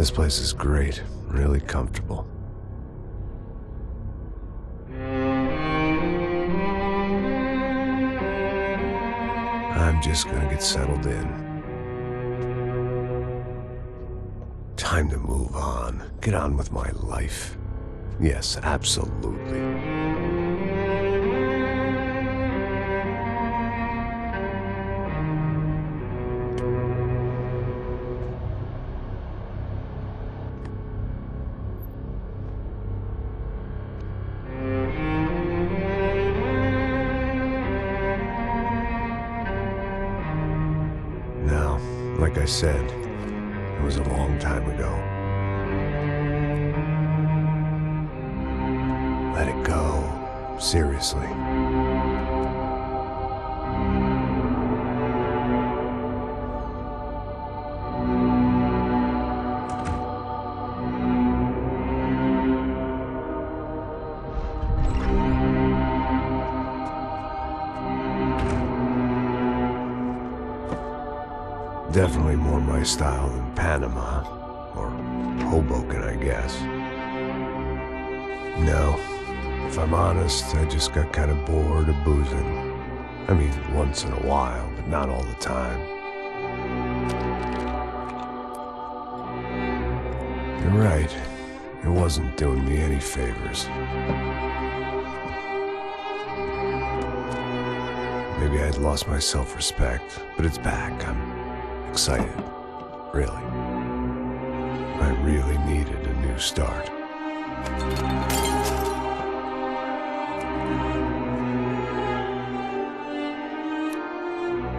This place is great, really comfortable. I'm just gonna get settled in. Time to move on. Get on with my life. Yes, absolutely. Now, like I said, it was a long time ago. Let it go. Seriously. Definitely more my style than Panama, or Hoboken, I guess. No, if I'm honest, I just got kind of bored of boozing. I mean, once in a while, but not all the time. You're right, it wasn't doing me any favors. Maybe I'd lost my self-respect, but it's back. I'm excited, really. I really needed a new start.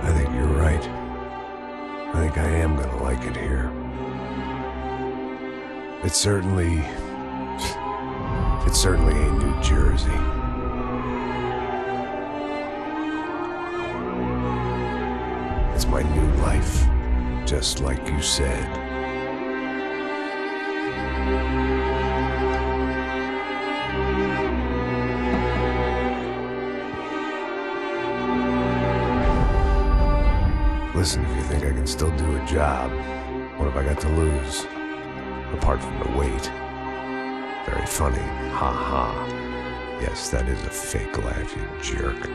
I think you're right. I think I am gonna like it here. It certainly ain't New Jersey. It's my new life. Just like you said. Listen, if you think I can still do a job, what have I got to lose? Apart from the weight. Very funny. Ha ha. Yes, that is a fake laugh, you jerk.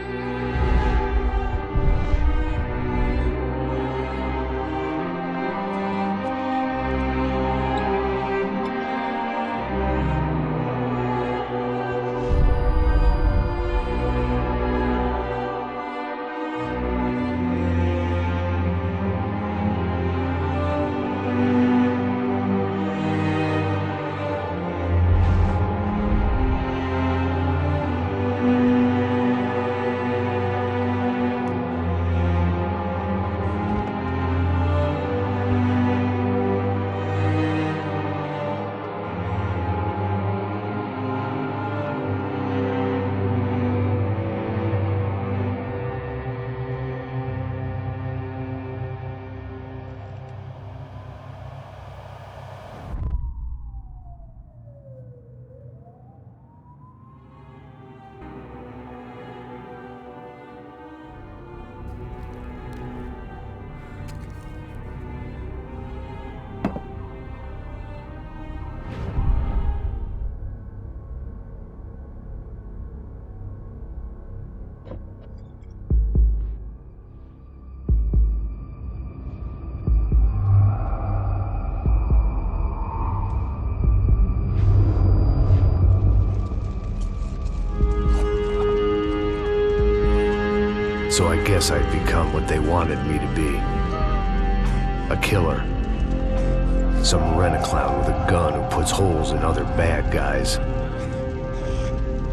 So I guess I'd become what they wanted me to be. A killer. Some rent-a-clown with a gun who puts holes in other bad guys.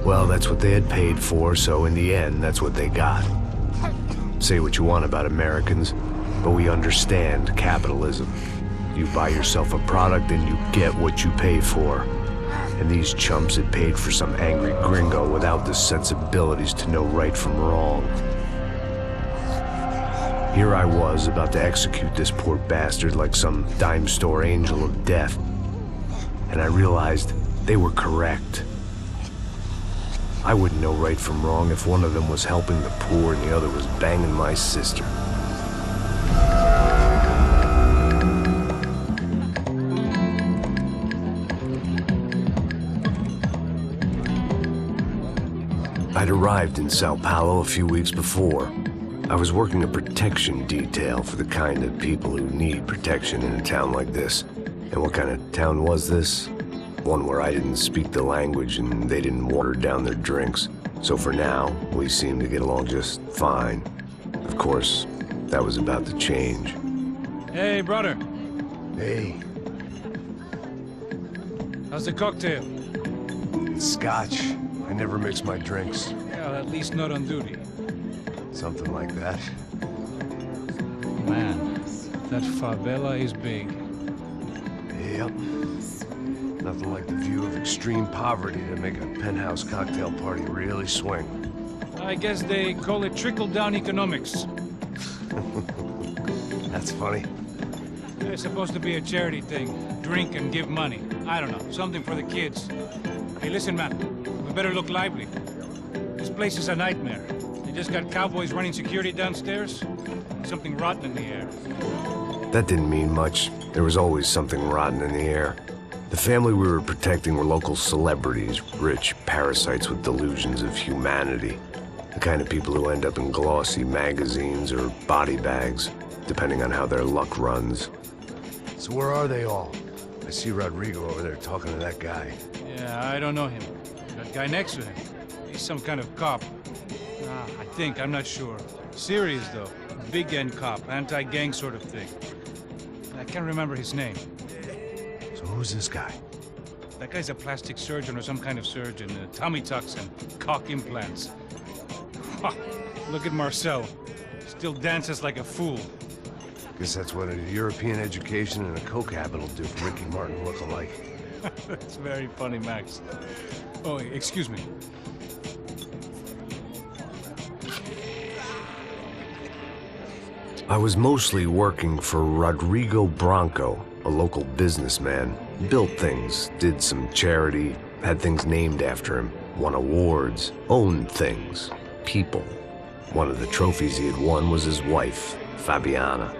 Well, that's what they had paid for, so in the end, that's what they got. Say what you want about Americans, but we understand capitalism. You buy yourself a product and you get what you pay for. And these chumps had paid for some angry gringo without the sensibilities to know right from wrong. Here I was, about to execute this poor bastard like some dime store angel of death. And I realized they were correct. I wouldn't know right from wrong if one of them was helping the poor and the other was banging my sister. I'd arrived in Sao Paulo a few weeks before. I was working a protection detail for the kind of people who need protection in a town like this. And what kind of town was this? One where I didn't speak the language and they didn't water down their drinks. So for now, we seemed to get along just fine. Of course, that was about to change. Hey, brother. Hey. How's the cocktail? It's scotch. I never mix my drinks. Well, at least not on duty. Something like that. Man, that favela is big. Yep. Nothing like the view of extreme poverty to make a penthouse cocktail party really swing. I guess they call it trickle-down economics. That's funny. It's supposed to be a charity thing. Drink and give money. I don't know, something for the kids. Hey, listen, man. We better look lively. This place is a nightmare. They just got cowboys running security downstairs. Something rotten in the air. That didn't mean much. There was always something rotten in the air. The family we were protecting were local celebrities, rich parasites with delusions of humanity. The kind of people who end up in glossy magazines or body bags, depending on how their luck runs. So where are they all? I see Rodrigo over there talking to that guy. Yeah, I don't know him. That guy next to him. He's some kind of cop. I think, I'm not sure. Serious, though. Big N cop, anti-gang sort of thing. I can't remember his name. So who's this guy? That guy's a plastic surgeon or some kind of surgeon. Tummy tucks and cock implants. Look at Marcel. Still dances like a fool. Guess that's what a European education and a coke habit will do for Ricky Martin look-alike. That's very funny, Max. Oh, excuse me. I was mostly working for Rodrigo Branco, a local businessman. Built things, did some charity, had things named after him, won awards, owned things, people. One of the trophies he had won was his wife, Fabiana.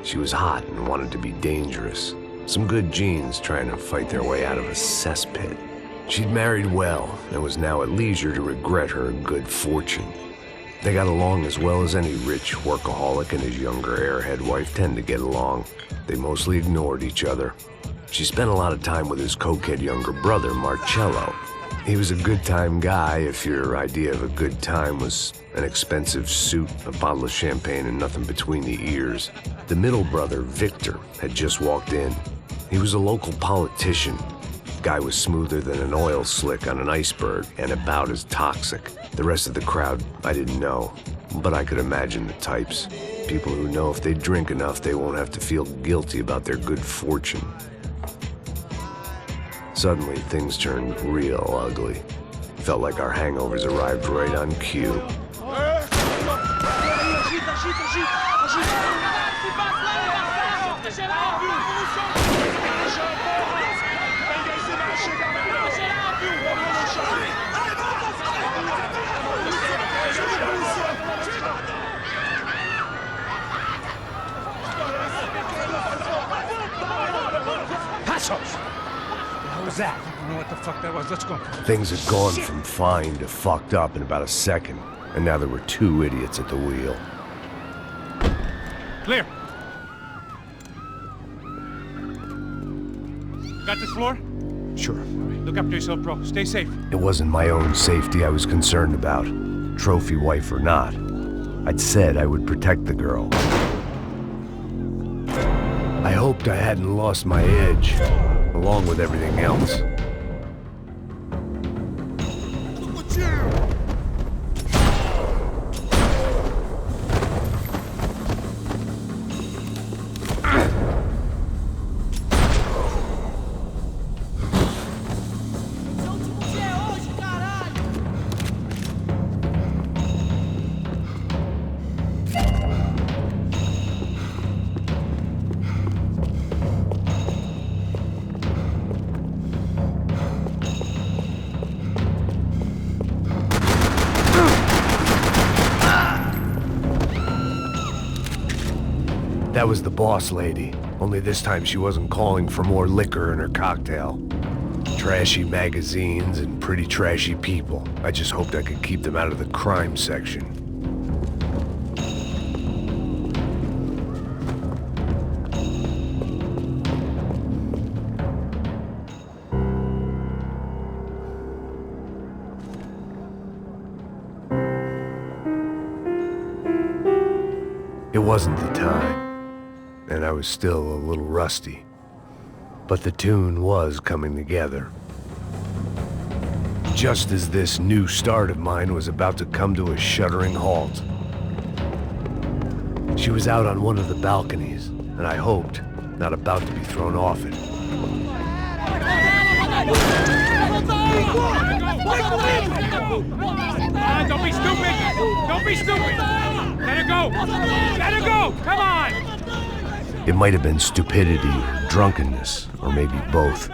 She was hot and wanted to be dangerous. Some good genes trying to fight their way out of a cesspit. She'd married well and was now at leisure to regret her good fortune. They got along as well as any rich workaholic and his younger airhead wife tend to get along. They mostly ignored each other. She spent a lot of time with his cokehead younger brother, Marcello. He was a good-time guy if your idea of a good time was an expensive suit, a bottle of champagne, and nothing between the ears. The middle brother, Victor, had just walked in. He was a local politician. Guy was smoother than an oil slick on an iceberg and about as toxic. The rest of the crowd, I didn't know, but I could imagine the types. People who know if they drink enough, they won't have to feel guilty about their good fortune. Suddenly, things turned real ugly. Felt like our hangovers arrived right on cue. What was that? I don't know what the fuck that was. Let's go. Things had gone from fine to fucked up in about a second, and now there were two idiots at the wheel. Clear. Got this floor? Sure. Look after yourself, bro. Stay safe. It wasn't my own safety I was concerned about, trophy wife or not. I'd said I would protect the girl. I hoped I hadn't lost my edge, along with everything else. That was the boss lady, only this time she wasn't calling for more liquor in her cocktail. Trashy magazines and pretty trashy people. I just hoped I could keep them out of the crime section. It wasn't the time, and I was still a little rusty. But the tune was coming together. Just as this new start of mine was about to come to a shuddering halt. She was out on one of the balconies, and I hoped not about to be thrown off it. Don't be stupid! Don't be stupid! Let her go! Let her go! Come on! It might have been stupidity, drunkenness, or maybe both.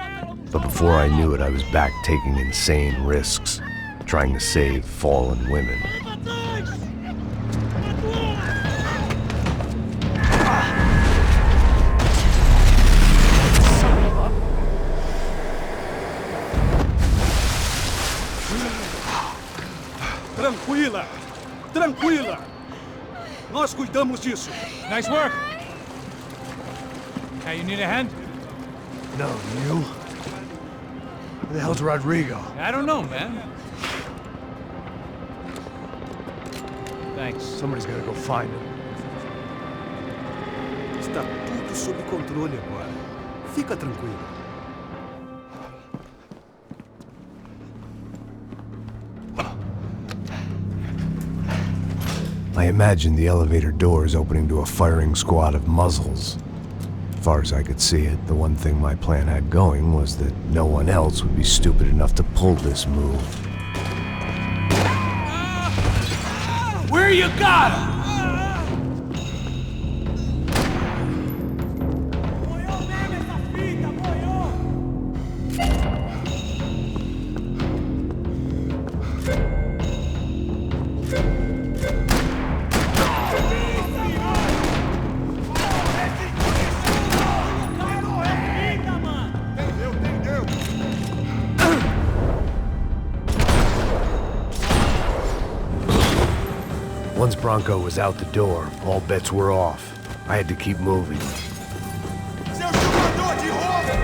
But before I knew it, I was back taking insane risks, trying to save fallen women. Tranquila! Tranquila! Nós cuidamos disso. Nice work! Hey, you need a hand? No, you? Where the hell's Rodrigo? I don't know, man. Thanks. Somebody's gotta go find him. Está tudo sob controle agora. Fica tranquilo. I imagined the elevator doors opening to a firing squad of muzzles. As far as I could see it, the one thing my plan had going was that no one else would be stupid enough to pull this move. Where you got him? Once Bronco was out the door, all bets were off. I had to keep moving. Seu jogador de roubo!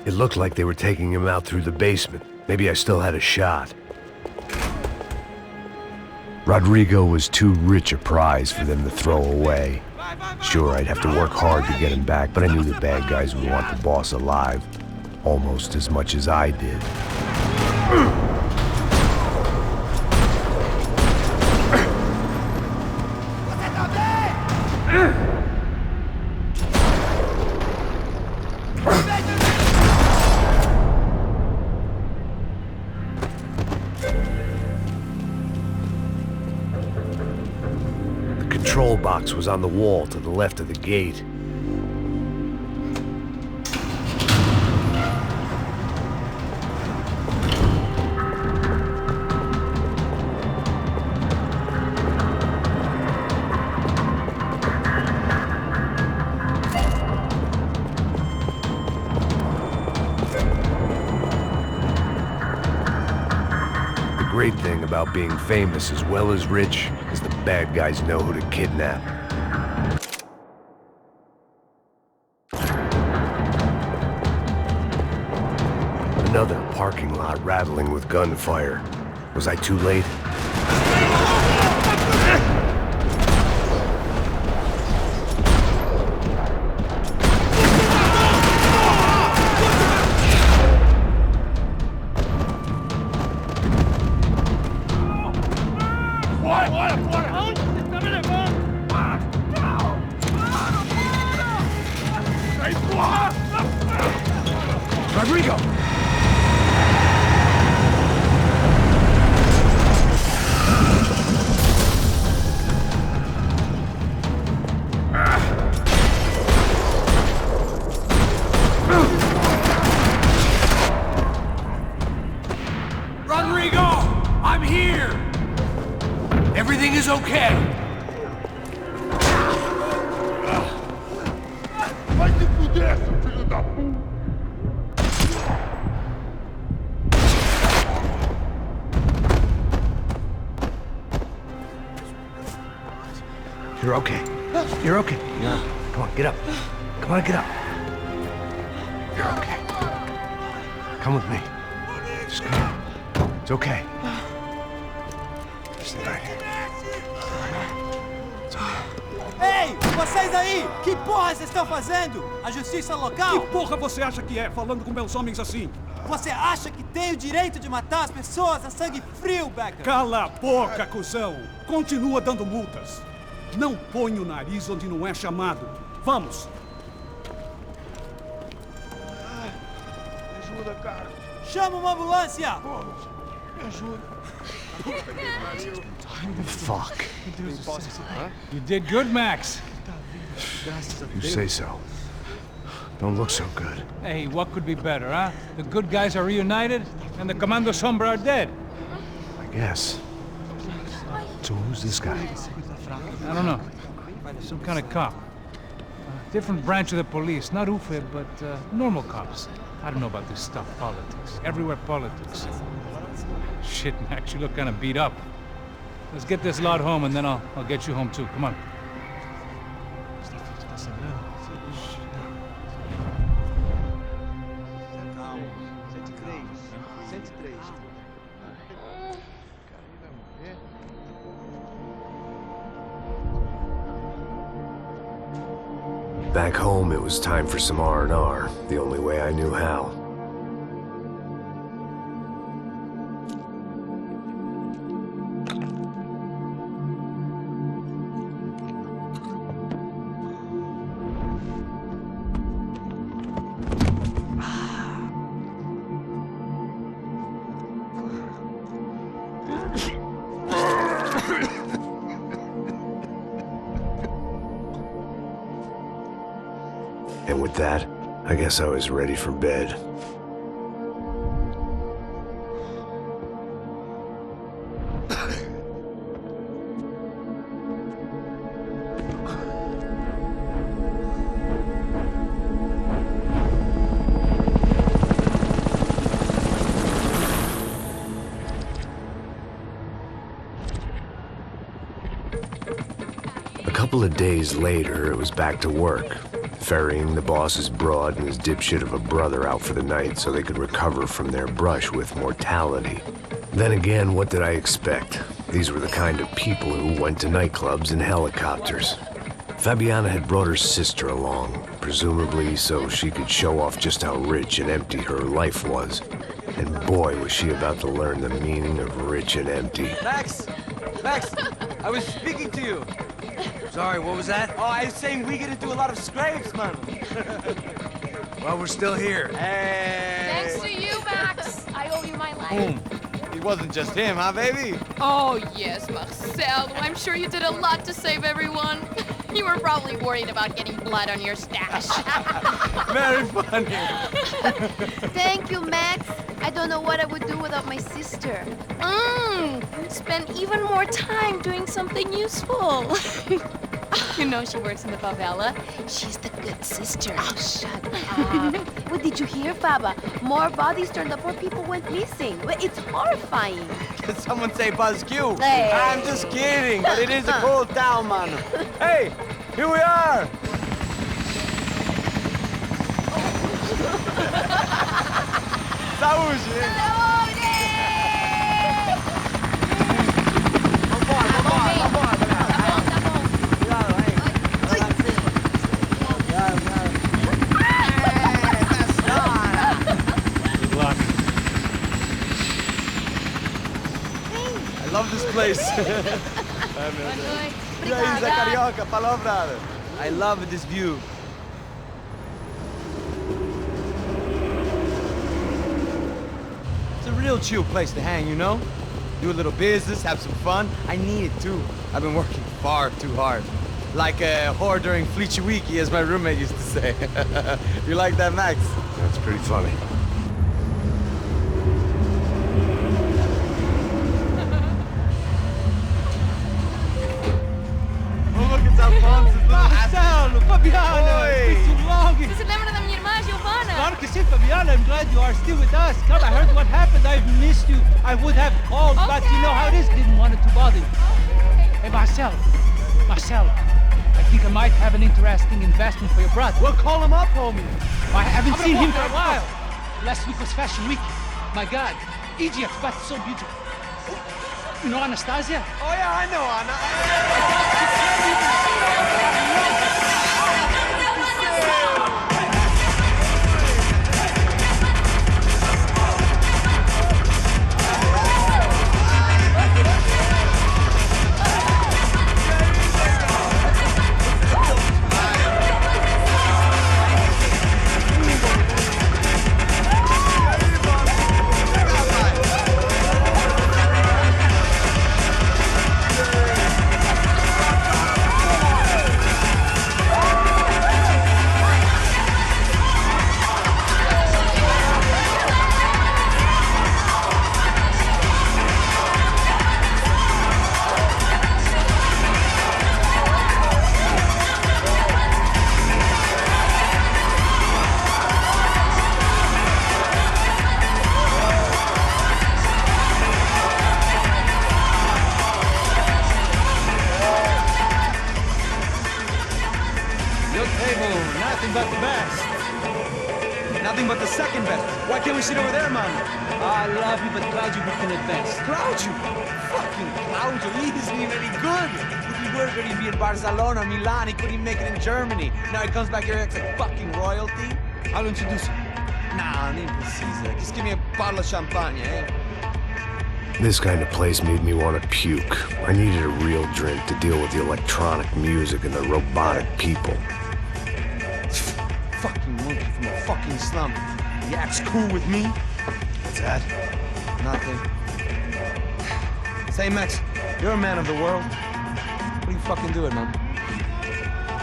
It looked like they were taking him out through the basement. Maybe I still had a shot. Rodrigo was too rich a prize for them to throw away. Sure, I'd have to work hard to get him back, but I knew the bad guys would want the boss alive, almost as much as I did. The control box was on the wall to the left of the gate. The great thing about being famous as well as rich is the bad guys know who to kidnap. Another parking lot rattling with gunfire. Was I too late? Rodrigo! Rodrigo! I'm here! Everything is okay! Vai se fuder, seu filho da puta! You're okay. You're okay. Yeah. Come on, get up. Come on, get up. You're okay. Come with me. Just come on. It's okay. Stay right here. It's okay. Ei, vocês aí! Que porra vocês estão fazendo? A justiça local? Que porra você acha que é, falando com meus homens assim? Você acha que tem o direito de matar as pessoas a sangue frio, Becker? Cala a boca, cuzão! Continua dando multas. Não põe o nariz onde não é chamado. Vamos! Me ajuda, cara. Chama uma ambulância! Me ajuda. Fuck. You did good, Max. You say so. Don't look so good. Hey, what could be better, huh? The good guys are reunited, and the Commando Sombra are dead. I guess. So who's this guy? I don't know. Some kind of cop. Different branch of the police. Not UFE, but normal cops. I don't know about this stuff, politics. Everywhere politics. Shit, Max, you look kind of beat up. Let's get this lot home, and then I'll get you home too. Come on. Back home, it was time for some R&R, the only way I knew how. And with that, I guess I was ready for bed. A couple of days later, it was back to work, ferrying the boss's broad and his dipshit of a brother out for the night so they could recover from their brush with mortality. Then again, what did I expect? These were the kind of people who went to nightclubs in helicopters. Fabiana had brought her sister along, presumably so she could show off just how rich and empty her life was. And boy, was she about to learn the meaning of rich and empty. Max! Max! I was speaking to you! Sorry, what was that? Oh, I was saying we get to do a lot of scrapes, man! Well, we're still here. Hey! Thanks to you, Max. I owe you my life. It wasn't just him, huh, baby? Oh, yes, Marcel. I'm sure you did a lot to save everyone. You were probably worried about getting blood on your stash. Very funny. Thank you, Max. I don't know what I would do without my sister. Spend even more time doing something useful. You know she works in the favela. She's the good sister. Oh, shut up. What did you hear, Baba? More bodies turned up, more people went missing. It's horrifying. Did someone say Buzz Q? Hey. I'm just kidding, but it is a cool town, man. Hey, here we are! Saúde! Good luck. I love this place. E aí, Zé Carioca, palavra. I love this view. It's a real chill place to hang, you know? Do a little business, have some fun. I need it too. I've been working far too hard. Like a whore during Fleechy Weeky, as my roommate used to say. You like that, Max? That's pretty funny. Oh, look, it's Alfonso's little Marcelo, Fabiana, Oi. it's been too long. Você se lembra da minha irmã, Giovanna? Claro que sim, Fabiana. I'm glad you are still with us. Come, I heard what happened. I've missed you. I would have called, but you know how it is. Didn't want it to bother you. Hey, Marcelo. I think I might have an interesting investment for your brother. Well, call him up, homie. I haven't seen him for a while. Last week was Fashion Week. My God, Egypt, but so beautiful. You know Anastasia? Oh, yeah, I know, Anna. Your table, nothing but the best. Nothing but the second best. Why can't we sit over there, man? I love you, but Claudio booked in advance. Claudio? Fucking Claudio, he isn't even any good. If he were going to be in Barcelona, Milan, he couldn't even make it in Germany. Now he comes back here and acts like fucking royalty. I'll introduce you. Nah, nem precisa. Just give me a bottle of champagne, eh? This kind of place made me want to puke. I needed a real drink to deal with the electronic music and the robotic people. Fucking monkey from a fucking slum. He acts cool with me. What's that? Nothing. Say, Max, you're a man of the world. What do you fucking do it, man?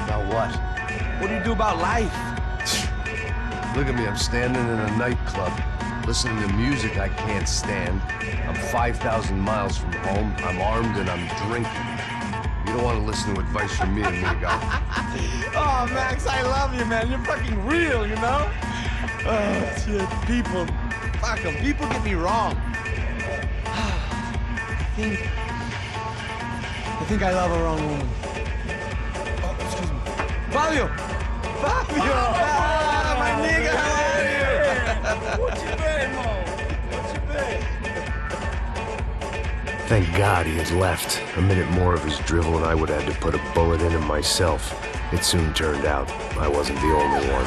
About what? What do you do about life? Look at me, I'm standing in a nightclub, listening to music I can't stand. I'm 5,000 miles from home, I'm armed, and I'm drinking. You don't want to listen to advice from me, amigo. Oh, Max, I love you, man. You're fucking real, you know? Oh, shit. People. Fuck 'em. People get me wrong. I think I love a wrong woman. Oh, excuse me. Fabio! Fabio! Ah, my nigga, how are you? What you been, Mo? What you been? Thank God he had left. A minute more of his drivel and I would have had to put a bullet in him myself. It soon turned out I wasn't the only one.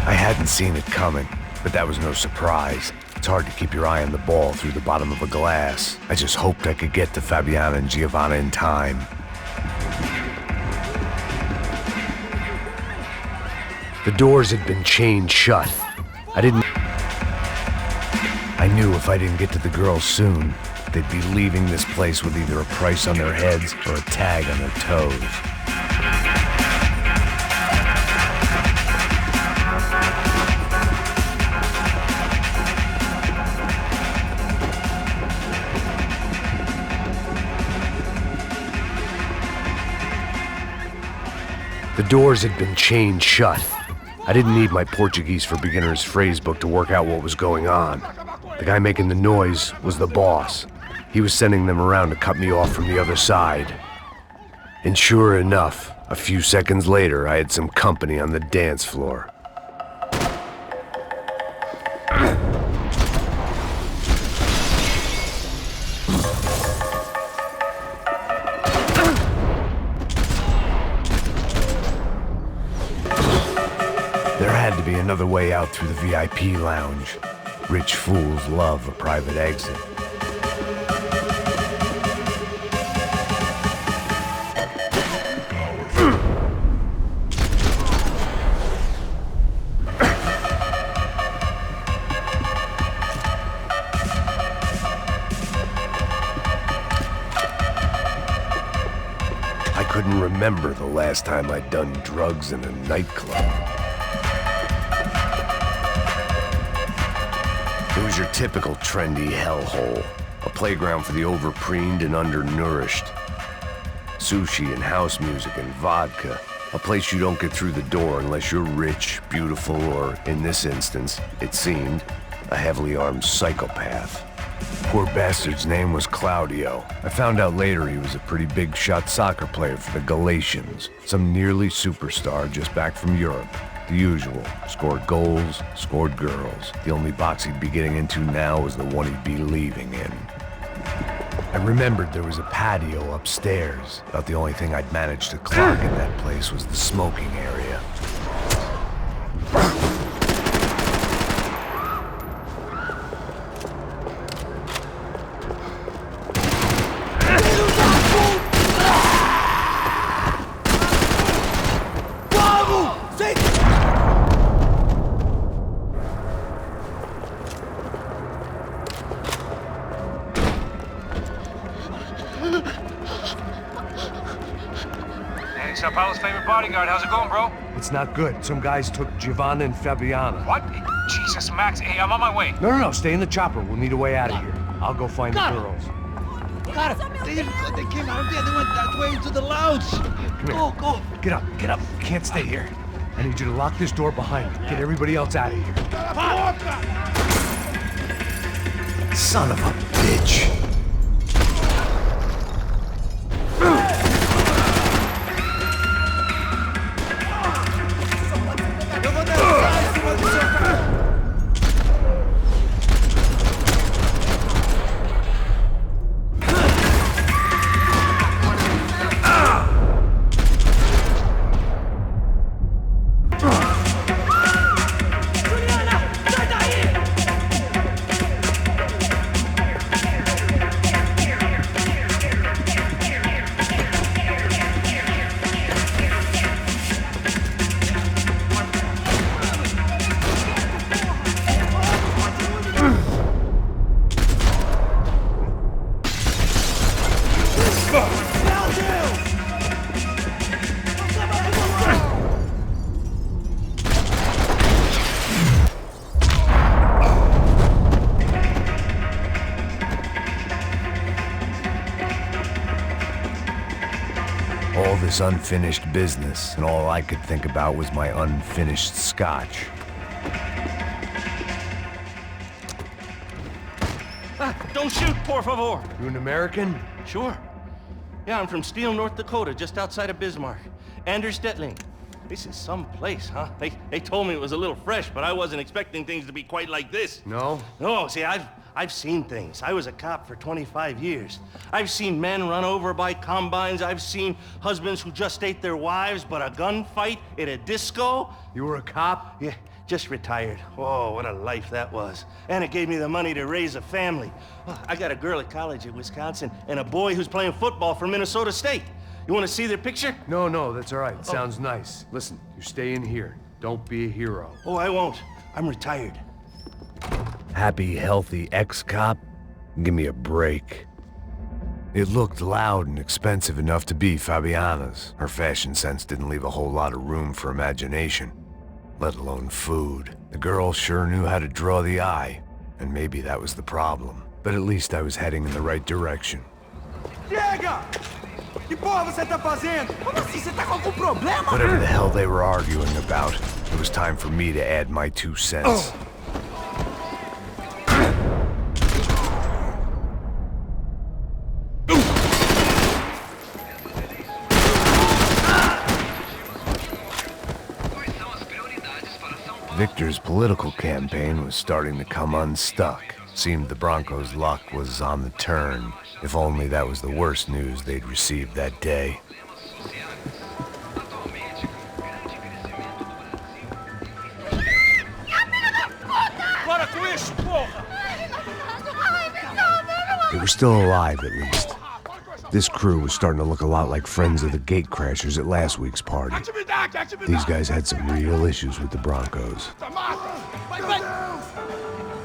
I hadn't seen it coming, but that was no surprise. It's hard to keep your eye on the ball through the bottom of a glass. I just hoped I could get to Fabiana and Giovanna in time. The doors had been chained shut. I knew if I didn't get to the girls soon, they'd be leaving this place with either a price on their heads or a tag on their toes. The doors had been chained shut. I didn't need my Portuguese for Beginners phrase book to work out what was going on. The guy making the noise was the boss. He was sending them around to cut me off from the other side. And sure enough, a few seconds later, I had some company on the dance floor. There had to be another way out through the VIP lounge. Rich fools love a private exit. I couldn't remember the last time I'd done drugs in a nightclub. It was your typical trendy hellhole, a playground for the overpreened and undernourished. Sushi and house music and vodka, a place you don't get through the door unless you're rich, beautiful, or, in this instance, it seemed, a heavily armed psychopath. Poor bastard's name was Claudio. I found out later he was a pretty big shot soccer player for the Galatians, some nearly superstar just back from Europe. The usual. Scored goals, scored girls. The only box he'd be getting into now was the one he'd be leaving in. I remembered there was a patio upstairs. About the only thing I'd managed to clock in that place was the smoking area. Sao Paulo's favorite bodyguard. How's it going, bro? It's not good. Some guys took Giovanna and Fabiana. What? Jesus, Max. Hey, I'm on my way. No, stay in the chopper. We'll need a way out of here. I'll go find the girls. Got it. They didn't go. They came out of there. They went that way into the lounge. Come here. Go. Get up. You can't stay here. I need you to lock this door behind me. Get everybody else out of here. Son of a bitch. All this unfinished business, and all I could think about was my unfinished scotch. Don't shoot, por favor. You an American? Sure. Yeah, I'm from Steele, North Dakota, just outside of Bismarck. Anders Stetling. This is some place, huh? They told me it was a little fresh, but I wasn't expecting things to be quite like this. No? No, see, I've seen things. I was a cop for 25 years. I've seen men run over by combines. I've seen husbands who just ate their wives, but a gunfight at a disco. You were a cop? Yeah, just retired. Oh, what a life that was. And it gave me the money to raise a family. Oh, I got a girl at college at Wisconsin and a boy who's playing football for Minnesota State. You want to see their picture? No, that's all right. Sounds nice. Listen, you stay in here. Don't be a hero. Oh, I won't. I'm retired. Happy, healthy ex-cop? Give me a break. It looked loud and expensive enough to be Fabiana's. Her fashion sense didn't leave a whole lot of room for imagination, let alone food. The girl sure knew how to draw the eye, and maybe that was the problem. But at least I was heading in the right direction. Diego! Que porra você tá fazendo? Como assim? Você tá com algum problema? Whatever the hell they were arguing about, it was time for me to add my 2 cents. Victor's political campaign was starting to come unstuck. Seemed the Broncos' luck was on the turn. If only that was the worst news they'd received that day. They were still alive, at least. This crew was starting to look a lot like friends of the gatecrashers at last week's party. These guys had some real issues with the Broncos.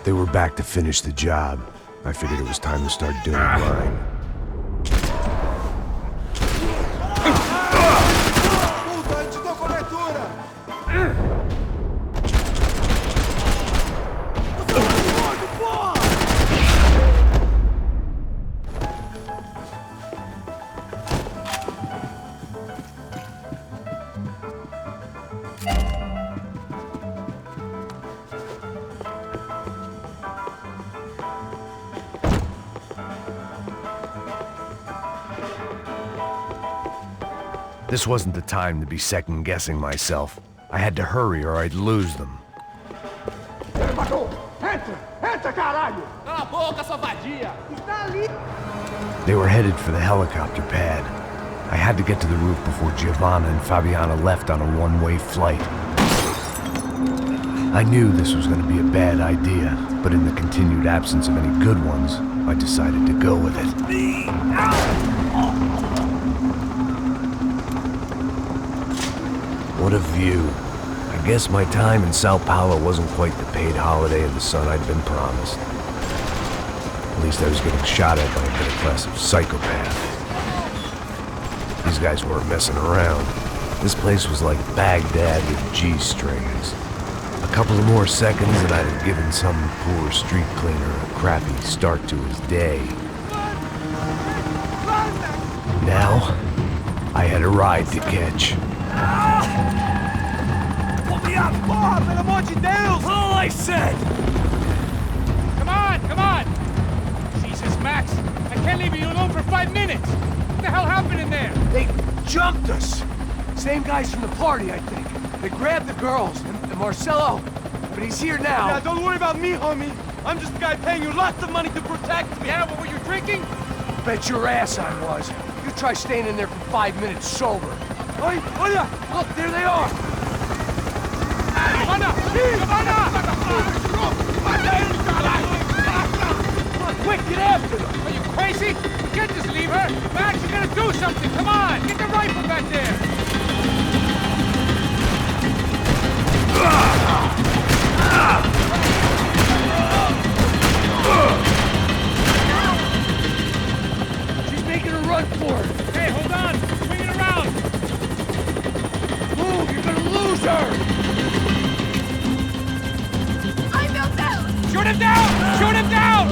They were back to finish the job. I figured it was time to start doing mine. This wasn't the time to be second-guessing myself. I had to hurry or I'd lose them. They were headed for the helicopter pad. I had to get to the roof before Giovanna and Fabiana left on a one-way flight. I knew this was going to be a bad idea, but in the continued absence of any good ones, I decided to go with it. What a view. I guess my time in Sao Paulo wasn't quite the paid holiday in the sun I'd been promised. At least I was getting shot at by a middle-class psychopath. These guys weren't messing around. This place was like Baghdad with G-strings. A couple of more seconds and I'd have given some poor street cleaner a crappy start to his day. Now, I had a ride to catch. Porra, pelo amor de Deus! All I said! Come on, come on! Jesus, Max, I can't leave you alone for 5 minutes! What the hell happened in there? They jumped us! Same guys from the party, I think. They grabbed the girls, and Marcelo, but he's here now. Yeah, don't worry about me, homie. I'm just a guy paying you lots of money to protect me. Yeah, what were you drinking? Bet your ass I was. You try staying in there for 5 minutes sober. Oi, olha! Look, there they are! Giovanna! Giovanna! Quick, get after them! Are you crazy? We can't just leave her! Max, you gotta do something! Come on! Get the rifle back there! She's making a run for it! Hey, hold on! Swing it around! Move, you're gonna lose her! Shoot him down! Shoot him down!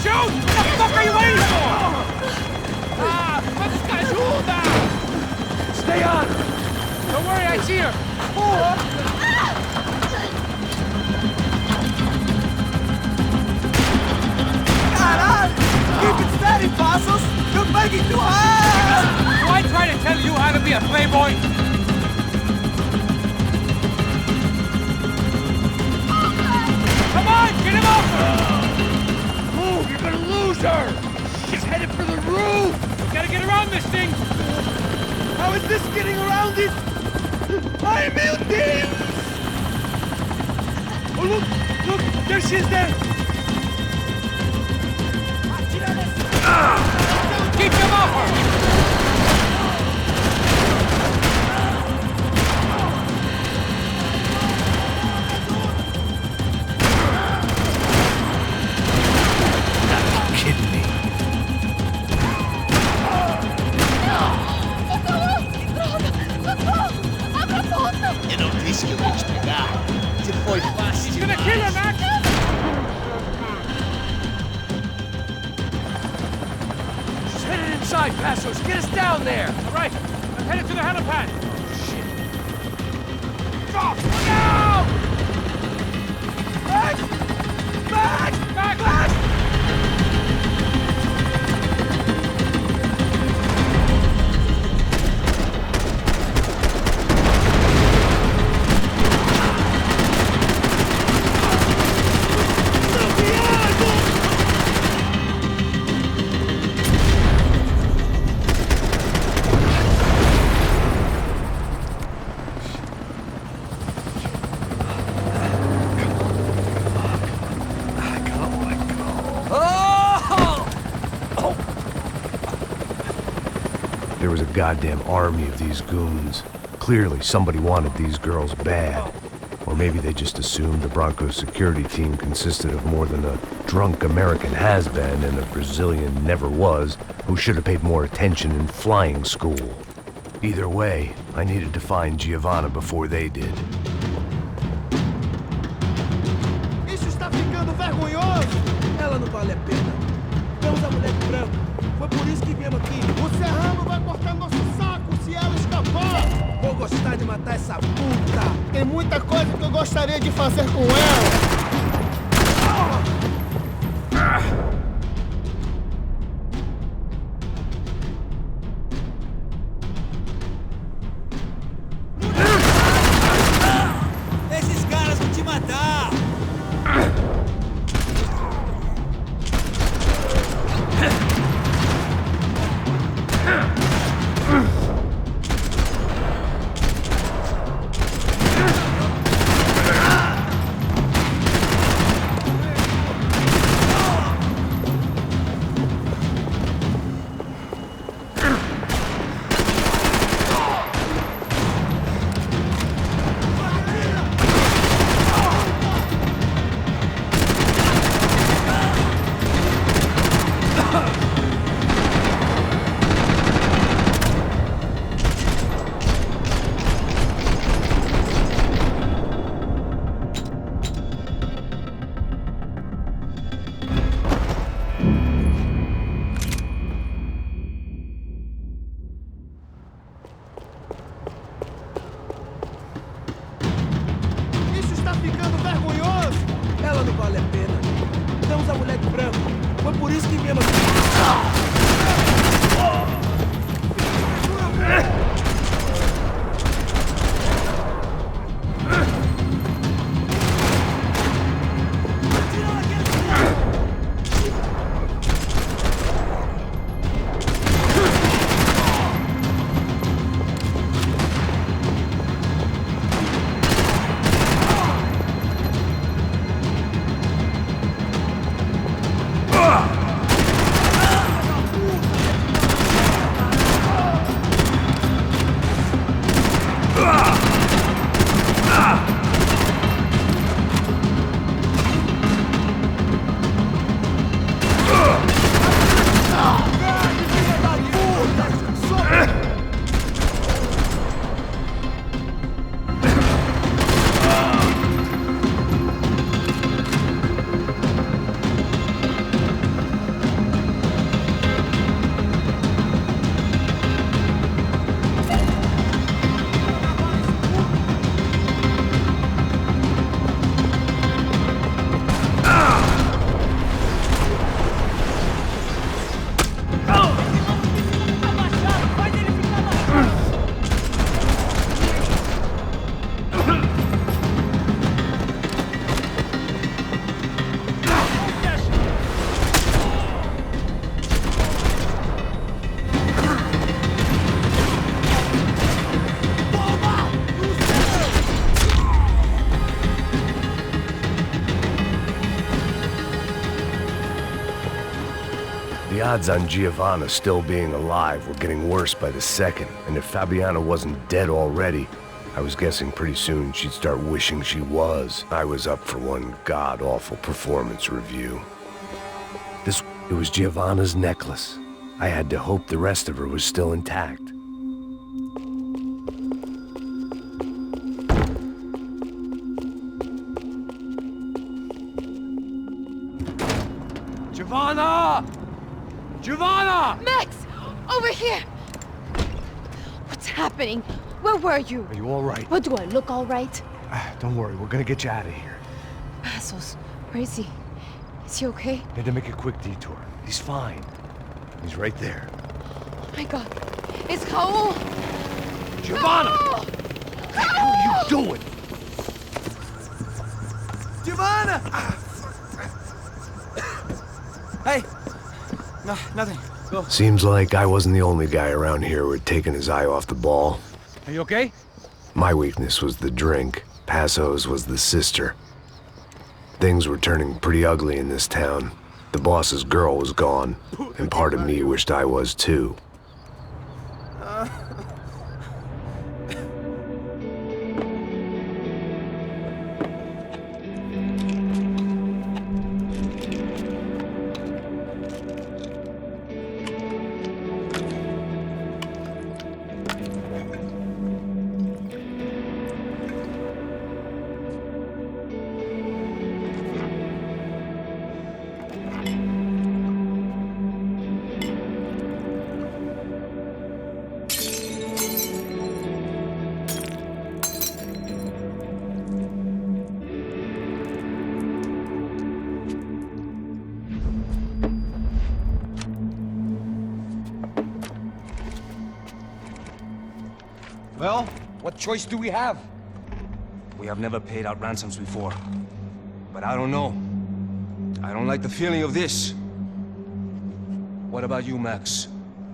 Shoot! What the fuck are you waiting for? Stay on! Don't worry, I see her! Caralho! Keep it steady, Passos! You're making too high! Do I try to tell you how to be a playboy? Come on, get him off her! Move, you're gonna lose her! She's headed for the roof! We gotta get around this thing! How is this getting around it? Ai, meu Deus! Oh, look! There she is there! Keep them off her! disse que eu ia te pegar. Se foi fácil. He's gonna kill him, Max! She's headed inside, Passos. Get us down there. All right, I'm headed to the helipad. Drop! Look out! Max! Max! Max! Max! There was a goddamn army of these goons. Clearly, somebody wanted these girls bad. Or maybe they just assumed the Broncos security team consisted of more than a drunk American has-been and a Brazilian never-was who should have paid more attention in flying school. Either way, I needed to find Giovanna before they did. Isso está ficando vergonhoso! Ela não vale a pena. Temos a mulher de branco. Foi por isso que viemos aqui. O Serrano vai cortar nosso saco se ela escapar! Vou gostar de matar essa puta! Tem muita coisa que eu gostaria de fazer com ela! Esses caras vão te matar! Isso está ficando vergonhoso! Ela não vale a pena. Temos a mulher de branco. Foi por isso que viemos aqui. The odds on Giovanna still being alive were getting worse by the second, and if Fabiana wasn't dead already, I was guessing pretty soon she'd start wishing she was. I was up for one god-awful performance review. It was Giovanna's necklace. I had to hope the rest of her was still intact. Giovanna! Giovanna! Max! Over here! What's happening? Where were you? Are you all right? What, do I look all right? Don't worry, we're gonna get you out of here. Passos, where is he? Is he okay? Had to make a quick detour. He's fine. He's right there. Oh my god. It's Raul! Giovanna! Raul! What the hell are you doing? Giovanna! Hey! No, nothing. Go. Seems like I wasn't the only guy around here who had taken his eye off the ball. Are you okay? My weakness was the drink. Passo's was the sister. Things were turning pretty ugly in this town. The boss's girl was gone, and part of me wished I was too. Well, what choice do we have? We have never paid out ransoms before. But I don't know. I don't like the feeling of this. What about you, Max?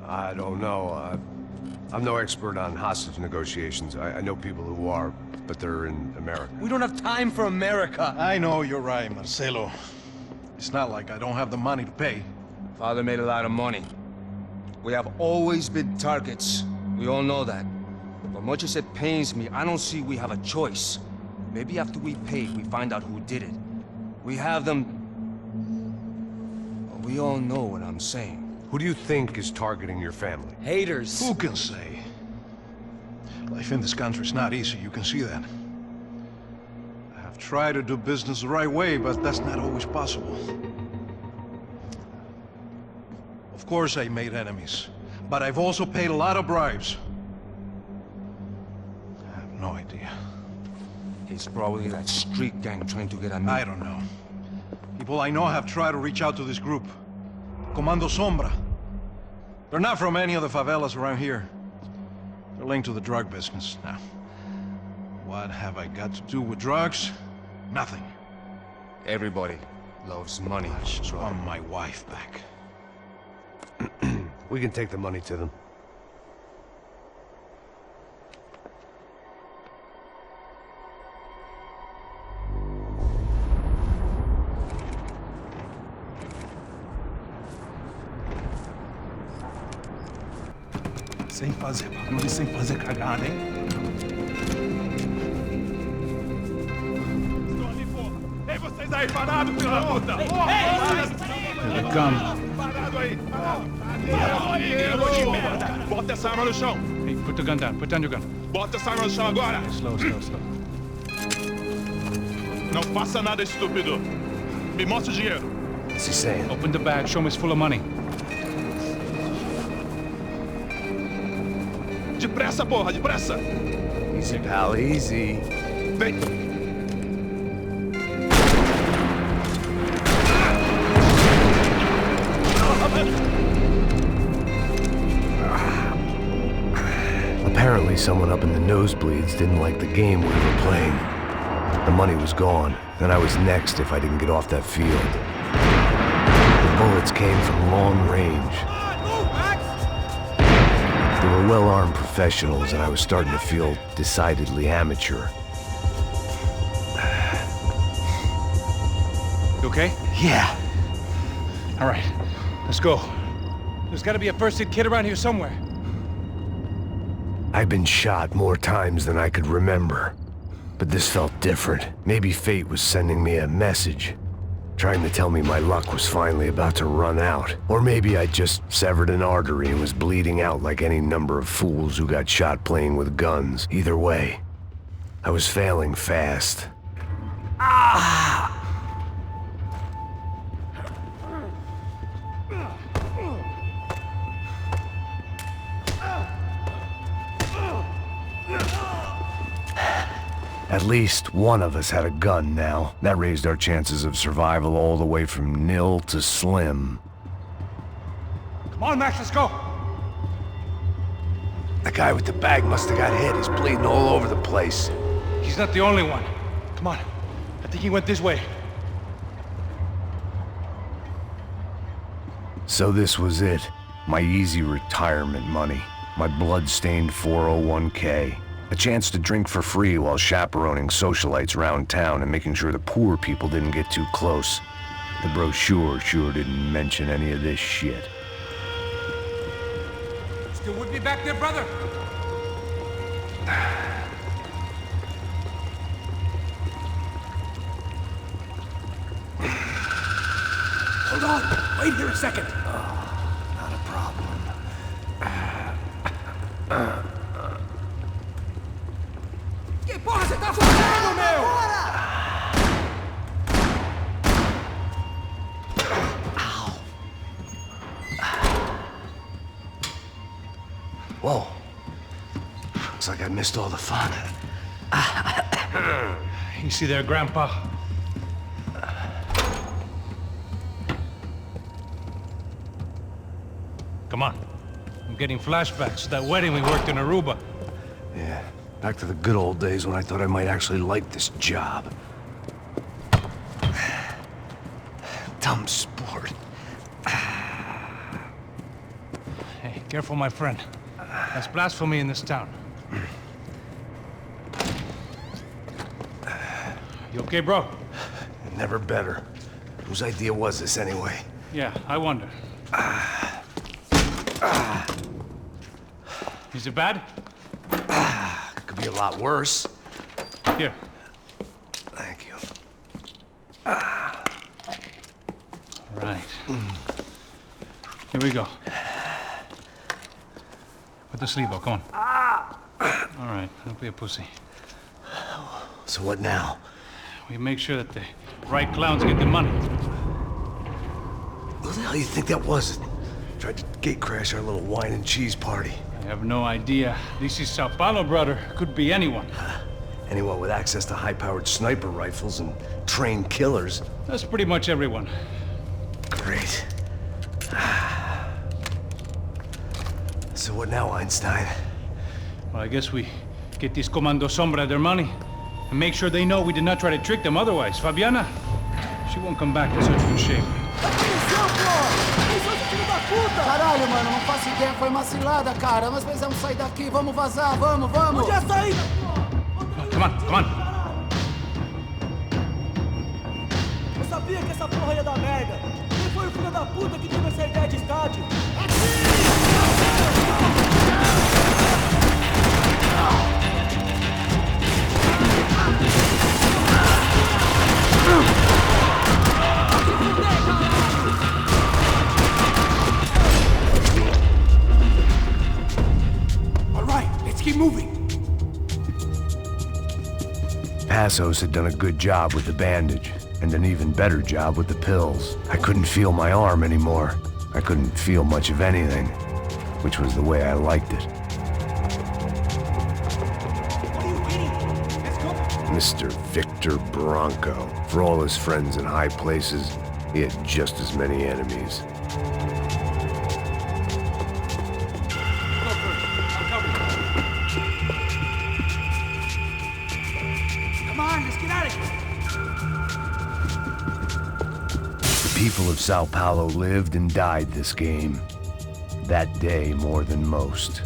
I don't know. I'm no expert on hostage negotiations. I know people who are, but they're in America. We don't have time for America. I know you're right, Marcelo. It's not like I don't have the money to pay. Father made a lot of money. We have always been targets. We all know that. But much as it pains me, I don't see we have a choice. Maybe after we pay, we find out who did it. We have them... We all know what I'm saying. Who do you think is targeting your family? Haters. Who can say? Life in this country is not easy, you can see that. I have tried to do business the right way, but that's not always possible. Of course I made enemies, but I've also paid a lot of bribes. I have no idea. It's probably that street gang trying to get at me. I don't know. People I know have tried to reach out to this group. Comando Sombra. They're not from any of the favelas around here. They're linked to the drug business. Now, what have I got to do with drugs? Nothing. Everybody loves money. I just want my wife back. We can take the money to them. Sem fazer barulho e sem fazer cagada, hein? Estou ali, porra! Ei, vocês aí parados, filho da puta! Here they come. Parado aí! Parado! Bota essa arma no chão! Hey, put the gun down. Put down your gun. Bota essa arma no chão agora! Slow, slow, slow. Não faça nada, estúpido! Me mostra o dinheiro! What's he saying? Open the bag. Show me it's full of money. Depressa, porra! Depressa! Easy, pal, easy. Vem! Apparently someone up in the nosebleeds didn't like the game we were playing. The money was gone, and I was next if I didn't get off that field. The bullets came from long range. They were well-armed professionals, and I was starting to feel decidedly amateur. You okay? Yeah. All right, let's go. There's got to be a first-aid kit around here somewhere. I've been shot more times than I could remember. But this felt different. Maybe fate was sending me a message, trying to tell me my luck was finally about to run out. Or maybe I just severed an artery and was bleeding out like any number of fools who got shot playing with guns. Either way, I was failing fast. At least one of us had a gun now. That raised our chances of survival all the way from nil to slim. Come on, Max, let's go. The guy with the bag must have got hit. He's bleeding all over the place. He's not the only one. Come on. I think he went this way. So this was it. My easy retirement money. My blood-stained 401k. A chance to drink for free while chaperoning socialites around town and making sure the poor people didn't get too close. The brochure sure didn't mention any of this shit. Still with me back there, brother? Hold on! Wait here a second! Not a problem. Que porra você tá fazendo, meu? Whoa. Looks like I missed all the fun. You see there, Grandpa? Come on. I'm getting flashbacks to that wedding we worked in Aruba. Yeah, back to the good old days when I thought I might actually like this job. Dumb sport. Hey, careful, my friend. That's blasphemy in this town. You okay, bro? Never better. Whose idea was this anyway? Yeah, I wonder. Is it bad? Could be a lot worse. Here. Thank you. All right. Here we go. Put the sleeve on, come on. All right, don't be a pussy. So what now? We make sure that the right clowns get the money. Who the hell do you think that was? Tried to gate crash our little wine and cheese party. I have no idea. This is Sao Paulo, brother. Could be anyone. Anyone with access to high-powered sniper rifles and trained killers. That's pretty much everyone. Great. So what now, Einstein? Well, I guess we get these Comando Sombra their money and make sure they know we did not try to trick them otherwise. Fabiana, she won't come back in such good shape. Caralho, mano, não faço ideia, foi uma cilada, cara. Nós precisamos sair daqui, vamos vazar, vamos, vamos! Onde é a saída? Come on, come on. Eu sabia que essa porra ia dar merda. Quem foi o filho da puta que teve essa ideia de estádio? Keep moving. Passos had done a good job with the bandage, and an even better job with the pills. I couldn't feel my arm anymore. I couldn't feel much of anything, which was the way I liked it. Mr. Victor Bronco. For all his friends in high places, he had just as many enemies. People of Sao Paulo lived and died this game. That day more than most.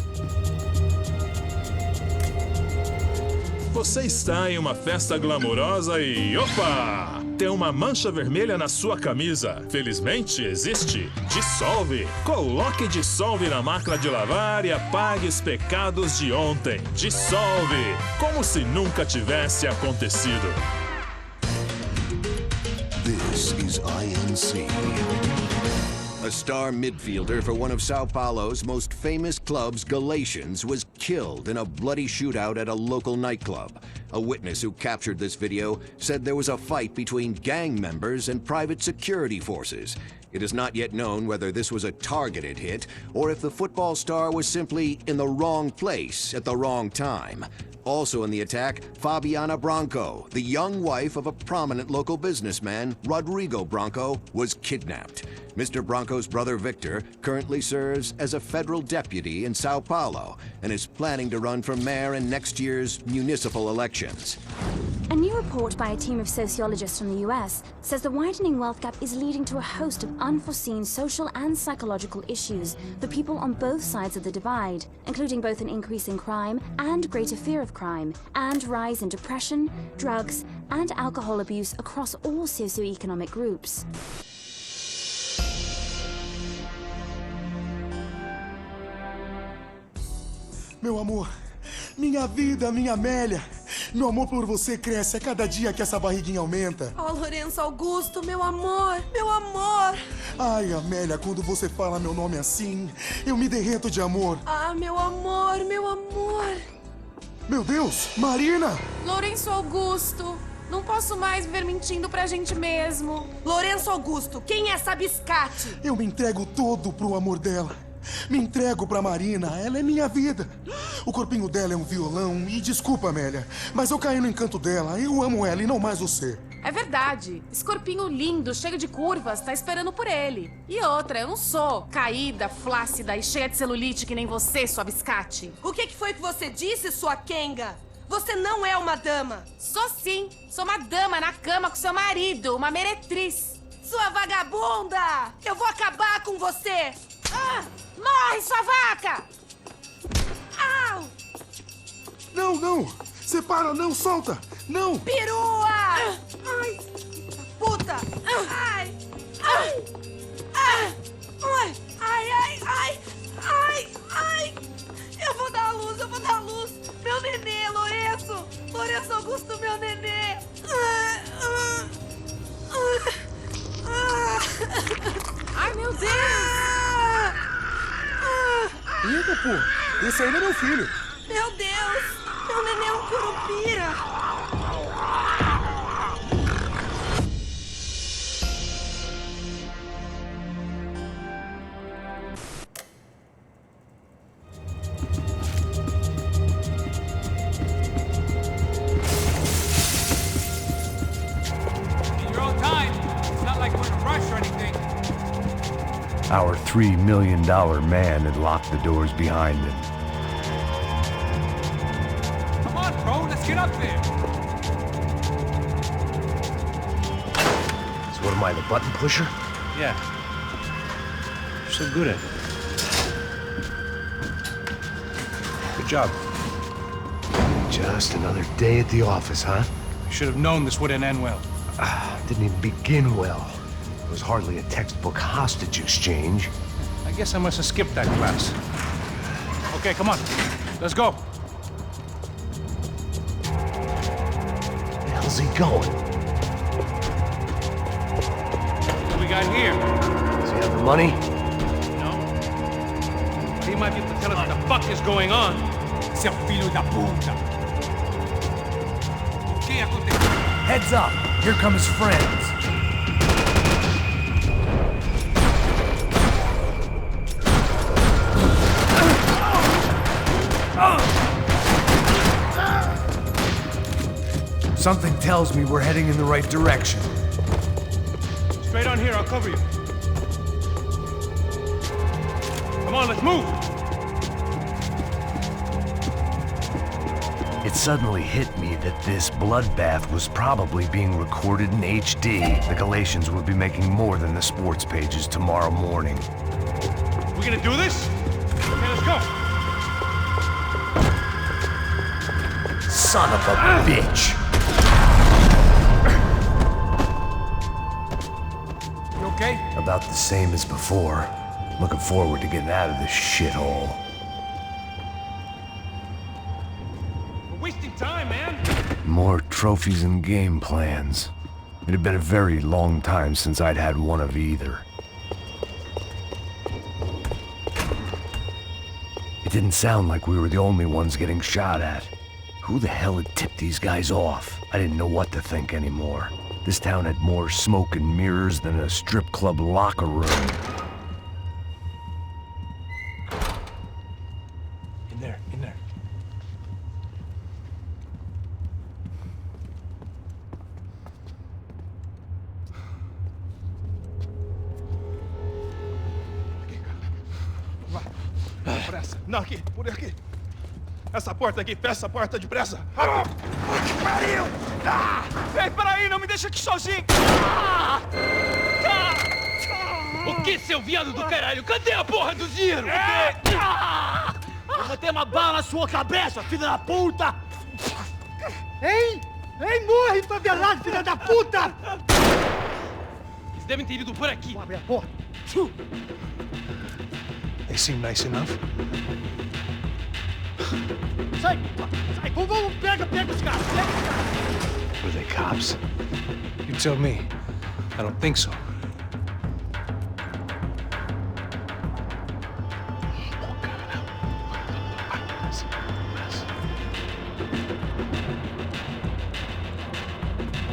Você está em uma festa glamourosa e... Opa! Tem uma mancha vermelha na sua camisa. Felizmente existe. Dissolve. Coloque Dissolve na máquina de lavar e apague os pecados de ontem. Dissolve. Como se nunca tivesse acontecido. This is INC. A star midfielder for one of Sao Paulo's most famous clubs, Galatians, was killed in a bloody shootout at a local nightclub. A witness who captured this video said there was a fight between gang members and private security forces. It is not yet known whether this was a targeted hit or if the football star was simply in the wrong place at the wrong time. Also in the attack, Fabiana Branco, the young wife of a prominent local businessman, Rodrigo Branco, was kidnapped. Mr. Branco's brother Victor currently serves as a federal deputy in Sao Paulo and is planning to run for mayor in next year's municipal elections. A new report by a team of sociologists from the US says the widening wealth gap is leading to a host of unforeseen social and psychological issues for people on both sides of the divide, including both an increase in crime and greater fear of crime, and rise in depression, drugs, and alcohol abuse across all socioeconomic groups. Meu amor, minha vida, minha Amélia. Meu amor por você cresce a cada dia que essa barriguinha aumenta. Oh, Lourenço Augusto, meu amor, meu amor. Ai, Amélia, quando você fala meu nome assim, eu me derreto de amor. Ah, meu amor, meu amor. Meu Deus, Marina! Lourenço Augusto, não posso mais viver mentindo pra gente mesmo. Lourenço Augusto, quem é essa biscate? Eu me entrego todo pro amor dela. Me entrego pra Marina, ela é minha vida. O corpinho dela é um violão e desculpa, Amélia, mas eu caí no encanto dela. Eu amo ela e não mais você. É verdade. Esse corpinho lindo, cheio de curvas, tá esperando por ele. E outra, eu não sou caída, flácida e cheia de celulite que nem você, sua biscate. O que foi que você disse, sua quenga? Você não é uma dama. Sou sim. Sou uma dama na cama com seu marido, uma meretriz. Sua vagabunda! Eu vou acabar com você! Ah! Morre, sua vaca! Au! Não, não! Separa, não, solta! Não! Perua! Ai! Puta! Ai! Ai! Ai! Ai! Ai! Ai! Ai! Ai! Eu vou dar a luz, eu vou dar a luz! Meu nenê, Lourenço! Lourenço Augusto, meu nenê! Ai, meu Deus! Eita, pô! Esse aí não é meu filho! Meu Deus! Meu neném é um curupira! In your own time. It's not like we're in a rush or anything. Our $3 million man had locked the doors behind him. Come on, bro, let's get up there. So what am I, the button pusher? Yeah. You're so good at it. Good job. Just another day at the office, huh? You should have known this wouldn't end well. Didn't even begin well. It was hardly a textbook hostage exchange. I guess I must have skipped that class. Okay, come on. Let's go. Where the hell's he going? What do we got here? Does he have the money? No. But he might be able to tell us what the fuck is going on. Seu filho da puta. O que aconteceu? Heads up! Here come his friends. Something tells me we're heading in the right direction. Straight on here, I'll cover you. Come on, let's move! It suddenly hit me that this bloodbath was probably being recorded in HD. The Galatians would be making more than the sports pages tomorrow morning. We gonna do this? Okay, let's go. Son of a bitch! You okay? About the same as before. Looking forward to getting out of this shithole. We're wasting time, man. More trophies and game plans. It had been a very long time since I'd had one of either. It didn't sound like we were the only ones getting shot at. Who the hell had tipped these guys off? I didn't know what to think anymore. This town had more smoke and mirrors than a strip club locker room. In there, in there. Depressa. Não, aqui, por aqui. Essa porta aqui, fecha essa porta depressa. Que pariu! Ei, peraí, não me deixa aqui sozinho. O que, seu viado do caralho? Cadê a porra do dinheiro? Eu vou ter uma bala na sua cabeça, filha da puta! Ei! Ei, morre, favelado, filha da puta! Eles devem ter ido por aqui. Vou abrir a porta. They seem nice enough. Sai! Sai! Vamos, pega os caras! Pega os caras! Were they cops? You tell me. I don't think so.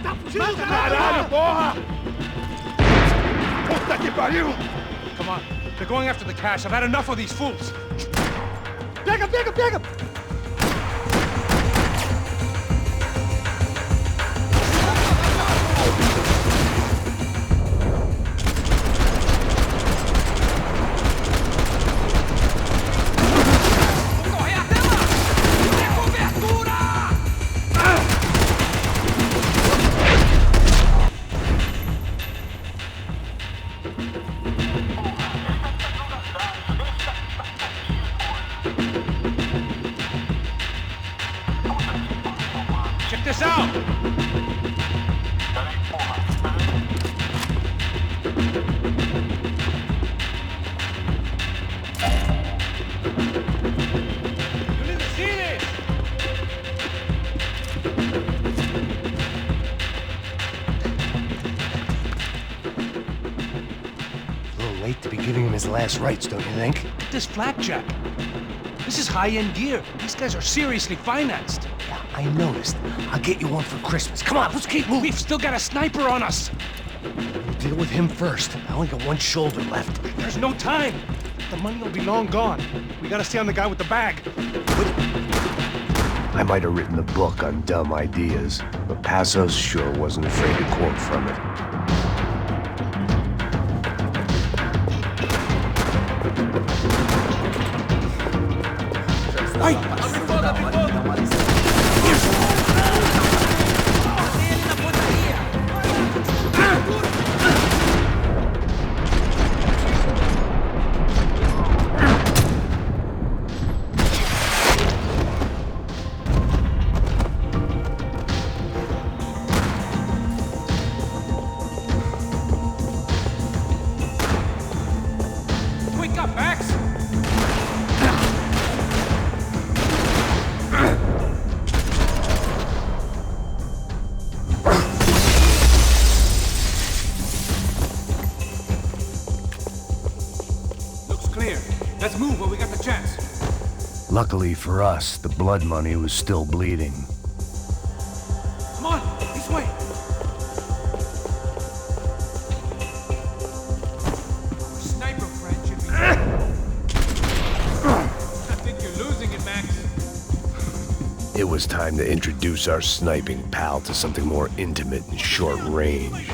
Tá fugindo, Caralho, porra! Puta que pariu! Come on. They're going after the cash. I've had enough of these fools. Pega! Check this out! You need to see this! A little late to be giving him his last rites, don't you think? This flapjack. This is high-end gear. These guys are seriously financed. Yeah, I noticed. I'll get you one for Christmas. Come on, let's keep moving. We've still got a sniper on us. We'll deal with him first. I only got one shoulder left. There's no time. The money will be long gone. We gotta stay on the guy with the bag. I might have written a book on dumb ideas, but Passos sure wasn't afraid to quote from it. Wake up, Max! Looks clear. Let's move while we got the chance. Luckily for us, the blood money was still bleeding. Come on, this way. Our sniper friend should be I think you're losing it, Max. It was time to introduce our sniping pal to something more intimate and short range.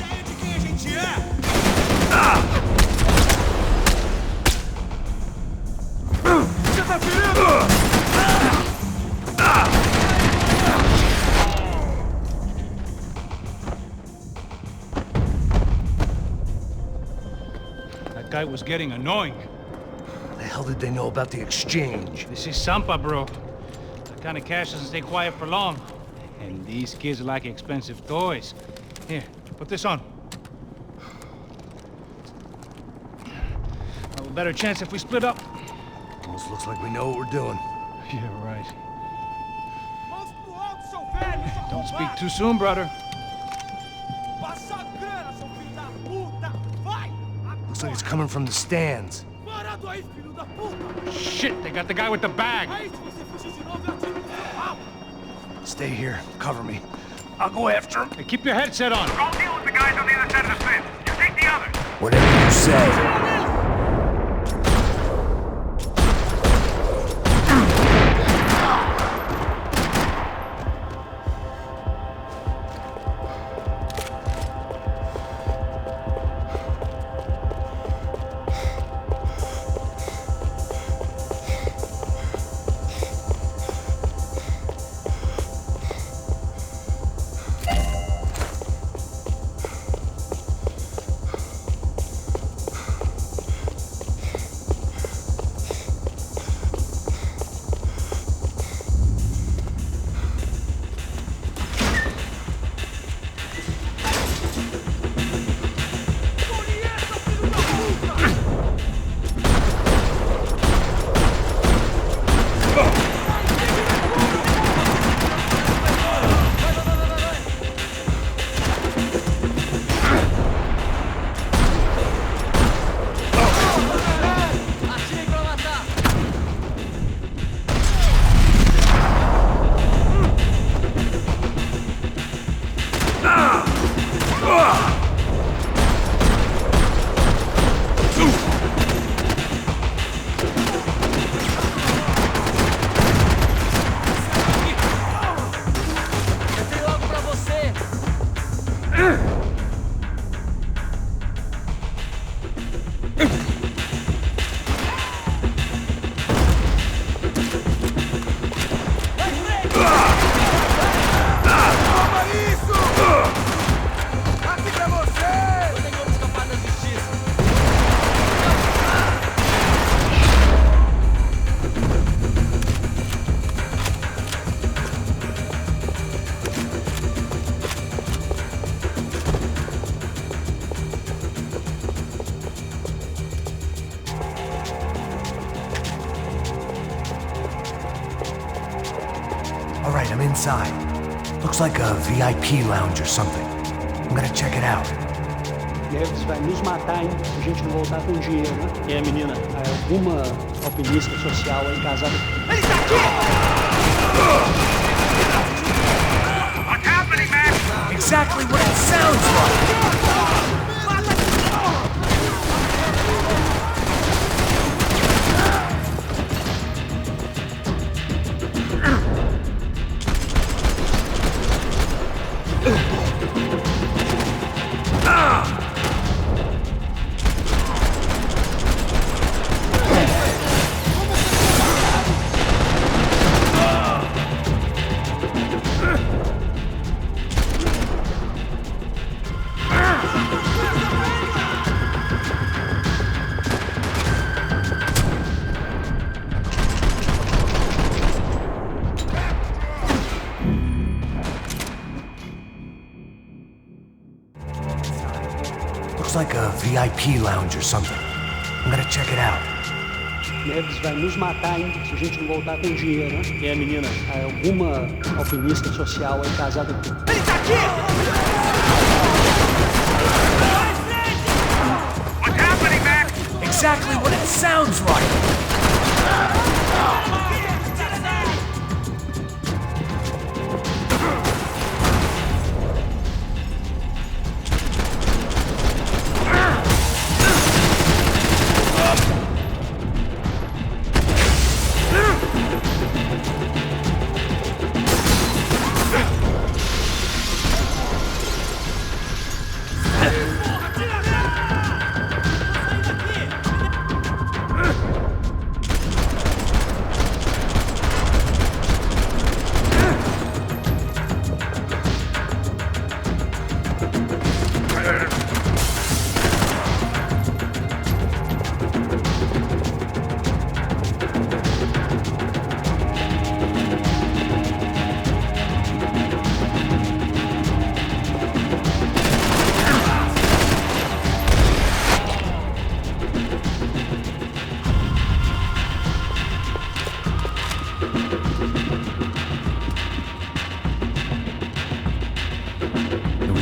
That guy was getting annoying. The hell did they know about the exchange? This is Sampa, bro. That kind of cash doesn't stay quiet for long. And these kids like expensive toys. Here, put this on. We'll have a better chance if we split up. Almost looks like we know what we're doing. Yeah, right. Don't speak too soon, brother. Looks like it's coming from the stands. Shit, they got the guy with the bag. Stay here. Cover me. I'll go after him. Hey, keep your headset on. Go deal with the guys on the other side of the fence. You take the others. Whatever you say. All right, I'm inside. Looks like a VIP lounge or something. I'm gonna check it out. Neves vai nos matar, hein, se a gente não voltar com dinheiro, né? Quem é a menina? Alguma alpinista social aí casada. Ele tá aqui! What's happening, man? Exactly what it sounds like! Like a VIP lounge or something. I'm gonna check it out. Neves vai nos matar, hein, se a gente não voltar com dinheiro, né? Quem é a menina? Alguma alpinista social aí casada com... Ele tá aqui! What's happening, man? Exactly what it sounds like!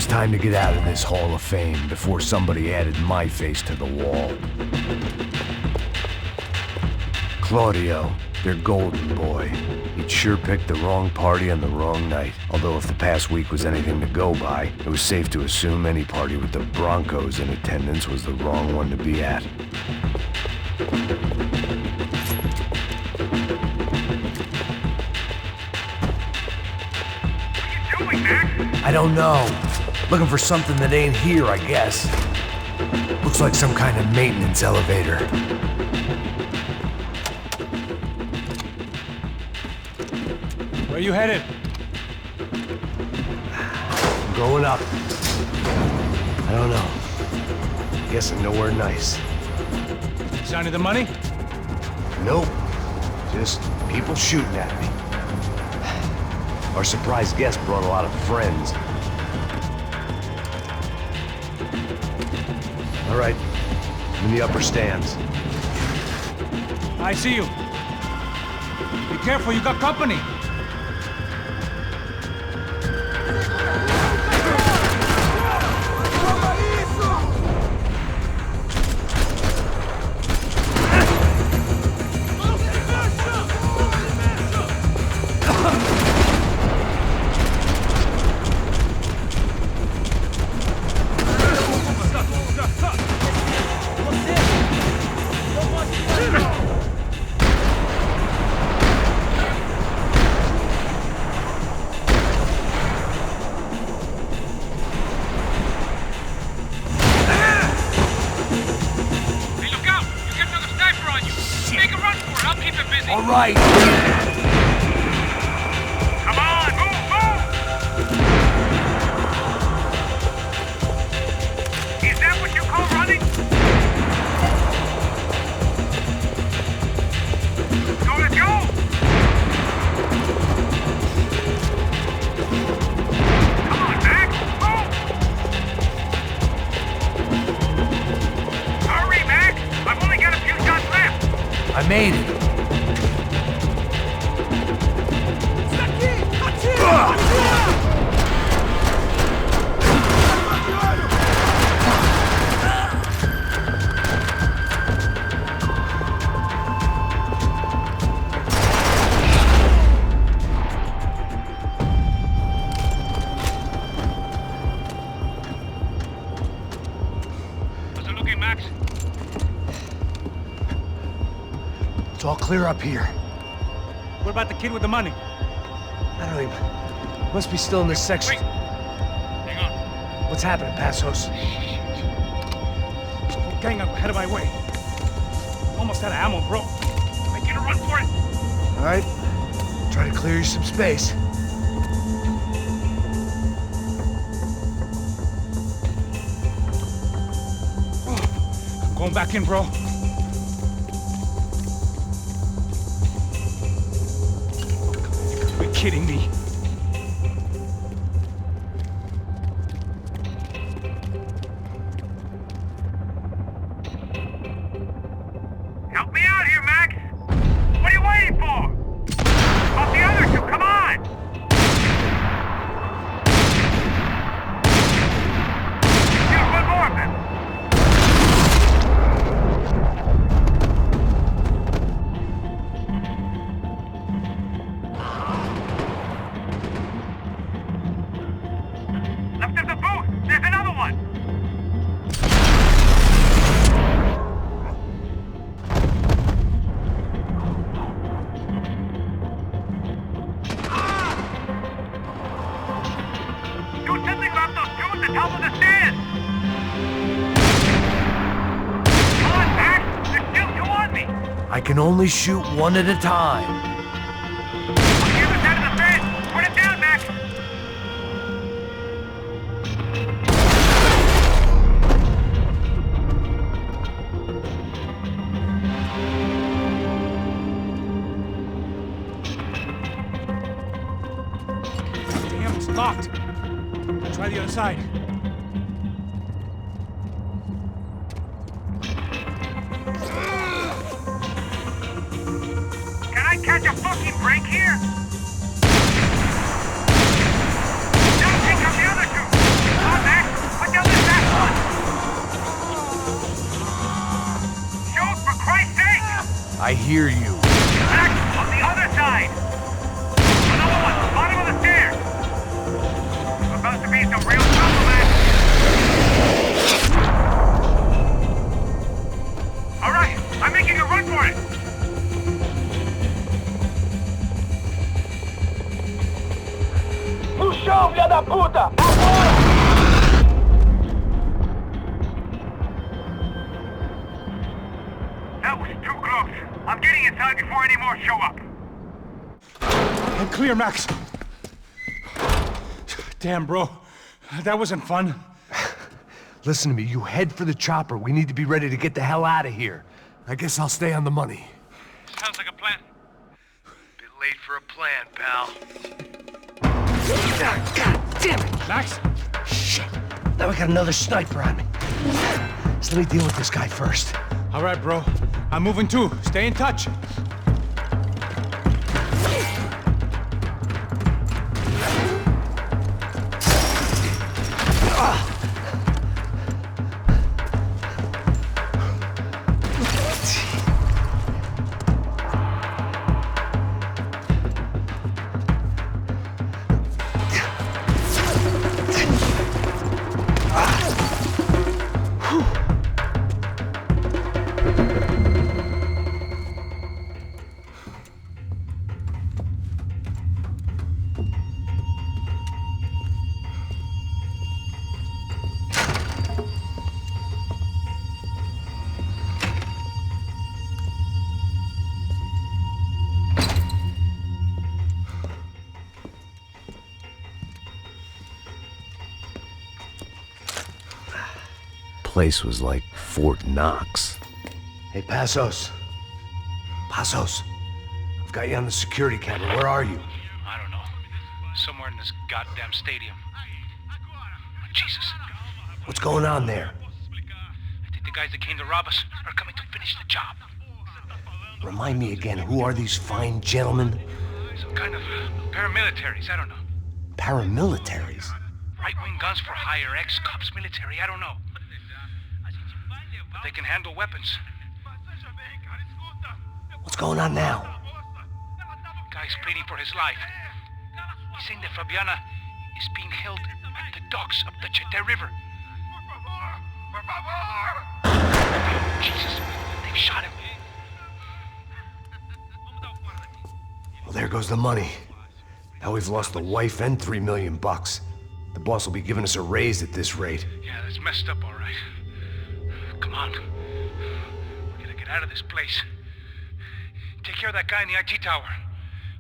Time to get out of this Hall of Fame before somebody added my face to the wall. Claudio, their golden boy. He'd sure picked the wrong party on the wrong night. Although if the past week was anything to go by, it was safe to assume any party with the Broncos in attendance was the wrong one to be at. What are you doing, Mac? I don't know. Looking for something that ain't here, I guess. Looks like some kind of maintenance elevator. Where you headed? I'm going up. I don't know. Guessing nowhere nice. Sign of the money? Nope. Just people shooting at me. Our surprise guest brought a lot of friends. All right, I'm in the upper stands. I see you. Be careful, you got company. right. Come on, move, move! Is that what you call running? So let's go! Come on, Max, move! Hurry, Max! I've only got a few shots left! I made it. How's it looking, Max? It's all clear up here. What about the kid with the money? I don't even... Must be still in this section. Wait. Hang on. What's happening, Passos? Gang up ahead of my way. Almost out of ammo, bro. Making a run for it. All right. Try to clear you some space. I'm going back in, bro. You're kidding me. Help me out here, Max! What are you waiting for? About the other two, come on! Shoot one more of them! Left of the booth, there's another one! Do something about those two at the top of the stairs! Come on, Max! There's still two on me! I can only shoot one at a time. On the other side of the fence! Put it down, Max! Damn, it's locked. Try the other side. Can I catch a fucking break here? Now take out the other two! Come on, Max! Put down this last one! Shoot, for Christ's sake! I hear you. Max, on the other side! Another one, bottom of the stairs! It's about to be some real trouble, Max! Alright, I'm making a run for it! No chão, filha da puta! That was too close. I'm getting inside before any more show up. I'm clear, Max. Damn, bro. That wasn't fun. Listen to me, you head for the chopper. We need to be ready to get the hell out of here. I guess I'll stay on the money. Sounds like a plan. Bit late for a plan, pal. God damn it! Max? Shit. Now we got another sniper on me. So let me deal with this guy first. All right, bro. I'm moving too. Stay in touch. place was like Fort Knox. Hey, Passos. Passos. I've got you on the security camera. Where are you? I don't know. Somewhere in this goddamn stadium. Jesus. What's going on there? I think the guys that came to rob us are coming to finish the job. Remind me again, who are these fine gentlemen? Some kind of paramilitaries, I don't know. Paramilitaries? Right-wing guns for hire, ex-cops, military, I don't know. But they can handle weapons. What's going on now? Guy's pleading for his life. He's saying that Fabiana is being held at the docks of the Chete River. Jesus, they've shot him. Well, there goes the money. Now we've lost the wife and $3 million. The boss will be giving us a raise at this rate. Yeah, that's messed up, all right. Come on. We're gonna get out of this place. Take care of that guy in the IT tower.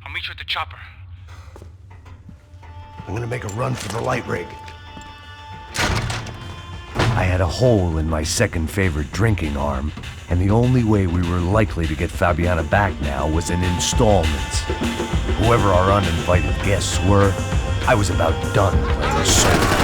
I'll meet you at the chopper. I'm gonna make a run for the light rig. I had a hole in my second favorite drinking arm, and the only way we were likely to get Fabiana back now was in installments. Whoever our uninvited guests were, I was about done playing soldier.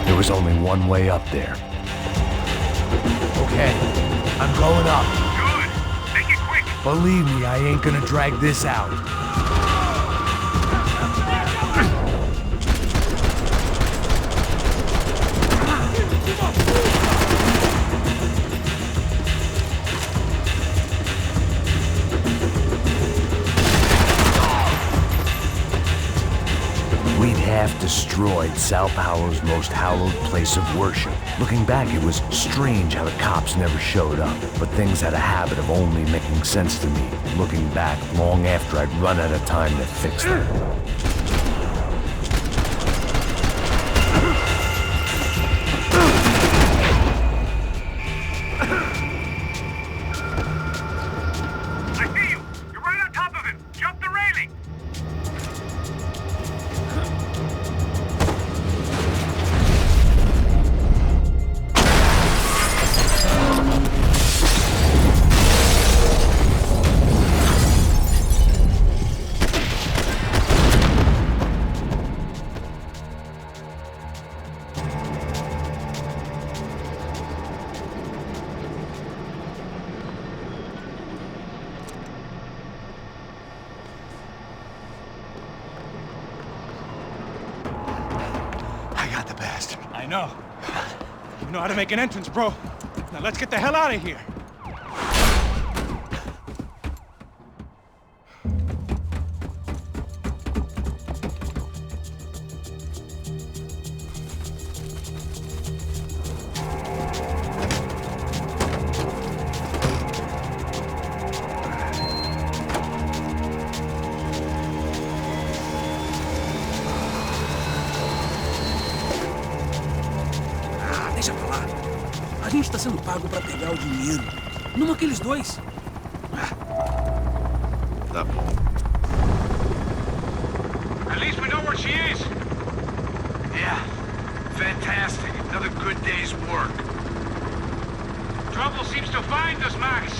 There was only one way up there. Okay, I'm going up. Good. Make it quick. Believe me, I ain't gonna drag this out. We'd half destroyed Sao Paulo's most hallowed place of worship. Looking back, it was strange how the cops never showed up, but things had a habit of only making sense to me, looking back long after I'd run out of time to fix them. I see you. You're right on top of him. Jump the railing. I know. You know how to make an entrance, bro. Now let's get the hell out of here. Deixa pra lá. A gente tá sendo pago pra pegar o dinheiro. Não aqueles dois. Tá. At least we know where she is. Yeah. Fantastic. Another good day's work. Trouble seems to find us, Max.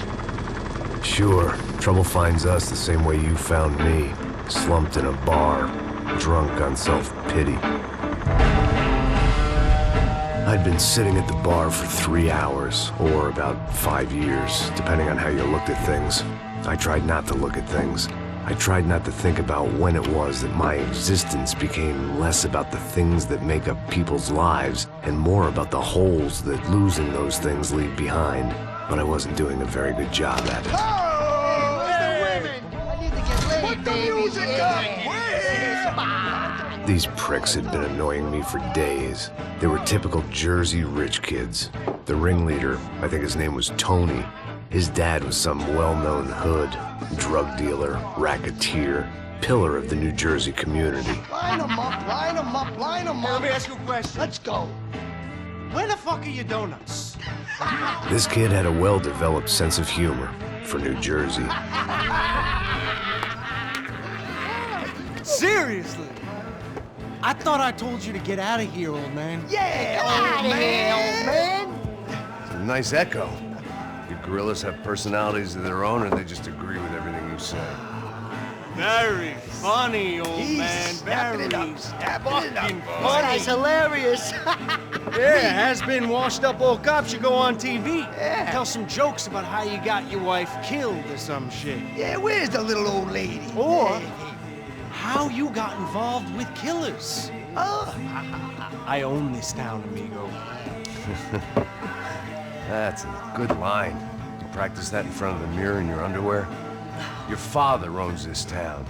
Sure, trouble finds us the same way you found me. Slumped in a bar, drunk on self-pity. I'd been sitting at the bar for 3 hours, or about 5 years, depending on how you looked at things. I tried not to look at things. I tried not to think about when it was that my existence became less about the things that make up people's lives and more about the holes that losing those things leave behind. But I wasn't doing a very good job at it. These pricks had been annoying me for days. They were typical Jersey rich kids. The ringleader, I think his name was Tony. His dad was some well-known hood, drug dealer, racketeer, pillar of the New Jersey community. Line them up, line them up, line them up. Let me ask you a question. Let's go. Where the fuck are your donuts? This kid had a well-developed sense of humor for New Jersey. Seriously? I thought I told you to get out of here, old man. Yeah, old man. It's a nice echo. Do gorillas have personalities of their own, or they just agree with everything you say? Very funny, old man. Very fucking funny. Guy's hilarious. Yeah, has-been washed-up old cop should go on TV. Yeah. Tell some jokes about how you got your wife killed or some shit. Yeah, where's the little old lady? Or how you got involved with killers. Oh. I own this town, amigo. That's a good line. You practice that in front of the mirror in your underwear? Your father owns this town.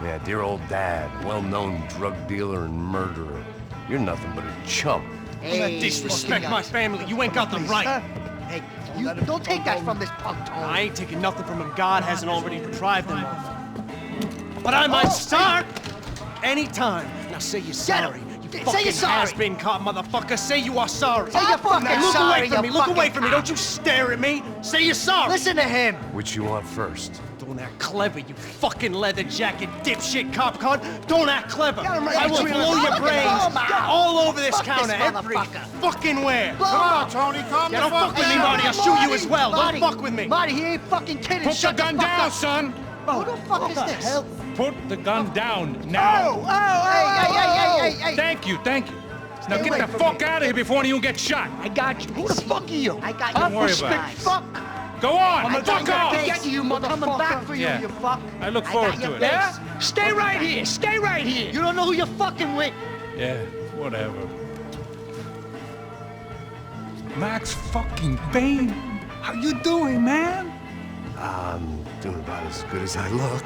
Yeah, dear old dad, well-known drug dealer and murderer. You're nothing but a chump. Hey, disrespect my family. You ain't got the right. Hey, you don't take that from this punk, Tony. I ain't taking nothing from him. God hasn't already deprived them of. But I might start anytime. Now say you're sorry. You fucking has-been cop, motherfucker. Say you are sorry. Say you're fucking look sorry, away from me. you Look fucking away from me. Don't you stare at me. Say you're sorry. Listen to him. Which you want first? Don't act clever, you fucking leather jacket dipshit cop cunt. Don't act clever. I I will blow your brains all over this counter, this every fucking where. Come on, Tony, calm Don't fuck with me, Marty. I'll shoot you as well. Don't fuck with me. Marty, he ain't fucking kidding. Put the gun down, son! Who the fuck is this? Put the gun down now. Hey. Thank you. Now get the fuck out of here before you get shot. I got you. Who the fuck are you? I got you. Don't worry about it. Fuck. Go on, Fuck off. off! You motherfucker. Coming back for you, Yeah. you fuck. I look forward to it. Yeah? Stay right here. Stay right here. You don't know who you're fucking with. Yeah, whatever. Max fucking Payne, how you doing, man? I'm doing about as good as I look.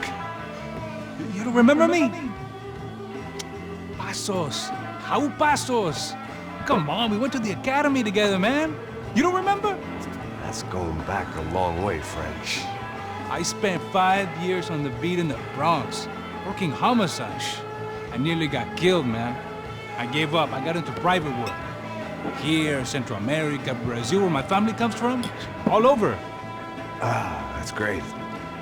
You don't remember me? Pasos. How Pasos? Come on, we went to the academy together, man. You don't remember? That's going back a long way, French. I spent 5 years on the beat in the Bronx, working homicide. I nearly got killed, man. I gave up. I got into private work. Here, Central America, Brazil, where my family comes from, all over. Ah, that's great.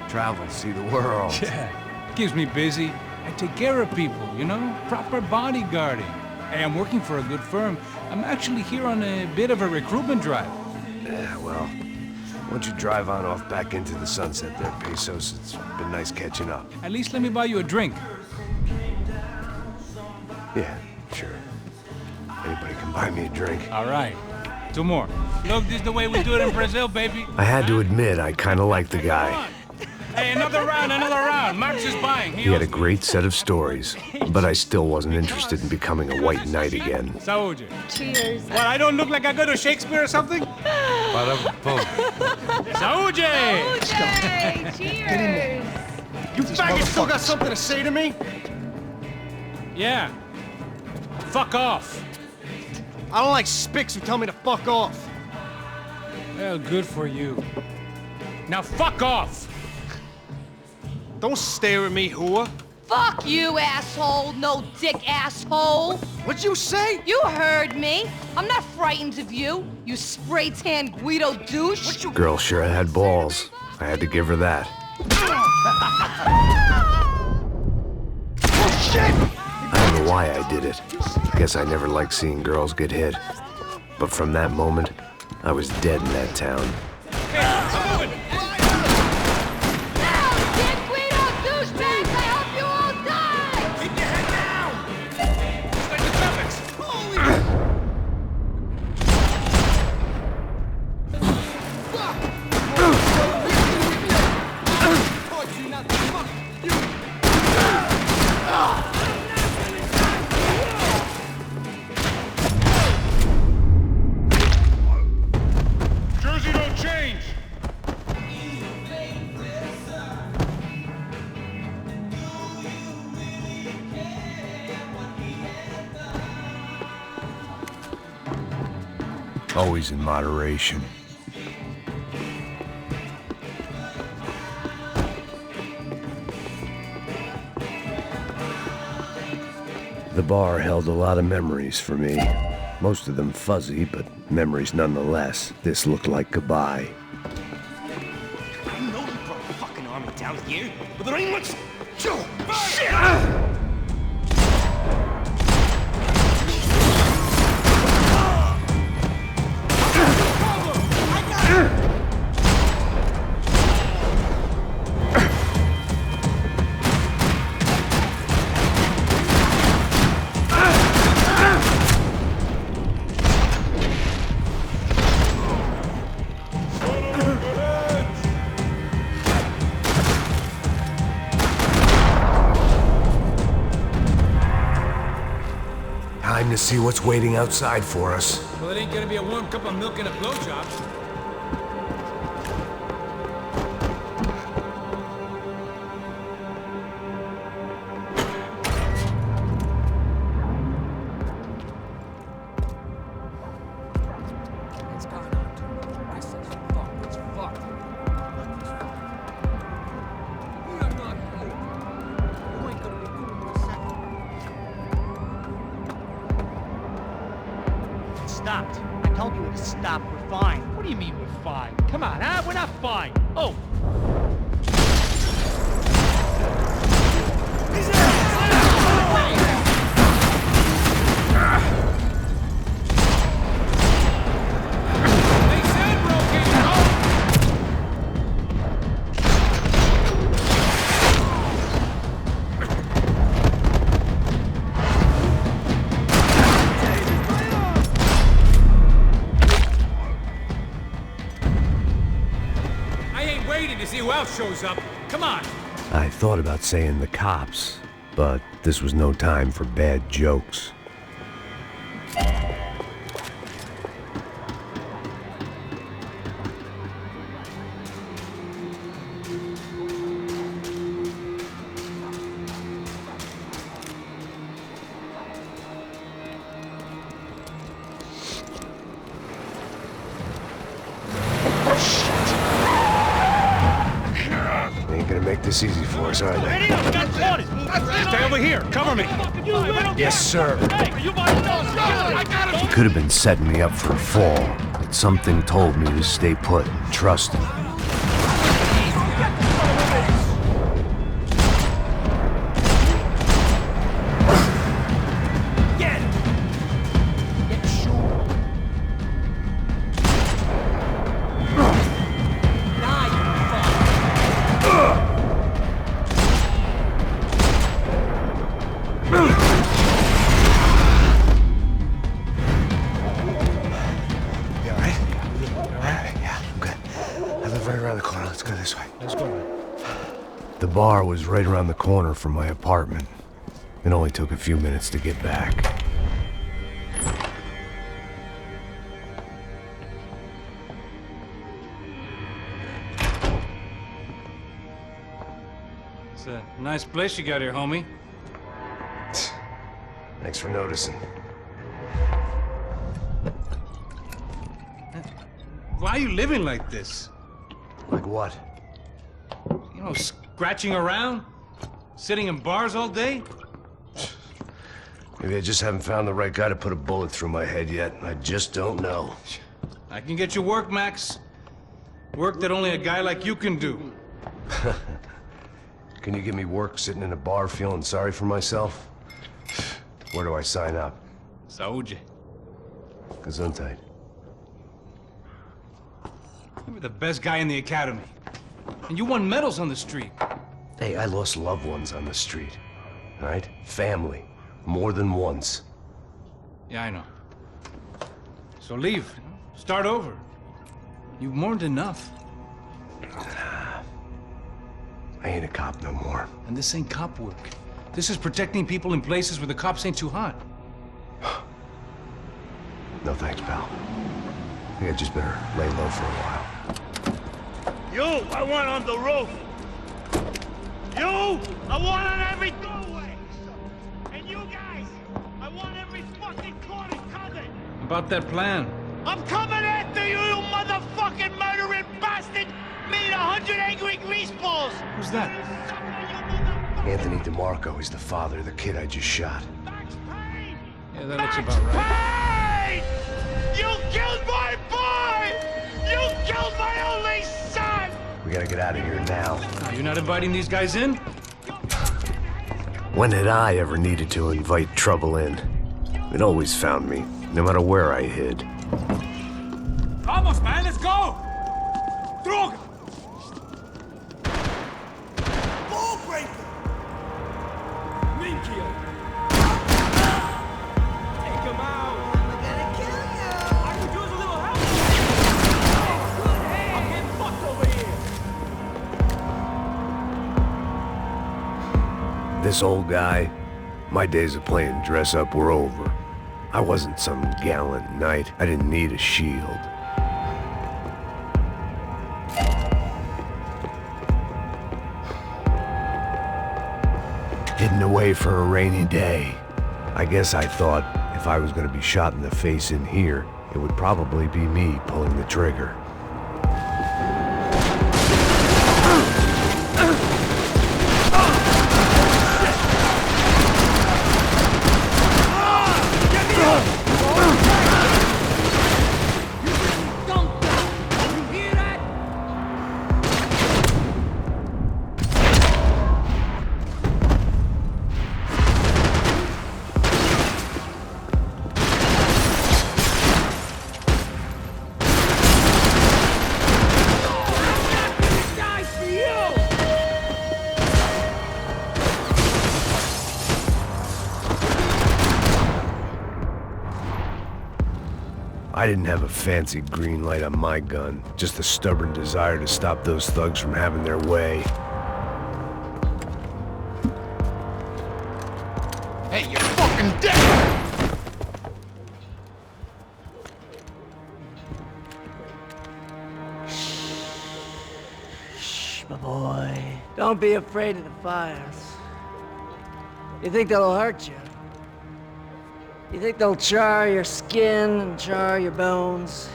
Travel, see the world. Yeah, keeps me busy. I take care of people, you know? Proper bodyguarding. Hey, I'm working for a good firm. I'm actually here on a bit of a recruitment drive. Yeah, well, why don't you drive on off back into the sunset there, Pesos? It's been nice catching up. At least let me buy you a drink. Yeah, sure. Anybody can buy me a drink. All right. 2 more. Look, this is the way we do it in Brazil, baby. I had to admit, I kind of liked the guy. Hey, another round. Max is buying. He had a great set of stories, but I still wasn't interested in becoming a white knight again. Saúde. Cheers. What, I don't look like I go to Shakespeare or something? Saúde! Cheers. You faggots still got something to say to me? Yeah. Fuck off. I don't like spics who tell me to fuck off. Well, good for you. Now fuck off. Don't stare at me, whore. Fuck you, asshole. No dick, asshole. What'd you say? You heard me. I'm not frightened of you, you spray-tan Guido douche. Girl sure had balls. I had to give her that. Oh, shit! I don't know why I did it. I guess I never liked seeing girls get hit. But from that moment, I was dead in that town. Always in moderation. The bar held a lot of memories for me. Most of them fuzzy, but memories nonetheless. This looked like goodbye. You know you brought a fucking army down here, but there ain't much... Shit! Time to see what's waiting outside for us. Well, it ain't gonna be a warm cup of milk and a blowjob. What's going on, dude? My son's fucked. It's fucked. We are not here. You ain't gonna be cool in a second. It stopped. I told you it stopped. We're fine. What do you mean we're fine? Come on, huh? We're not fine. Oh! To see who else shows up. Come on. I thought about saying the cops, but this was no time for bad jokes. Ain't gonna make this easy for us, are they? Stay over here. Cover me. Yes, sir. He could have been setting me up for a fall, but something told me to stay put and trust him. The bar was right around the corner from my apartment. It only took a few minutes to get back. It's a nice place you got here, homie. Thanks for noticing. Why are you living like this? Like what? You know, scratching around? Sitting in bars all day? Maybe I just haven't found the right guy to put a bullet through my head yet. I just don't know. I can get you work, Max. Work that only a guy like you can do. Can you give me work sitting in a bar feeling sorry for myself? Where do I sign up? Saúde. Gesundheit. You were the best guy in the academy. And you won medals on the street. Hey, I lost loved ones on the street. All right? Family. More than once. Yeah, I know. So leave. Start over. You've mourned enough. I ain't a cop no more. And this ain't cop work. This is protecting people in places where the cops ain't too hot. No thanks, pal. I think I just better lay low for a while. You, I want on the roof. You, I want on every doorway. And you guys, I want every fucking corner covered. About that plan. I'm coming after you, you motherfucking murdering bastard! Me and 100 angry greaseballs! Who's that? Anthony DeMarco. He's the father of the kid I just shot. Yeah, that looks about right. Payne! You killed my boy! You killed my only son! We gotta get out of here now. You're not inviting these guys in? When had I ever needed to invite trouble in? It always found me, no matter where I hid. Vamos, man, let's go! Droga! Ball breaker! Minkio! Take him out! I'm gonna kill you! I could use a little help! I'm getting fucked over here! This old guy, my days of playing dress-up were over. I wasn't some gallant knight. I didn't need a shield. Hidden away for a rainy day. I guess I thought if I was gonna be shot in the face in here, it would probably be me pulling the trigger. I didn't have a fancy green light on my gun, just a stubborn desire to stop those thugs from having their way. Hey, you're fucking dead! Shh, my boy. Don't be afraid of the fires. You think they'll hurt you? You think they'll char your skin and char your bones?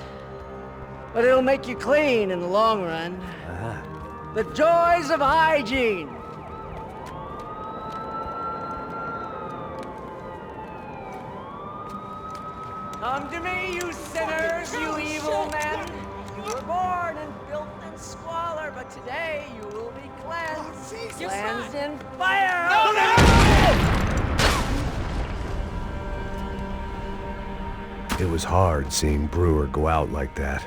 But it'll make you clean in the long run. The joys of hygiene! Come to me, you sinners, you evil men! You were born in filth and squalor, but today you will be cleansed. Cleansed in fire! It was hard seeing Brewer go out like that,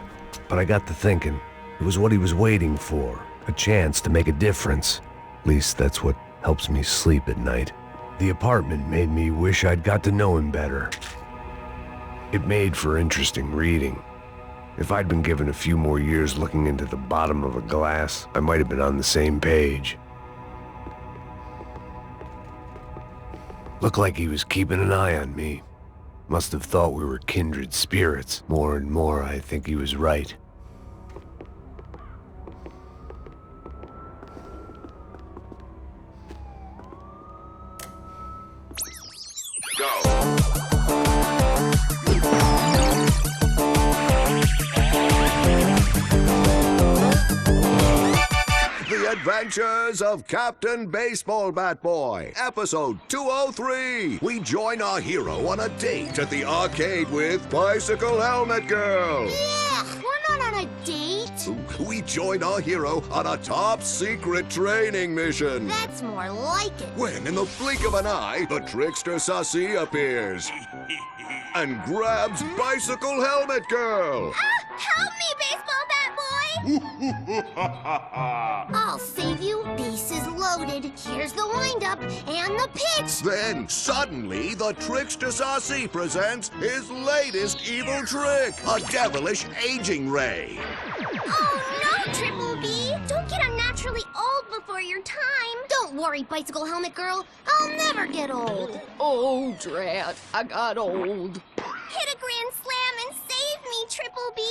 but I got to thinking, it was what he was waiting for, a chance to make a difference. At least that's what helps me sleep at night. The apartment made me wish I'd got to know him better. It made for interesting reading. If I'd been given a few more years looking into the bottom of a glass, I might have been on the same page. Looked like he was keeping an eye on me. Must have thought we were kindred spirits. More and more, I think he was right. The Adventures of Captain Baseball Bat Boy, episode 203. We join our hero on a date at the arcade with Bicycle Helmet Girl. Yeah, we're not on a date. We join our hero on a top-secret training mission. That's more like it. When, in the blink of an eye, the trickster Sassy appears and grabs Bicycle Helmet Girl. Help me, Baseball Bat Boy! I'll save you. Bases loaded. Here's the windup and the pitch. Then, suddenly, the trickster Sassy presents his latest evil trick, a devilish aging ray. Oh, no, Triple B! Don't get unnaturally old before your time. Don't worry, Bicycle Helmet Girl. I'll never get old. Oh, drat, I got old. Hit a grand slam and save me, Triple B.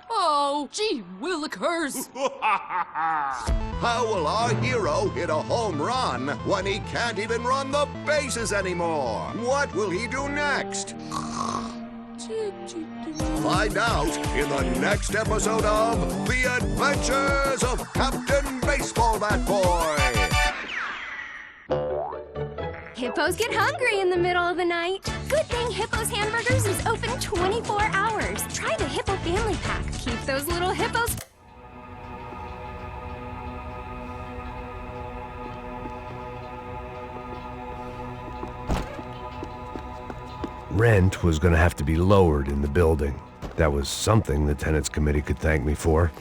Oh, gee willikers. How will our hero hit a home run when he can't even run the bases anymore? What will he do next? Find out in the next episode of The Adventures of Captain Baseball Bat Boy. Hippos get hungry in the middle of the night. Good thing Hippo's Hamburgers is open 24 hours. Try the Hippo Family Pack. Keep those little hippos... Rent was gonna have to be lowered in the building. That was something the tenants committee could thank me for.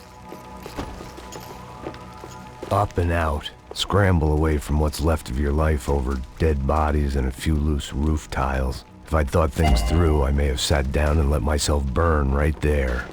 Up and out. Scramble away from what's left of your life over dead bodies and a few loose roof tiles. If I'd thought things through, I may have sat down and let myself burn right there.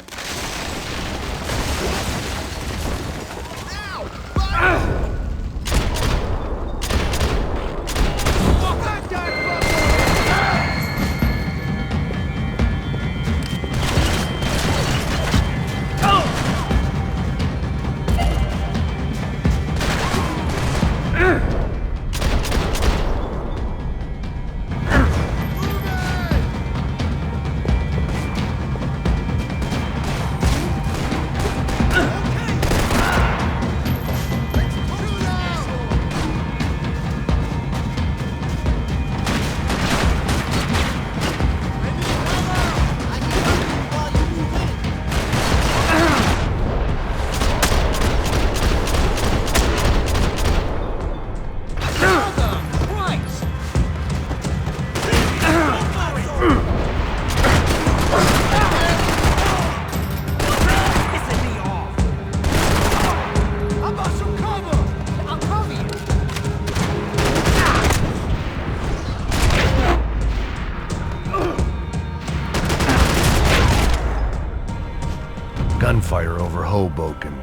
Gunfire over Hoboken.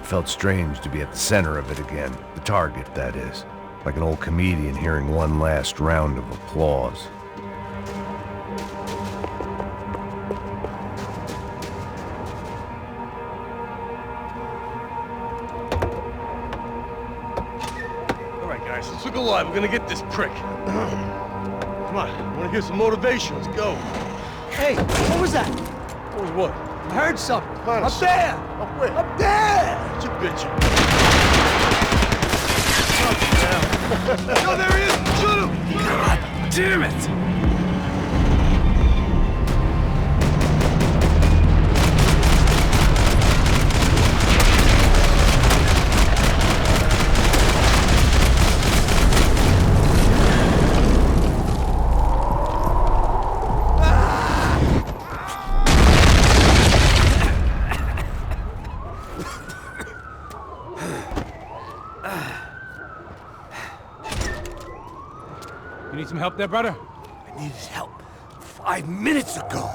Felt strange to be at the center of it again. The target, that is. Like an old comedian hearing one last round of applause. All right, guys, let's look alive. We're gonna get this prick. Come on, I wanna hear some motivation. Let's go. Hey, what was that? What was what? I heard something. Up there! Up where? Up there! What you bitching? No, there he is! Shoot him! God damn it! You need some help there, brother? I needed help 5 minutes ago.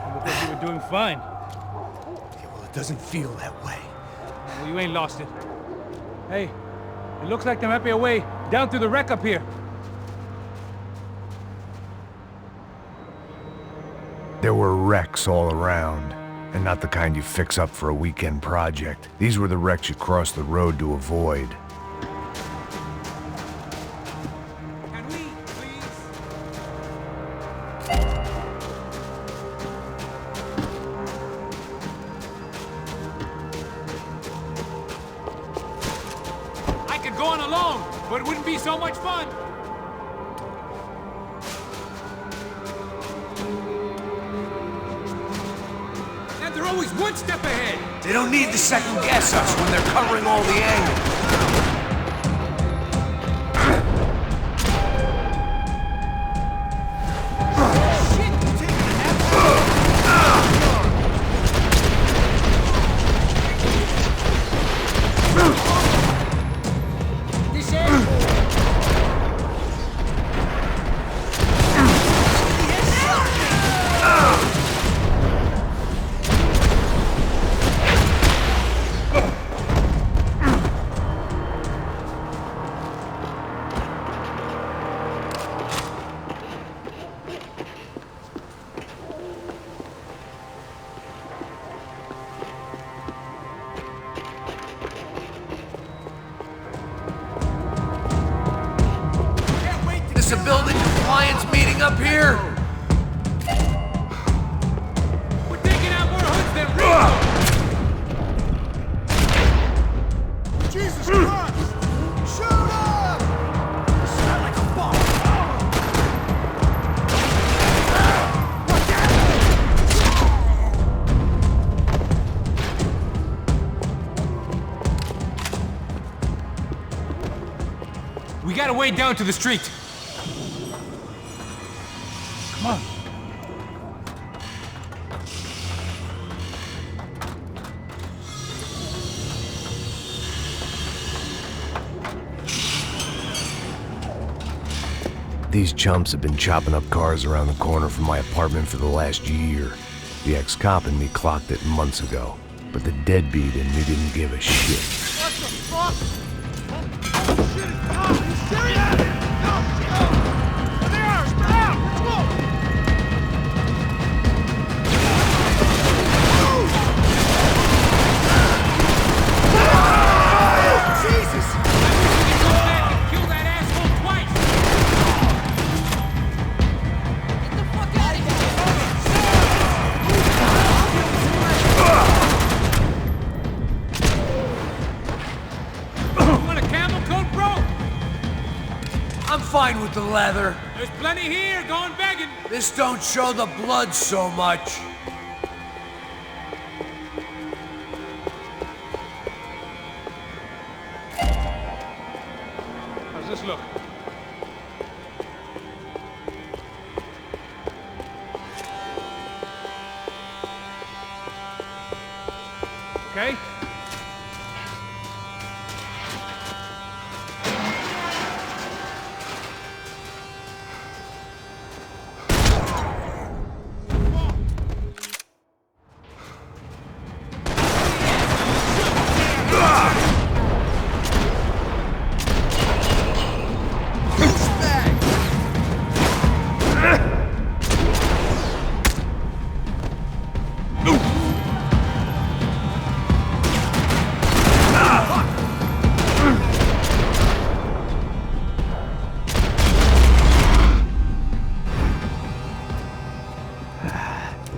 You look like you were doing fine. Yeah, well, it doesn't feel that way. Well, you ain't lost it. Hey, it looks like there might be a way down through the wreck up here. There were wrecks all around, and not the kind you fix up for a weekend project. These were the wrecks you cross the road to avoid. I could go on alone, but it wouldn't be so much fun. And they're always one step ahead. They don't need to second guess us when they're covering all the angles. This a building compliance meeting up here? We gotta wade down to the street. Come on. These chumps have been chopping up cars around the corner from my apartment for the last year. The ex-cop in me clocked it months ago, but the deadbeat in me didn't give a shit. What the fuck? Oh, shit, stop! Are you serious? No! There are! Spread out! Let's go! Jesus! I wish we could go back and kill that asshole twice! Get the fuck out of here! You want a camel coat, bro? I'm fine with the leather. There's plenty here, going begging. This don't show the blood so much. How's this look? Okay?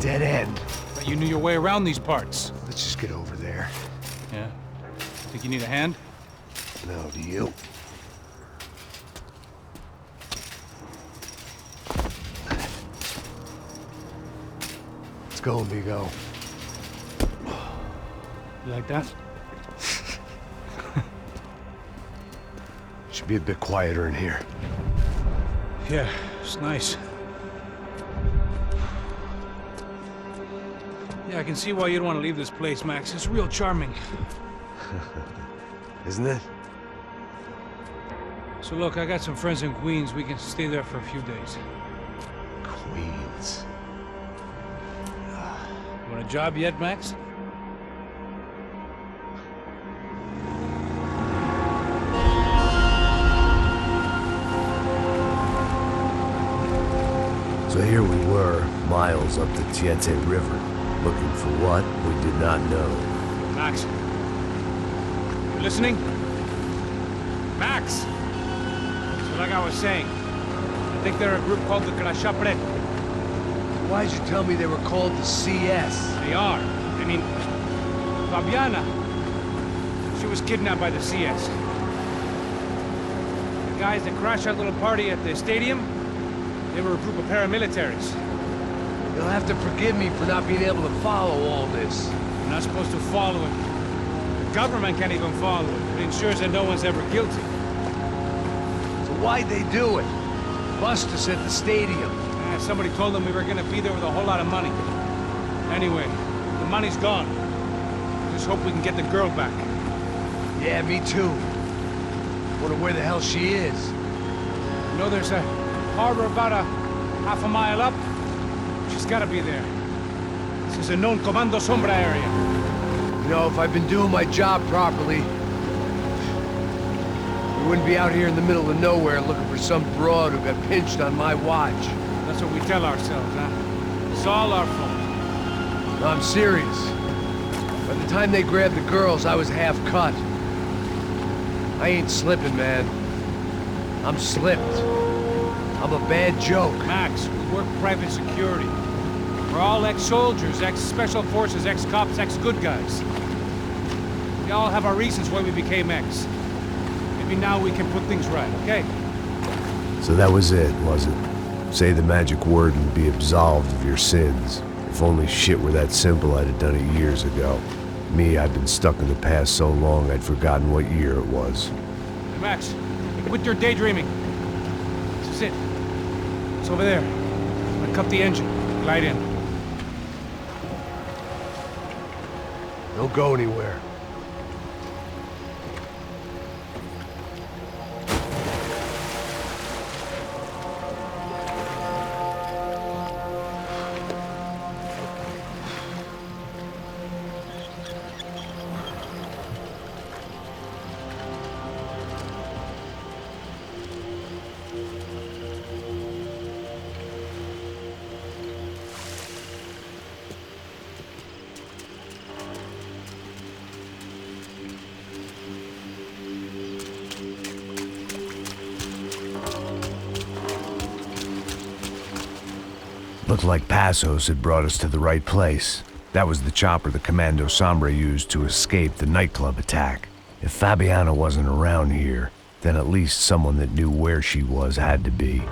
Dead end. But you knew your way around these parts. Let's just get over there. Yeah? Think you need a hand? No, do you? Let's go, amigo. You like that? Should be a bit quieter in here. Yeah, it's nice. Yeah, I can see why you'd want to leave this place, Max. It's real charming. Isn't it? So look, I got some friends in Queens. We can stay there for a few days. Queens. You want a job yet, Max? So here we were, miles up the Tietze River, looking for what we did not know. Max. You listening? Max! So like I was saying, I think they're a group called the Crashapret. Why'd you tell me they were called the CS? They are. I mean, Fabiana. She was kidnapped by the CS. The guys that crashed that little party at the stadium, they were a group of paramilitaries. You'll have to forgive me for not being able to follow all this. You're not supposed to follow it. The government can't even follow it. It ensures that no one's ever guilty. So why'd they do it? Bust us at the stadium. Somebody told them we were gonna be there with a whole lot of money. Anyway, the money's gone. Just hope we can get the girl back. Yeah, me too. Wonder where the hell she is. You know, there's a harbor about a half a mile up. She's gotta be there. This is a known Comando Sombra area. You know, if I've been doing my job properly, we wouldn't be out here in the middle of nowhere looking for some broad who got pinched on my watch. That's what we tell ourselves, huh? It's all our fault. No, I'm serious. By the time they grabbed the girls, I was half cut. I ain't slipping, man. I'm slipped. I'm a bad joke. Max, we work private security. We're all ex-soldiers, ex-special forces, ex-cops, ex-good guys. We all have our reasons why we became ex. Maybe now we can put things right, okay? So that was it, was it? Say the magic word and be absolved of your sins. If only shit were that simple, I'd have done it years ago. Me, I've been stuck in the past so long I'd forgotten what year it was. Hey, Max, quit your daydreaming. This is it. It's over there. I'm gonna cut the engine. Glide in. Don't go anywhere. Looked like Passos had brought us to the right place. That was the chopper the Commando Sombra used to escape the nightclub attack. If Fabiana wasn't around here, then at least someone that knew where she was had to be.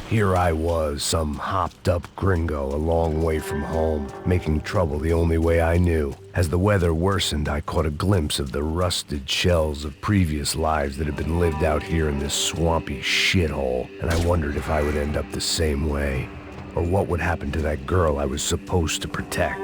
Here I was, some hopped-up gringo a long way from home, making trouble the only way I knew. As the weather worsened, I caught a glimpse of the rusted shells of previous lives that had been lived out here in this swampy shithole, and I wondered if I would end up the same way, or what would happen to that girl I was supposed to protect.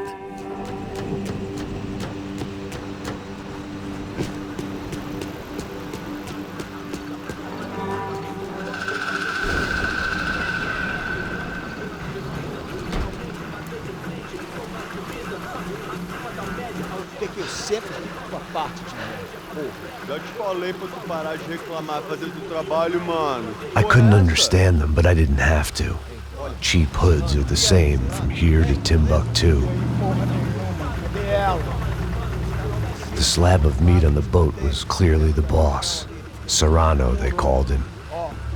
Já te falei pra tu parar de reclamar, fazer teu trabalho, mano. I couldn't understand them, but I didn't have to. Cheap hoods are the same from here to Timbuktu. The slab of meat on the boat was clearly the boss. Serrano, they called him.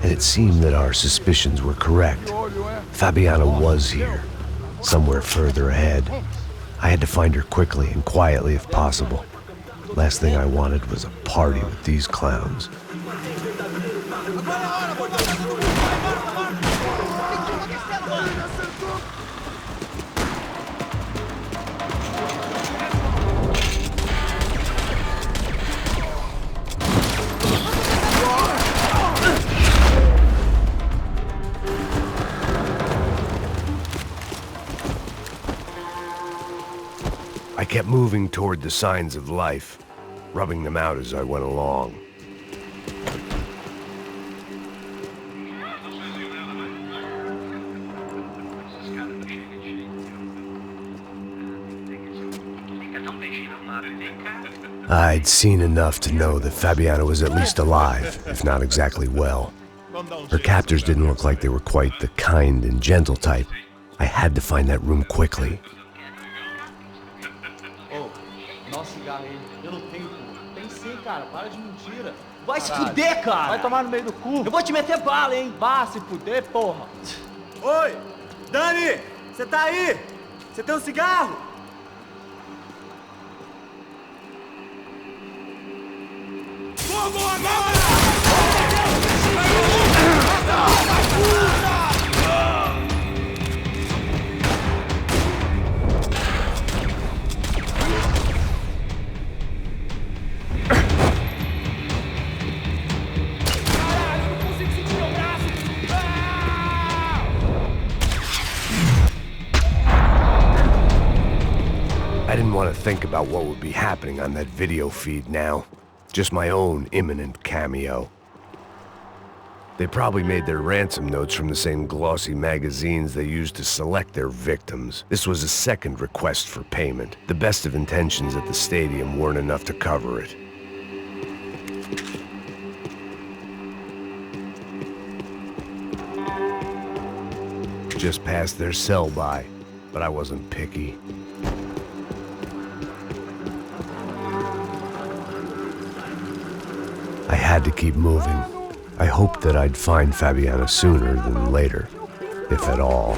And it seemed that our suspicions were correct. Fabiana was here, somewhere further ahead. I had to find her quickly and quietly if possible. Last thing I wanted was a party with these clowns. I kept moving toward the signs of life, rubbing them out as I went along. I'd seen enough to know that Fabiana was at least alive, if not exactly well. Her captors didn't look like they were quite the kind and gentle type. I had to find that room quickly. Cara, para de mentira. Vai se fuder, cara! Vai tomar no meio do cu. Eu vou te meter bala, hein? Vá se fuder, porra. Oi! Dani! Você tá aí? Você tem um cigarro? Vamos agora! I didn't want to think about what would be happening on that video feed now. Just my own imminent cameo. They probably made their ransom notes from the same glossy magazines they used to select their victims. This was a second request for payment. The best of intentions at the stadium weren't enough to cover it. Just passed their sell-by, but I wasn't picky. I had to keep moving. I hoped that I'd find Fabiana sooner than later, if at all.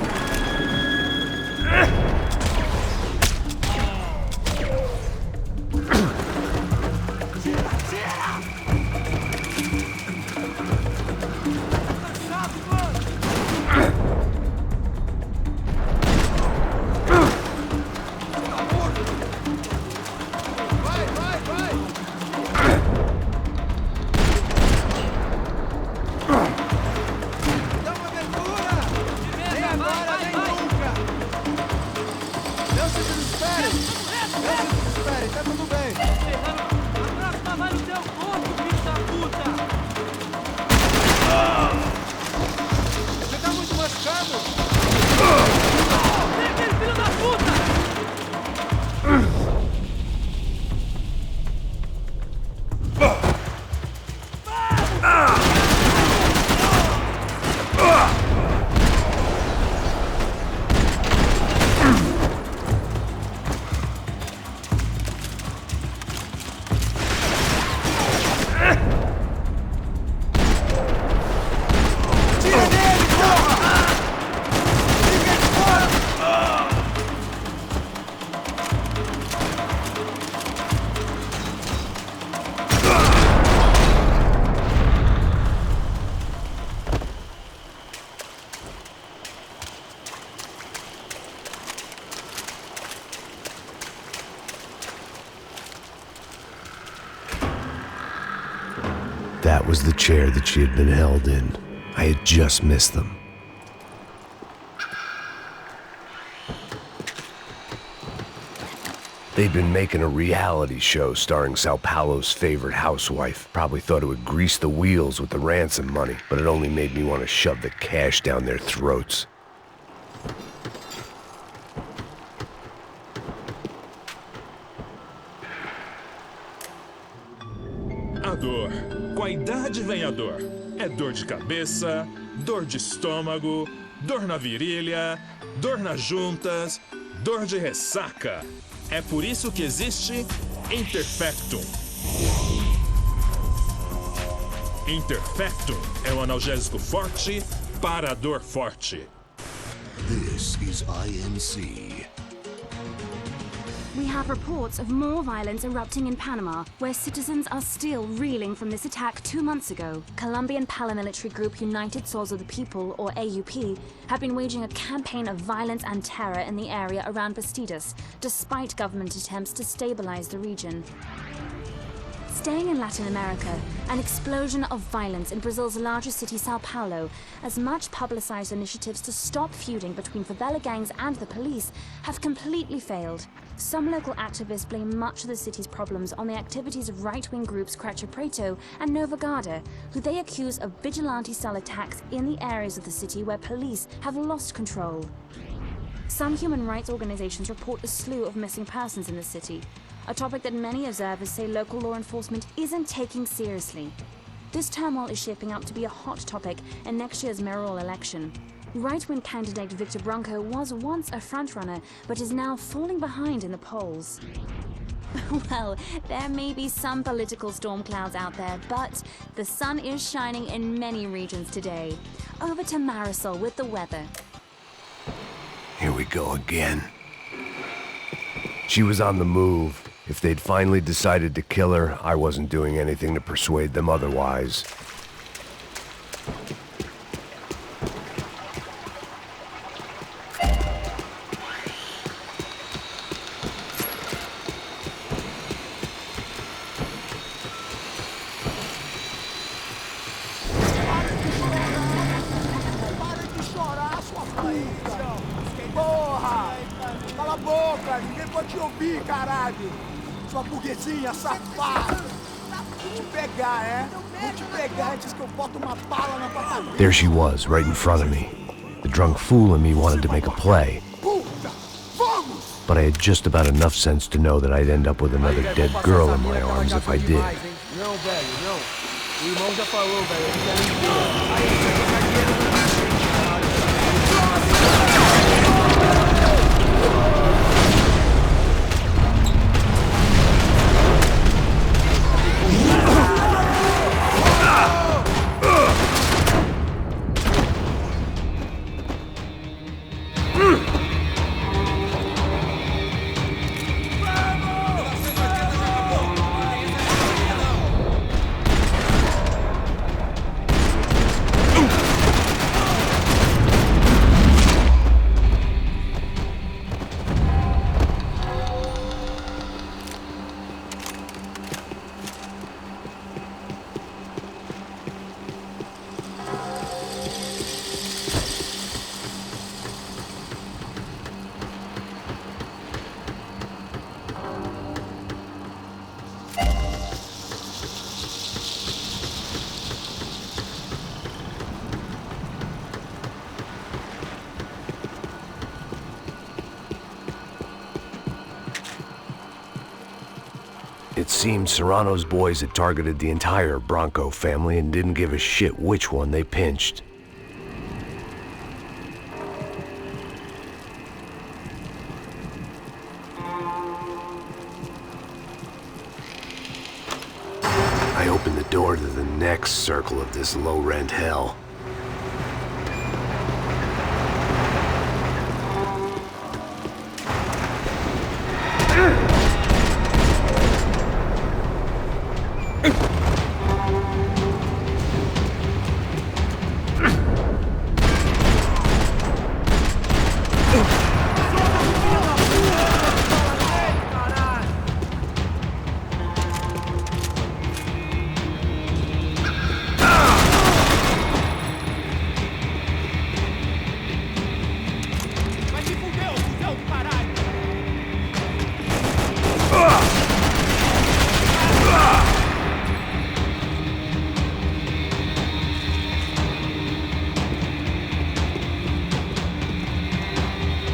that was the chair that she had been held in. I had just missed them. They'd been making a reality show starring Sao Paulo's favorite housewife. Probably thought it would grease the wheels with the ransom money, but it only made me want to shove the cash down their throats. A dor. Com a idade vem a dor. É dor de cabeça, dor de estômago, dor na virilha, dor nas juntas, dor de ressaca. É por isso que existe Interfectum. Interfectum é um analgésico forte para a dor forte. This is INC. We have reports of more violence erupting in Panama, where citizens are still reeling from this attack 2 months ago. Colombian paramilitary group United Souls of the People, or AUP, have been waging a campaign of violence and terror in the area around Bastidas, despite government attempts to stabilize the region. Staying in Latin America, an explosion of violence in Brazil's largest city, Sao Paulo, as much publicized initiatives to stop feuding between favela gangs and the police have completely failed. Some local activists blame much of the city's problems on the activities of right-wing groups Creche Preto and Nova Garda, who they accuse of vigilante-style attacks in the areas of the city where police have lost control. Some human rights organizations report a slew of missing persons in the city, a topic that many observers say local law enforcement isn't taking seriously. This turmoil is shaping up to be a hot topic in next year's mayoral election. Right-wing candidate Victor Branco was once a frontrunner, but is now falling behind in the polls. Well, there may be some political storm clouds out there, but the sun is shining in many regions today. Over to Marisol with the weather. Here we go again. She was on the move. If they'd finally decided to kill her, I wasn't doing anything to persuade them otherwise. Porra! Cala a boca! Ninguém pode te ouvir, caralho! Sua burguesinha safada! Vou te pegar, é? Vou te pegar antes que eu boto uma bala na tua cabeça! There she was, right in front of me. The drunk fool in me wanted to make a play. But I had just about enough sense to know that I'd end up with another dead girl in my arms if I did. Não, velho, não. O irmão já falou, velho. Ele quer ir. Aí, você vai ganhar dinheiro pra gente, caralho. It seemed Serrano's boys had targeted the entire Bronco family and didn't give a shit which one they pinched. I opened the door to the next circle of this low-rent hell.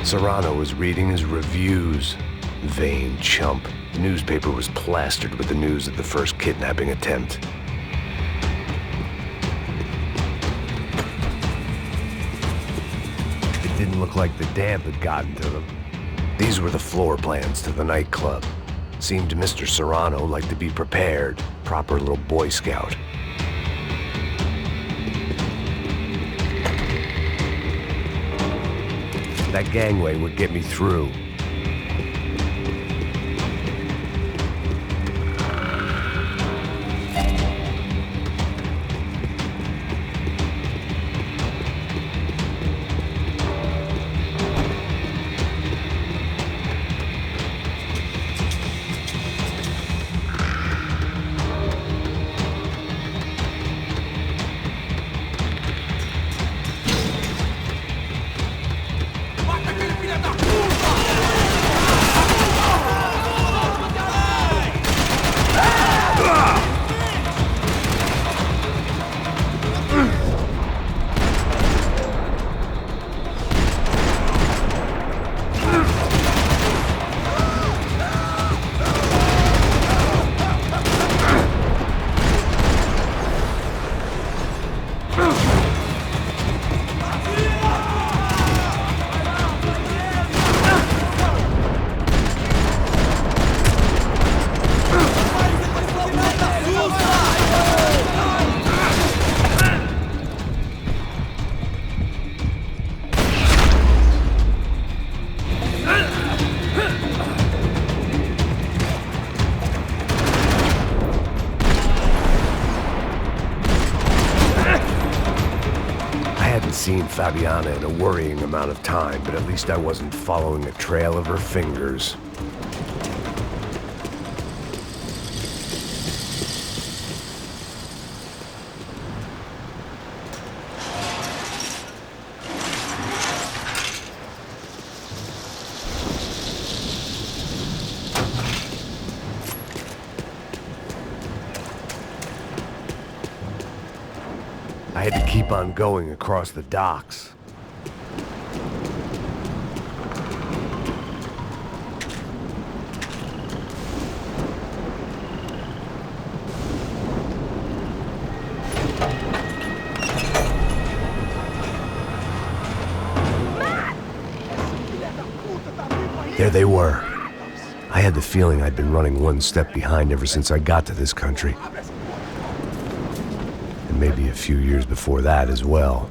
Serrano was reading his reviews. Vain chump. The newspaper was plastered with the news of the first kidnapping attempt. It didn't look like the damp had gotten to them. These were the floor plans to the nightclub. Seemed to Mr. Serrano like to be prepared. Proper little Boy Scout. That gangway would get me through. Seen Fabiana in a worrying amount of time, but at least I wasn't following a trail of her fingers. I had to keep on going across the docks. There they were. I had the feeling I'd been running one step behind ever since I got to this country. Maybe a few years before that as well.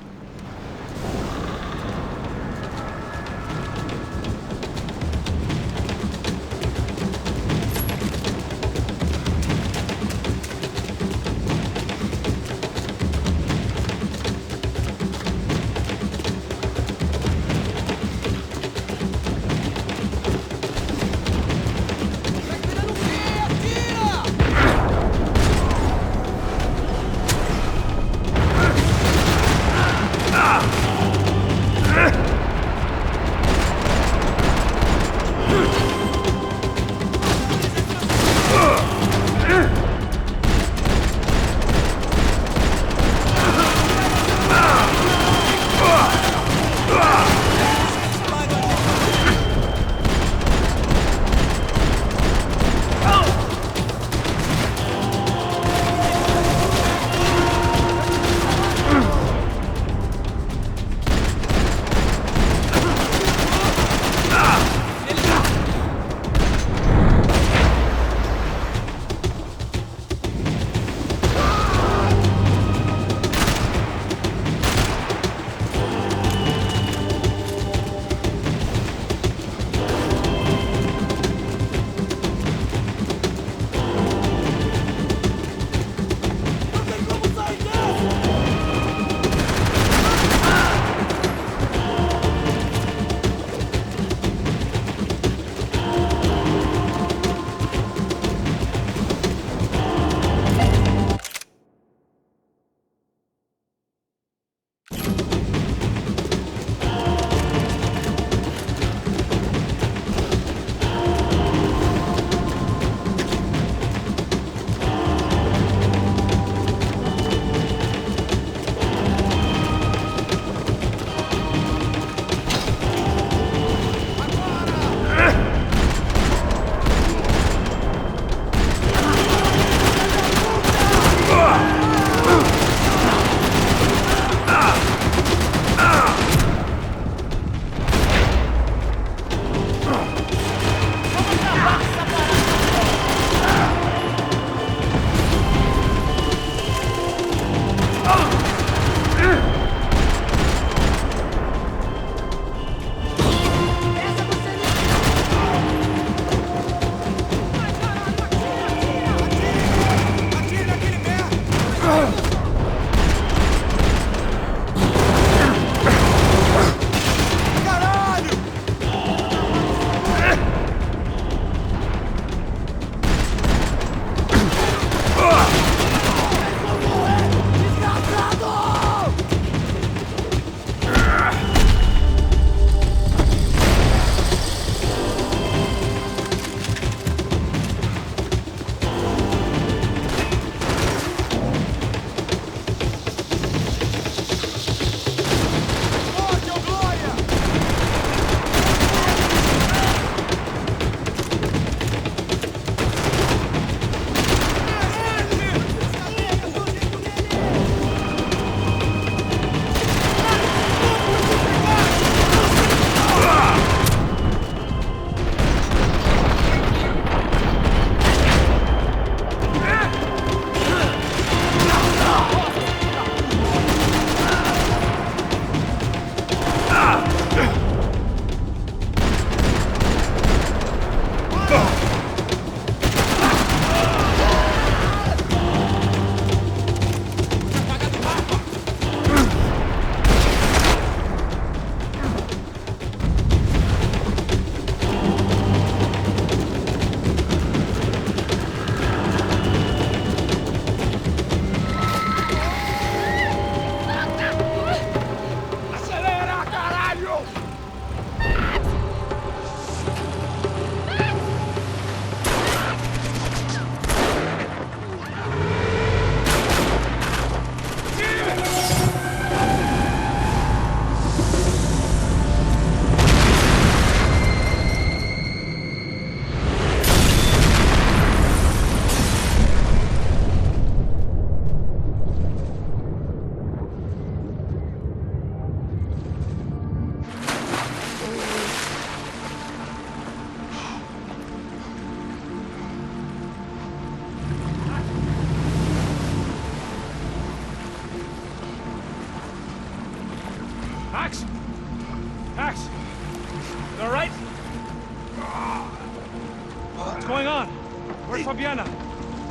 Where's Fabiana?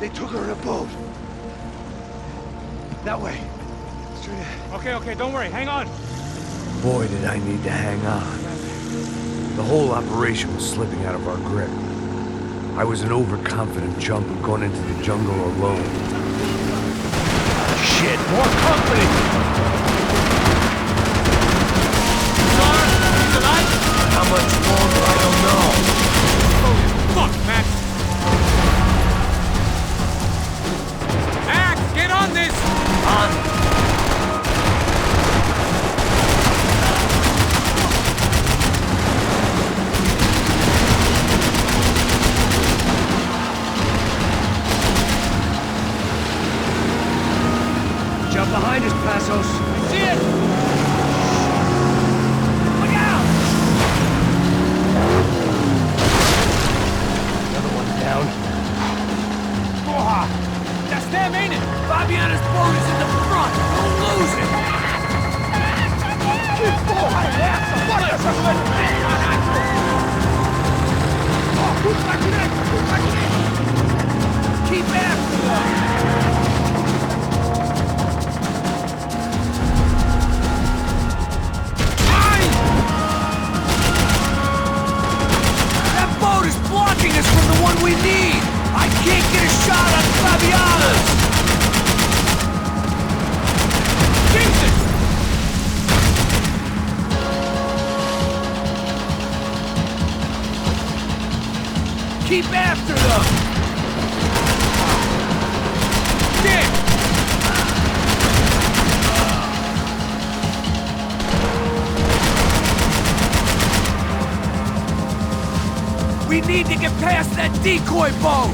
They took her in a boat. That way. Straight ahead. Okay, don't worry. Hang on. Boy, did I need to hang on. The whole operation was slipping out of our grip. I was an overconfident chump who'd gone into the jungle alone. Shit, more company! He's alive? How much longer, I don't know. Fuck, Max! Max, get on this! Jump behind us, Passos. See it! Look out! Another one down. Porra! That's them, ain't it? Fabiana's boat is in the front. Don't lose it. Que porra é essa? Bota essa coisa! Puta direita! Keep after them! Blocking us from the one we need! I can't get a shot on Fabiana's! Jesus! Keep after them! Shit! We need to get past that decoy boat!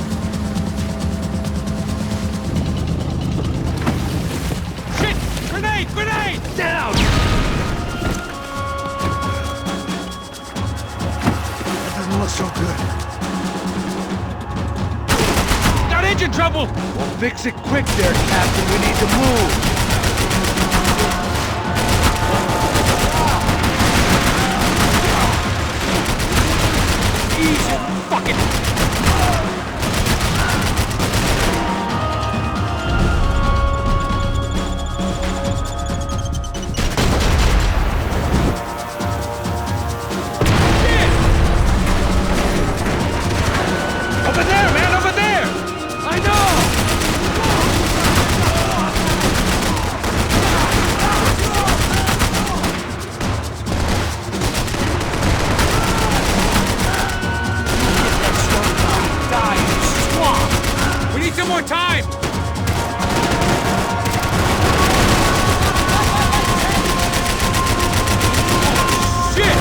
Shit! Grenade! Grenade! Down! That doesn't look so good. Got engine trouble! Well, fix it quick there, Captain. We need to move. Easy, fucking... Over there, man, over there! I know! We need some more time! Shit!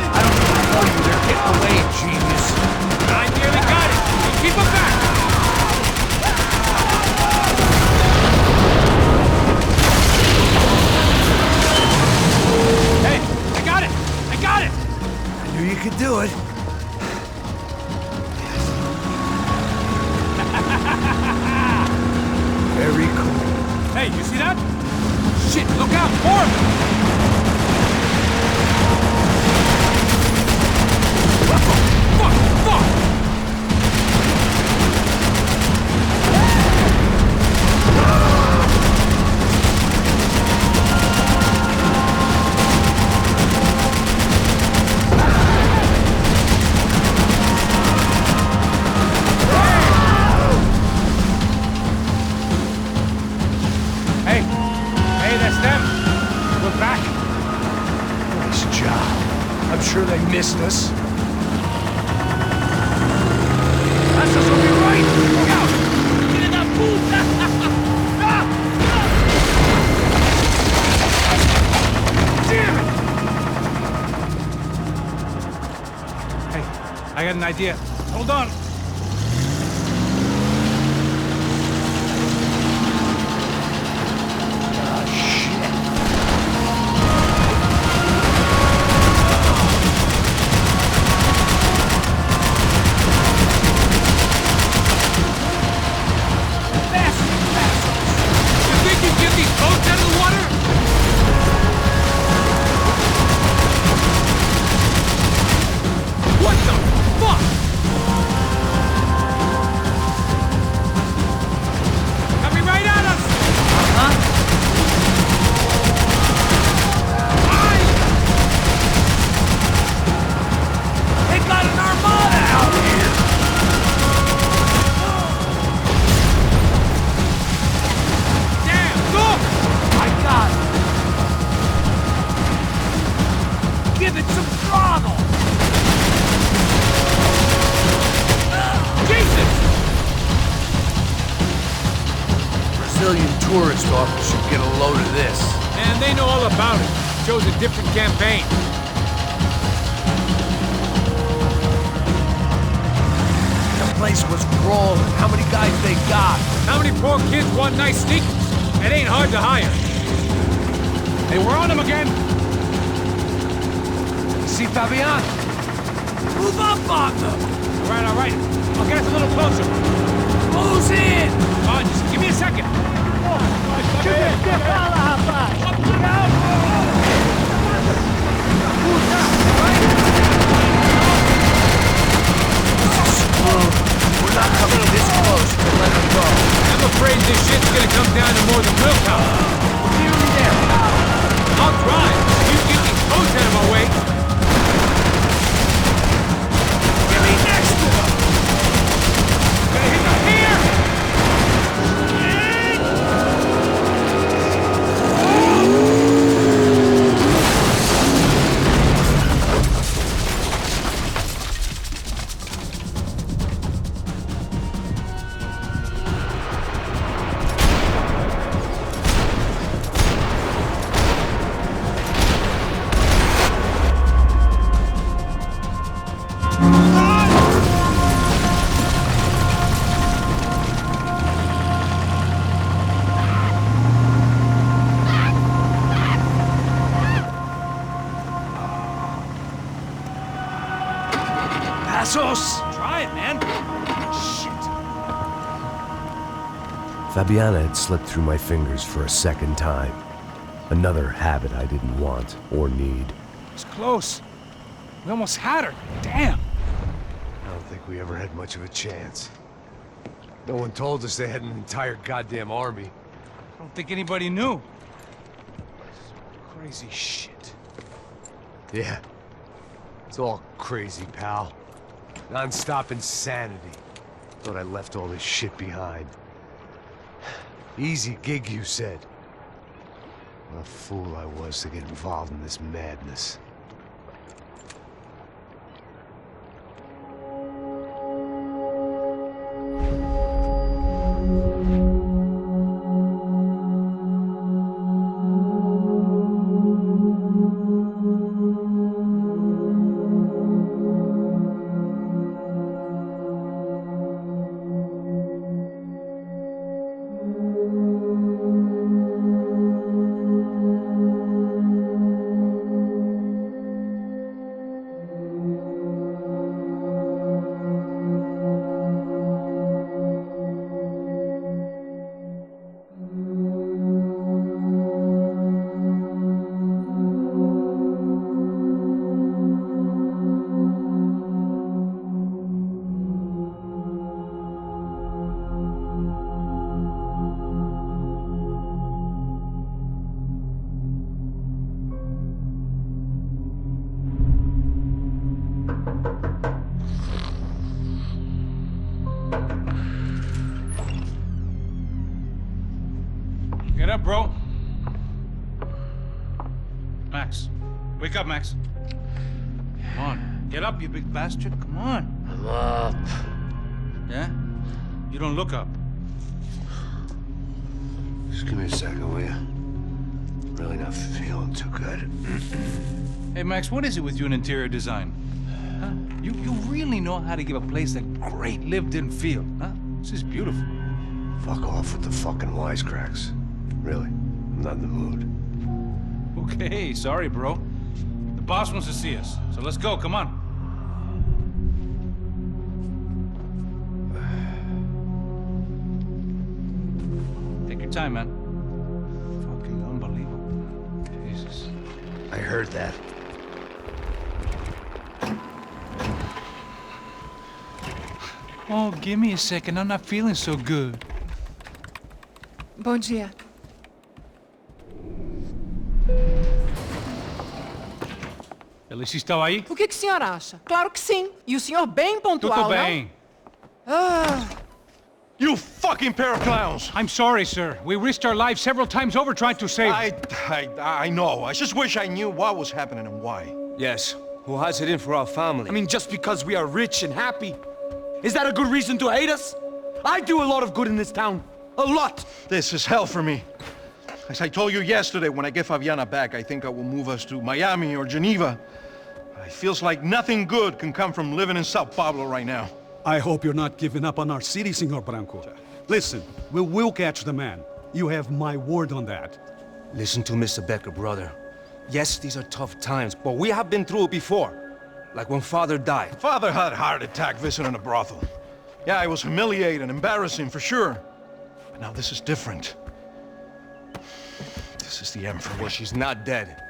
I don't need to tell you, they're getting away, genius. I nearly got it! Keep them back! Hey! I got it! I got it! I knew you could do it. Very cool. Hey, you see that? Shit, look out! More of them! Fuck! Hey, that's them. We're back. Nice job. I'm sure they missed us. Passos will be right! Look out! Get in that puta! Damn it! Hey, I got an idea. Hold on. Out of the water! throttle! Jesus! Brazilian tourist office should get a load of this. Man, they know all about it. Shows a different campaign. The place was crawling. How many guys they got? How many poor kids want nice sneakers? It ain't hard to hire. Hey, we're on them again. You see Fabian? Move up, partner! All right. I'll get us a little closer. Who's in? Come on, just give me a second. We're not coming this close to let them go. I'm afraid this shit's gonna come down to more than willpower. We're nearly there. I'll drive. You keep these boats out of my way. Get me next to them! Gonna hit them here! Try it, man. Shit. Fabiana had slipped through my fingers for a second time. Another habit I didn't want or need. It's close. We almost had her. Damn. I don't think we ever had much of a chance. No one told us they had an entire goddamn army. I don't think anybody knew. Crazy shit. Yeah. It's all crazy, pal. Non-stop insanity. Thought I left all this shit behind. Easy gig, you said. What a fool I was to get involved in this madness. Get up, bro. Max. Wake up, Max. Come on. Get up, you big bastard. Come on. I'm up. Yeah? You don't look up. Just give me a second, will you? Really not feeling too good. Hey, Max, what is it with you and interior design? Huh? You really know how to give a place a great lived-in feel, huh? This is beautiful. Fuck off with the fucking wisecracks. Really, I'm not in the mood. Okay, sorry, bro. The boss wants to see us, so let's go, come on. Take your time, man. Fucking unbelievable. Jesus. I heard that. Oh, give me a second. I'm not feeling so good. Bom dia. Alice estava aí? O que o senhor acha? Claro que sim. E o senhor bem pontual, Tudo bem. Ah. You fucking pair of clowns! I'm sorry, sir. We risked our lives several times over trying to save... I know. I just wish I knew what was happening and why. Yes, Who has it in for our family? I mean, just because we are rich and happy. Is that a good reason to hate us? I do a lot of good in this town. A lot! This is hell for me. As I told you yesterday, when I get Fabiana back, I think I will move us to Miami or Geneva. It feels like nothing good can come from living in Sao Paulo right now. I hope you're not giving up on our city, Senor Branco. Listen, we will catch the man. You have my word on that. Listen to Mr. Becker, brother. Yes, these are tough times, but we have been through it before. Like when Father died. Father had a heart attack visiting a brothel. Yeah, it was humiliating, embarrassing, for sure. But now this is different. This is the end for me. Well, she's not dead.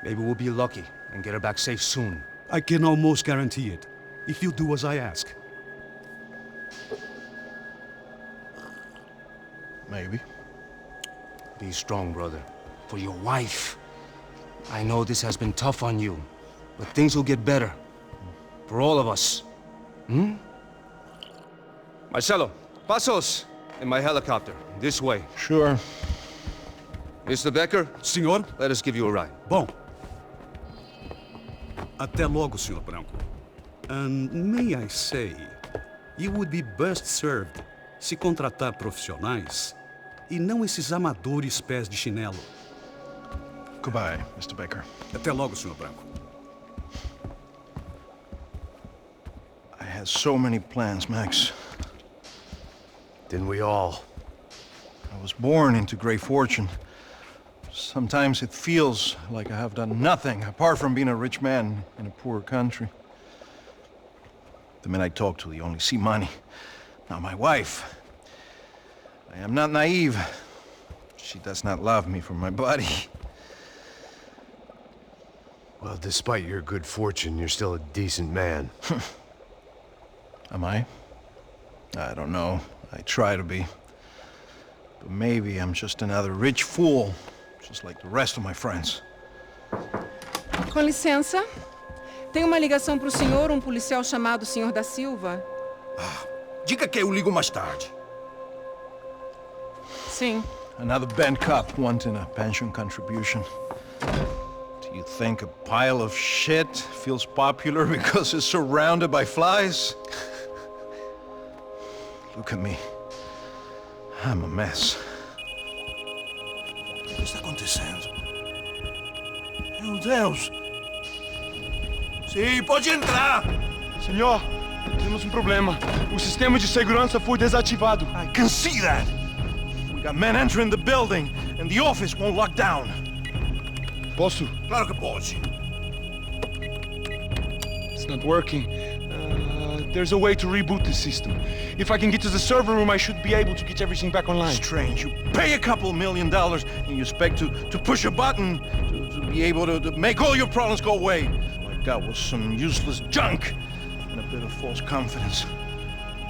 Maybe we'll be lucky and get her back safe soon. I can almost guarantee it, if you do as I ask. Maybe. Be strong, brother. For your wife. I know this has been tough on you, but things will get better. For all of us. Hmm? Marcelo, pasos in my helicopter. This way. Sure. Mr. Becker? Senhor? Let us give you a ride. Bom. Até logo, Senhor Branco. And may I say, you would be best served se contratar profissionais e não esses amadores pés de chinelo. Goodbye, Mr. Baker. Até logo, Senhor Branco. I had so many plans, Max. Didn't we all? I was born into great fortune. Sometimes it feels like I have done nothing apart from being a rich man in a poor country. The men I talk to, they only see money. Now my wife, I am not naive. She does not love me for my body. Well, despite your good fortune, you're still a decent man. Am I? I don't know. I try to be. But maybe I'm just another rich fool, just like the rest of my friends. Com licença. Tem uma ligação para o senhor, um policial chamado Senhor da Silva. Diga que eu ligo mais tarde. Sim. Another bent cop wanting a pension contribution. Do you think a pile of shit feels popular because it's surrounded by flies? Look at me. I'm a mess. O que está acontecendo? Meu Deus! Sim, pode entrar! Senhor, temos problema. O sistema de segurança foi desativado. I can see that! We got men entering the building, and the office won't lock down. Posso? Claro que pode. It's not working. There's a way to reboot the system. If I can get to the server room, I should be able to get everything back online. Strange. You pay a couple $1 million and you expect to push a button to be able to make all your problems go away. All I got was some useless junk and a bit of false confidence.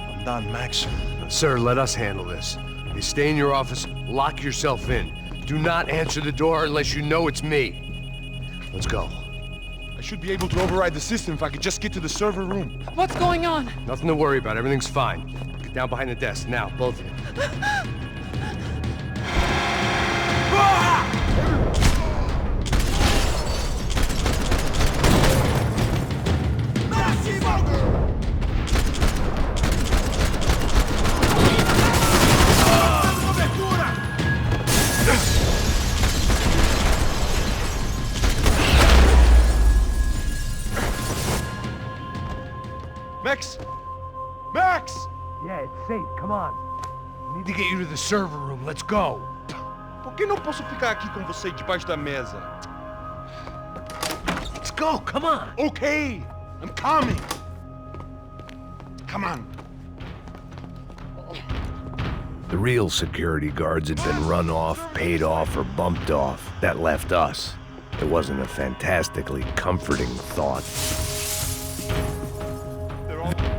I'm done, Max. Sir, let us handle this. You stay in your office, lock yourself in. Do not answer the door unless you know it's me. Let's go. I should be able to override the system if I could just get to the server room. What's going on? Nothing to worry about. Everything's fine. Get down behind the desk. Now, both of you. Max! Max! Yeah, it's safe. Come on. We need to get you to the server room. Let's go. Por que não posso ficar aqui com você debaixo da mesa? Let's go. Come on. Okay. I'm coming. Come on. The real security guards had been run off, paid off, or bumped off. That left us. It wasn't a fantastically comforting thought.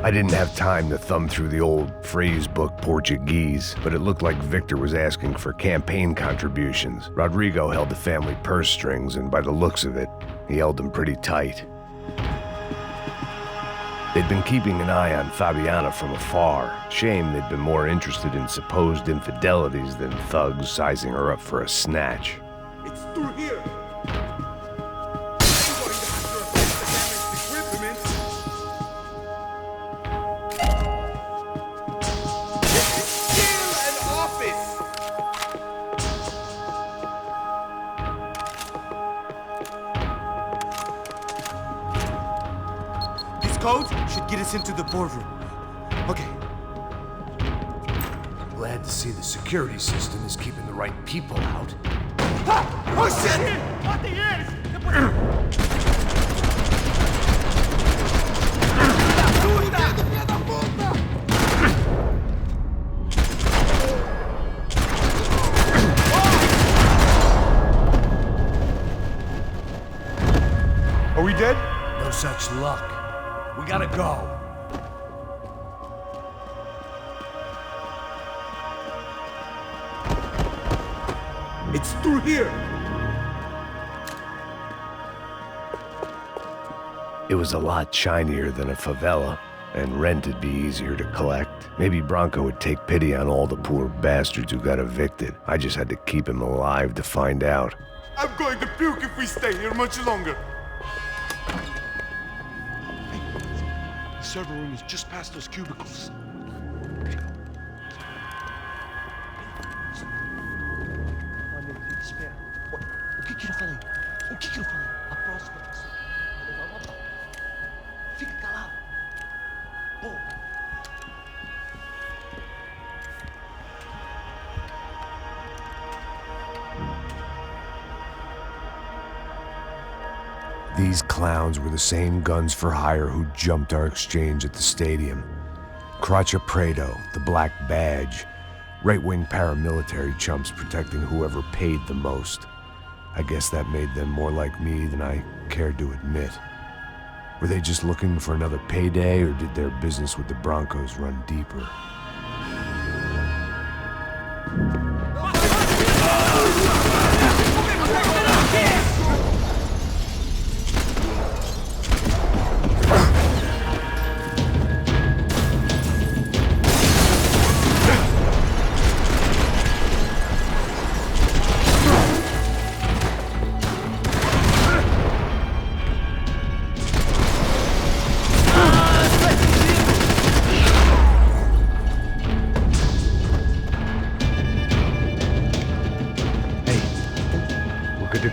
I didn't have time to thumb through the old phrase book Portuguese, but it looked like Victor was asking for campaign contributions. Rodrigo held the family purse strings, and by the looks of it, he held them pretty tight. They'd been keeping an eye on Fabiana from afar. Shame they'd been more interested in supposed infidelities than thugs sizing her up for a snatch. It's through here. codes should get us into the boardroom. Okay. Glad to see the security system is keeping the right people out. Oh shit! Are we dead? No such luck. We gotta go. It's through here. It was a lot shinier than a favela, and rent'd be easier to collect. Maybe Bronco would take pity on all the poor bastards who got evicted. I just had to keep him alive to find out. I'm going to puke if we stay here much longer. The server room is just past those cubicles. O que eu falei? O que eu falei? A próxima pessoa vai levar uma bala. Fica calado. Pô. These clowns were the same guns for hire who jumped our exchange at the stadium. Crotcha Prado, the Black Badge, right-wing paramilitary chumps protecting whoever paid the most. I guess that made them more like me than I cared to admit. Were they just looking for another payday, or did their business with the Broncos run deeper?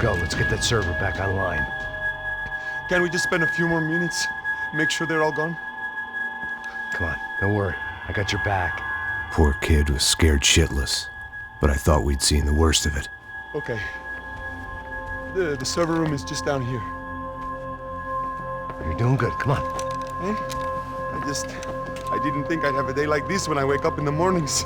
Let's get that server back online. Can't we just spend a few more minutes? Make sure they're all gone? Come on, don't worry. I got your back. Poor kid was scared shitless, but I thought we'd seen the worst of it. Okay. The server room is just down here. You're doing good. Come on. I didn't think I'd have a day like this when I wake up in the mornings.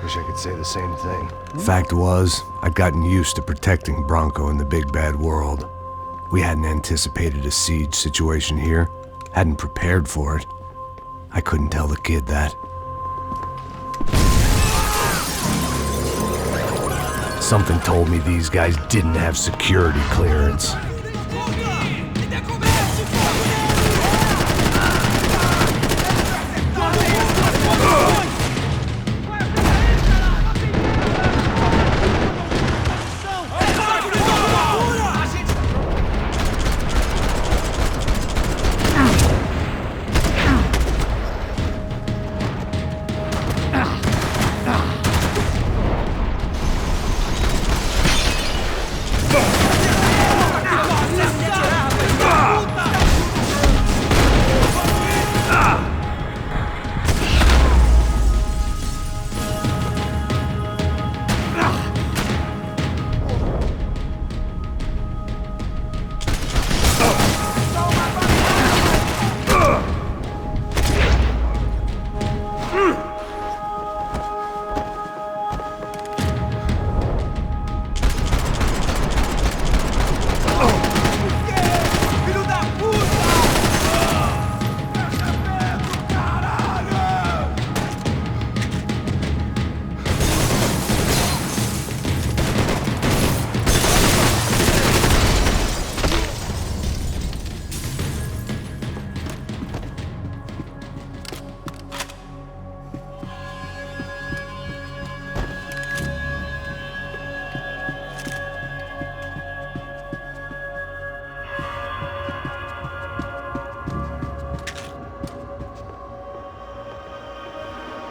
Wish I could say the same thing. Fact was, I'd gotten used to protecting Bronco in the big bad world. We hadn't anticipated a siege situation here, hadn't prepared for it. I couldn't tell the kid that. Something told me these guys didn't have security clearance.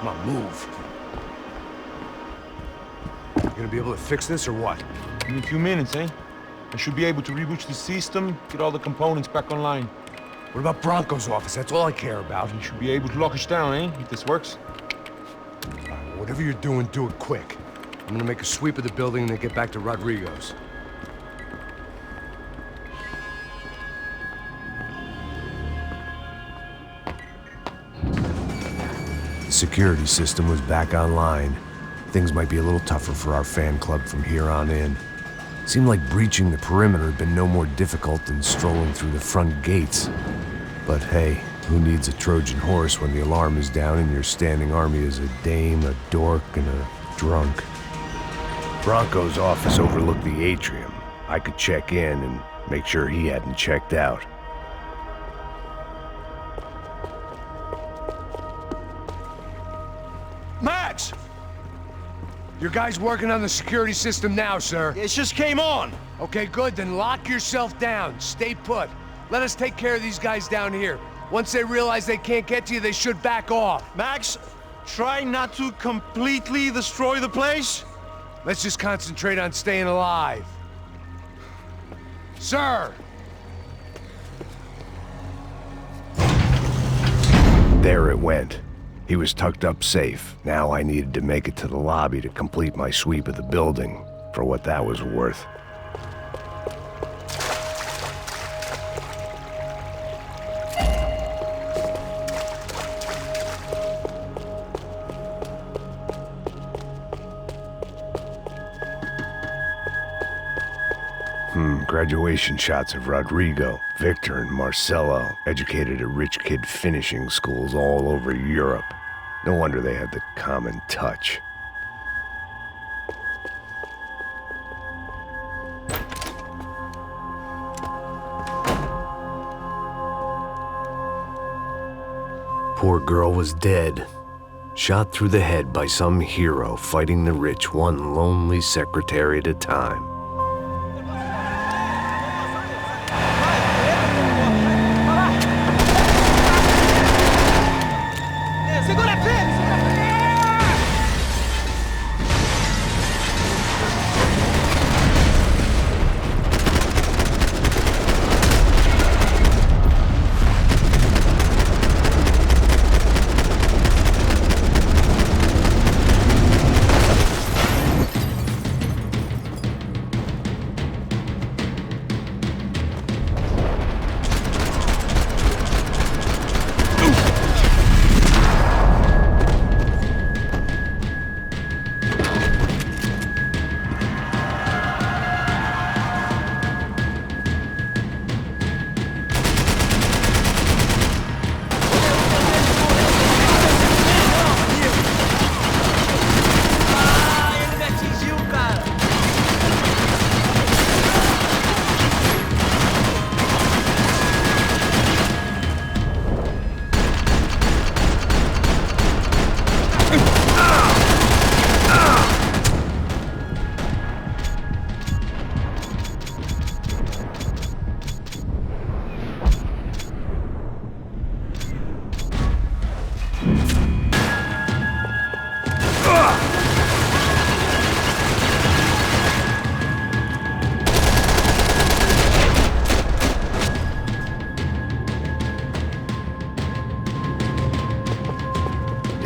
Come on, move. You gonna be able to fix this or what? In a few minutes, eh? I should be able to reboot the system, get all the components back online. What about Bronco's office? That's all I care about. You should be able to lock us down, eh? If this works. Whatever you're doing, do it quick. I'm gonna make a sweep of the building and then get back to Rodrigo's. The security system was back online. Things might be a little tougher for our fan club from here on in. Seemed like breaching the perimeter had been no more difficult than strolling through the front gates. But hey, who needs a Trojan horse when the alarm is down and your standing army is a dame, a dork, and a drunk? Bronco's office overlooked the atrium. I could check in and make sure he hadn't checked out. Max! Your guy's working on the security system now, sir. It just came on. Okay, good. Then lock yourself down. Stay put. Let us take care of these guys down here. Once they realize they can't get to you, they should back off. Max, try not to completely destroy the place. Let's just concentrate on staying alive. Sir! There it went. He was tucked up safe. Now I needed to make it to the lobby to complete my sweep of the building, for what that was worth. Graduation shots of Rodrigo, Victor, and Marcelo, educated at rich kid finishing schools all over Europe. No wonder they had the common touch. Poor girl was dead. Shot through the head by some hero fighting the rich one lonely secretary at a time.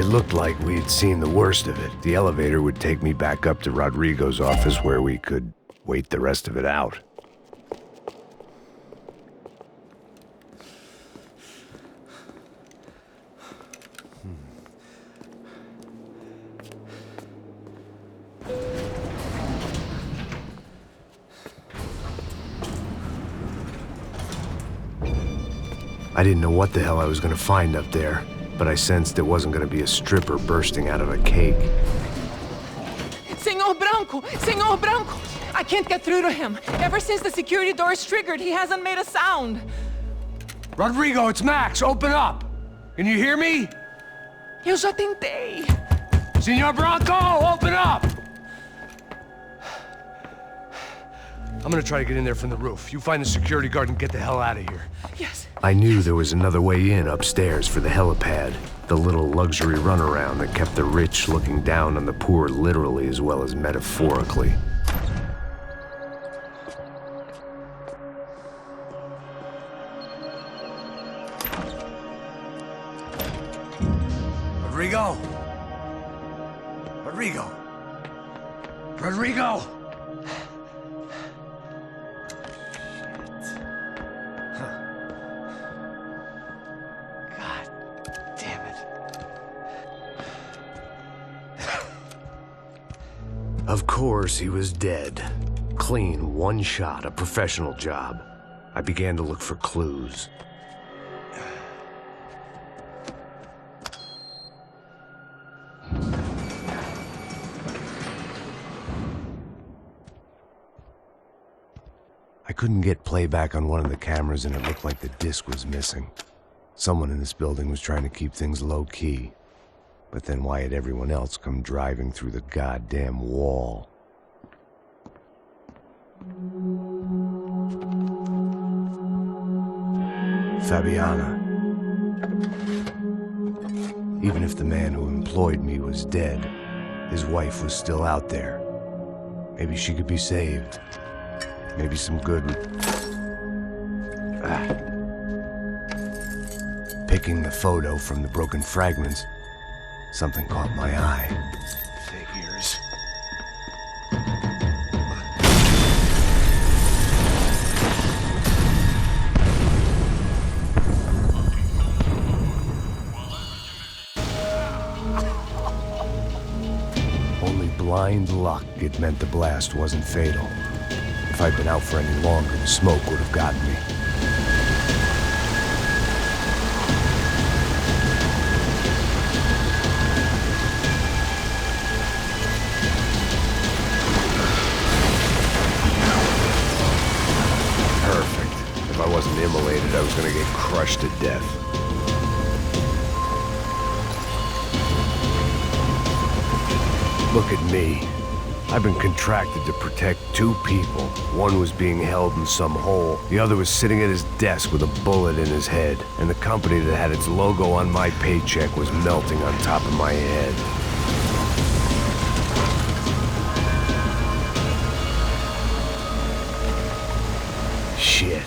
Looked like we'd seen the worst of it. The elevator would take me back up to Rodrigo's office where we could wait the rest of it out. I didn't know what the hell I was gonna find up there, but I sensed it wasn't going to be a stripper bursting out of a cake. Senor Branco! Senor Branco! I can't get through to him. Ever since the security door is triggered, he hasn't made a sound. Rodrigo, it's Max. Open up. Can you hear me? Eu já tentei. Senor Branco, open up! I'm gonna try to get in there from the roof. You find the security guard and get the hell out of here. Yes. I knew there was another way in upstairs for the helipad, the little luxury runaround that kept the rich looking down on the poor literally as well as metaphorically. Rodrigo? Rodrigo? Rodrigo! Of course, he was dead. Clean, one shot, a professional job. I began to look for clues. I couldn't get playback on one of the cameras and it looked like the disc was missing. Someone in this building was trying to keep things low-key. But then why had everyone else come driving through the goddamn wall? Fabiana. Even if the man who employed me was dead, his wife was still out there. Maybe she could be saved. Maybe some good would... Picking the photo from the broken fragments, something caught my eye. Figures. Only blind luck it meant the blast wasn't fatal. If I'd been out for any longer, the smoke would have gotten me. Perfect. If I wasn't immolated, I was gonna get crushed to death. Look at me. I've been contracted to protect two people. One was being held in some hole. The other was sitting at his desk with a bullet in his head. And the company that had its logo on my paycheck was melting on top of my head. Shit.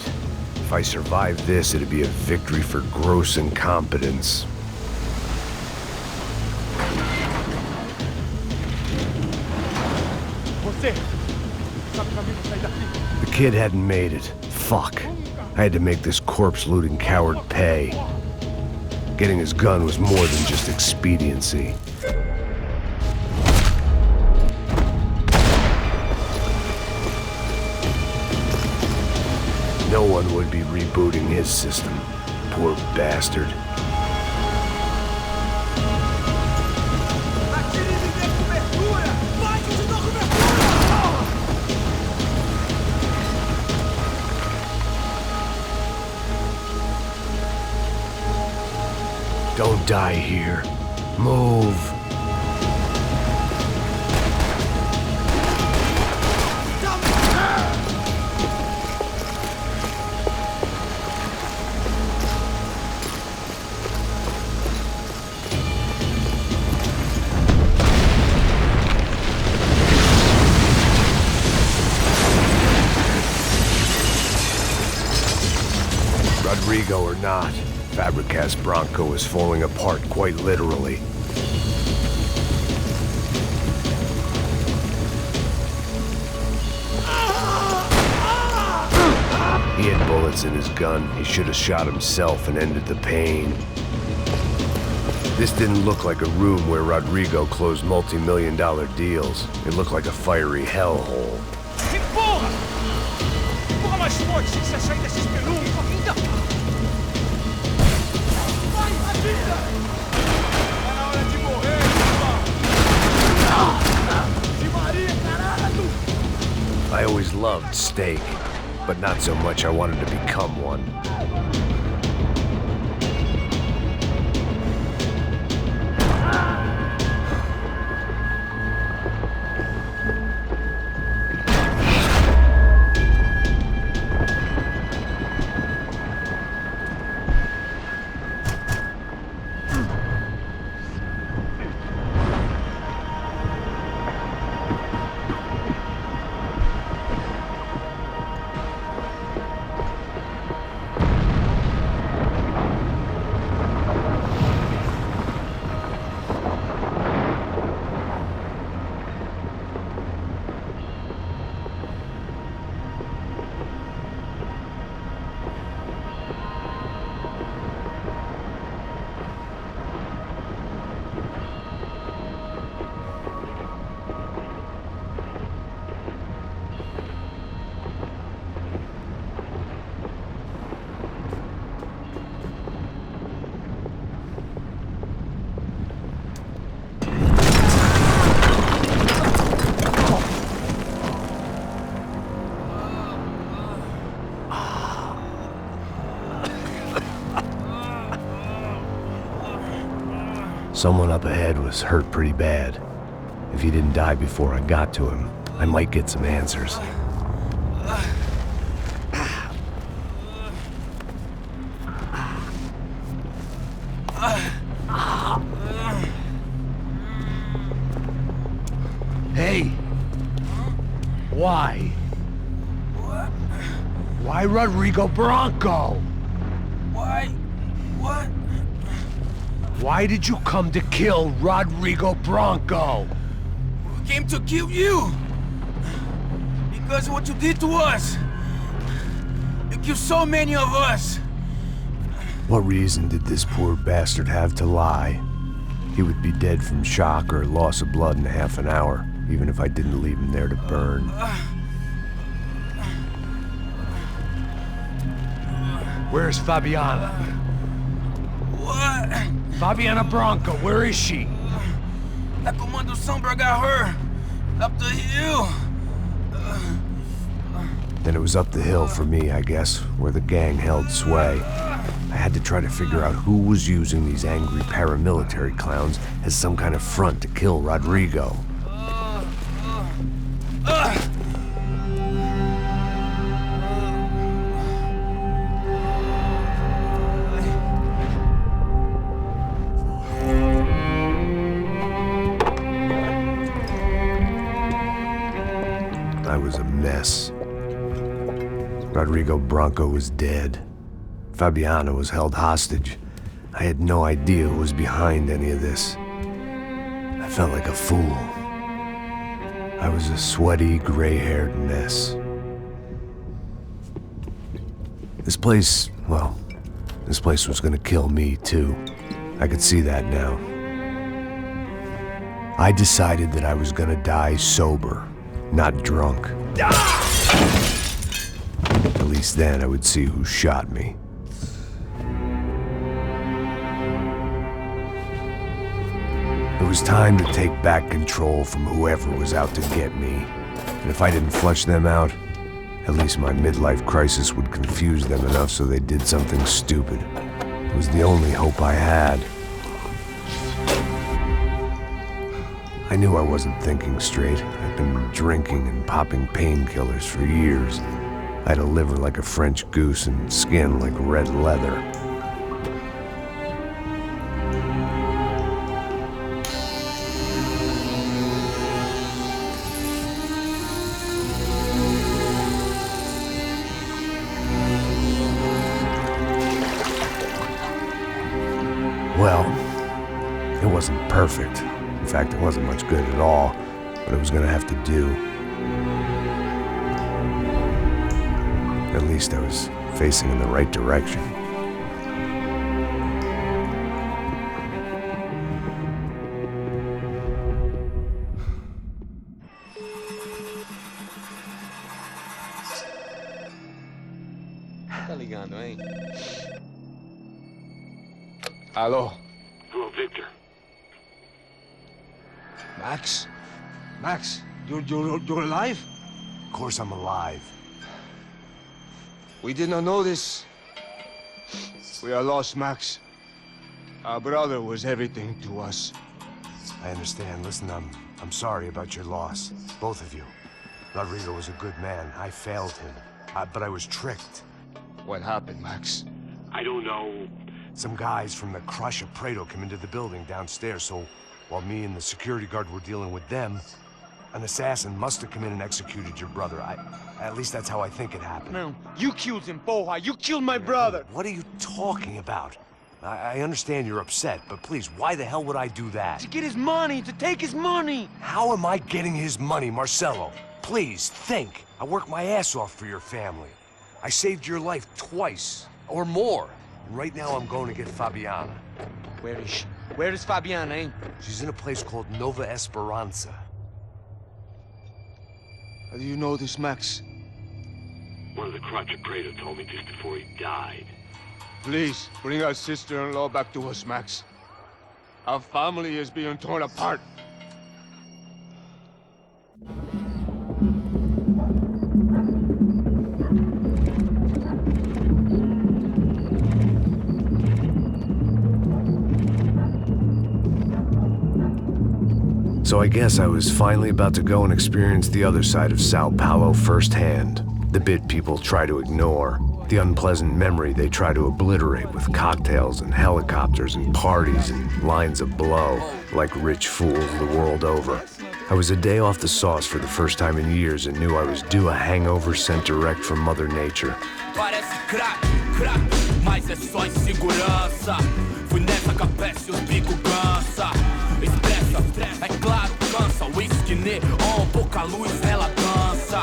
If I survived this, it'd be a victory for gross incompetence. The kid hadn't made it. Fuck. I had to make this corpse-looting coward pay. Getting his gun was more than just expediency. No one would be rebooting his system. Poor bastard. Don't die here. Move. Rodrigo or not, Fabricas Bronco is falling apart quite literally. He had bullets in his gun. He should have shot himself and ended the pain. This didn't look like a room where Rodrigo closed multi-million-dollar deals. It looked like a fiery hellhole. Que porra! Porra mais forte sem você sair desse espelunco ainda! Vai, atira! Tá na hora de morrer, de Maria, caralho! I always loved steak, but not so much I wanted to become one. Someone up ahead was hurt pretty bad. If he didn't die before I got to him, I might get some answers. Hey! Why? Why Rodrigo Bronco? Why? What? Why did you come to kill Rodrigo Bronco? We came to kill you! Because of what you did to us! You killed so many of us! What reason did this poor bastard have to lie? He would be dead from shock or loss of blood in half an hour, even if I didn't leave him there to burn. Where's Fabiana? What? Fabiana Bronco, where is she? That Comando Sombra got her! Up the hill! Then it was up the hill for me, I guess, where the gang held sway. I had to try to figure out who was using these angry paramilitary clowns as some kind of front to kill Rodrigo. I was a mess. Rodrigo Bronco was dead. Fabiana was held hostage. I had no idea who was behind any of this. I felt like a fool. I was a sweaty, gray-haired mess. This place was gonna kill me too. I could see that now. I decided that I was gonna die sober, not drunk. At least then I would see who shot me. It was time to take back control from whoever was out to get me. And if I didn't flush them out, at least my midlife crisis would confuse them enough so they did something stupid. It was the only hope I had. I knew I wasn't thinking straight. I'd been drinking and popping painkillers for years. I had a liver like a French goose and skin like red leather. Well, it wasn't perfect. In fact, it wasn't much good at all, but it was gonna have to do. At least I was facing in the right direction. Tá ligando, hein? Alô? Hello, Victor. Max? Max, you're alive? Of course I'm alive. We did not know this. We are lost, Max. Our brother was everything to us. I understand. Listen, I'm sorry about your loss. Both of you. Rodrigo was a good man. I failed him. But I was tricked. What happened, Max? I don't know. Some guys from the Crush of Prado came into the building downstairs, so while me and the security guard were dealing with them, an assassin must have come in and executed your brother. At least that's how I think it happened. No, you killed him, Porra. You killed my brother. What are you talking about? I understand you're upset, but please, why the hell would I do that? To get his money, to take his money. How am I getting his money, Marcelo? Please, think. I worked my ass off for your family. I saved your life twice, or more. And right now I'm going to get Fabiana. Where is she? Where is Fabiana, eh? She's in a place called Nova Esperanza. How do you know this, Max? One of the Crotch of Prado told me just before he died. Please, bring our sister-in-law back to us, Max. Our family is being torn apart. So I guess I was finally about to go and experience the other side of Sao Paulo firsthand. The bit people try to ignore. The unpleasant memory they try to obliterate with cocktails and helicopters and parties and lines of blow, like rich fools the world over. I was a day off the sauce for the first time in years and knew I was due a hangover sent direct from Mother Nature. Parece crack, mas é só insegurança. Fui nessa capeste, os bico cansa. Expressa, é claro, cansa. Whisky neon, pouca luz, ela dança.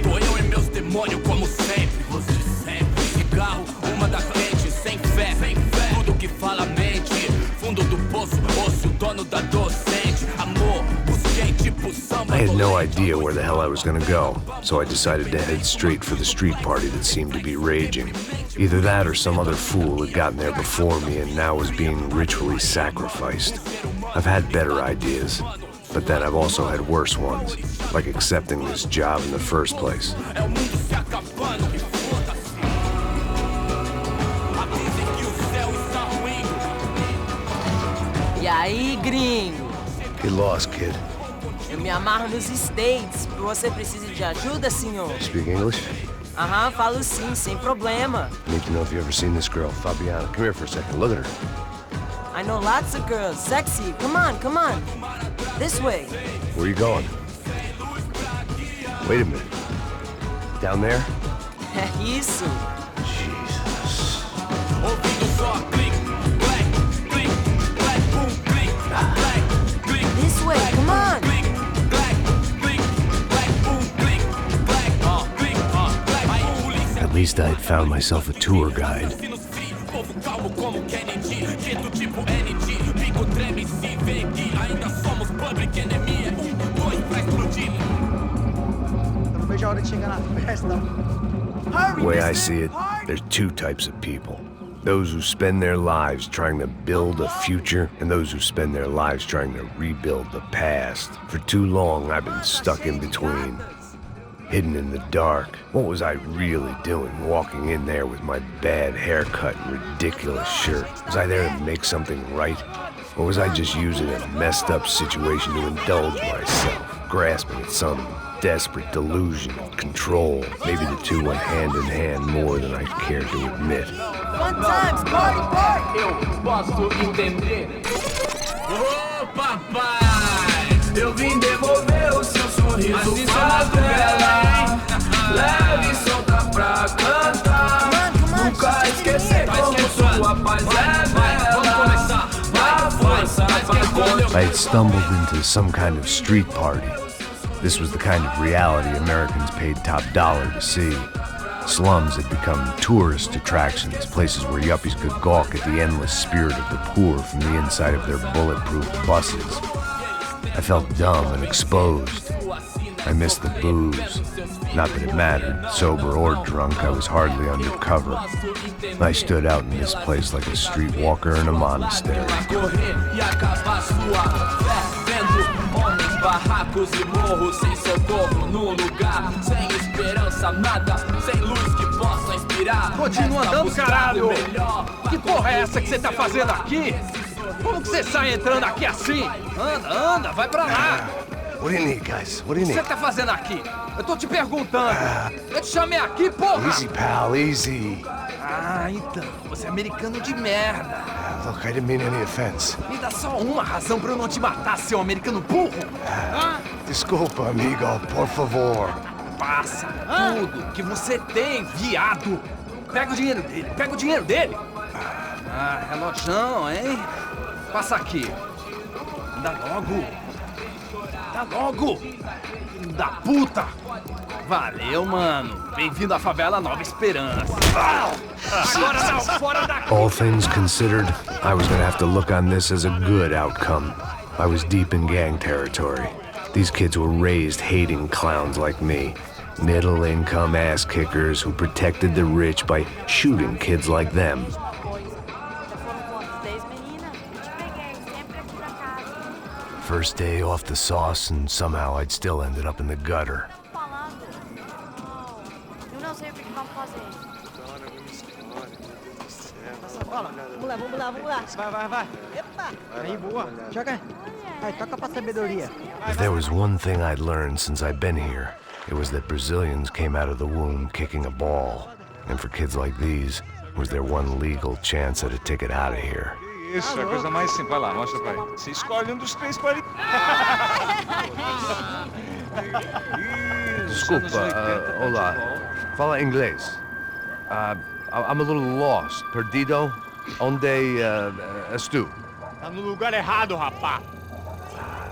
Tô eu e meus demônios como sempre. Você sempre. Cigarro, uma da frente, sem fé. Tudo que fala mente. Fundo do poço, osso, dono da docente. Amor, busquei tipo samba. I had no idea where the hell I was gonna go, so I decided to head straight for the street party that seemed to be raging. Either that or some other fool had gotten there before me and now was being ritually sacrificed. I've had better ideas, but then I've also had worse ones, like accepting this job in the first place. E aí, gringo? Get lost, kid. Eu me amarro nos States. Você precisa de ajuda, senhor? Speak English? Aham, falo sim, sem problema. Need to know if you ever seen this girl, Fabiana. Come here for a second. Look at her. I know lots of girls. Sexy. Come on, come on. This way. Where you going? Wait a minute. Down there? Isso. Jesus. This way, come on. At least I'd found myself a tour guide. The way I see it, there's two types of people. Those who spend their lives trying to build a future, and those who spend their lives trying to rebuild the past. For too long, I've been stuck in between. Hidden in the dark. What was I really doing walking in there with my bad haircut and ridiculous shirt? Was I there to make something right? Or was I just using a messed up situation to indulge myself, grasping at some desperate delusion of control? Maybe the two went hand in hand more than I cared to admit. Fun times, party, party! Eu posso entender. Ô, papai, eu vim devolver o seu sorriso favela. Leve e solta pra cantar. Nunca esquecer como sua paz é bela. I had stumbled into some kind of street party. This was the kind of reality Americans paid top dollar to see. Slums had become tourist attractions, places where yuppies could gawk at the endless spirit of the poor from the inside of their bulletproof buses. I felt dumb and exposed. I missed the booze. Not that it mattered, sober or drunk, I was hardly undercover. I stood out in this place like a streetwalker in a monastery. Barracos e morros sem socorro num lugar sem esperança, nada, sem luz que possa inspirar. Continua andando, caralho! Que porra é essa que você tá fazendo aqui? Como que você sai entrando aqui assim? Anda, vai pra lá! What do you need, guys? What do you O que need? você tá fazendo aqui? Eu tô te perguntando. Eu te chamei aqui, porra! Easy, pal, easy. Ah, então, você é americano de merda. Look, I didn't mean any offense. Me dá só uma razão pra eu não te matar, seu americano burro. Desculpa, amigo, por favor. Passa tudo que você tem, viado. Pega o dinheiro dele, Ah, relojão, hein? Passa aqui. Dá logo. Filho da puta. Valeu, mano. Bem-vindo à favela Nova Esperança. Agora não, fora daqui. All things considered, I was gonna have to look on this as a good outcome. I was deep in gang territory. These kids were raised hating clowns like me. Middle-income ass-kickers who protected the rich by shooting kids like them. First day off the sauce, and somehow I'd still ended up in the gutter. Fala. Vamos lá. Vai. Epa. Aí, boa. Joga. Vai, toca pra sabedoria. If there was one thing I'd learned since I'd been here, it was that Brazilians came out of the womb kicking a ball. And for kids like these, was their one legal chance at a ticket out of here. Isso, é a coisa mais simples. Vai lá, mostra pra ele. Você escolhe um dos três para ele. Desculpa, olá. Fala inglês. I'm a little lost. Perdido? Onde estou? Tá no lugar errado, rapá.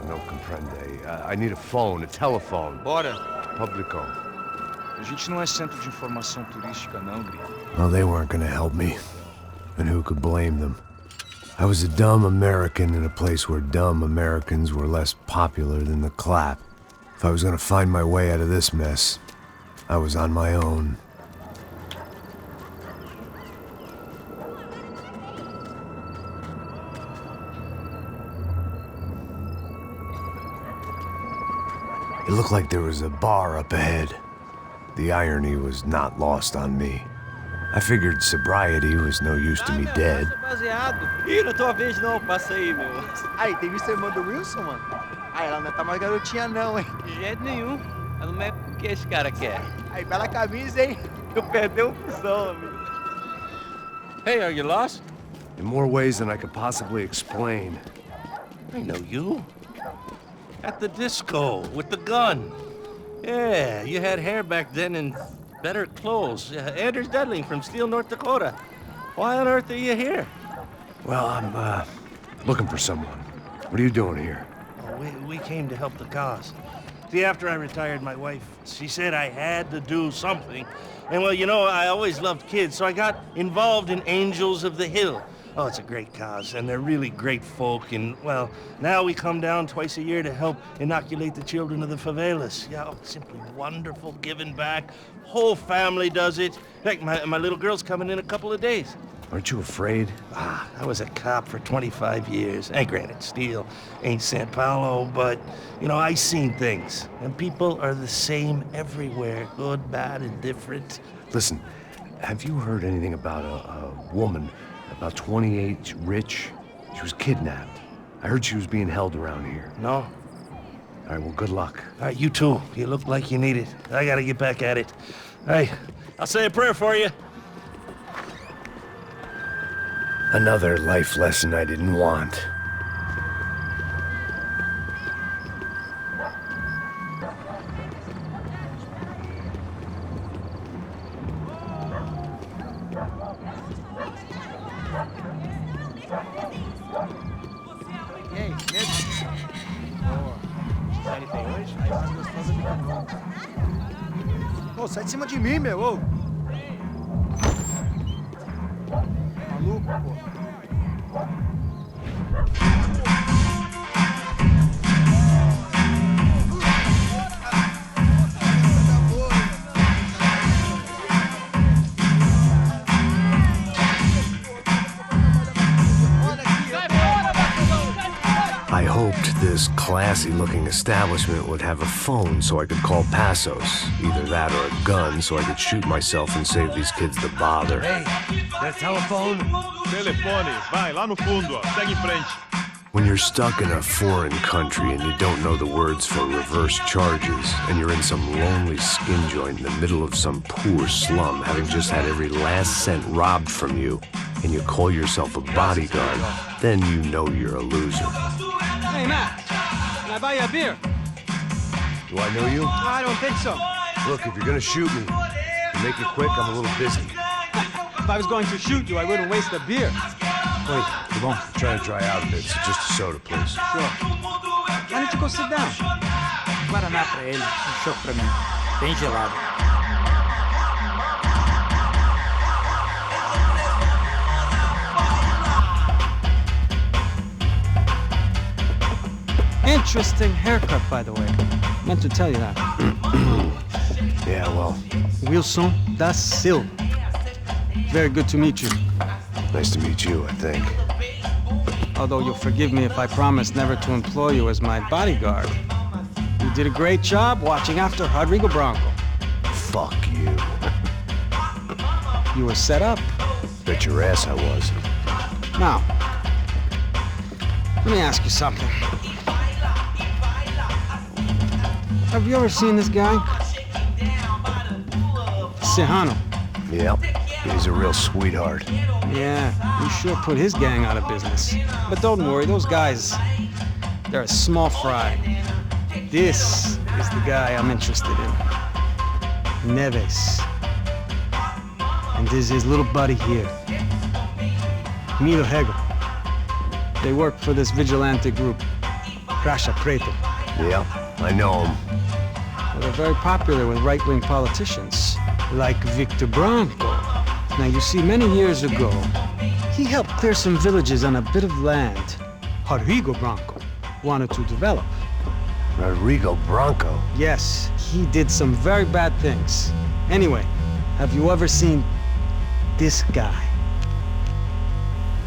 Não compreende. I need a phone, a telephone. Bora. Publico. A gente não é centro de informação turística, não, Gringo. Well, they weren't gonna help me. And who could blame them? I was a dumb American in a place where dumb Americans were less popular than the clap. If I was gonna find my way out of this mess, I was on my own. It looked like there was a bar up ahead. The irony was not lost on me. I figured sobriety was no use to me dead. Baseado. Ih, não é tua vez não, passa aí, meu. Aí, tem visto a irmã do Wilson, mano? Aí, ela não tá mais garotinha não, hein? De jeito nenhum. Ela não é o que esse cara quer. Aí, bela camisa, hein? Eu perdeu o cuzão, amigo. Hey, are you lost? In more ways than I could possibly explain. I know you. At the disco, with the gun. Yeah, you had hair back then and better clothes. Anders Dudley from Steele, North Dakota. Why on earth are you here? Well, I'm, looking for someone. What are you doing here? We came to help the cause. See, after I retired, my wife, she said I had to do something. And well, you know, I always loved kids, so I got involved in Angels of the Hill. Oh, it's a great cause, and they're really great folk, and, well, now we come down twice a year to help inoculate the children of the favelas. Yeah, oh, it's simply wonderful, giving back. Whole family does it. In fact, my little girl's coming in a couple of days. Aren't you afraid? I was a cop for 25 years. And granted, Steele ain't San Paulo, but, you know, I seen things. And people are the same everywhere, good, bad, and different. Listen, have you heard anything about a woman, about 28, rich? She was kidnapped. I heard she was being held around here. No. All right, well, good luck. All right, you too. You look like you need it. I gotta get back at it. All right, I'll say a prayer for you. Another life lesson I didn't want. E aí, medo? Boa. Série tem hoje? Aí mais gostosa do que nunca. Ô, sai de cima de mim, meu, ô! Maluco, pô. I hoped this classy-looking establishment would have a phone so I could call Passos. Either that or a gun so I could shoot myself and save these kids the bother. Hey, that telephone? Telefone, vai, lá no fundo, ó. Segue em frente. When you're stuck in a foreign country and you don't know the words for reverse charges, and you're in some lonely skin joint in the middle of some poor slum, having just had every last cent robbed from you, and you call yourself a bodyguard, then you know you're a loser. Hey, Matt, can I buy you a beer? Do I know you? I don't think so. Look, if you're gonna shoot me, make it quick, I'm a little busy. If I was going to shoot you, I wouldn't waste a beer. Wait, come on. I'm trying to dry out a bit, so just a soda, please. Sure. Why don't you go sit down? Guaraná pra ele, chopp pra mim. Bem gelado. Interesting haircut, by the way. Meant to tell you that. Yeah, well. Wilson da Silva. Very good to meet you. Nice to meet you, I think. Although you'll forgive me if I promise never to employ you as my bodyguard. You did a great job watching after Rodrigo Bronco. Fuck you. You were set up. Bet your ass I was. Now, let me ask you something. Have you ever seen this guy? Serrano. Yep, he's a real sweetheart. Yeah, he sure put his gang out of business. But don't worry, those guys, they're a small fry. This is the guy I'm interested in. Neves. And there's his little buddy here. Milo Hegel. They work for this vigilante group, Crasha Preto. Yep, I know him. Well, they're very popular with right-wing politicians, like Victor Branco. Now, you see, many years ago, he helped clear some villages on a bit of land Rodrigo Branco wanted to develop. Rodrigo Branco? Yes, he did some very bad things. Anyway, have you ever seen this guy?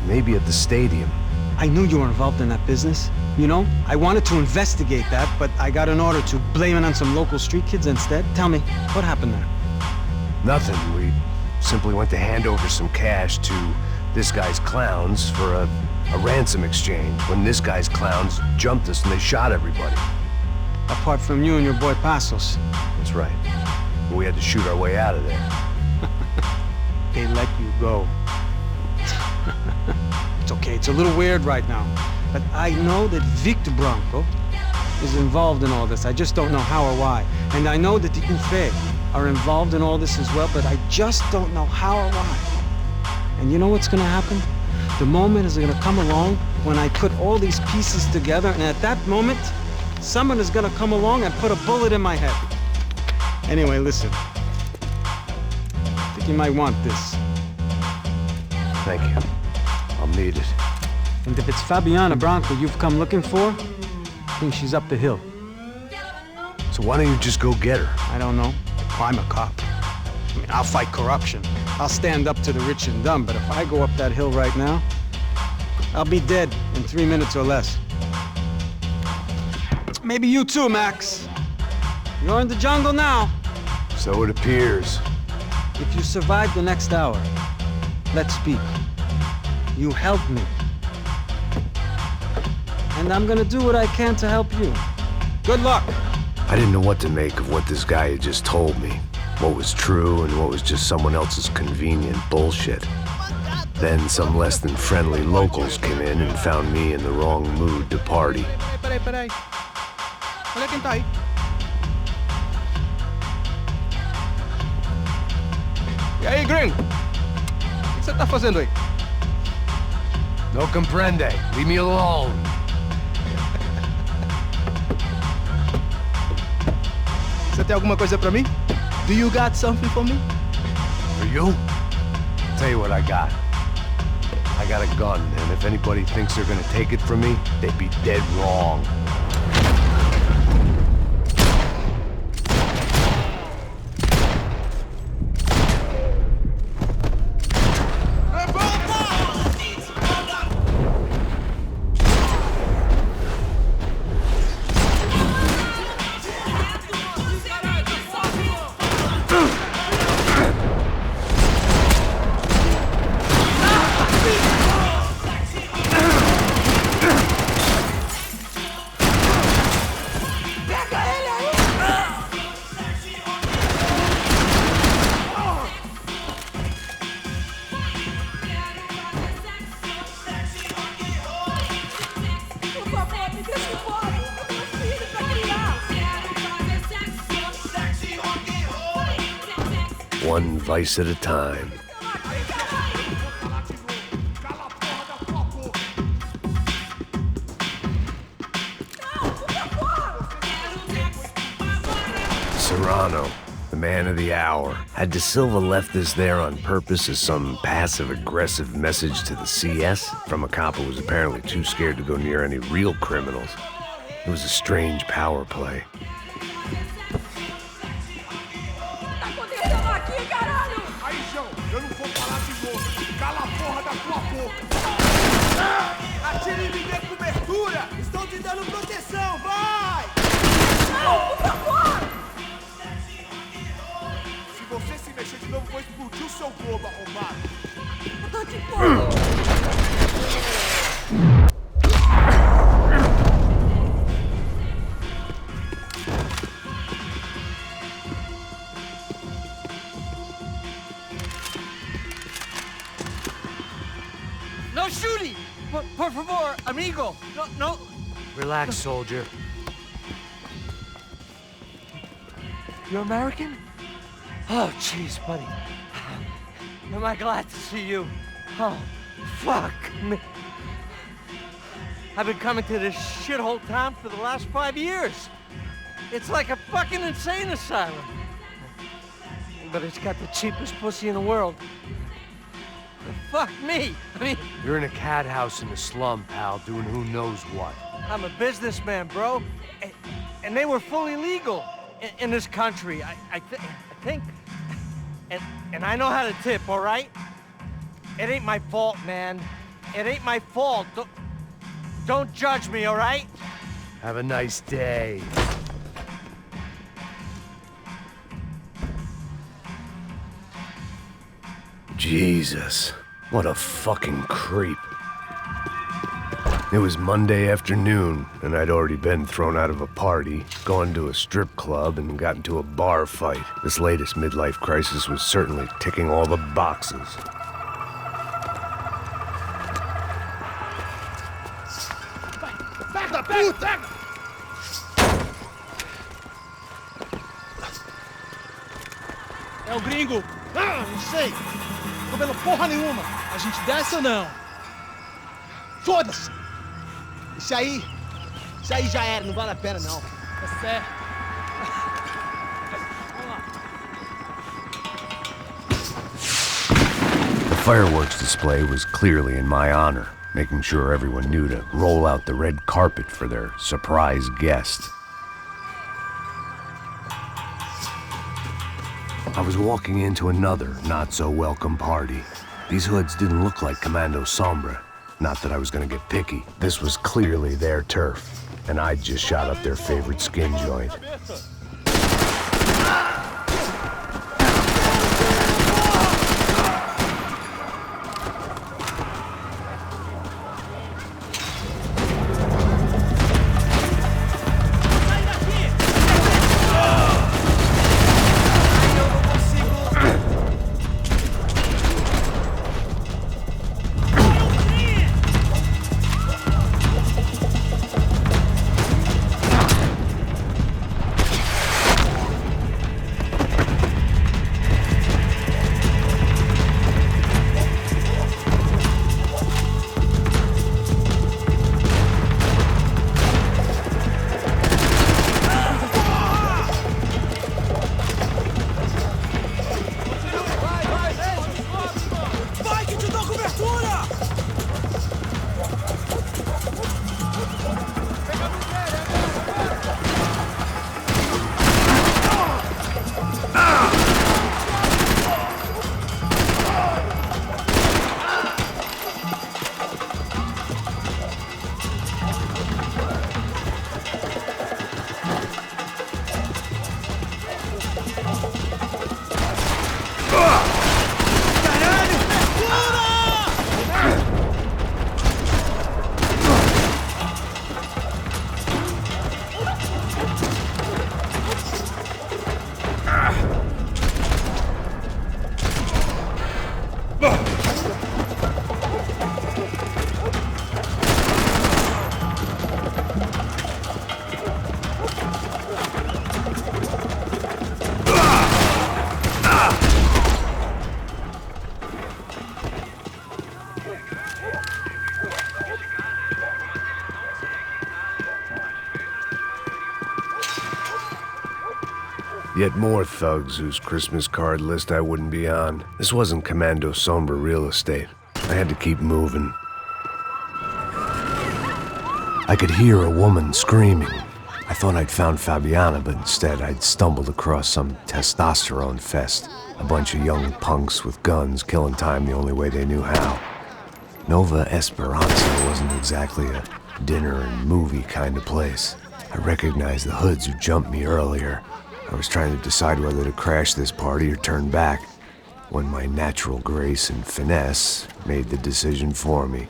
Maybe at the stadium. I knew you were involved in that business. You know, I wanted to investigate that, but I got an order to blame it on some local street kids instead. Tell me, what happened there? Nothing. We simply went to hand over some cash to this guy's clowns for a ransom exchange when this guy's clowns jumped us and they shot everybody. Apart from you and your boy Passos. That's right. We had to shoot our way out of there. They let you go. It's okay, it's a little weird right now. But I know that Victor Branco is involved in all this. I just don't know how or why. And I know that the UFE are involved in all this as well, but I just don't know how or why. And you know what's gonna happen? The moment is gonna come along when I put all these pieces together, and at that moment, someone is gonna come along and put a bullet in my head. Anyway, listen. I think you might want this. Thank you. I'll need it. And if it's Fabiana Branco you've come looking for, I think she's up the hill. So why don't you just go get her? I don't know. I'm a cop. I mean, I'll fight corruption. I'll stand up to the rich and dumb, but if I go up that hill right now, I'll be dead in 3 minutes or less. Maybe you too, Max. You're in the jungle now. So it appears. If you survive the next hour, let's speak. You help me. And I'm gonna do what I can to help you. Good luck! I didn't know what to make of what this guy had just told me. What was true and what was just someone else's convenient bullshit. Then some less than friendly locals came in and found me in the wrong mood to party. Peraí. Olha quem tá aí. E aí, gringo? O que você tá fazendo aí? No comprende. Leave me alone. Você tem alguma coisa pra mim? Do you got something for me? For you? Tell you what I got. I got a gun, and if anybody thinks they're gonna take it from me, they'd be dead wrong. One vice at a time. Serrano, the man of the hour. Had De Silva left us there on purpose as some passive-aggressive message to the CS from a cop who was apparently too scared to go near any real criminals? It was a strange power play. Atire e me dê cobertura! Estão te dando proteção, vai! Não, por favor! Se você se mexer de novo, vou explodir o seu globo, arrombado! Eu tô te pondo! Judy! Por favor, amigo! No. Relax, soldier. You're American? Oh, jeez, buddy. Am I glad to see you? Oh, fuck me. I've been coming to this shithole town for the last 5 years. It's like a fucking insane asylum. But it's got the cheapest pussy in the world. Fuck me. I mean... You're in a cat house in the slum, pal, doing who knows what. I'm a businessman, bro. And they were fully legal in this country. I think... And I know how to tip, all right? It ain't my fault, man. It ain't my fault. Don't judge me, all right? Have a nice day. Jesus, what a fucking creep. It was Monday afternoon, and I'd already been thrown out of a party, gone to a strip club, and got into a bar fight. This latest midlife crisis was certainly ticking all the boxes. Da puta! É o gringo! Ah, não sei! Tô vendo porra nenhuma! A gente desce ou não? Foda-se! Isso aí já era, não vale a pena não. Tá certo. The fireworks display was clearly in my honor, making sure everyone knew to roll out the red carpet for their surprise guest. I was walking into another not-so-welcome party. These hoods didn't look like Commando Sombra. Not that I was gonna get picky. This was clearly their turf, and I'd just shot up their favorite skin joint. Yet more thugs whose Christmas card list I wouldn't be on. This wasn't Commando Sombra real estate. I had to keep moving. I could hear a woman screaming. I thought I'd found Fabiana, but instead I'd stumbled across some testosterone fest. A bunch of young punks with guns killing time the only way they knew how. Nova Esperanza wasn't exactly a dinner and movie kind of place. I recognized the hoods who jumped me earlier. I was trying to decide whether to crash this party or turn back, when my natural grace and finesse made the decision for me.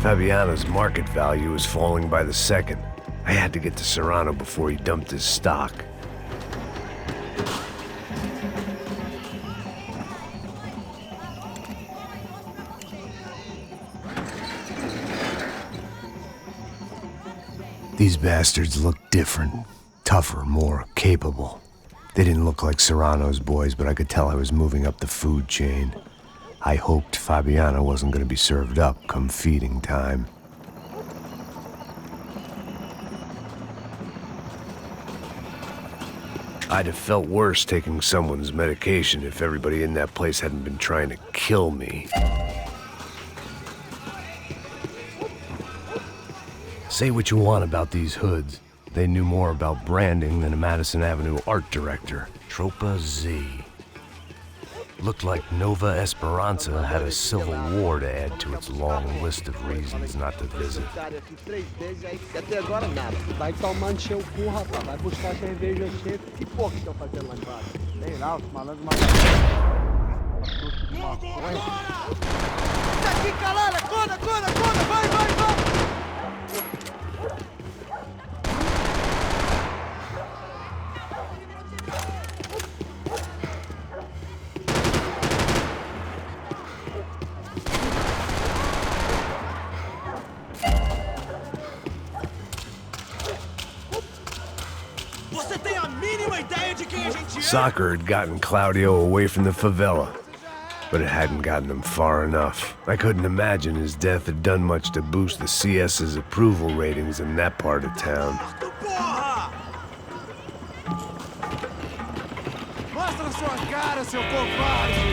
Fabiana's market value was falling by the second. I had to get to Serrano before he dumped his stock. These bastards looked different, tougher, more capable. They didn't look like Serrano's boys, but I could tell I was moving up the food chain. I hoped Fabiana wasn't going to be served up come feeding time. I'd have felt worse taking someone's medication if everybody in that place hadn't been trying to kill me. Say what you want about these hoods. They knew more about branding than a Madison Avenue art director. Tropa Z. Looked like Nova Esperanza had a civil war to add to its long list of reasons not to visit. Até agora nada. Vai tomar no seu cu, rapaz. Vai buscar cerveja sempre. Que porra que estão fazendo lá embaixo? Sei lá, os malandros Tá aqui, calada! Corda, corda, corda! Vai, vai, vai! Soccer had gotten Claudio away from the favela, but it hadn't gotten him far enough. I couldn't imagine his death had done much to boost the CS's approval ratings in that part of town. Mostra sua cara, seu covarde!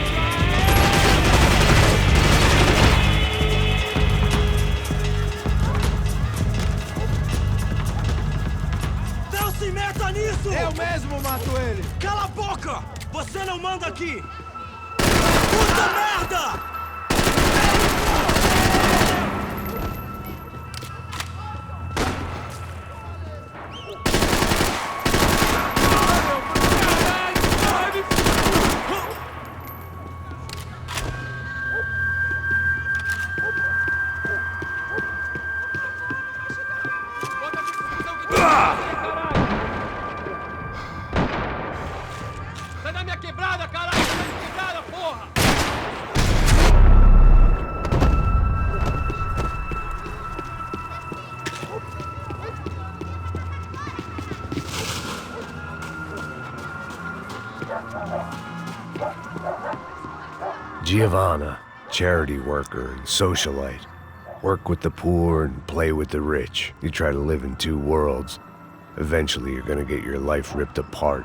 Não se meta nisso! Eu mesmo mato ele! Cala a boca! Você não manda aqui! Puta merda! Sai da minha quebrada, caralho! Sai da minha quebrada, porra! Giovanna, charity worker and socialite. Work with the poor and play with the rich. You try to live in two worlds. Eventually, you're gonna get your life ripped apart.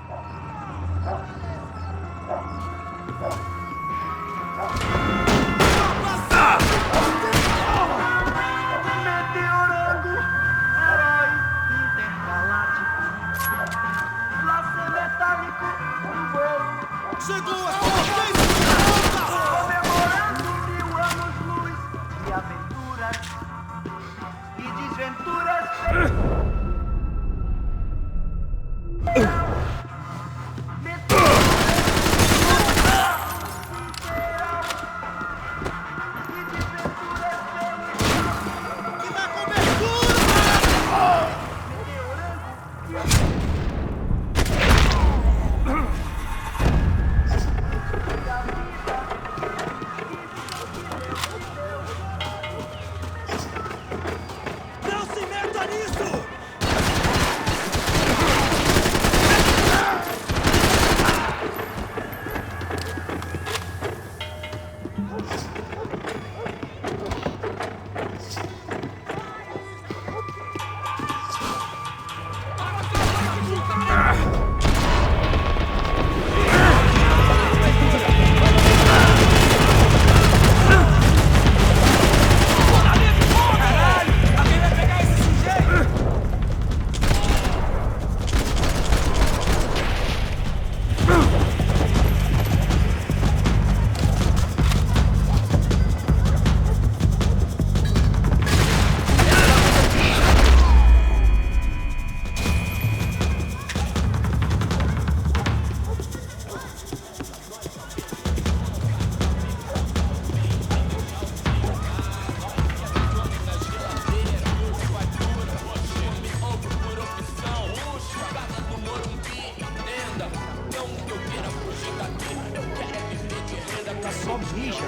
Tá só mija.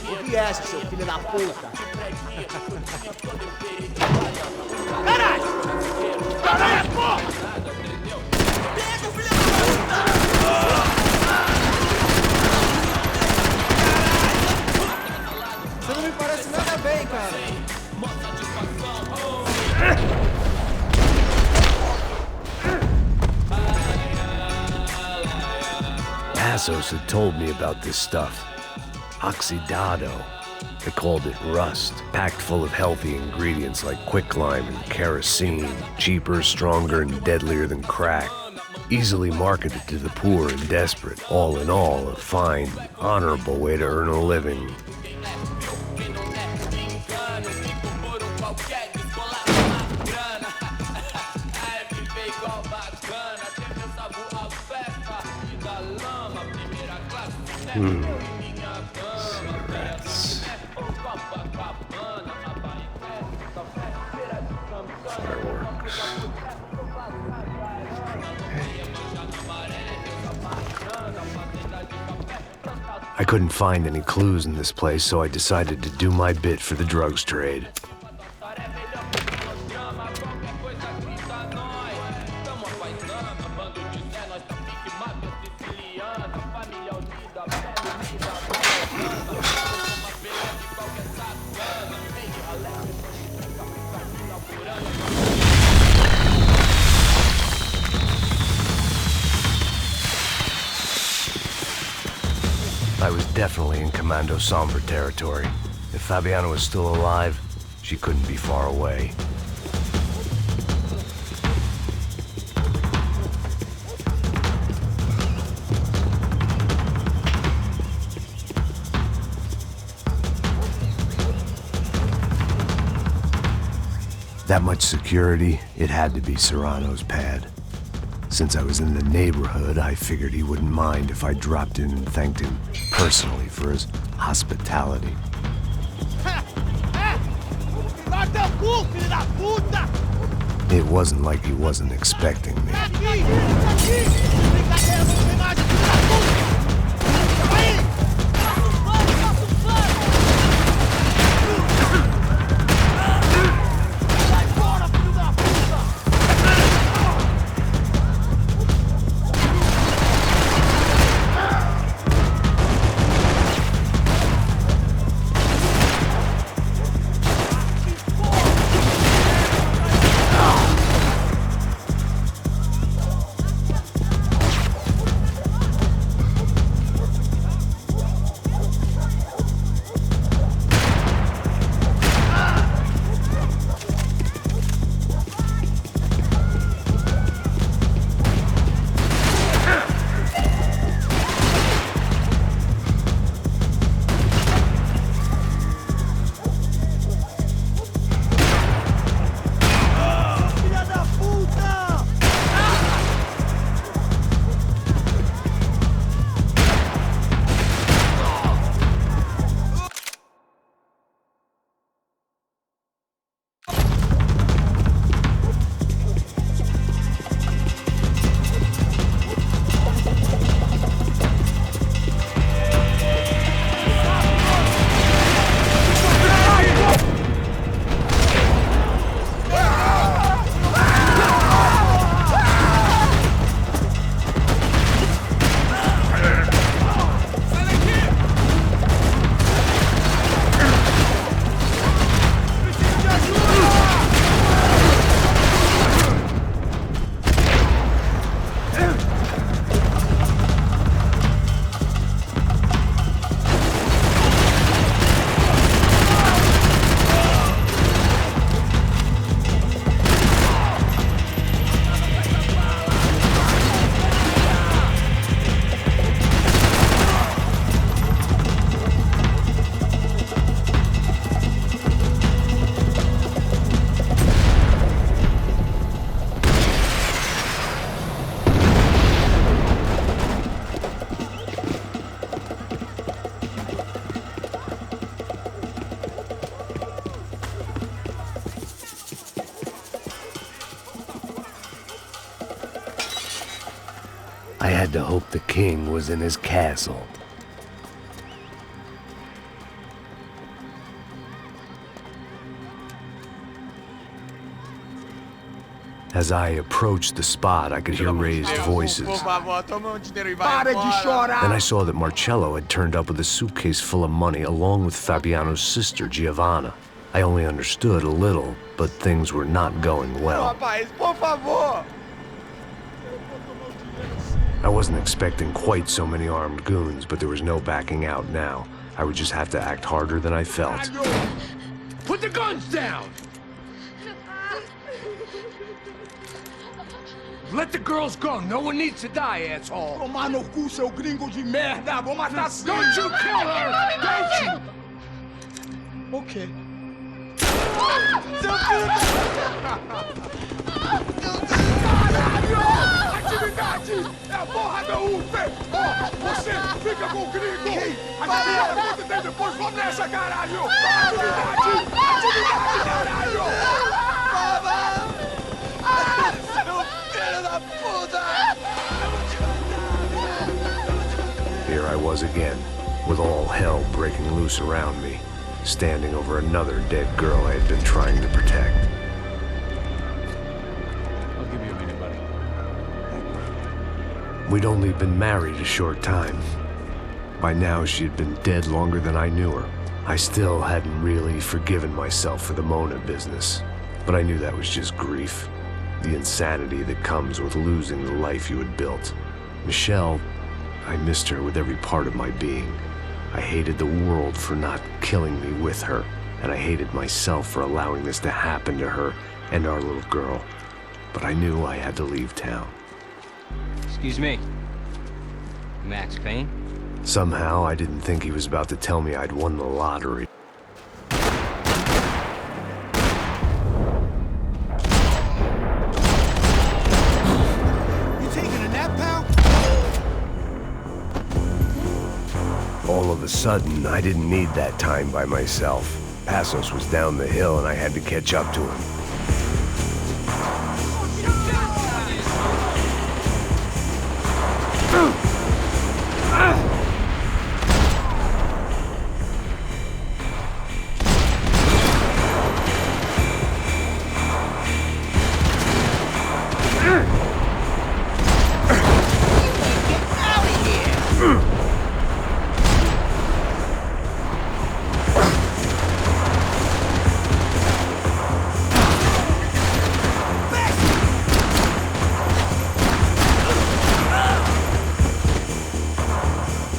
Ouvi essa, seu filho da puta. Caralho! Caralho, porra! Pega o filho da puta! Você não me parece nada bem, cara. Passos had told me about this stuff. Oxidado. They called it rust, packed full of healthy ingredients like quicklime and kerosene, cheaper, stronger, and deadlier than crack. Easily marketed to the poor and desperate. All in all, a fine, honorable way to earn a living. Cigarettes. Fireworks. I couldn't find any clues in this place, so I decided to do my bit for the drugs trade. I was definitely in Commando Sombra territory. If Fabiana was still alive, she couldn't be far away. That much security, it had to be Serrano's pad. Since I was in the neighborhood, I figured he wouldn't mind if I dropped in and thanked him personally for his hospitality. It wasn't like he wasn't expecting me. I had to hope the king was in his castle. As I approached the spot, I could hear raised voices. Por favor, toma dinheiro e vai Para de embora. chorar! Then I saw that Marcello had turned up with a suitcase full of money along with Fabiano's sister, Giovanna. I only understood a little, but things were not going well. Rapaz, por favor! I wasn't expecting quite so many armed goons, but there was no backing out now. I would just have to act harder than I felt. Put the guns down! Let the girls go. No one needs to die, asshole. Tomar no cu, seu gringo de merda! Vou matar sim! Don't you kill her! Don't you! Ok. Seu filho Caralho! Atividade! É a porra da UP! Você fica com o gringo! A galera conta tem depois, vamos nessa, caralho! Atividade! Atividade, caralho! Seu filho da puta! Here I was again, with all hell breaking loose around me, standing over another dead girl I had been trying to protect. I'll give you a minute, buddy. We'd only been married a short time. By now, she had been dead longer than I knew her. I still hadn't really forgiven myself for the Mona business, but I knew that was just grief. The insanity that comes with losing the life you had built. Michelle, I missed her with every part of my being. I hated the world for not killing me with her, and I hated myself for allowing this to happen to her and our little girl. But I knew I had to leave town. Excuse me. Max Payne? Somehow, I didn't think he was about to tell me I'd won the lottery. All of a sudden, I didn't need that time by myself. Passos was down the hill and I had to catch up to him.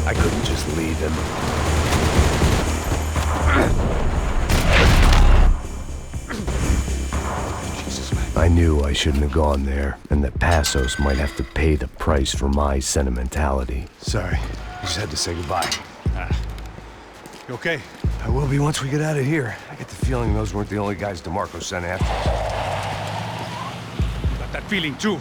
I couldn't just leave him. I knew I shouldn't have gone there, and that Passos might have to pay the price for my sentimentality. Sorry, I just had to say goodbye. You okay? I will be once we get out of here. I get the feeling those weren't the only guys DeMarco sent after us. Got that feeling too.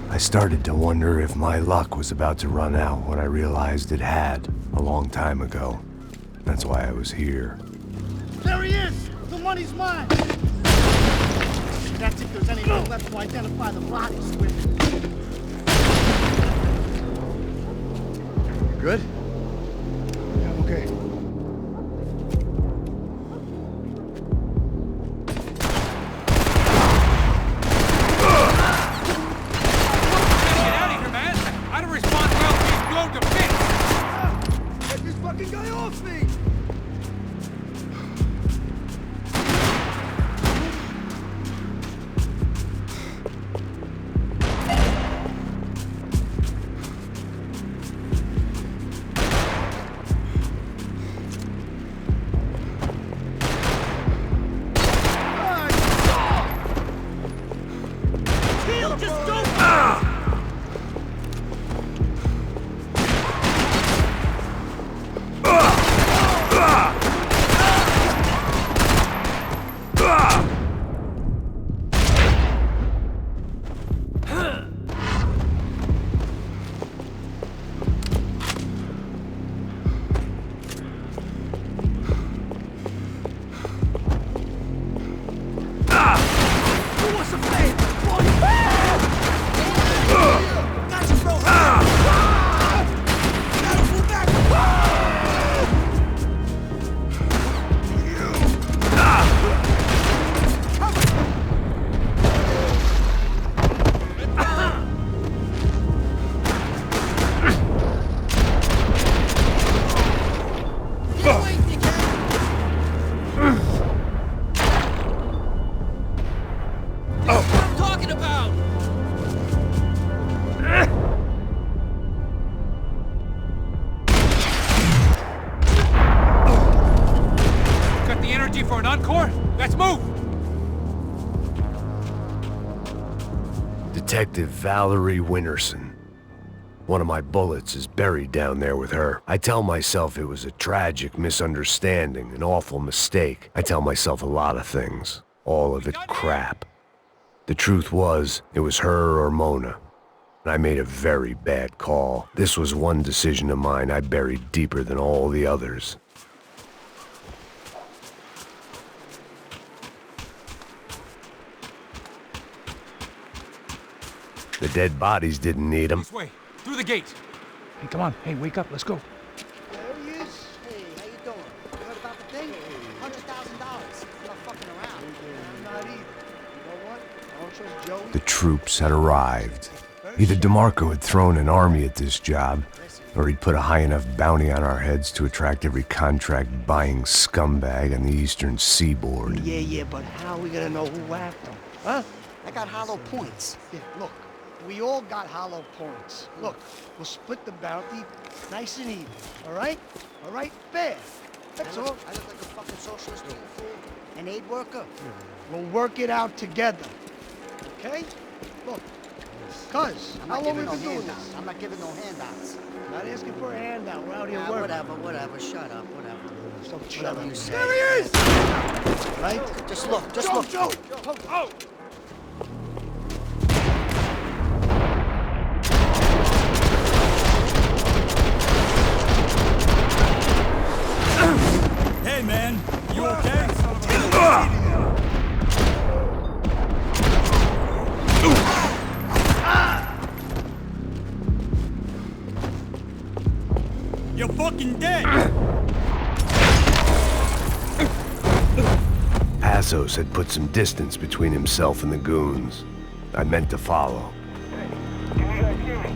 I started to wonder if my luck was about to run out when I realized it had, a long time ago. That's why I was here. There he is! The money's mine! That's if there's anything left to identify the bodies with. Good? Yeah, okay. Get this fucking guy off me! That's what I'm talking about! Got the energy for an encore? Let's move! Detective Valerie Winterson. One of my bullets is buried down there with her. I tell myself it was a tragic misunderstanding, an awful mistake. I tell myself a lot of things. All of it crap. The truth was, it was her or Mona. And I made a very bad call. This was one decision of mine I buried deeper than all the others. The dead bodies didn't need them. This way, through the gate. Hey, come on. Hey, wake up. Let's go. There he is. Hey, how you doing? You heard about the thing? $100,000. I'm not fucking around. I'm not either. You know what? I don't trust Joey. The troops had arrived. Either DeMarco had thrown an army at this job, or he'd put a high enough bounty on our heads to attract every contract-buying scumbag on the eastern seaboard. Yeah, but how are we gonna know who whacked him? Huh? I got hollow points. Yeah, look. We all got hollow points. Look, we'll split the bounty nice and even, all right? All right? Fair. That's all. I look like a fucking socialist fool, an aid worker. We'll work it out together, okay? Look, cuz, how long have we been doing this? I'm not giving no handouts. Not asking for a handout. We're out here working. Whatever. Shut up, whatever. So shut up. There he is! Right? Just look, look. Joe! Oh! Hey, man, you okay? You're fucking dead! Passos had put some distance between himself and the goons. I meant to follow. Can you guys hear me?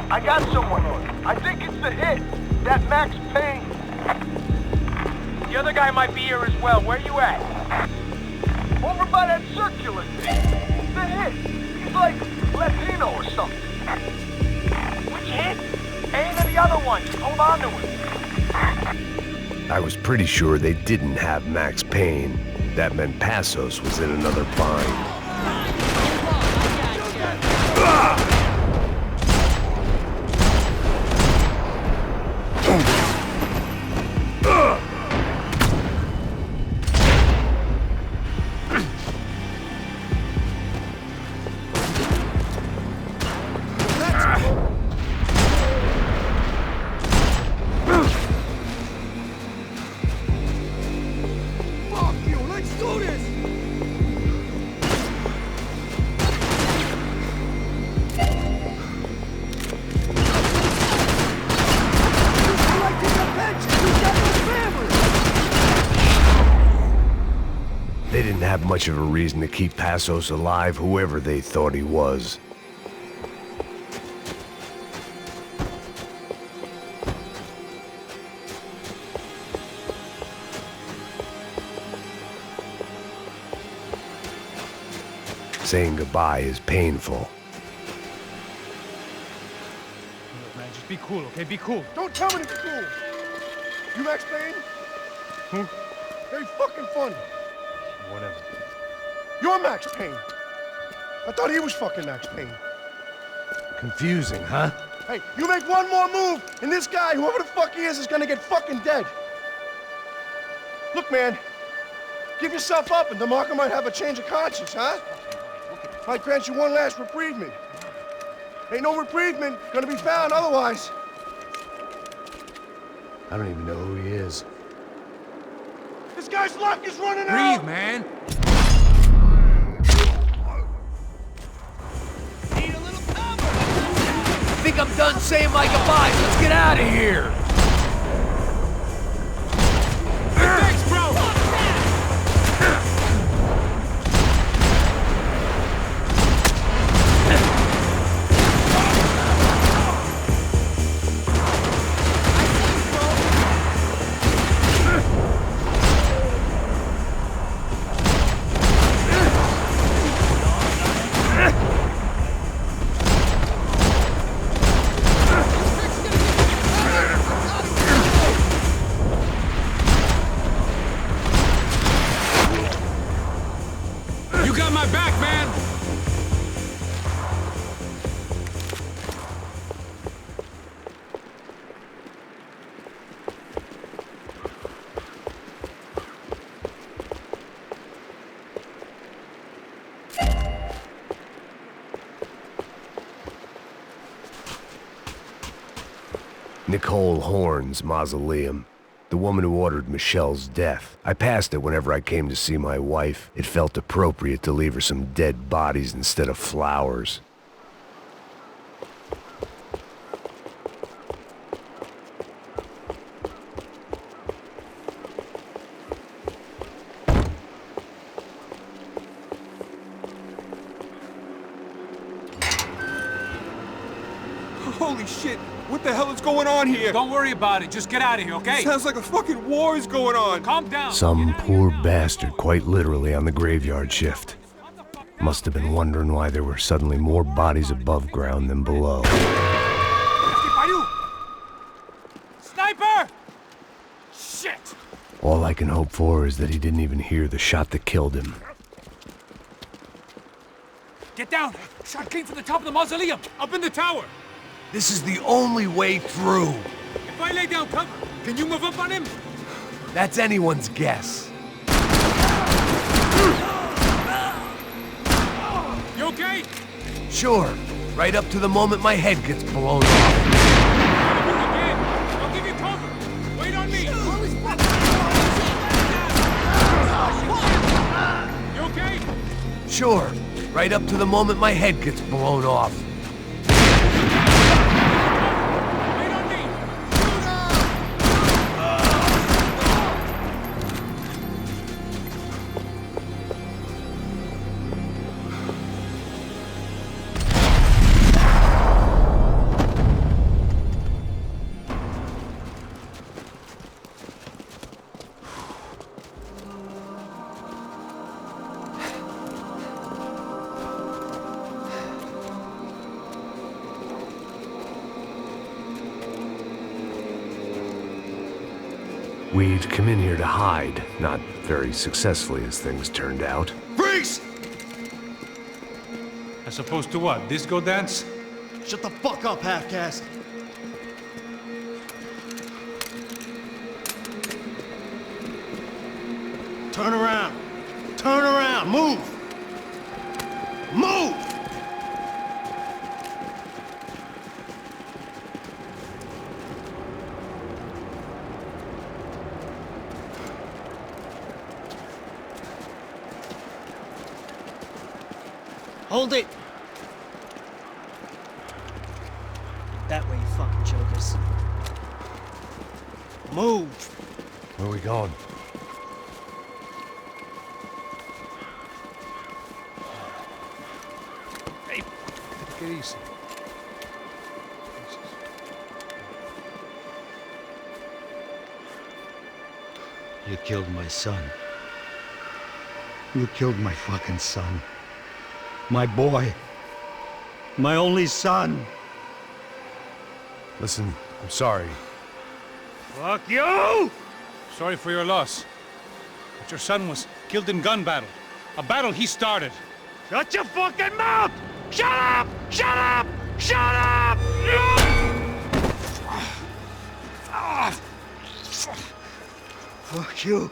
I got someone. I think it's the hit. That Max Payne. The other guy might be here as well. Where you at? Over by that circular thing. The hit. He's like Latino or something. Which hit? Payne or the other one? Just hold on to him. I was pretty sure they didn't have Max Payne. That meant Passos was in another bind. They didn't have much of a reason to keep Passos alive, whoever they thought he was. Saying goodbye is painful. Look, man, just be cool, okay? Be cool. Don't tell me to be cool. You Max Payne? Who? Very fucking funny. Whatever. You're Max Payne. I thought he was fucking Max Payne. Confusing, huh? Hey, you make one more move, and this guy, whoever the fuck he is gonna get fucking dead. Look, man, give yourself up, and DeMarco might have a change of conscience, huh? Might grant you one last reprievement. Ain't no reprievement gonna be found otherwise. I don't even know who he is. This guy's luck is running out! Breathe, man! Need a little cover! I think I'm done saying my goodbyes. Let's get out of here! Thanks, bro! got my back, man! Nicole Horn's mausoleum. The woman who ordered Michelle's death. I passed it whenever I came to see my wife. It felt appropriate to leave her some dead bodies instead of flowers. Holy shit! What the hell is going on here? Don't worry about it. Just get out of here, okay? Sounds like a fucking war is going on. Calm down. Some poor bastard quite literally on the graveyard shift. Must have been wondering why there were suddenly more bodies above ground than below. Sniper! Shit! All I can hope for is that he didn't even hear the shot that killed him. Get down! Shot came from the top of the mausoleum! Up in the tower! This is the only way through. If I lay down cover, can you move up on him? That's anyone's guess. You okay? Sure. Right up to the moment my head gets blown off. Again. I'll give you cover. Wait on me. You okay? Sure. Right up to the moment my head gets blown off. We'd come in here to hide, not very successfully as things turned out. Freeze! As opposed to what? Disco dance? Shut the fuck up, half-caste. Turn around. Turn around. Move. Move! Hold it! That way, you fucking jokers. Move! Where are we going? Hey, take it easy. You killed my son. You killed my fucking son. My boy. My only son. Listen, I'm sorry. Fuck you! Sorry for your loss. But your son was killed in gun battle. A battle he started. Shut your fucking mouth! Shut up! Shut up! Shut up! Fuck you.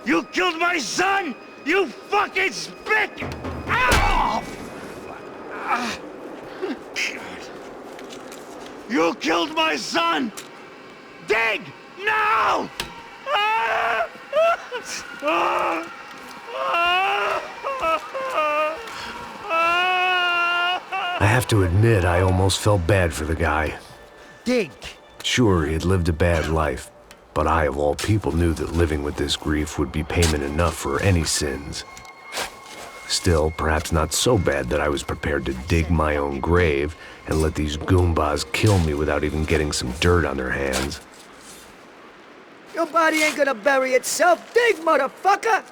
You killed my son! You fucking spick! Ow! You killed my son! Dig! Now! I have to admit, I almost felt bad for the guy. Dig! Sure, he had lived a bad life, but I, of all people, knew that living with this grief would be payment enough for any sins. Still, perhaps not so bad that I was prepared to dig my own grave and let these Goombas kill me without even getting some dirt on their hands. Your body ain't gonna bury itself. Dig, motherfucker!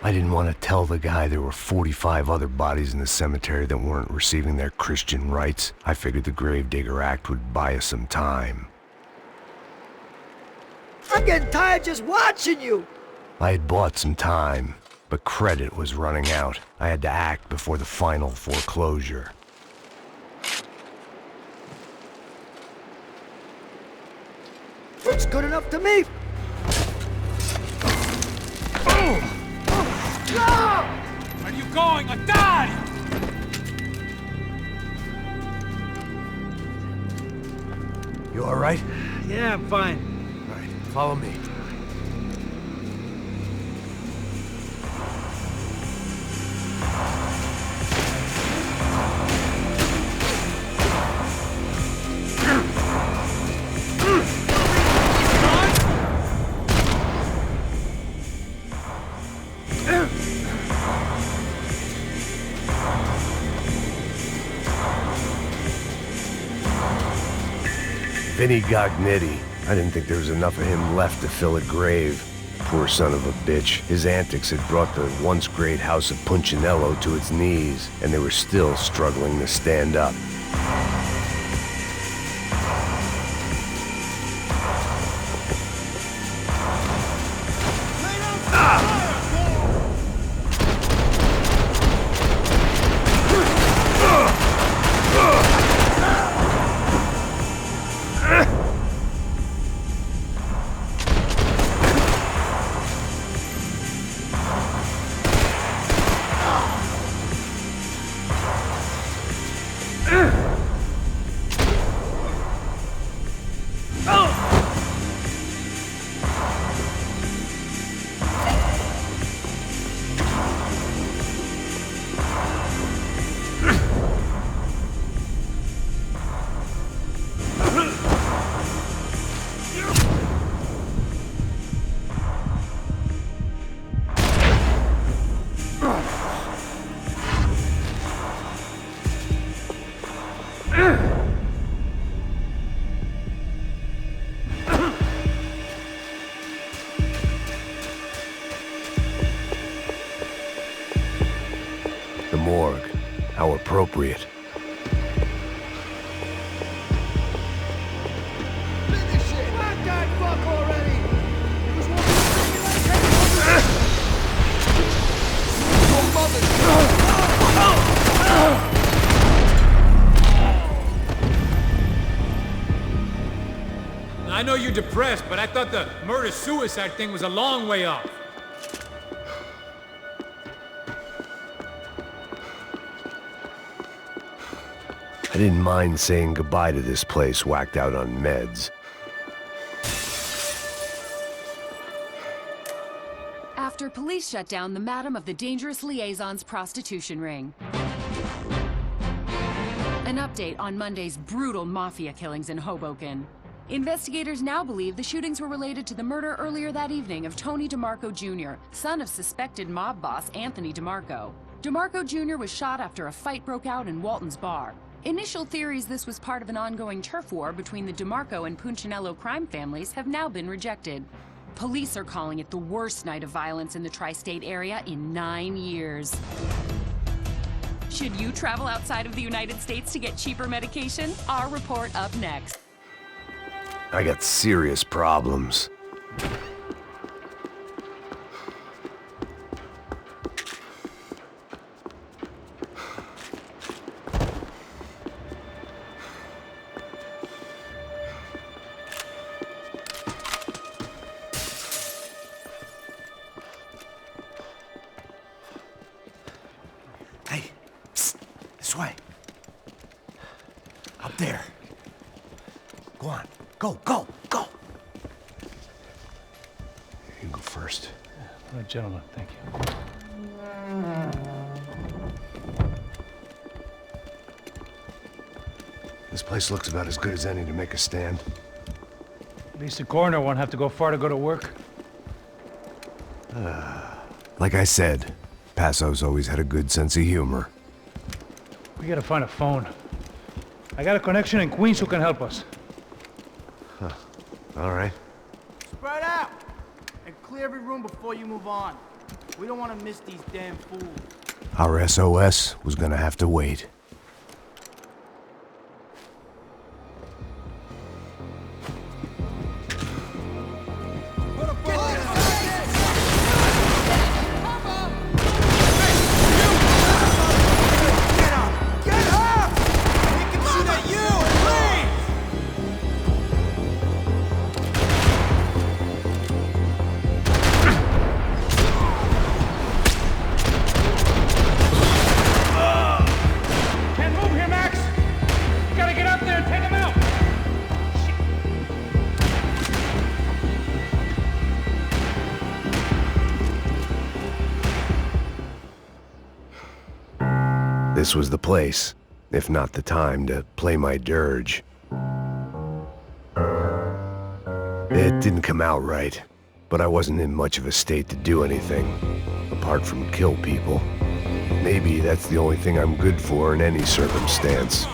I didn't want to tell the guy there were 45 other bodies in the cemetery that weren't receiving their Christian rites. I figured the Gravedigger Act would buy us some time. I'm getting tired just watching you. I had bought some time, but credit was running out. I had to act before the final foreclosure. Looks good enough to me. Where are you going? A die! You all right? Yeah, I'm fine. All right, follow me. Vinny Gognitti. I didn't think there was enough of him left to fill a grave. Poor son of a bitch. His antics had brought the once great house of Punchinello to its knees, and they were still struggling to stand up. The morgue. How appropriate. Finish it! Let that fuck already! It was one I know you're depressed, but I thought the murder-suicide thing was a long way off. I didn't mind saying goodbye to this place whacked out on meds. After police shut down the Madam of the Dangerous Liaison's prostitution ring. An update on Monday's brutal mafia killings in Hoboken. Investigators now believe the shootings were related to the murder earlier that evening of Tony DeMarco Jr., son of suspected mob boss Anthony DeMarco. DeMarco Jr. was shot after a fight broke out in Walton's bar. Initial theories this was part of an ongoing turf war between the DeMarco and Punchinello crime families have now been rejected. Police are calling it the worst night of violence in the tri-state area in 9 years. Should you travel outside of the United States to get cheaper medication? Our report up next. I got serious problems. Hey, psst, this way. Up there. Go on. Go, go, go! You go first. All right, gentlemen, thank you. This place looks about as good as any to make a stand. At least the coroner won't have to go far to go to work. Like I said, Passo's always had a good sense of humor. We gotta find a phone. I got a connection in Queens who can help us. All right. Spread out! And clear every room before you move on. We don't want to miss these damn fools. Our SOS was gonna have to wait. this was the place, if not the time, to play my dirge. It didn't come out right, but I wasn't in much of a state to do anything, apart from kill people. Maybe that's the only thing I'm good for in any circumstance.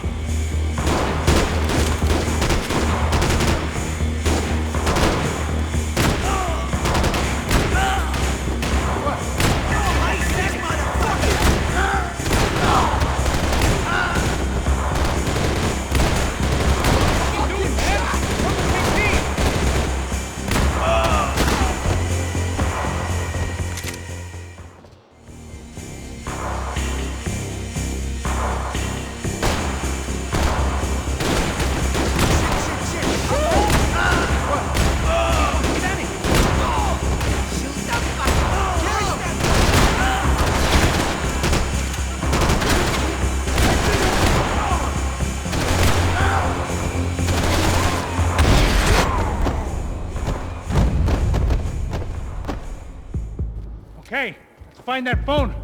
Okay, let's find that phone.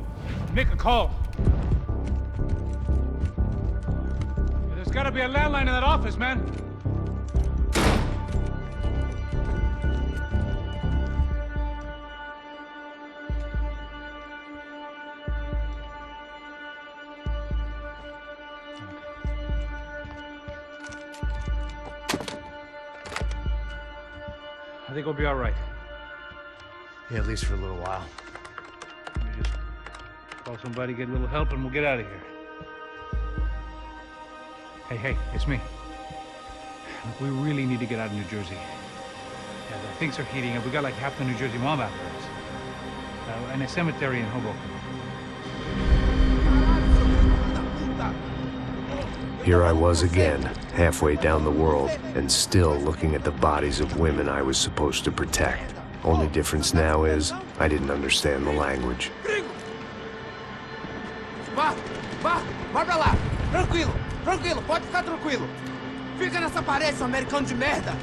Make a call. There's gotta be a landline in that office, man. I think we'll be all right. Yeah, at least for a little while. Let me just call somebody, get a little help, and we'll get out of here. Hey, it's me. Look, we really need to get out of New Jersey. Yeah, things are heating up. We got like half the New Jersey mob after us. And a cemetery in Hoboken. Here I was again, halfway down the world, and still looking at the bodies of women I was supposed to protect. Only difference now is, I didn't understand the language. Vai pra lá. Tranquilo, pode ficar tranquilo. Fica nessa parede, seu americano de merda.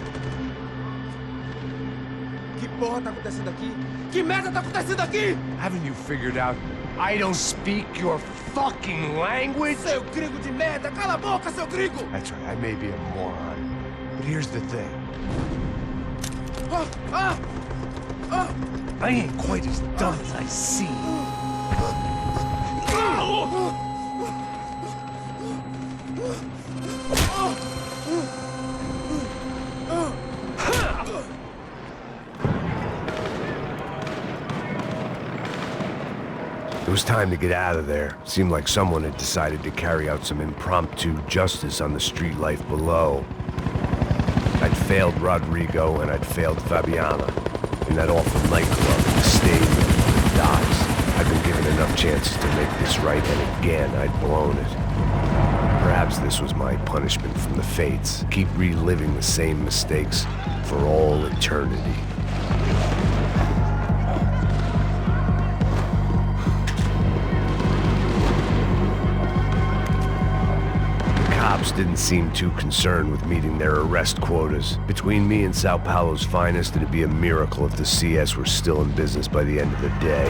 Que porra tá acontecendo aqui? Que merda tá acontecendo aqui? Haven't you figured out I don't speak your fucking language? Seu gringo de merda, cala a boca, seu gringo! That's right, I may be a moron, but here's the thing. I ain't quite as dumb as I seem. It was time to get out of there. Seemed like someone had decided to carry out some impromptu justice on the street life below. I'd failed Rodrigo and I'd failed Fabiana. In that awful nightclub, the stadium, the docks. I'd been given enough chances to make this right, and again, I'd blown it. Perhaps this was my punishment from the fates. Keep reliving the same mistakes for all eternity. Didn't seem too concerned with meeting their arrest quotas. Between me and Sao Paulo's finest, it'd be a miracle if the CS were still in business by the end of the day.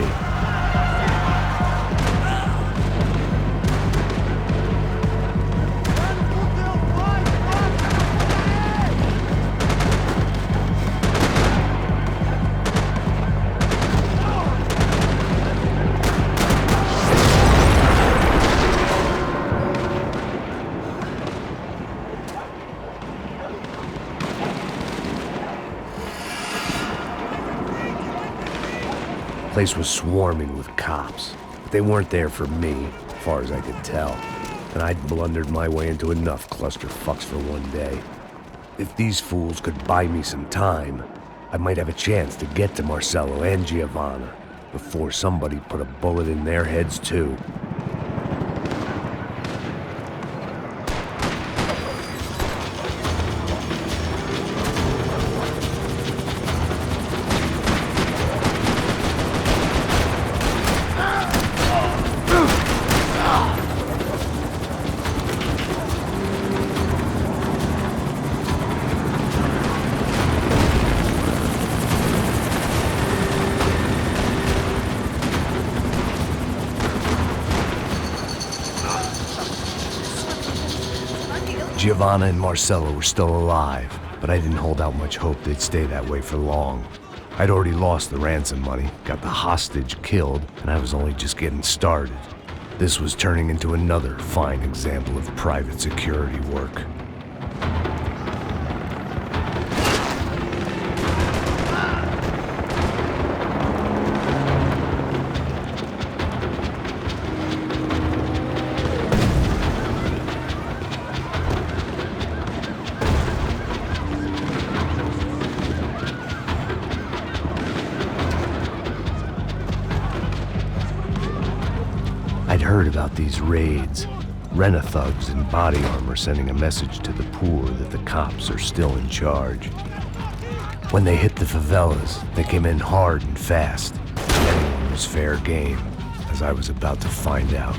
The place was swarming with cops. They weren't there for me, as far as I could tell. And I'd blundered my way into enough clusterfucks for one day. If these fools could buy me some time, I might have a chance to get to Marcello and Giovanna before somebody put a bullet in their heads too. Giovanna and Marcello were still alive, but I didn't hold out much hope they'd stay that way for long. I'd already lost the ransom money, got the hostage killed, and I was only just getting started. This was turning into another fine example of private security work. I'd heard about these raids. Rent-a-thugs in body armor sending a message to the poor that the cops are still in charge. When they hit the favelas, they came in hard and fast. Anyone was fair game, as I was about to find out.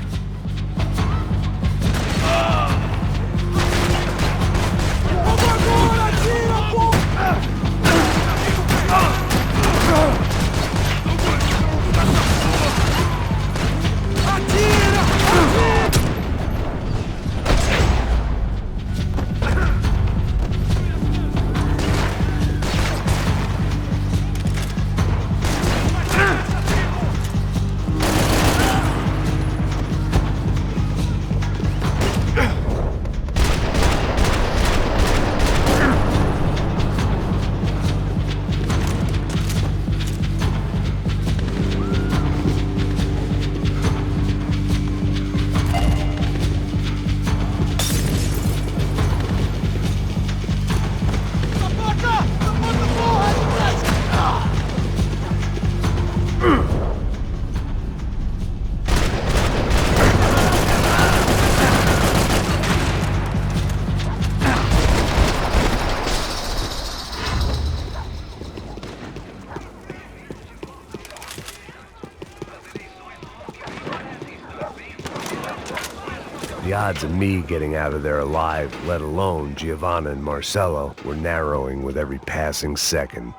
The odds of me getting out of there alive, let alone Giovanna and Marcello, were narrowing with every passing second.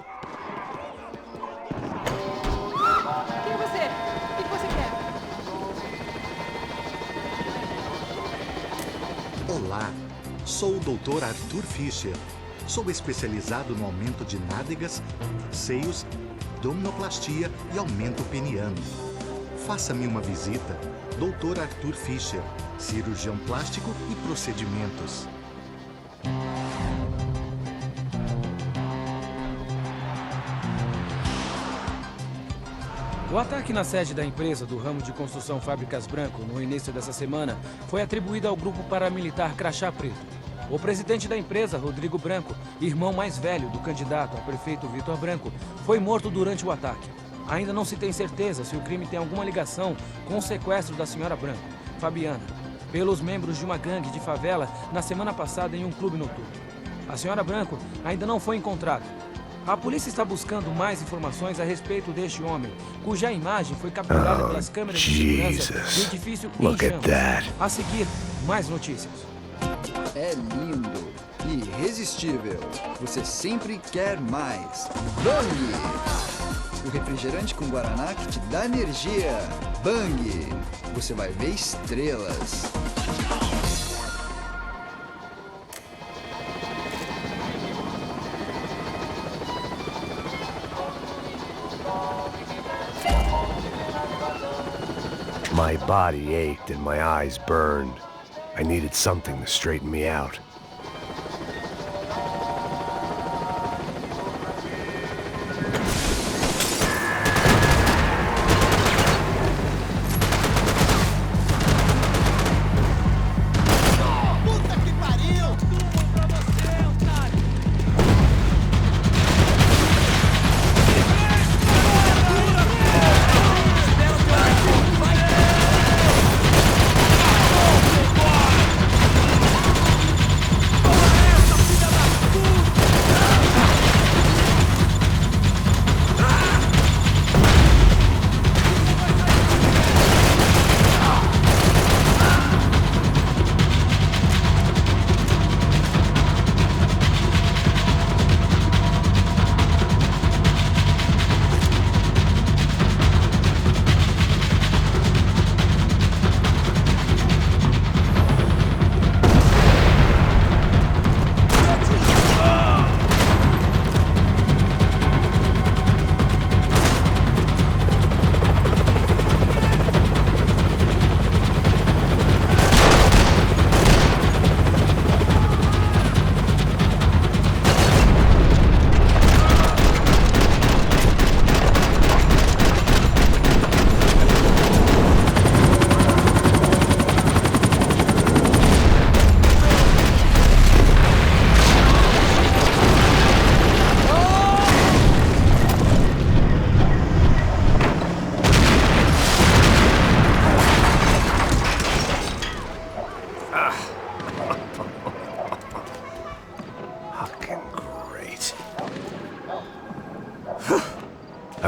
Quem é você? O que você quer? Olá, sou o Dr. Arthur Fischer. Sou especializado no aumento de nádegas, seios, abdominoplastia e aumento peniano. Faça-me uma visita. Dr. Arthur Fischer, cirurgião plástico e procedimentos. O ataque na sede da empresa do ramo de construção Fábricas Branco no início dessa semana foi atribuído ao grupo paramilitar Crachá Preto. O presidente da empresa, Rodrigo Branco, irmão mais velho do candidato a prefeito Vitor Branco, foi morto durante o ataque. Ainda não se tem certeza se o crime tem alguma ligação com o sequestro da senhora Branco, Fabiana, pelos membros de uma gangue de favela na semana passada em um clube noturno. A senhora Branco ainda não foi encontrada. A polícia está buscando mais informações a respeito deste homem, cuja imagem foi capturada pelas câmeras de segurança do edifício em chamas. A seguir, mais notícias. É lindo, irresistível. Você sempre quer mais. Bang! O refrigerante com guaraná que te dá energia. Bang! Você vai ver estrelas. My body ached and my eyes burned. I needed something to straighten me out.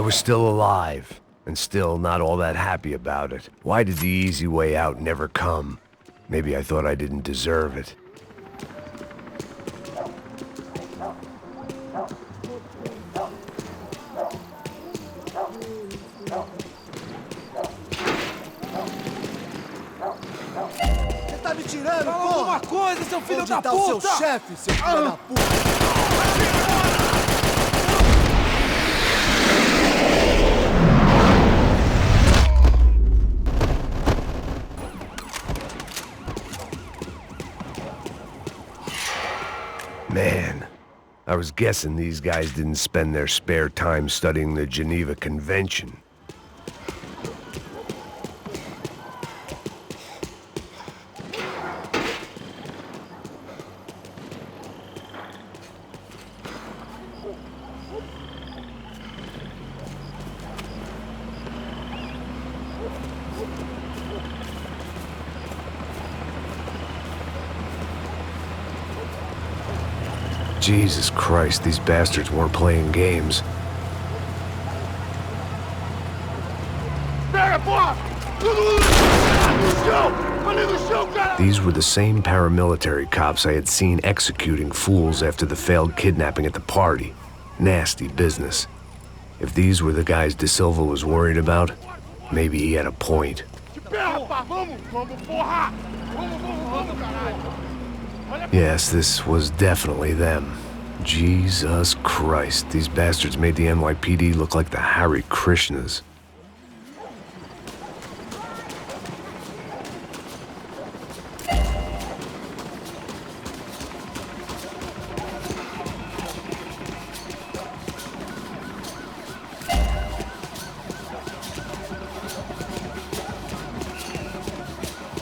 was still alive, and still not all that happy about it. Why did the easy way out never come? Maybe I thought I didn't deserve it. Você tá me tirando, Fala porra? alguma coisa, seu filho Onde da tá puta! o seu chefe, seu filho da puta? Man, I was guessing these guys didn't spend their spare time studying the Geneva Convention. Jesus Christ, these bastards weren't playing games. These were the same paramilitary cops I had seen executing fools after the failed kidnapping at the party. Nasty business. If these were the guys De Silva was worried about, maybe he had a point. Yes, this was definitely them. Jesus Christ, these bastards made the NYPD look like the Hare Krishnas.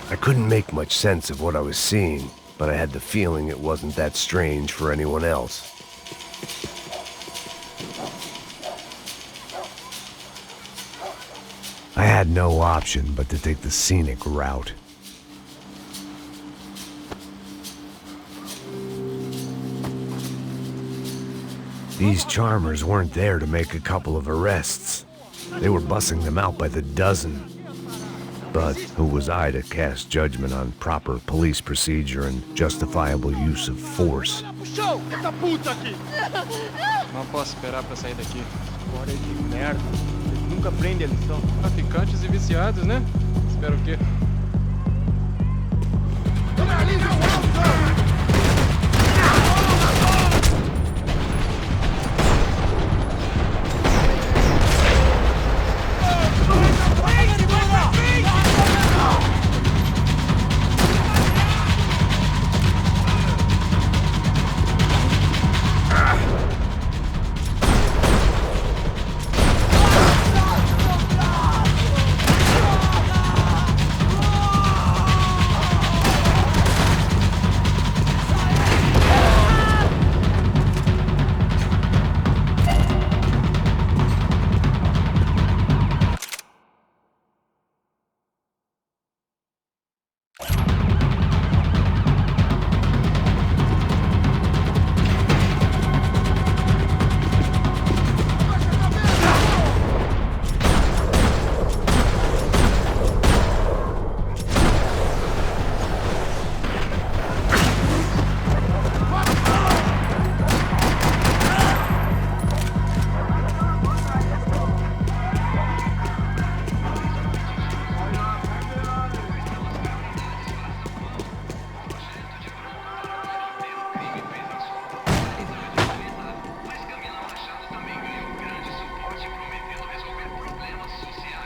I couldn't make much sense of what I was seeing, but I had the feeling it wasn't that strange for anyone else. I had no option but to take the scenic route. These charmers weren't there to make a couple of arrests. They were bussing them out by the dozen. But who was I to cast judgment on proper police procedure and justifiable use of force? Não posso esperar pra sair daqui. Bora de merda. Eles nunca prendem a lição. Traficantes e viciados, né? Espero o quê?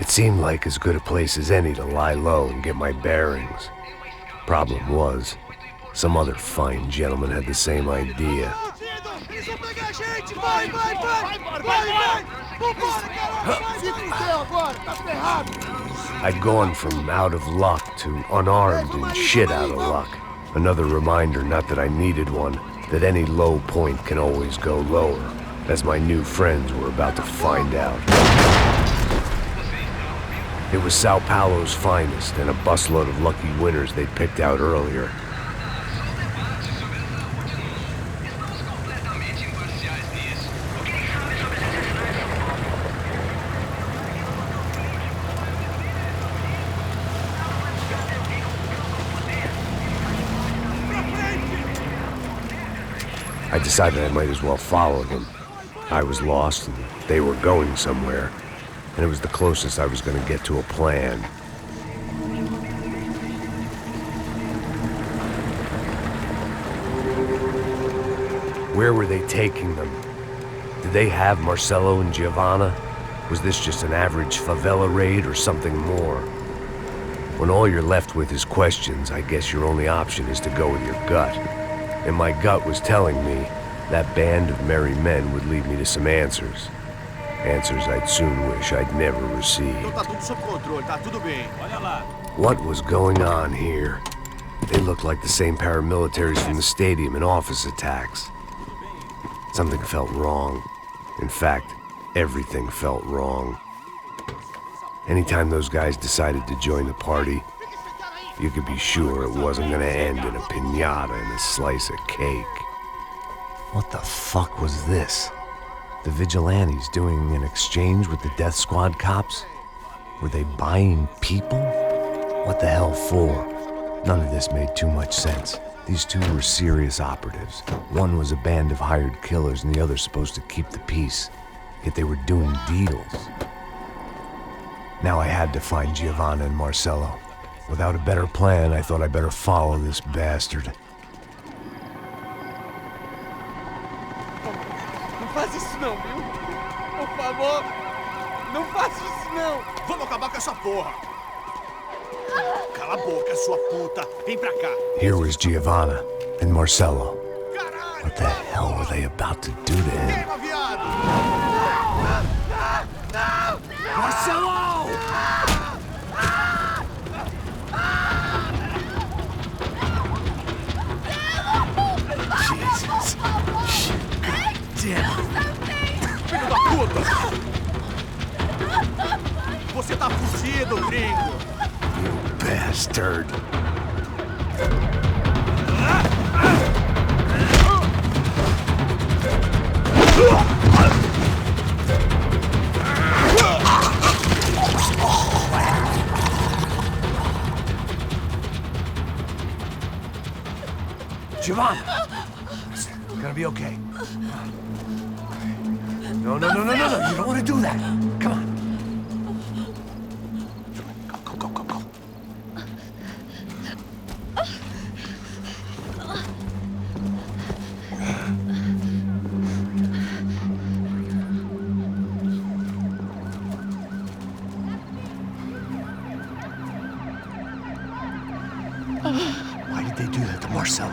It seemed like as good a place as any to lie low and get my bearings. Problem was, some other fine gentleman had the same idea. I'd gone from out of luck to unarmed and shit out of luck. Another reminder, not that I needed one, that any low point can always go lower, as my new friends were about to find out. It was Sao Paulo's finest and a busload of lucky winners they'd picked out earlier. I decided I might as well follow them. I was lost, and they were going somewhere, and it was the closest I was going to get to a plan. Where were they taking them? Did they have Marcelo and Giovanna? Was this just an average favela raid or something more? When all you're left with is questions, I guess your only option is to go with your gut. And my gut was telling me that band of merry men would lead me to some answers. Answers I'd soon wish I'd never received. What was going on here? They looked like the same paramilitaries from the stadium in office attacks. Something felt wrong. In fact, everything felt wrong. Anytime those guys decided to join the party, you could be sure it wasn't gonna end in a piñata and a slice of cake. What the fuck was this? The vigilantes doing an exchange with the death squad cops? Were they buying people? What the hell for? None of this made too much sense. These two were serious operatives. One was a band of hired killers and the other supposed to keep the peace. Yet they were doing deals. Now I had to find Giovanna and Marcelo. Without a better plan, I thought I better follow this bastard. Não faz isso não, viu? Por favor, não faça isso não. Vamos acabar com essa porra. Cala a boca, sua puta. Vem pra cá. Here was Giovanna and Marcelo. What the hell were they about to do to him? Marcelo! Jesus. Shit. God damn. Filho da puta! Você tá fudido, gringo! You bastard. Giovanna! It's gonna be okay. No. You don't want to do that. Come on. Go. Why did they do that to Marcelo?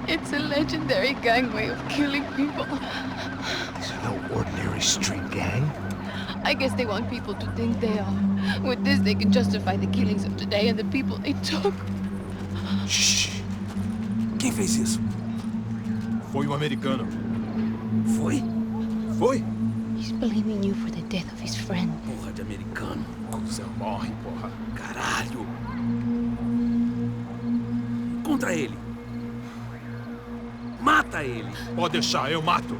It's a legendary gang way of killing people. These are no ordinary street gang. I guess they want people to think they are. With this, they can justify the killings of today and the people they took. Shh! Quem fez isso? Foi um americano. Foi? Foi? He's blaming you for the death of his friend. Porra de americano. Você morre, porra. Caralho. Contra ele. Mata ele. Pode deixar, eu mato.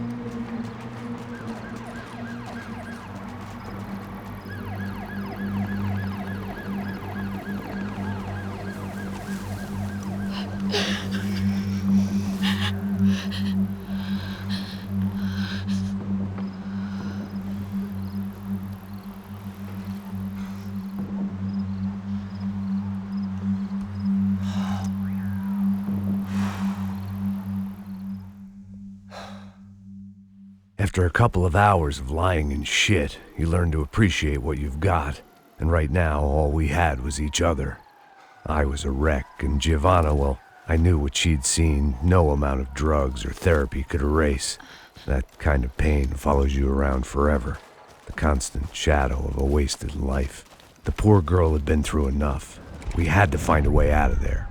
After a couple of hours of lying in shit, you learn to appreciate what you've got. And right now, all we had was each other. I was a wreck, and Giovanna, well, I knew what she'd seen no amount of drugs or therapy could erase. That kind of pain follows you around forever. The constant shadow of a wasted life. The poor girl had been through enough. We had to find a way out of there.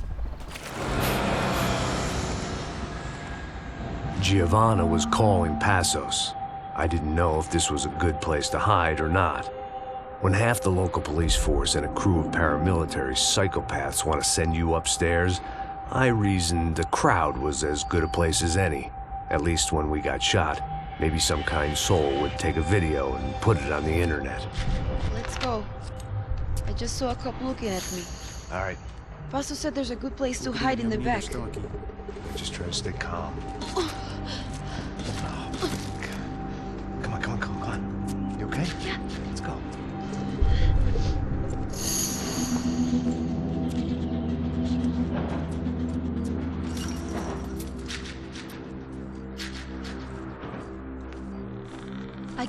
Giovanna was calling Passos. I didn't know if this was a good place to hide or not. When half the local police force and a crew of paramilitary psychopaths want to send you upstairs, I reasoned the crowd was as good a place as any. At least when we got shot, maybe some kind soul would take a video and put it on the internet. Let's go. I just saw a cop looking at me. All right, Pastor said there's a good place to hide in the back. just try to stay calm.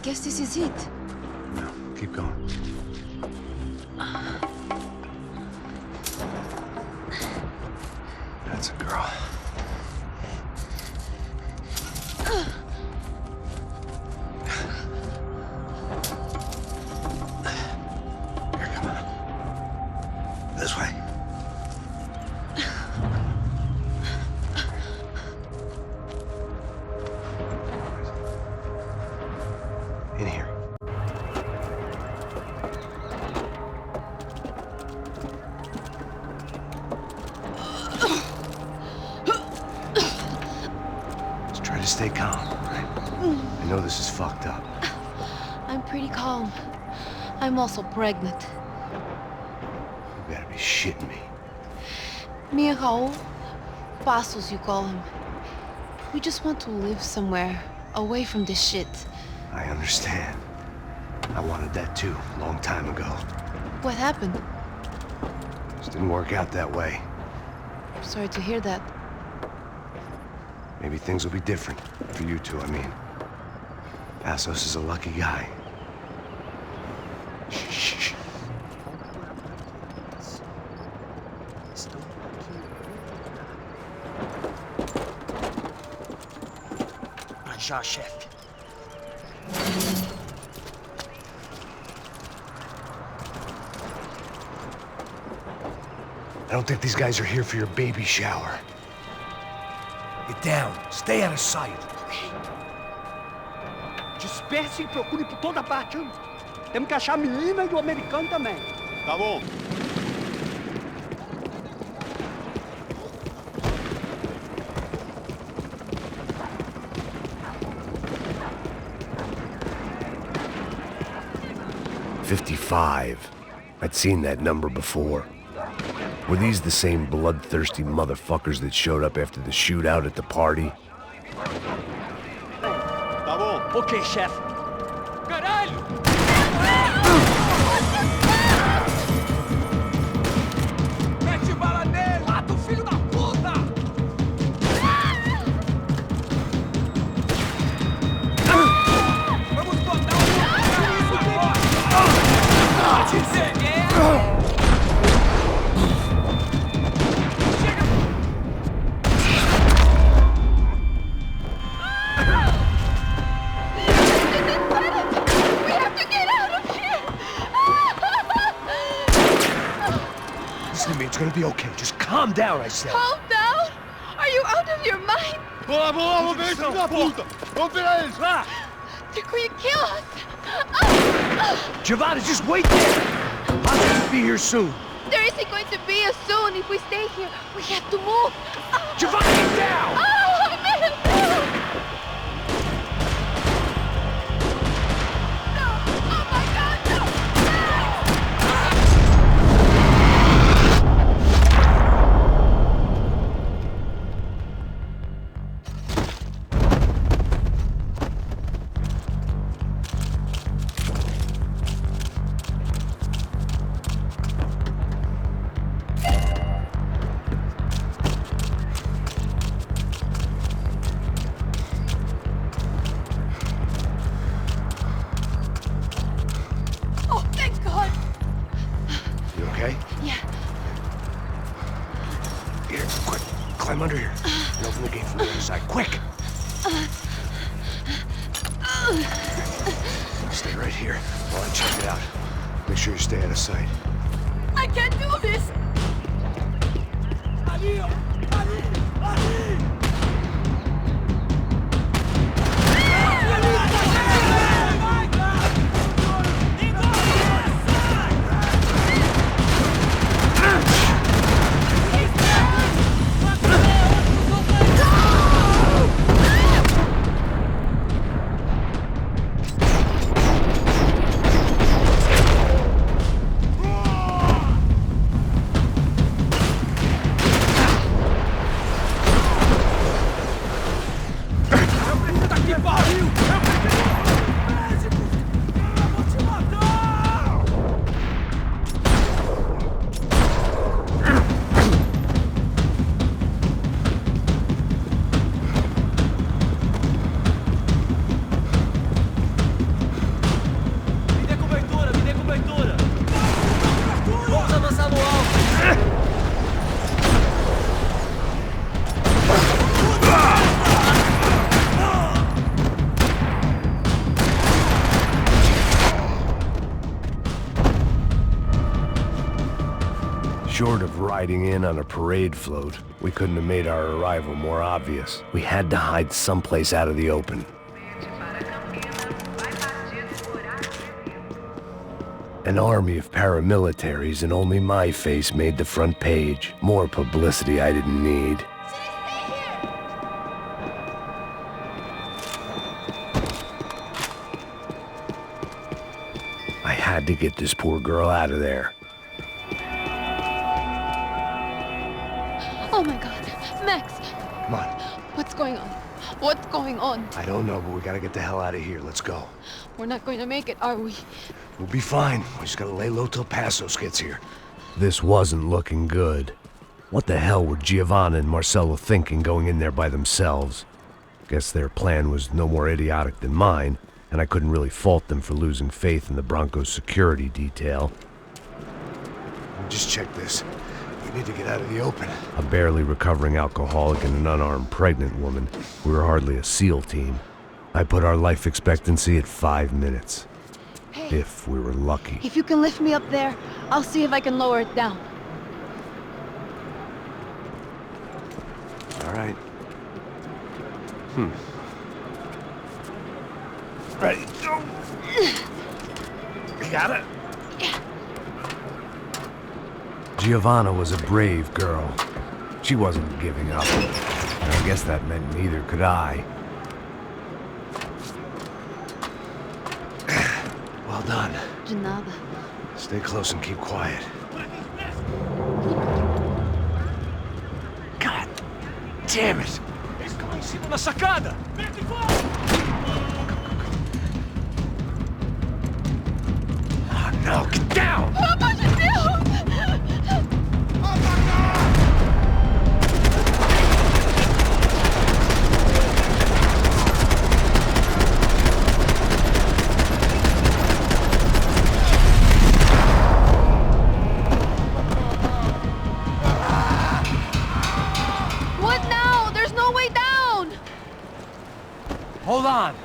guess this is it. Keep going. That's a girl. Here, come on. This way. In here. Just try to stay calm, right? I know this is fucked up. I'm pretty calm. I'm also pregnant. You gotta be shitting me. Me and Raul, Passos you call him. We just want to live somewhere, away from this shit. I understand. I wanted that too, a long time ago. What happened? Just didn't work out that way. I'm sorry to hear that. Maybe things will be different. For you two, I mean. Passos is a lucky guy. Shh. Já, chefe. I don't think these guys are here for your baby shower. Get down. Stay out of sight. Disperse e procure por toda parte. Temos que achar a menina e o americano também. Tá bom. $55. I'd seen that number before. Were these the same bloodthirsty motherfuckers that showed up after the shootout at the party? Tá bom. Ok, chefe. Caralho! Mete bala nele! Mata o filho da puta! Vamos botar isso agora! Dizer, Listen to me, it's gonna be okay. Just calm down, I said. Calm down? Are you out of your mind? Vamos ver esse filho da puta! Vamos virar eles, lá! They're going to kill us! Giovanni, just wait there. Passos will be here soon. There isn't going to be a soon if we stay here. We have to move. Giovanni, get down! Oh, man! No! Oh my God, no! Oh, thank God! You okay? Yeah. Here, quick. Climb under here. And open the gate from the other side. Quick! Stay right here while I check it out. Make sure you stay out of sight. I can't do this! Short of riding in on a parade float, we couldn't have made our arrival more obvious. We had to hide someplace out of the open. An army of paramilitaries and only my face made the front page. More publicity I didn't need. I had to get this poor girl out of there. Oh my God, Max! Come on. What's going on? What's going on? I don't know, but we gotta get the hell out of here. Let's go. We're not going to make it, are we? We'll be fine. We just gotta lay low till Passos gets here. This wasn't looking good. What the hell were Giovanna and Marcello thinking going in there by themselves? Guess their plan was no more idiotic than mine, and I couldn't really fault them for losing faith in the Broncos security detail. Just check this. We need to get out of the open. A barely recovering alcoholic and an unarmed pregnant woman. We were hardly a SEAL team. I put our life expectancy at 5 minutes. Hey, if we were lucky. if you can lift me up there, I'll see if I can lower it down. All right. Ready, go! You got it? Giovanna was a brave girl. She wasn't giving up. And I guess that meant neither could I. Well done. De nada. Stay close and keep quiet. God damn it! Eles estão em cima da sacada! Oh no, get down! Pelo amor de Deus! What now? There's no way down! Hold on.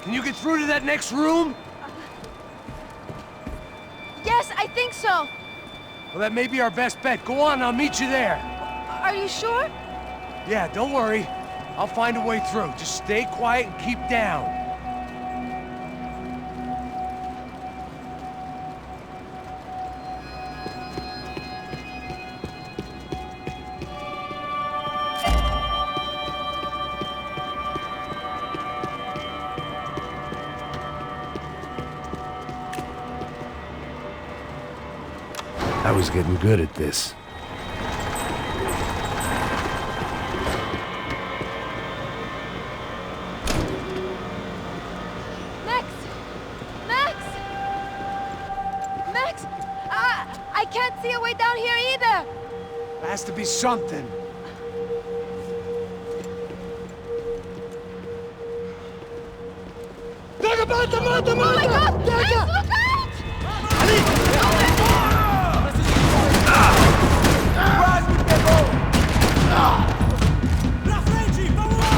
Can you get through to that next room? Yes, I think so. Well, that may be our best bet. Go on, I'll meet you there. Are you sure? Yeah, don't worry. I'll find a way through. Just stay quiet and keep down. I was getting good at this. Max! Max! Max! I can't see a way down here either! There has to be something. Oh my God! Max, look out! Pra frente! Vamos lá!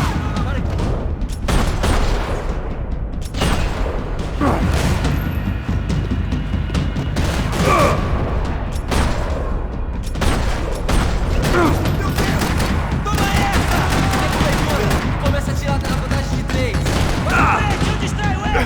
Toma essa! Começa a tirar na contagem de 3. Vai pra frente, eu distraio ele!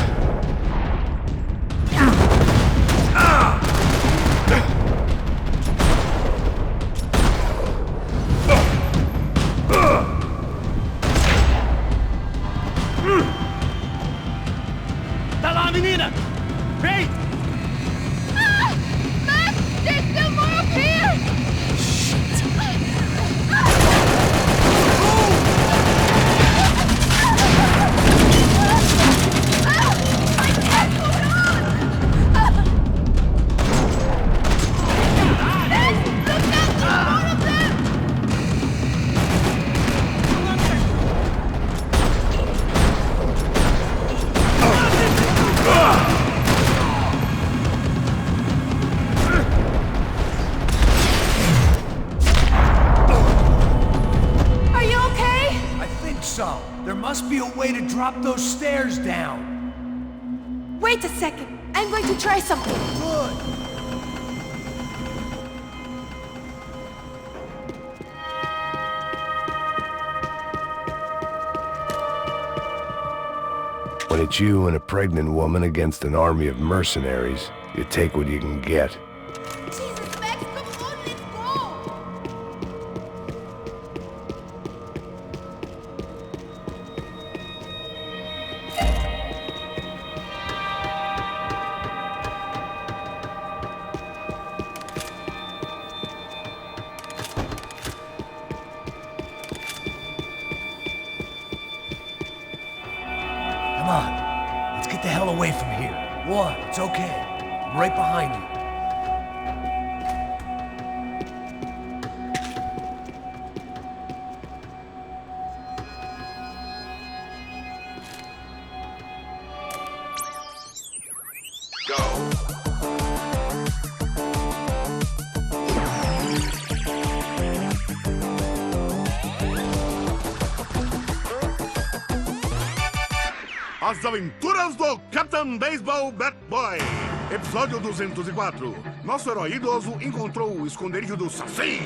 so. There must be a way to drop those stairs down. Wait a second. I'm going to try something. Good. When it's you and a pregnant woman against an army of mercenaries, you take what you can get. Jesus, Max, come on, let's go! Come on. Let's get the hell away from here. What? It's okay. I'm right behind you. As Aventuras do Captain Baseball Bat Boy. Episódio 204. Nosso herói idoso encontrou o esconderijo do Saci,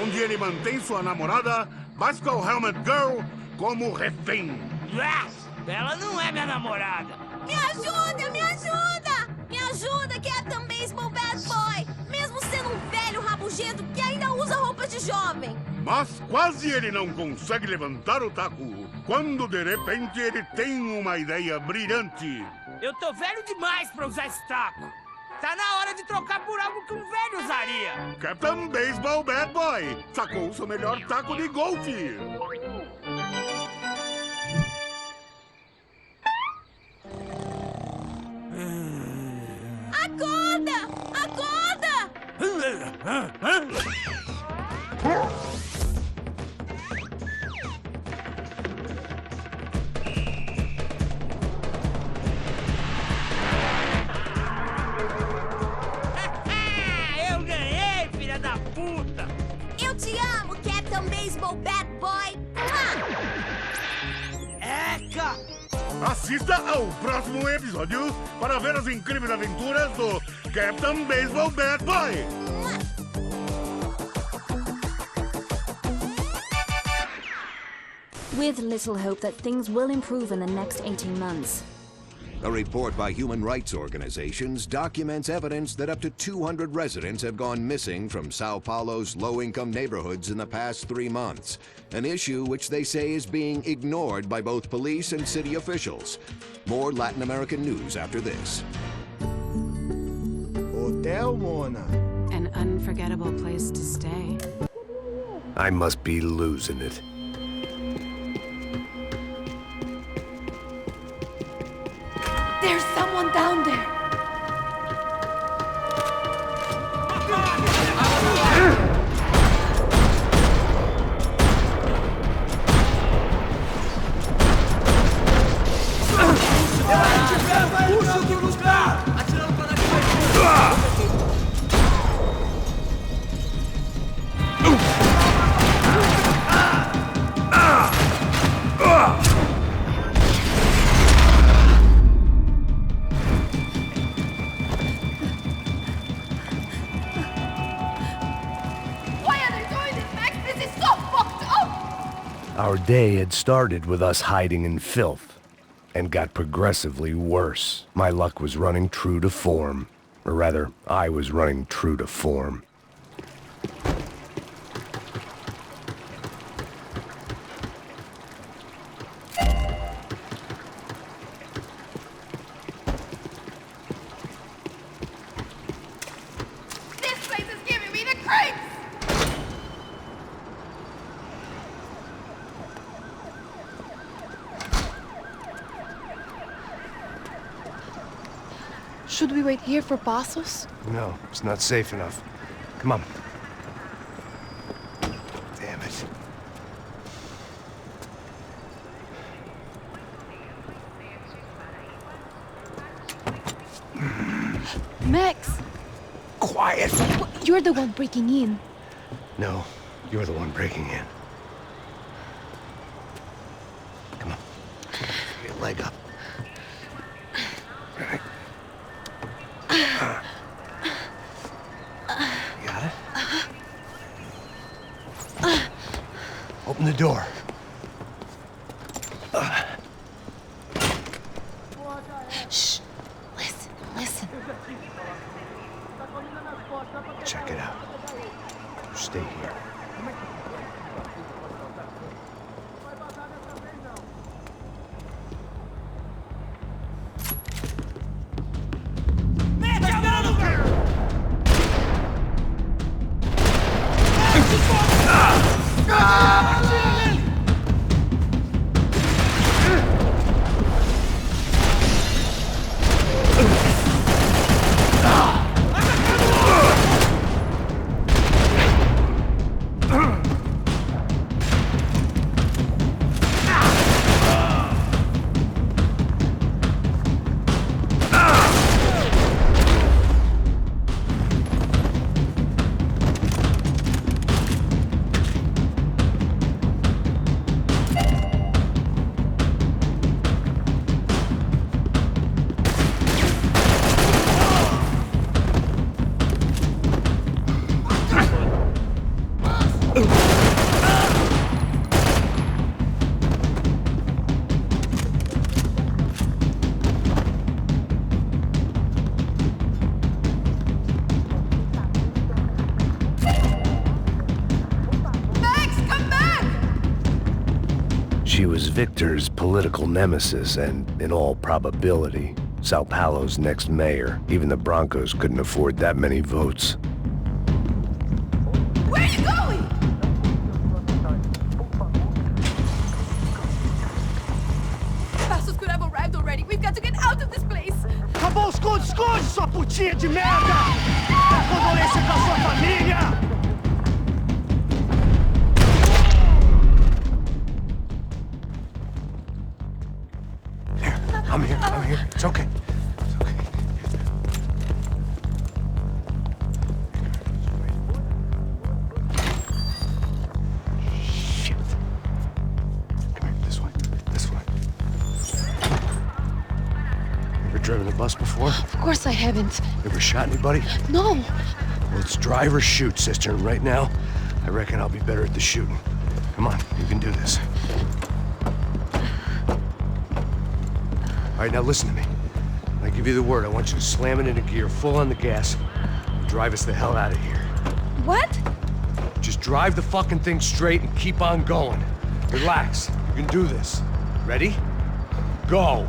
onde ele mantém sua namorada, Bicycle Helmet Girl, como refém. Yes! Ela não é minha namorada. Me ajuda, me ajuda! Me ajuda, Captain Baseball Bad Boy! Mesmo sendo um velho rabugento que ainda usa roupas de jovem. Mas quase ele não consegue levantar o taco, quando de repente ele tem uma ideia brilhante. Eu tô velho demais pra usar esse taco. Tá na hora de trocar por algo que um velho usaria. Captain Baseball Bad Boy sacou seu melhor taco de golfe. Acorda! Acorda! Eu ganhei, filha da puta! Eu te amo, Captain Baseball Bad Boy! Eca! Assista ao próximo episódio para ver as incríveis aventuras do Captain Baseball Bad Boy. With little hope that things will improve in the next 18 months. A report by human rights organizations documents evidence that up to 200 residents have gone missing from Sao Paulo's low-income neighborhoods in the past 3 months, an issue which they say is being ignored by both police and city officials. More Latin American news after this. Hotel Mona. An unforgettable place to stay. I must be losing it. There's someone down there. Puxa o que buscar! Atirando para Our day had started with us hiding in filth, and got progressively worse. My luck was running true to form. Or rather, I was running true to form. This place is giving me the creeps! Should we wait here for Passos? No, it's not safe enough. Come on. Damn it. Max! Quiet! You're the one breaking in. No, you're the one breaking in. that leg up. Right. You got it? Open the door. Shh. Listen. Check it out. Stay here. She was Victor's political nemesis and, in all probability, Sao Paulo's next mayor. Even the Broncos couldn't afford that many votes. Where are you going? Passos could have arrived already. We've got to get out of this place. Acabou, esconde, sua putinha de merda! Condolência pra sua família! I'm here. It's okay. Shit. Come here, this way. Ever driven a bus before? Of course I haven't. Ever shot anybody? No. Well, it's drive or shoot, sister, and right now, I reckon I'll be better at the shooting. Come on, you can do this. All right, now listen to me. When I give you the word, I want you to slam it into gear, full on the gas, and drive us the hell out of here. What? Just drive the fucking thing straight and keep on going. Relax. You can do this. Ready? Go.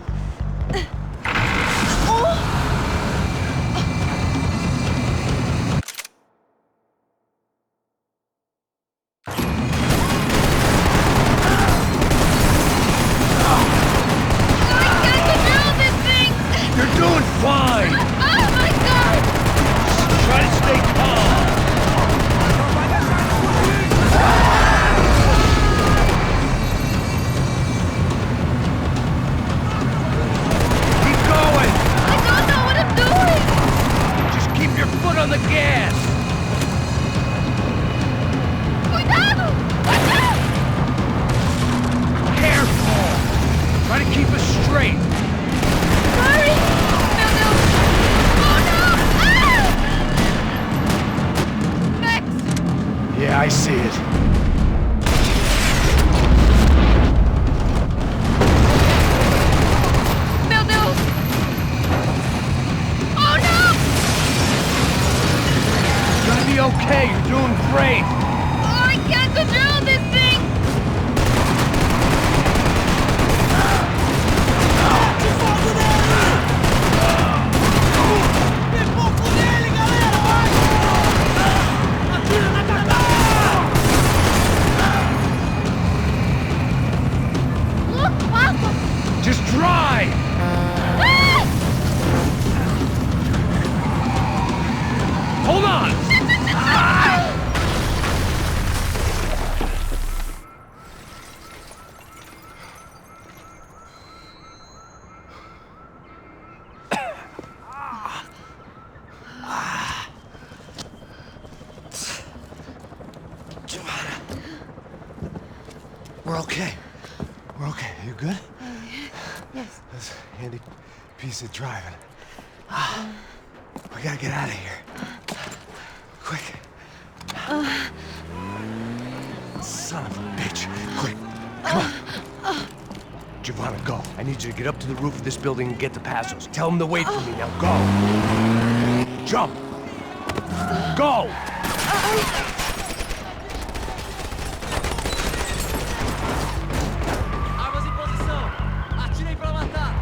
I see it. Meu Deus! Oh no! You're gonna be okay. You're doing great. Oh, I can't control this thing! Just drive! Hold on! We're okay. We're okay. You good? Yes. That's a handy piece of driving. We gotta get out of here. Quick. Son of a bitch. Quick. Come on. Giovanna, go. I need you to get up to the roof of this building and get to Passos. Tell them to wait for me. Now go. Jump. Go! Armas em posição! Atirem pra matar!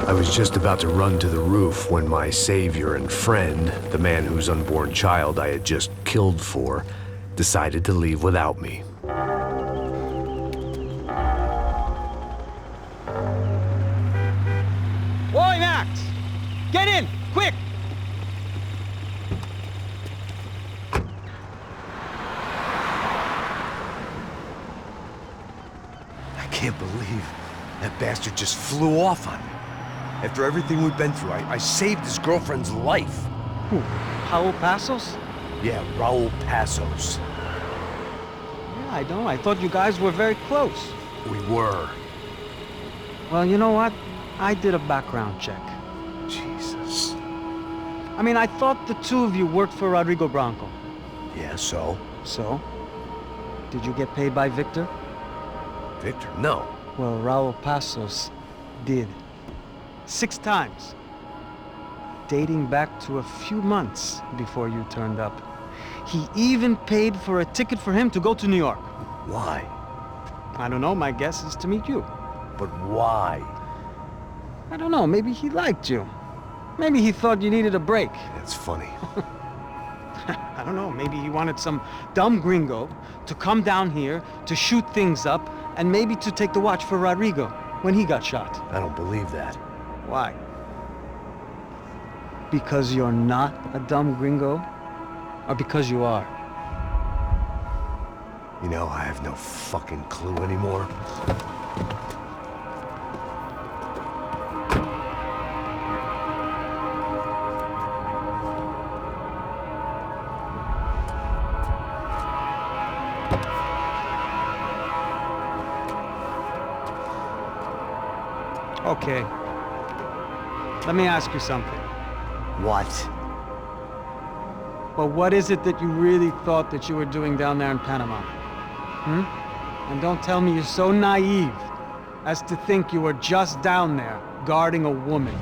I was just about to run to the roof when my savior and friend, the man whose unborn child I had just killed for, decided to leave without me. Oi, Max! Get in, quick! I can't believe that bastard just flew off on me. After everything we've been through, I saved his girlfriend's life. Who? Raul Passos? Yeah, Raul Passos. Yeah, I know. I thought you guys were very close. We were. Well, you know what? I did a background check. Jesus. I mean, I thought the two of you worked for Rodrigo Branco. Yeah, so? So? Did you get paid by Victor? Victor? No. Well, Raul Passos did. 6 times. Dating back to a few months before you turned up. He even paid for a ticket for him to go to New York. Why? I don't know, my guess is to meet you. But why? I don't know, maybe he liked you. Maybe he thought you needed a break. That's funny. I don't know, maybe he wanted some dumb gringo to come down here to shoot things up and maybe to take the watch for Rodrigo when he got shot. I don't believe that. Why? Because you're not a dumb gringo? Or because you are? You know, I have no fucking clue anymore. Okay. Let me ask you something. What? Well, what is it that you really thought that you were doing down there in Panama? And don't tell me you're so naive as to think you were just down there guarding a woman.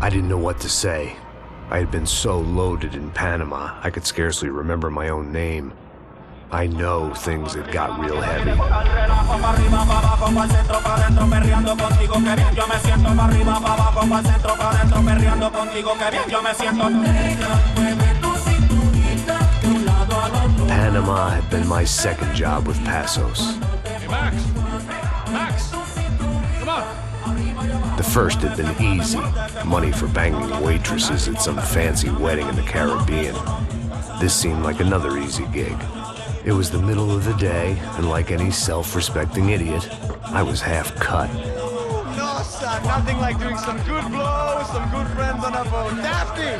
I didn't know what to say. I had been so loaded in Panama, I could scarcely remember my own name. I know things had got real heavy. Panama had been my second job with Passos. Hey, Max! Max! Come on! The first had been easy. Money for banging waitresses at some fancy wedding in the Caribbean. This seemed like another easy gig. It was the middle of the day, and like any self-respecting idiot, I was half cut. Nossa, nothing like doing some good blow with some good friends on a boat. Daphne!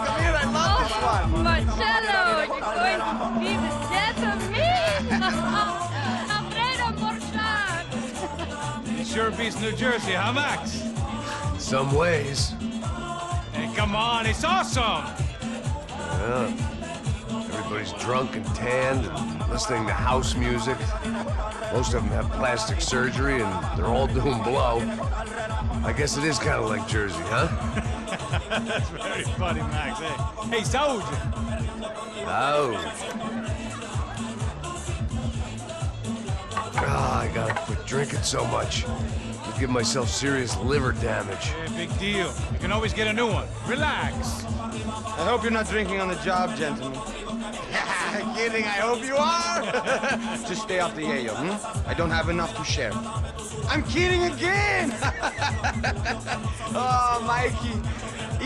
Come here, I love this one. Marcello, you're going to be the death of me? Afraid of Borchardt. It sure beats New Jersey, huh, Max? Some ways. Hey, come on, it's awesome! Yeah. Everybody's drunk and tanned and listening to house music. Most of them have plastic surgery and they're all doing blow. I guess it is kind of like Jersey, huh? That's very funny, Max. Hey, saúde! Oh. I gotta quit drinking so much. I'll give myself serious liver damage. Yeah, big deal. You can always get a new one. Relax. I hope you're not drinking on the job, gentlemen. Kidding, I hope you are. Just stay off the yayo, I don't have enough to share. I'm kidding again! Oh, Mikey,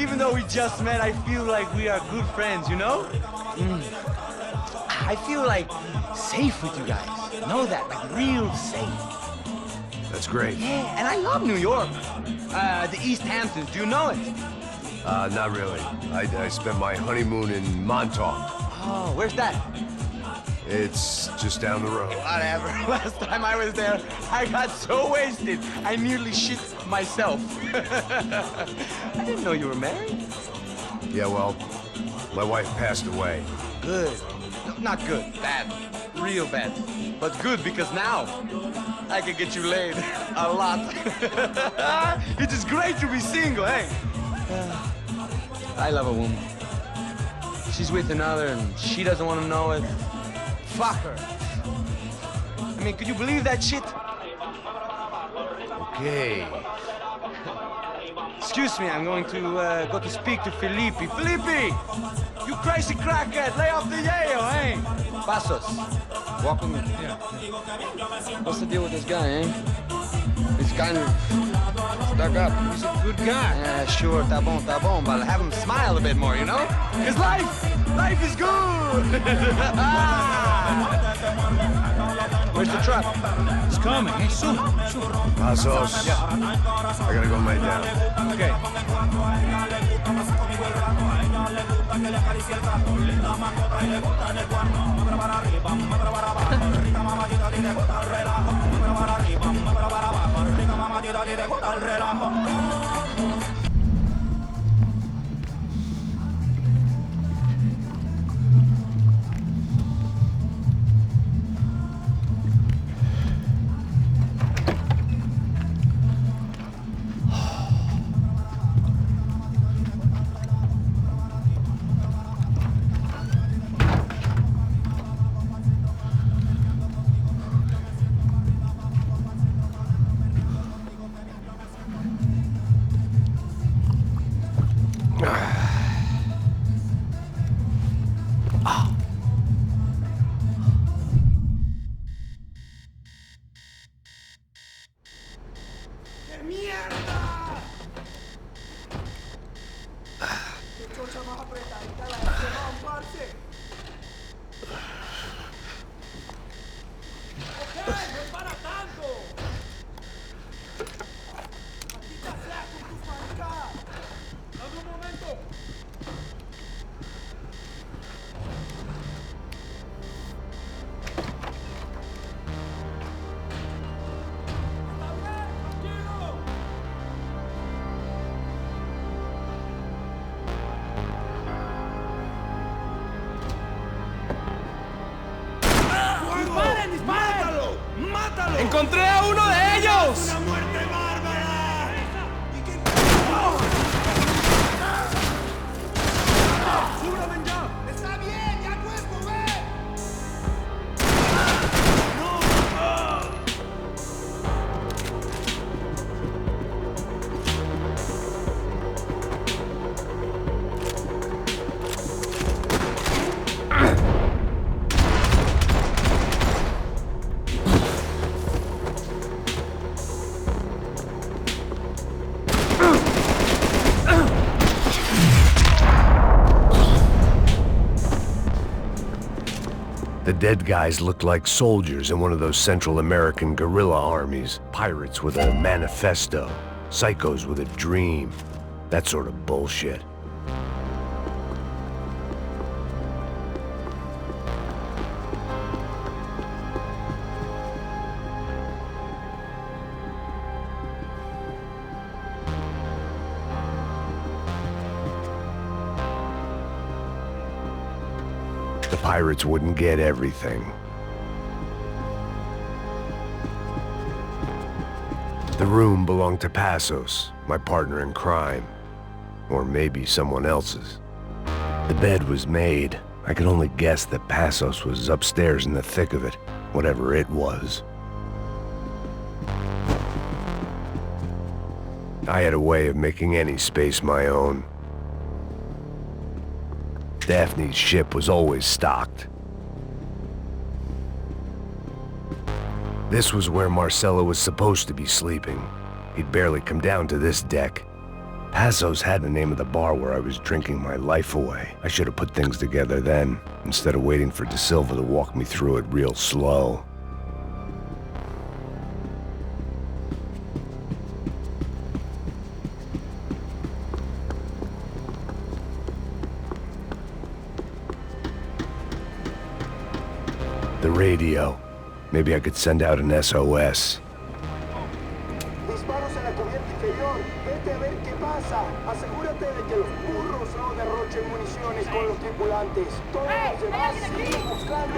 even though we just met, I feel like we are good friends, you know? I feel like safe with you guys. Know that, like real safe. That's great. Yeah, and I love New York. The East Hamptons, do you know it? Not really. I spent my honeymoon in Montauk. Oh, where's that? It's just down the road. Whatever. Last time I was there, I got so wasted, I nearly shit myself. I didn't know you were married. Yeah, well, my wife passed away. Good. No, not good. Bad. Real bad. But good because now I can get you laid a lot. It is great to be single, hey? I love a woman. She's with another and she doesn't want to know it. Fuck her. I mean, could you believe that shit? Okay. Excuse me, I'm going to go to speak to Felipe. Felipe! You crazy crackhead, lay off the yayo, eh? Passos, walk with me. Yeah. What's the deal with this guy, eh? He's kind of stuck up. He's a good guy. Yeah, sure, tá bom, but have him smile a bit more, you know? Because life is good! Where's the truck? It's coming. Hey, soon. Passos. Yeah. I gotta go lay down. Okay. ¡Encontré a uno de ellos! ¡Una muerte bárbara! ¡Súbame ya! ¡Está bien! ¡Ya puedes mover! The dead guys looked like soldiers in one of those Central American guerrilla armies. Pirates with a manifesto. Psychos with a dream. That sort of bullshit. The pirates wouldn't get everything. The room belonged to Passos, my partner in crime. Or maybe someone else's. The bed was made. I could only guess that Passos was upstairs in the thick of it, whatever it was. I had a way of making any space my own. Daphne's ship was always stocked. This was where Marcelo was supposed to be sleeping. He'd barely come down to this deck. Passos had the name of the bar where I was drinking my life away. I should have put things together then, instead of waiting for De Silva to walk me through it real slow. The radio. Maybe I could send out an SOS. Disparos en la cubierta inferior. Vete a ver qué pasa. Asegúrate de que los burros no derrochen municiones con los tripulantes. Todos los demás siguen buscando.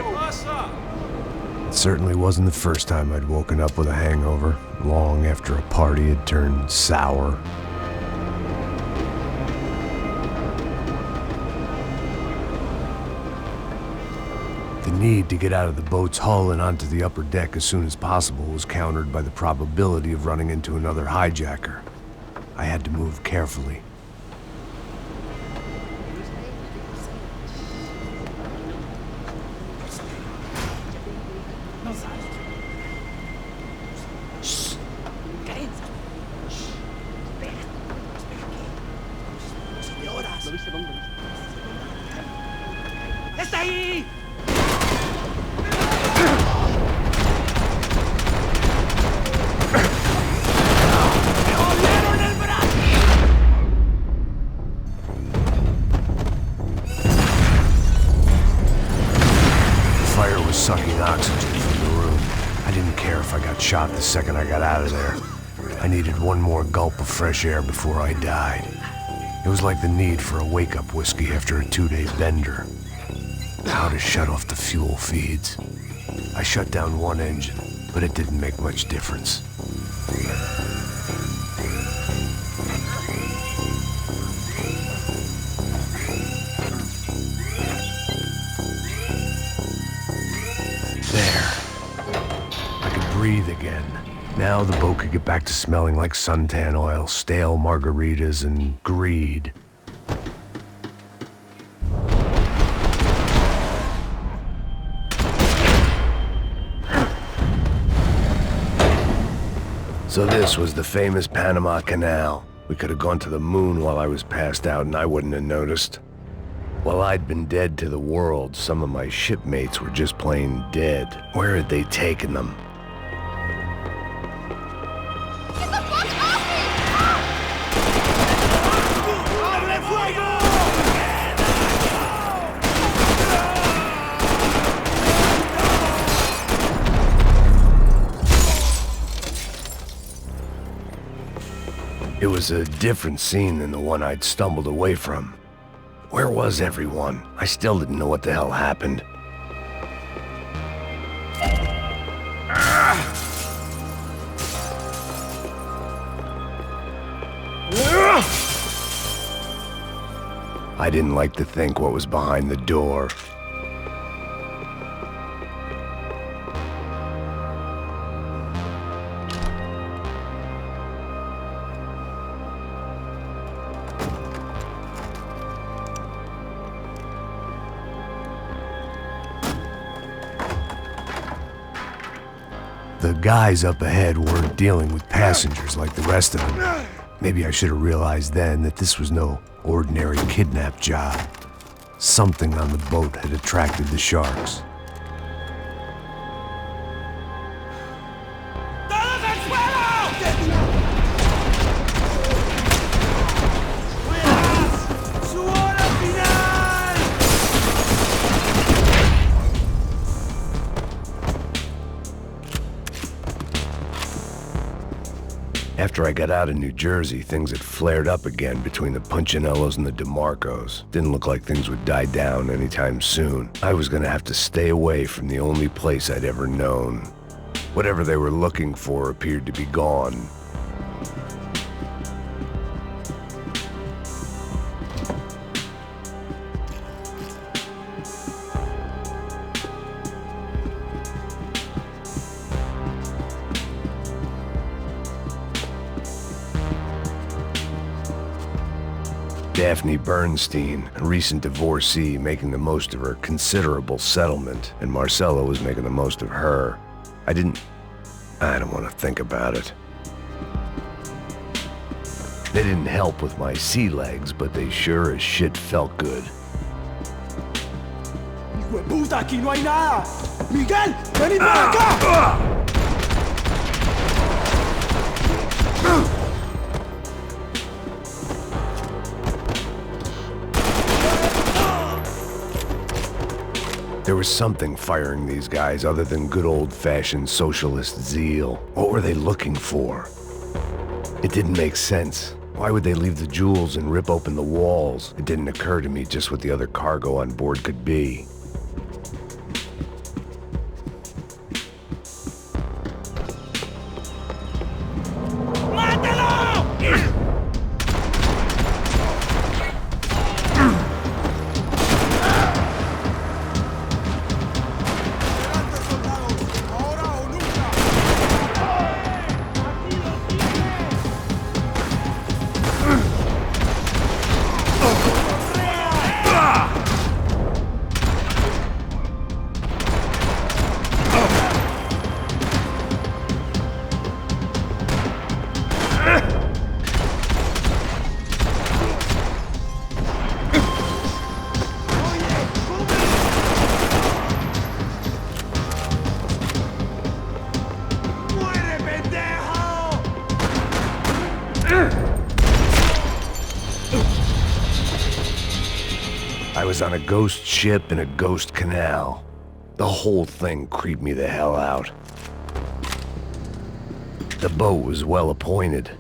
It certainly wasn't the first time I'd woken up with a hangover, long after a party had turned sour. The need to get out of the boat's hull and onto the upper deck as soon as possible was countered by the probability of running into another hijacker. I had to move carefully. ¡Está ahí! Sucking oxygen from the room. I didn't care if I got shot the second I got out of there. I needed one more gulp of fresh air before I died. It was like the need for a wake-up whiskey after a 2-day bender. How to shut off the fuel feeds. I shut down one engine, but it didn't make much difference. Breathe again. Now the boat could get back to smelling like suntan oil, stale margaritas, and greed. So this was the famous Panama Canal. We could have gone to the moon while I was passed out and I wouldn't have noticed. While I'd been dead to the world, some of my shipmates were just plain dead. Where had they taken them? It was a different scene than the one I'd stumbled away from. Where was everyone? I still didn't know what the hell happened. I didn't like to think what was behind the door. The guys up ahead weren't dealing with passengers like the rest of them. Maybe I should have realized then that this was no ordinary kidnap job. Something on the boat had attracted the sharks. After I got out of New Jersey, things had flared up again between the Punchinellos and the DeMarcos. Didn't look like things would die down anytime soon. I was gonna have to stay away from the only place I'd ever known. Whatever they were looking for appeared to be gone. Daphne Bernstein, a recent divorcee, making the most of her considerable settlement, and Marcella was making the most of her. I don't want to think about it. They didn't help with my sea legs, but they sure as shit felt good. Hijo de puta, aquí no hay nada. Miguel, vení para acá. There was something firing these guys other than good old-fashioned socialist zeal. What were they looking for? It didn't make sense. Why would they leave the jewels and rip open the walls? It didn't occur to me just what the other cargo on board could be. I was on a ghost ship in a ghost canal. The whole thing creeped me the hell out. The boat was well appointed.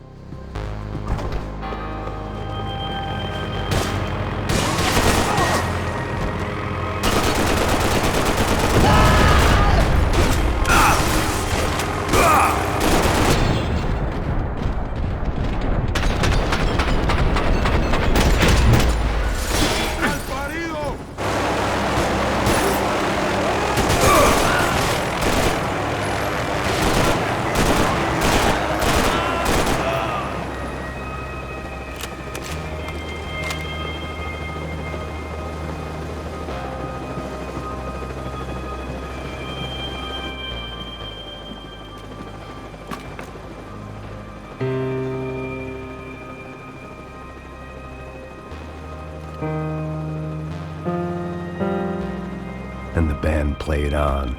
And the band played on.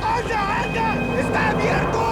¡Anda, anda! ¡Está abierto!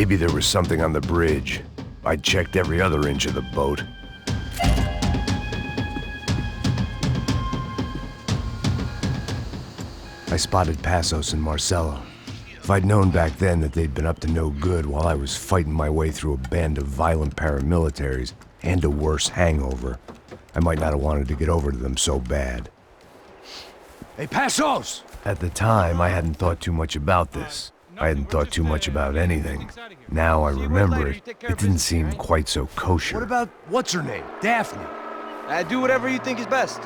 Maybe there was something on the bridge. I checked every other inch of the boat. I spotted Passos and Marcelo. If I'd known back then that they'd been up to no good while I was fighting my way through a band of violent paramilitaries and a worse hangover, I might not have wanted to get over to them so bad. Hey, Passos! At the time, I hadn't thought too much about this. I hadn't thought too much about anything. Now I remember it, it didn't seem quite so kosher. What about, what's her name? Daphne? Do whatever you think is best.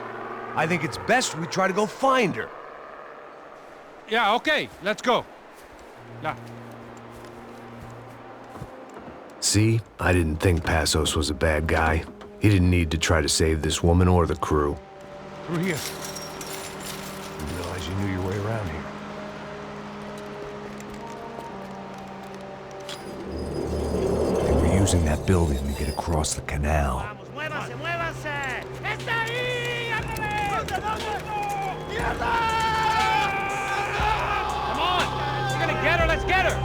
I think it's best we try to go find her. Yeah, okay, let's go. Yeah. See? I didn't think Passos was a bad guy. He didn't need to try to save this woman or the crew. Through here. Didn't realize you knew your way around here. They were using that building to get across the canal. Come on! We're gonna get her, let's get her!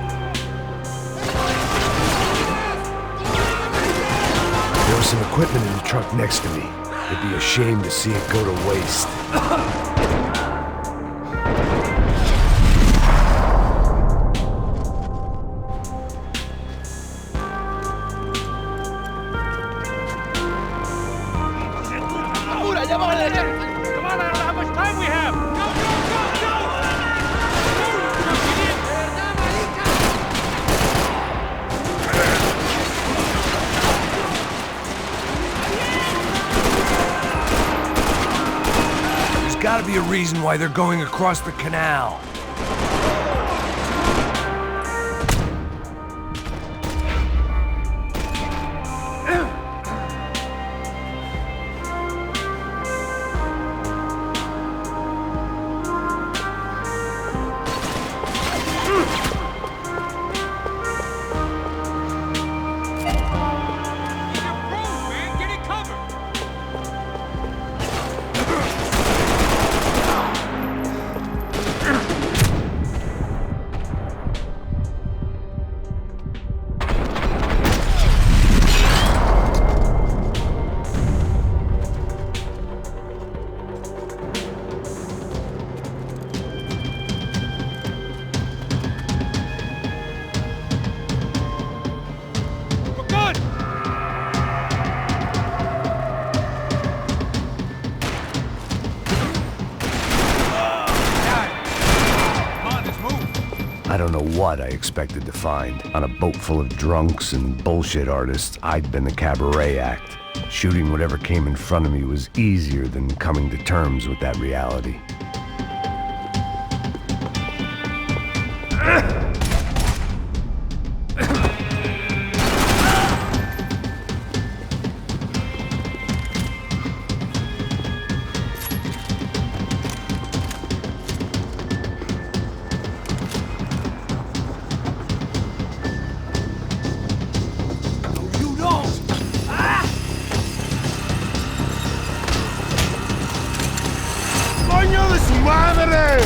There was some equipment in the truck next to me. It'd be a shame to see it go to waste. Come on, I don't know how much time we have! There's gotta be a reason why they're going across the canal. I don't know what I expected to find. On a boat full of drunks and bullshit artists, I'd been the cabaret act. Shooting whatever came in front of me was easier than coming to terms with that reality. ¡Coño de su madre!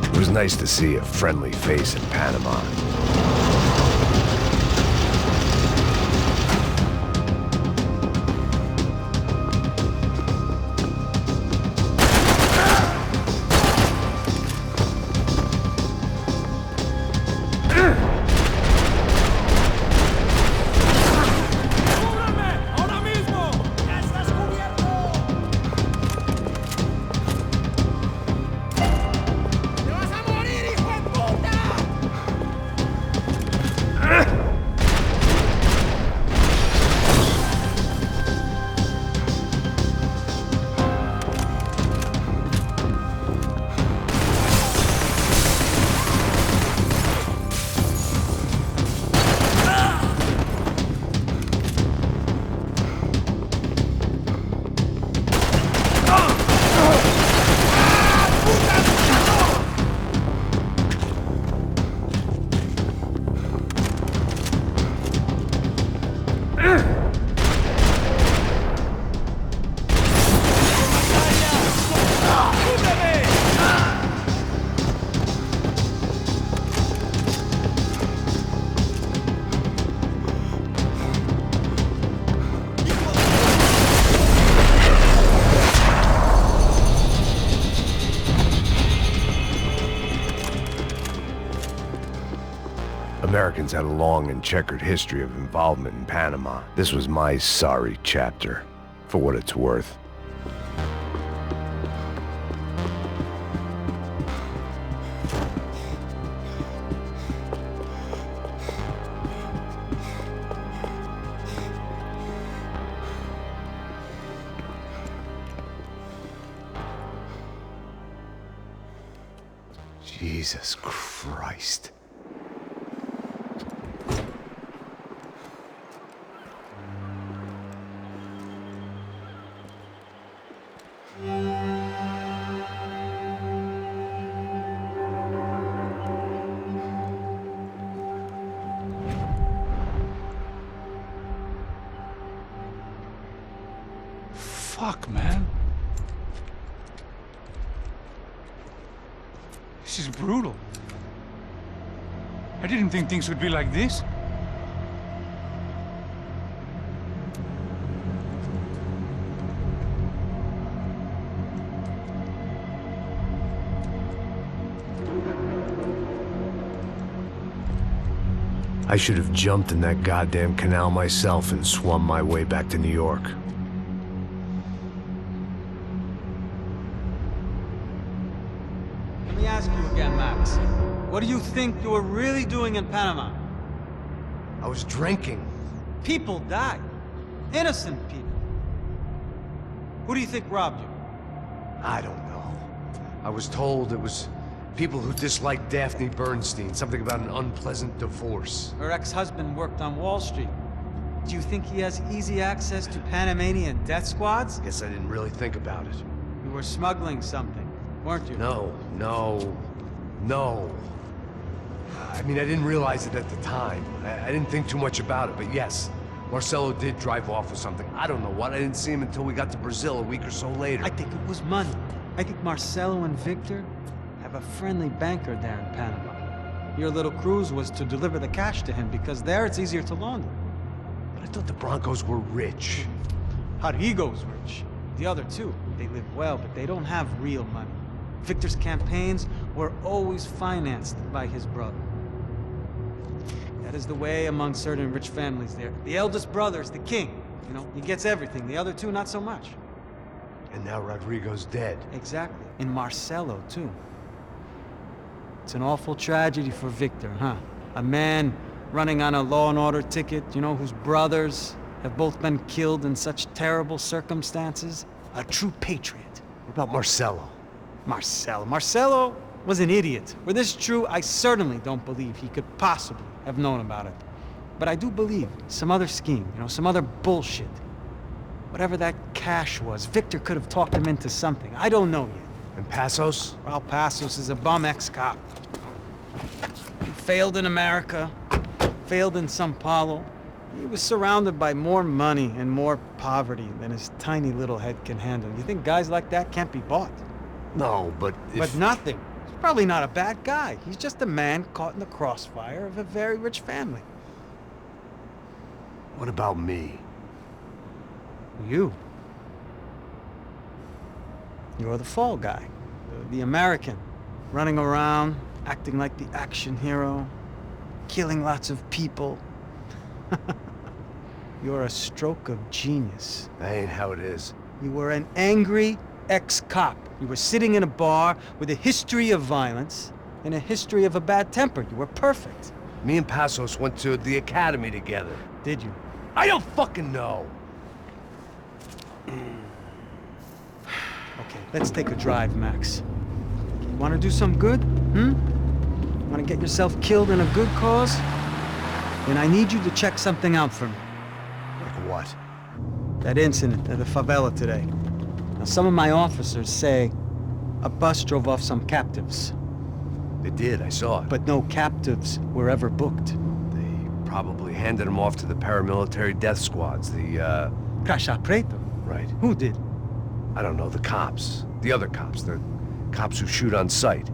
It was nice to see a friendly face in Panama. Americans had a long and checkered history of involvement in Panama. This was my sorry chapter, for what it's worth. Jesus Christ. Fuck, man. This is brutal. I didn't think things would be like this. I should have jumped in that goddamn canal myself and swum my way back to New York. Let me ask you again, Max. What do you think you were really doing in Panama? I was drinking. People died. Innocent people. Who do you think robbed you? I don't know. I was told it was people who disliked Daphne Bernstein, something about an unpleasant divorce. Her ex-husband worked on Wall Street. Do you think he has easy access to Panamanian death squads? Guess I didn't really think about it. You were smuggling something, weren't you? No. I mean, I didn't realize it at the time. I didn't think too much about it, but yes, Marcelo did drive off with something. I don't know what. I didn't see him until we got to Brazil a week or so later. I think it was money. I think Marcelo and Victor have a friendly banker there in Panama. Your little cruise was to deliver the cash to him because there it's easier to launder. But I thought the Broncos were rich. Rodrigo's rich. The other two, they live well, but they don't have real money. Victor's campaigns were always financed by his brother. That is the way among certain rich families there. The eldest brother's the king. You know, he gets everything. The other two, not so much. And now Rodrigo's dead. Exactly. And Marcelo, too. It's an awful tragedy for Victor, huh? A man running on a law and order ticket, you know, whose brothers have both been killed in such terrible circumstances. A true patriot. What about Marcelo? Marcelo was an idiot. Were this true, I certainly don't believe he could possibly have known about it. But I do believe some other scheme, you know, some other bullshit. Whatever that cash was, Victor could have talked him into something. I don't know yet. And Passos? Well, Passos is a bum ex-cop. He failed in America, failed in Sao Paulo. He was surrounded by more money and more poverty than his tiny little head can handle. You think guys like that can't be bought? No, but But nothing. He's probably not a bad guy. He's just a man caught in the crossfire of a very rich family. What about me? You. You're the fall guy. The American. Running around, acting like the action hero. Killing lots of people. You're a stroke of genius. That ain't how it is. You were an angry ex-cop. You were sitting in a bar with a history of violence and a history of a bad temper. You were perfect. Me and Passos went to the academy together. Did you? I don't fucking know. Okay, let's take a drive, Max. You want to do some good? Want to get yourself killed in a good cause? Then I need you to check something out for me. Like what? That incident at the favela today. Now, some of my officers say a bus drove off some captives. They did, I saw it. But no captives were ever booked. They probably handed them off to the paramilitary death squads, the, Crasha Preto? Right. Who did? I don't know, the cops. The other cops, the cops who shoot on sight.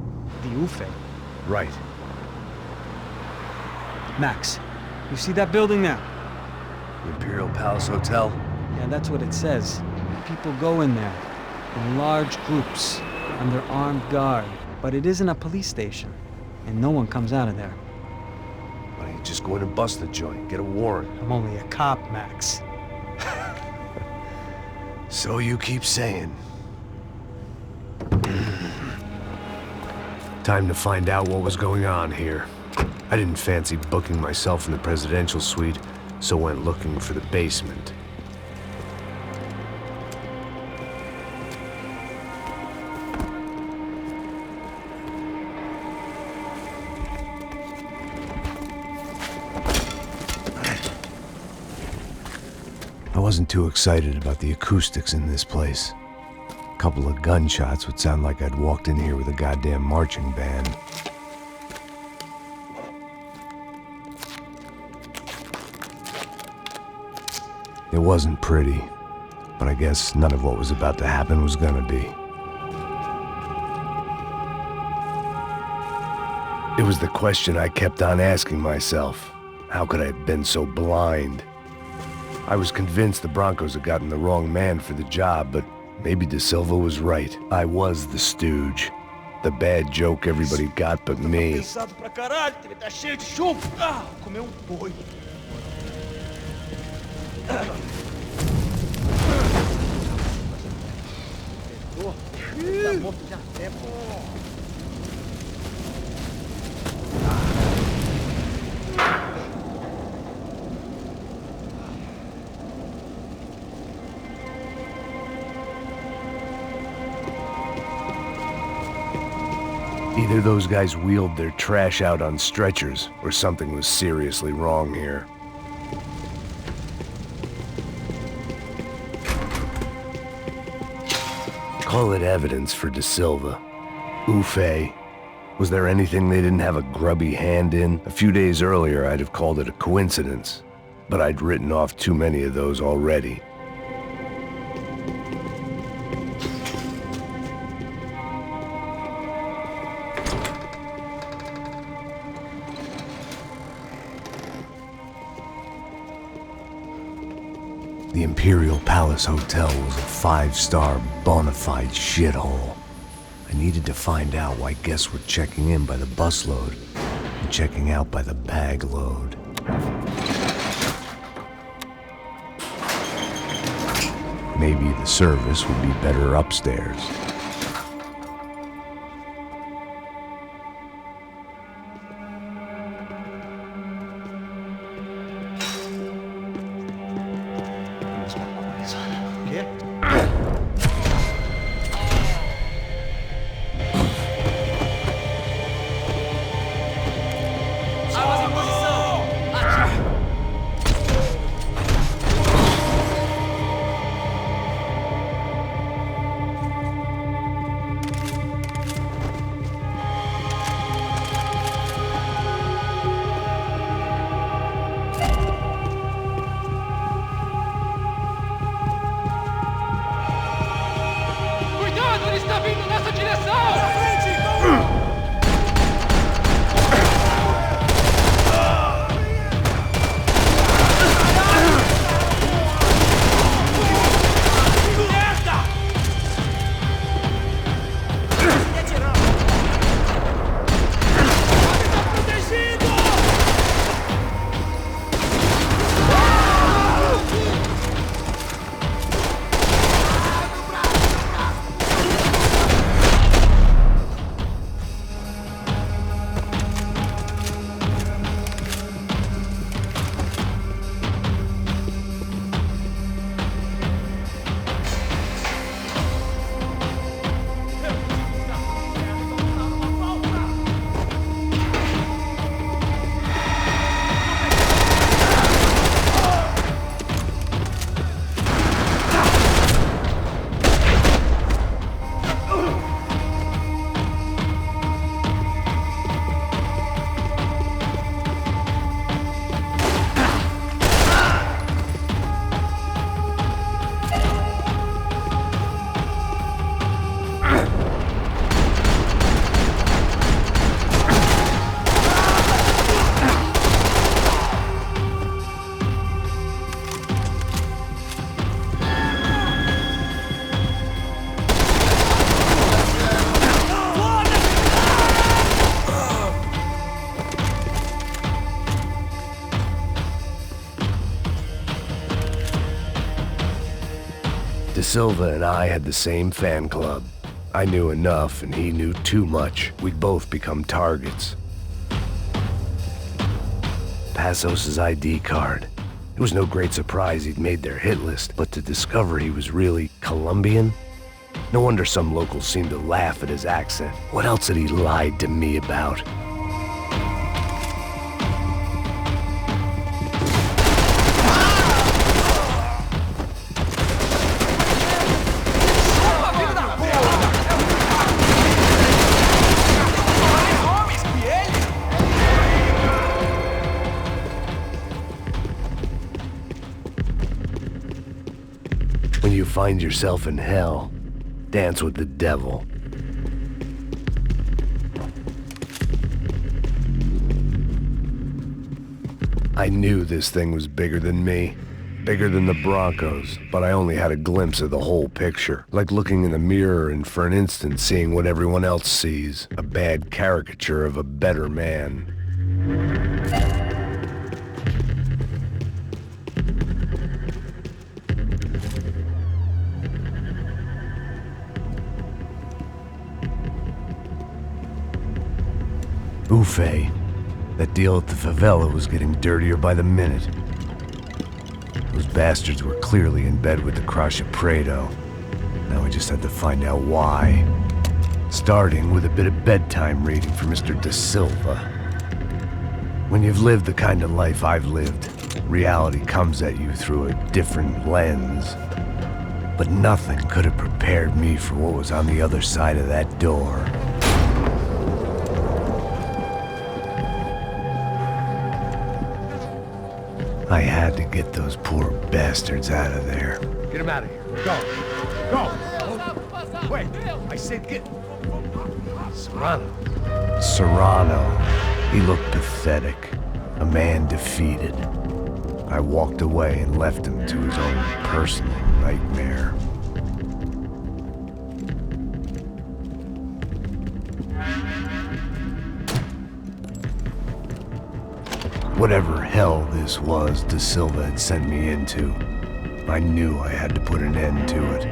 The UFE. Right. Max, you see that building there? The Imperial Palace Hotel? Yeah, that's what it says. People go in there in large groups under armed guard. But it isn't a police station, and no one comes out of there. Why don't you just go in and bust the joint? Get a warrant. I'm only a cop, Max. So you keep saying. Time to find out what was going on here. I didn't fancy booking myself in the presidential suite, so went looking for the basement. I wasn't too excited about the acoustics in this place. A couple of gunshots would sound like I'd walked in here with a goddamn marching band. It wasn't pretty, but I guess none of what was about to happen was gonna be. It was the question I kept on asking myself. How could I have been so blind? I was convinced the Broncos had gotten the wrong man for the job, but maybe De Silva was right. I was the stooge. The bad joke everybody got but me. Pesado pra caralho, tá cheio de chumbo. Ah, comeu boi. Tá morto já há tempo. Either those guys wheeled their trash out on stretchers, or something was seriously wrong here. Call it evidence for De Silva. Ufe. Was there anything they didn't have a grubby hand in? A few days earlier, I'd have called it a coincidence, but I'd written off too many of those already. The Imperial Palace Hotel was a five-star, bona fide shithole. I needed to find out why guests were checking in by the busload and checking out by the bag load. Maybe the service would be better upstairs. De Silva and I had the same fan club. I knew enough and he knew too much. We'd both become targets. Passos' ID card. It was no great surprise he'd made their hit list, but to discover he was really Colombian? No wonder some locals seemed to laugh at his accent. What else had he lied to me about? When you find yourself in hell, dance with the devil. I knew this thing was bigger than me, bigger than the Broncos, but I only had a glimpse of the whole picture, like looking in a mirror and for an instant seeing what everyone else sees, a bad caricature of a better man. Buffet. That deal at the favela was getting dirtier by the minute. Those bastards were clearly in bed with the Crusher Prado. Now we just had to find out why. Starting with a bit of bedtime reading for Mr. De Silva. When you've lived the kind of life I've lived, reality comes at you through a different lens. But nothing could have prepared me for what was on the other side of that door. I had to get those poor bastards out of there. Get him out of here. Go. Go. Wait. I said get... Serrano. Serrano. He looked pathetic. A man defeated. I walked away and left him to his own personal nightmare. Whatever hell this was De Silva had sent me into, I knew I had to put an end to it.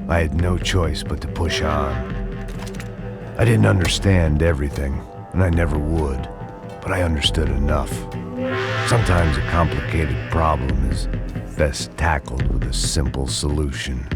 I had no choice but to push on. I didn't understand everything, and I never would, but I understood enough. Sometimes a complicated problem is best tackled with a simple solution.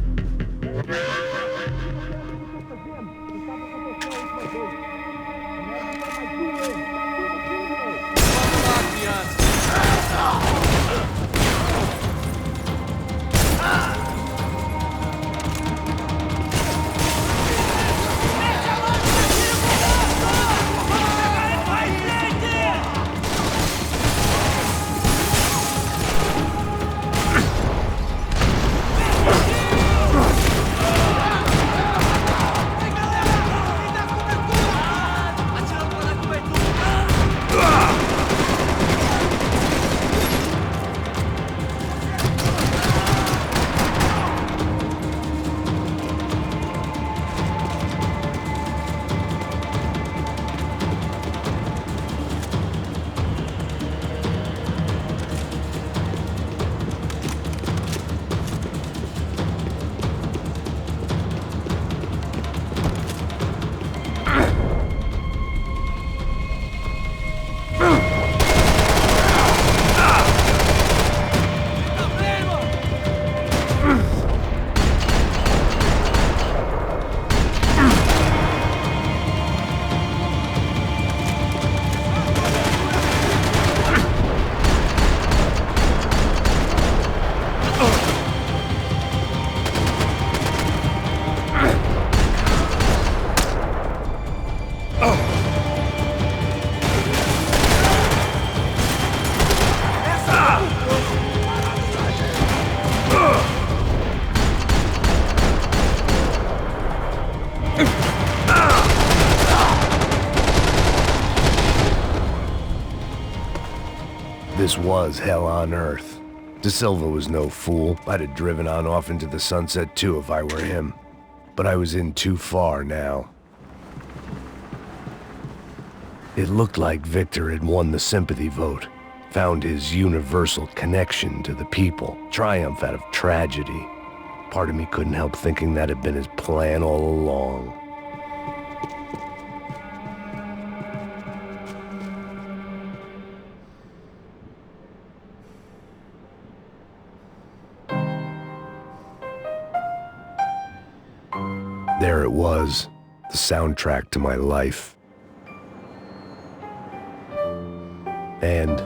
This was hell on earth. De Silva was no fool. I'd have driven on off into the sunset too if I were him. But I was in too far now. It looked like Victor had won the sympathy vote. found his universal connection to the people, triumph out of tragedy. Part of me couldn't help thinking that had been his plan all along. There it was, the soundtrack to my life. And,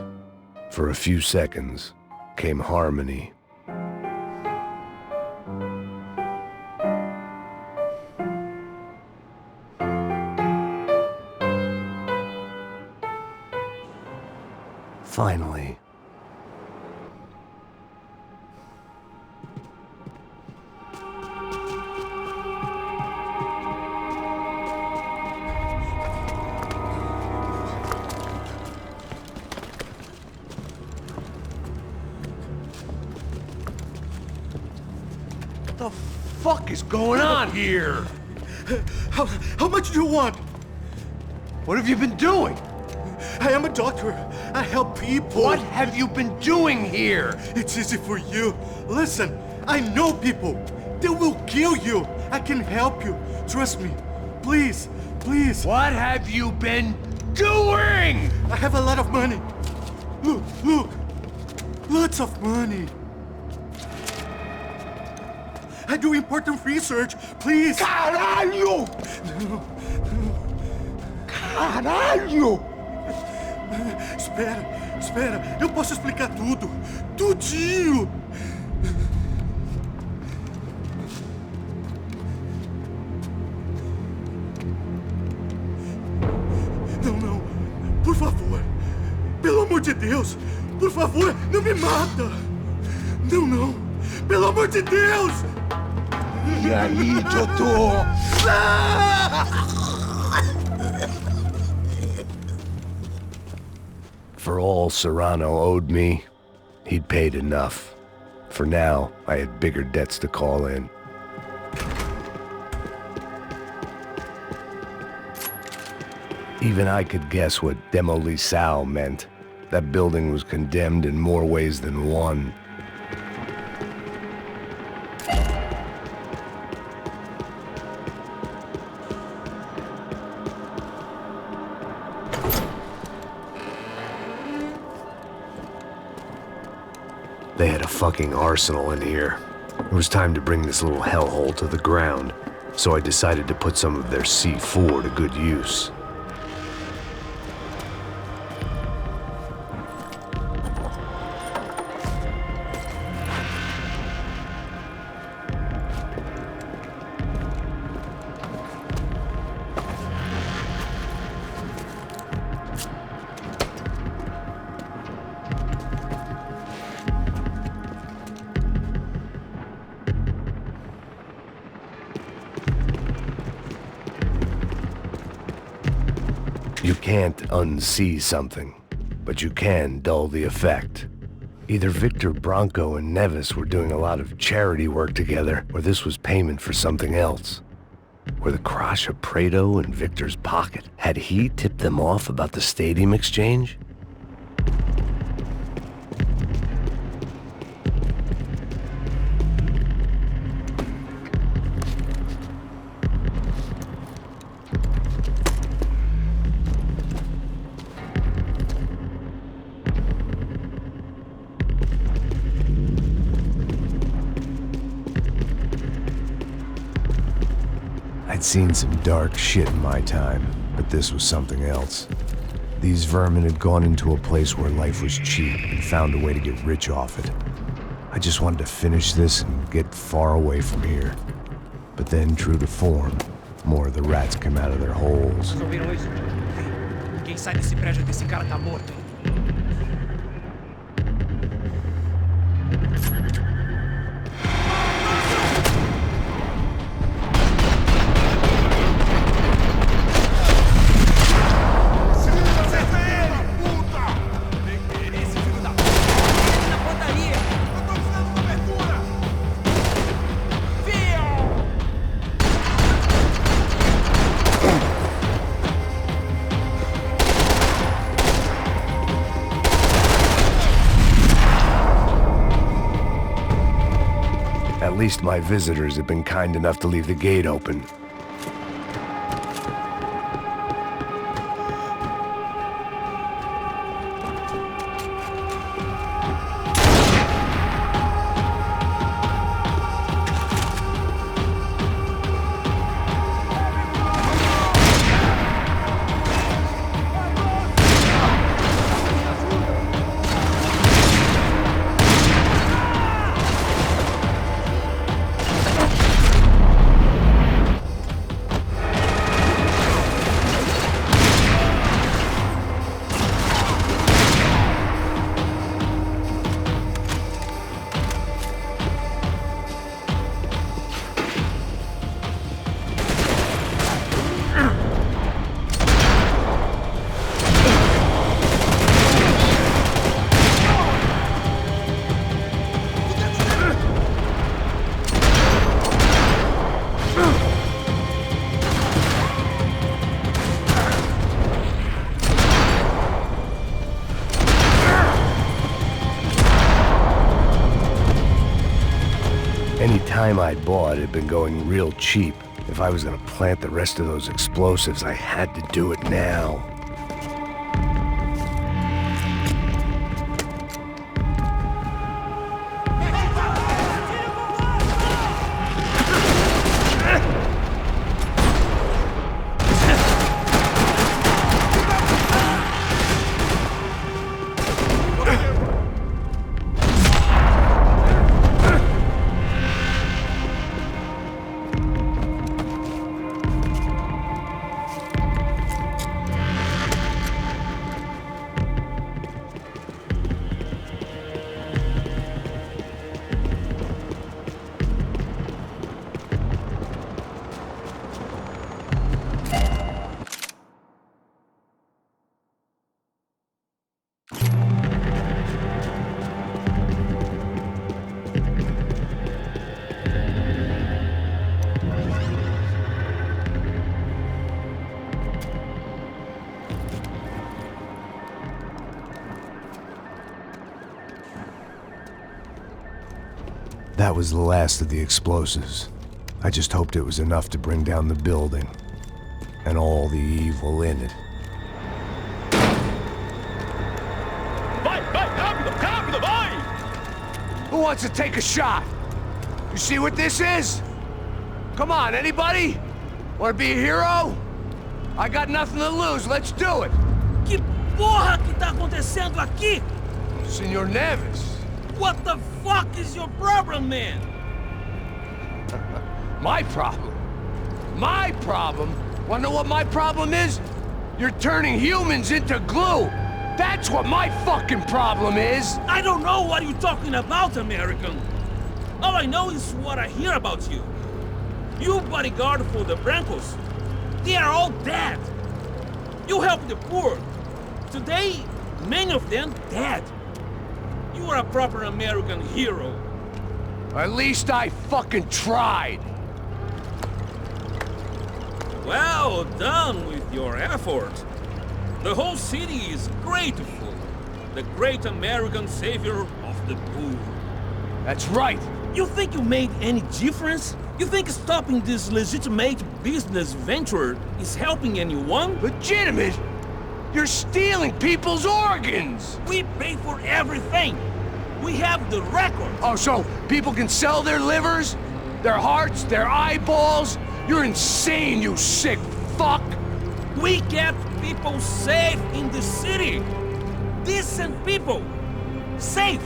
for a few seconds, came harmony. Finally. What the fuck is going on here? How much do you want? What have you been doing? I am a doctor. I help people. What have you been doing here? It's easy for you. Listen, I know people. They will kill you. I can help you. Trust me. Please, please. What have you been doing? I have a lot of money. Look, look. Lots of money. I do important research. Please. Caralho! Caralho! Espera, espera. Eu posso explicar tudo. Tudinho. Não, não. Por favor. Pelo amor de Deus. Por favor, não me mata. Não, não. Pelo amor de Deus. E aí, doutor? For all Serrano owed me, he'd paid enough. For now, I had bigger debts to call in. Even I could guess what Demolisal meant. That building was condemned in more ways than one. They had a fucking arsenal in here. It was time to bring this little hellhole to the ground, so I decided to put some of their C4 to good use. You can't unsee something, but you can dull the effect. Either Victor Bronco and Nevis were doing a lot of charity work together, or this was payment for something else. Were the Crash of Prado in Victor's pocket? Had he tipped them off about the stadium exchange? I'd seen some dark shit in my time, but this was something else. These vermin had gone into a place where life was cheap and found a way to get rich off it. I just wanted to finish this and get far away from here. But then, true to form, more of the rats came out of their holes. Vocês ouviram isso? Quem sai desse prédio desse cara tá morto. least my visitors have been kind enough to leave the gate open. Any time I'd bought had been going real cheap. If I was gonna plant the rest of those explosives, I had to do it now. That was the last of the explosives. I just hoped it was enough to bring down the building and all the evil in it. Who wants to take a shot? You see what this is? Come on, anybody? Want to be a hero? I got nothing to lose, let's do it! Que porra que tá acontecendo aqui? Senor Neves. What the fuck is your problem, man? My problem? My problem? Wanna know what my problem is? You're turning humans into glue! That's what my fucking problem is! I don't know what you're talking about, American. All I know is what I hear about you. You bodyguard for the Brancos. They are all dead. You help the poor. Today, many of them dead. You are a proper American hero. At least I fucking tried. Well done with your effort. The whole city is grateful. The great American savior of the poor. That's right. You think you made any difference? You think stopping this legitimate business venture is helping anyone? Legitimate? You're stealing people's organs! We pay for everything! We have the record! Oh, so people can sell their livers? Their hearts? Their eyeballs? You're insane, you sick fuck! We kept people safe in the city! Decent people! Safe!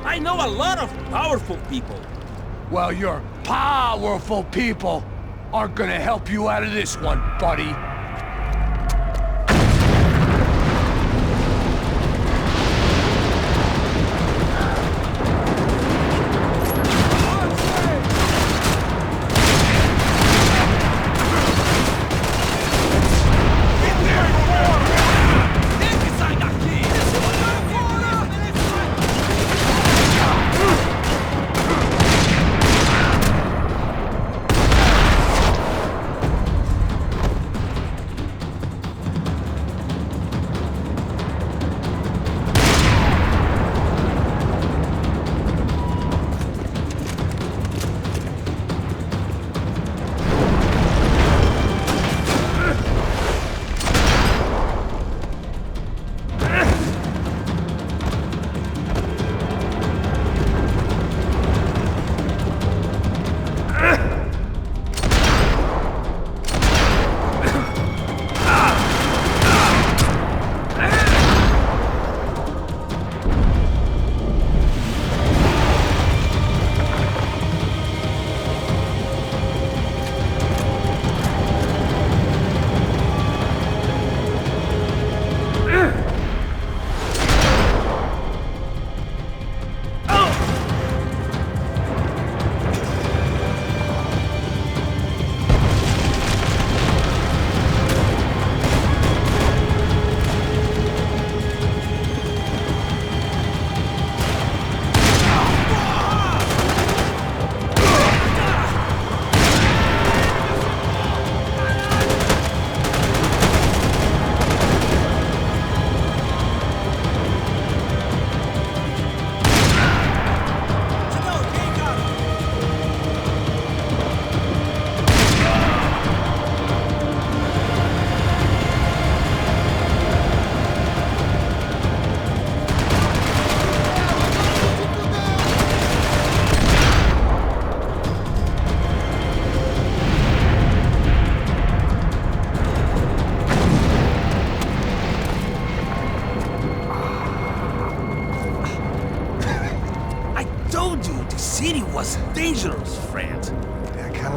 I know a lot of powerful people. Well, your powerful people aren't gonna help you out of this one, buddy.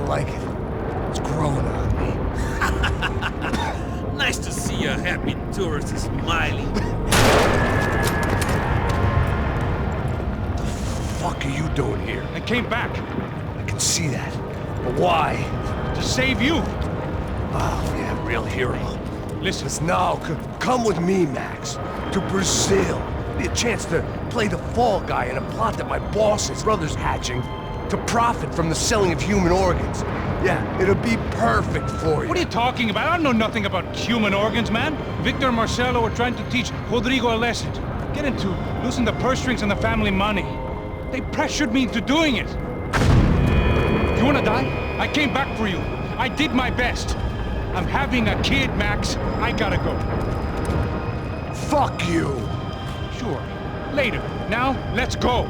like it. It's growing on me. Nice to see a happy tourist smiling. What the fuck are you doing here? I came back. I can see that. But why? To save you. Oh, yeah, real hero. Listen. Now, come with me, Max. To Brazil. Be a chance to play the fall guy in a plot that my boss's brother's hatching to profit from the selling of human organs. Yeah, it'll be perfect for you. What are you talking about? I don't know nothing about human organs, man. Victor and Marcelo were trying to teach Rodrigo a lesson. Get into losing the purse strings and the family money. They pressured me into doing it. You wanna die? I came back for you. I did my best. I'm having a kid, Max. I gotta go. Fuck you! Sure. Later. Now, let's go.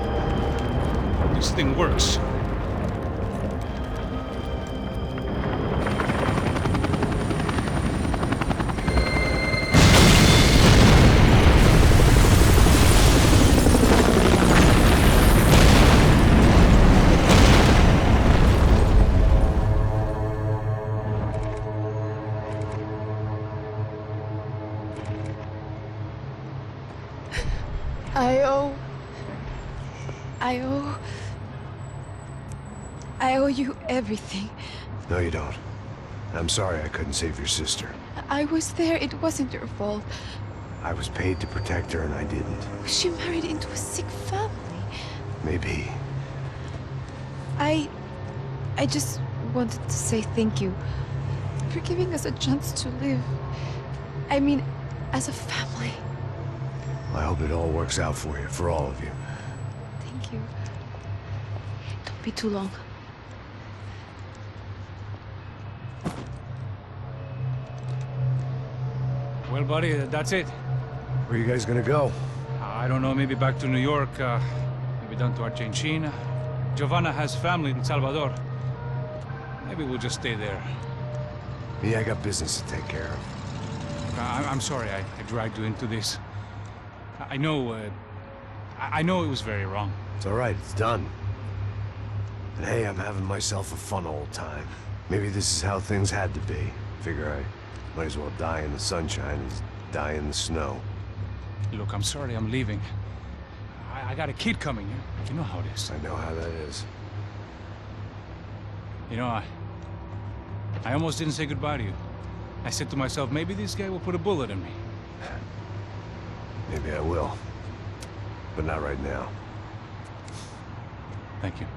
This thing works. I owe you everything. No, you don't. I'm sorry I couldn't save your sister. I was there. It wasn't your fault. I was paid to protect her and I didn't. She married into a sick family. Maybe. I just wanted to say thank you for giving us a chance to live. I mean, as a family. I hope it all works out for you, for all of you. Thank you. Don't be too long. Well, buddy, that's it. Where are you guys gonna go? I don't know, maybe back to New York, maybe down to Argentina. Giovanna has family in Salvador. Maybe we'll just stay there. Yeah, I got business to take care of. I'm sorry I dragged you into this. I know it was very wrong. It's all right, it's done. And hey, I'm having myself a fun old time. Maybe this is how things had to be. Figure I might as well die in the sunshine as die in the snow. Look, I'm sorry I'm leaving. I got a kid coming. You know how it is. I know how that is. You know, I almost didn't say goodbye to you. I said to myself, maybe this guy will put a bullet in me. Maybe I will. But not right now. Thank you.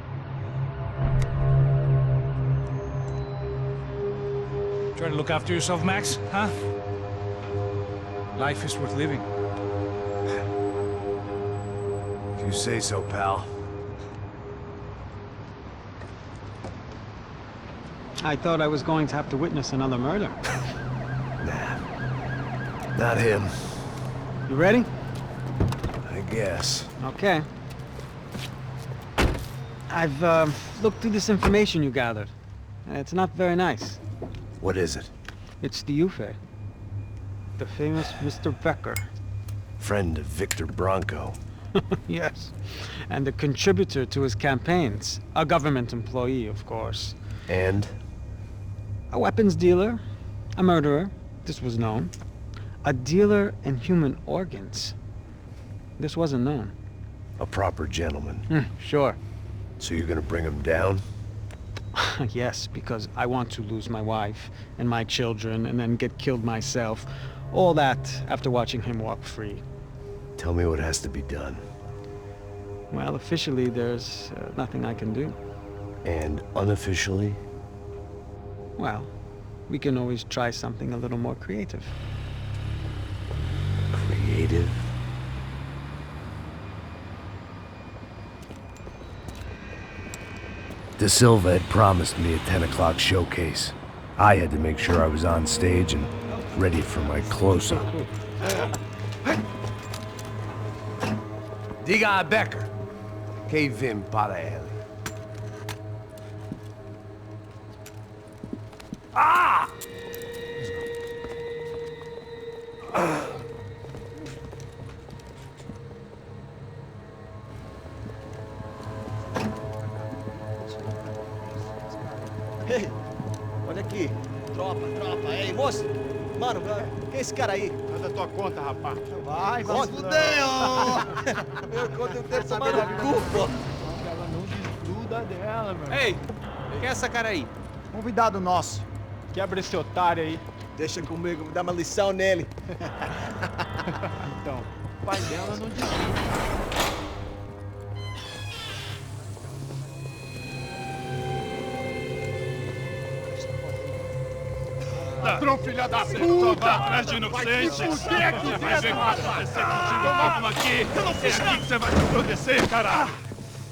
Try to look after yourself, Max, huh? Life is worth living. If you say so, pal. I thought I was going to have to witness another murder. Nah. Not him. You ready? I guess. Okay. I've looked through this information you gathered. It's not very nice. What is it? It's the Ufe. The famous Mr. Becker. Friend of Victor Bronco. Yes. And a contributor to his campaigns. A government employee, of course. And? A weapons dealer. A murderer. This was known. A dealer in human organs. This wasn't known. A proper gentleman. Sure. So you're gonna bring him down? Yes, because I want to lose my wife and my children and then get killed myself. All that after watching him walk free. Tell me what has to be done. Well, officially there's nothing I can do. And unofficially? Well, we can always try something a little more creative. Creative? De Silva had promised me a 10 o'clock showcase. I had to make sure I was on stage and ready for my close-up. Diga a Becker. Que vim para ele. Ah! Ei, olha aqui. Tropa. Ei, moço. Mano, quem é esse cara aí? Faz a tua conta, rapaz. Vai, fudeu! Meu conta eu quero saber no cu, pô. Ela não desgruda dela, meu. Ei, quem é essa cara aí? Convidado nosso. Quebra esse otário aí. Deixa comigo, vou dar uma lição nele. Então, o pai dela não desgruda. Ladrão, filha da puta! Vai atrás de inocentes! Vai ver o que vai acontecer contigo. Vamos aqui! Eu não fiz nada! Você vai se proteger, caralho!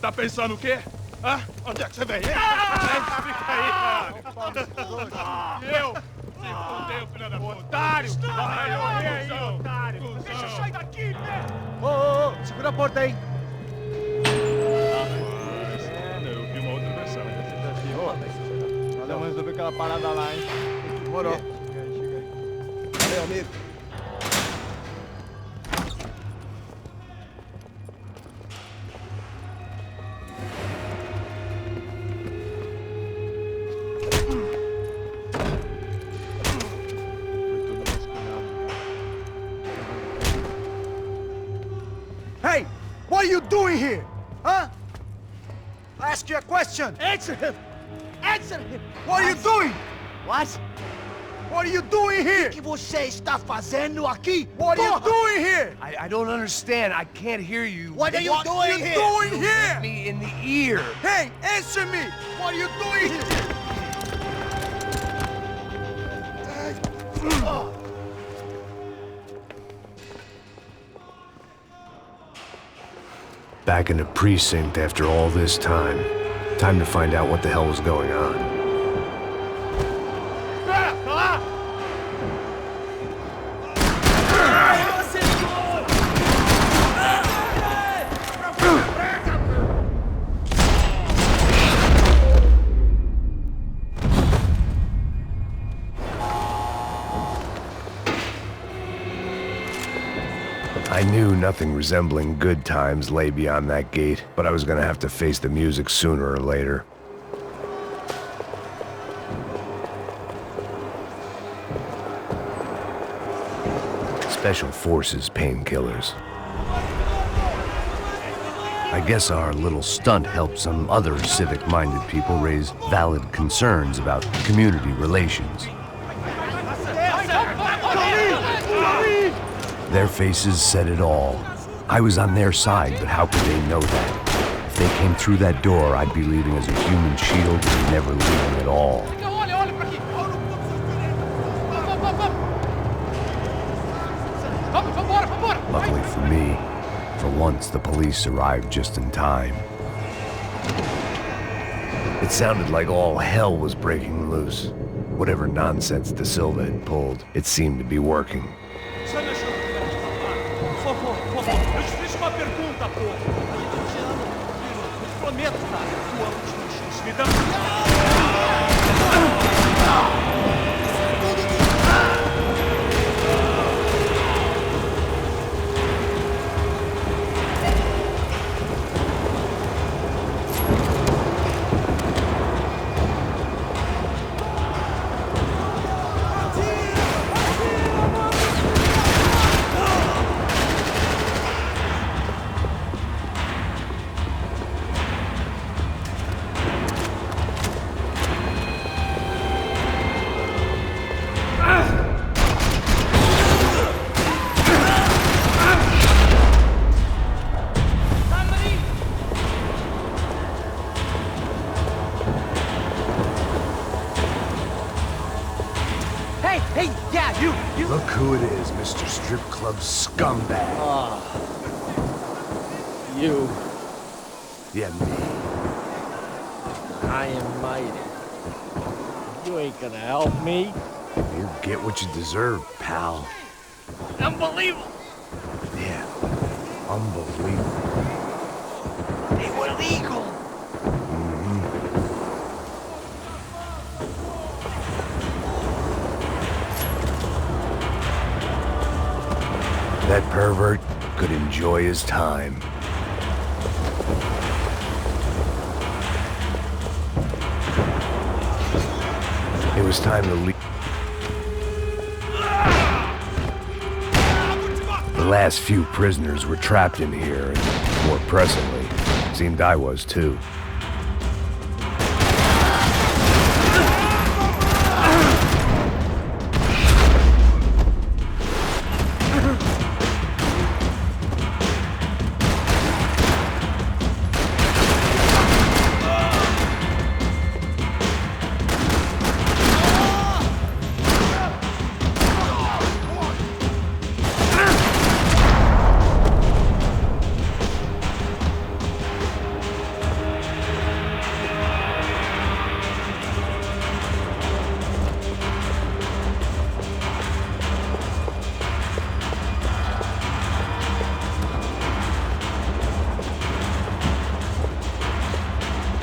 Tá pensando o quê? Hã? Onde é que você vem? Fica aí, cara! E eu? Se fudeu, filha da puta! Otário! Vai morrer aí, otário! Deixa eu sair daqui, né? Ô, segura a porta aí! Eu vi uma outra versão. Valeu, mas resolver aquela parada lá, hein? Demorou. Chega aí. Valeu, amigo. Hey, what are you doing here? Huh? I ask you a question. Answer him. Answer him. What are you doing? What? What are you doing here? O que você está fazendo aqui? What are you doing here? I don't understand. I can't hear you. What are you doing here? Doing You here? hit me in the ear. Hey, answer me. What are you doing here? Back in the precinct after all this time. Time to find out what the hell was going on. I knew nothing resembling good times lay beyond that gate, but I was gonna have to face the music sooner or later. Special Forces painkillers. I guess our little stunt helped some other civic-minded people raise valid concerns about community relations. Their faces said it all. I was on their side, but how could they know that? If they came through that door, I'd be leaving as a human shield and never leaving at all. Luckily for me, for once the police arrived just in time. It sounded like all hell was breaking loose. Whatever nonsense De Silva had pulled, it seemed to be working. Por favor, eu te fiz uma pergunta, pô. A gente te ama, eu te prometo, cara. Tua última chance. Me dá... Hey, yeah, you. Look who it is, Mr. Strip Club Scumbag. You. Yeah, me. I am mighty. You ain't gonna help me. You get what you deserve, pal. Unbelievable. Yeah, unbelievable. They were legal. That pervert could enjoy his time. It was time to leave. The last few prisoners were trapped in here, and more pressingly, seemed I was too.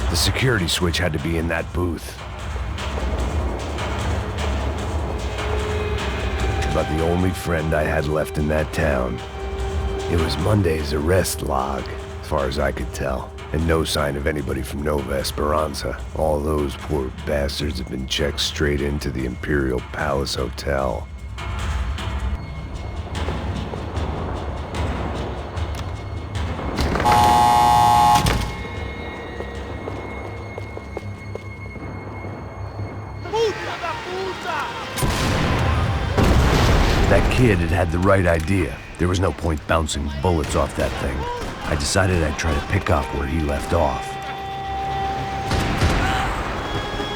The security switch had to be in that booth. About the only friend I had left in that town. It was Monday's arrest log, as far as I could tell, and no sign of anybody from Nova Esperanza. All those poor bastards had been checked straight into the Imperial Palace Hotel. That kid had had the right idea. There was no point bouncing bullets off that thing. I decided I'd try to pick up where he left off.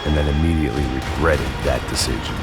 And then immediately regretted that decision.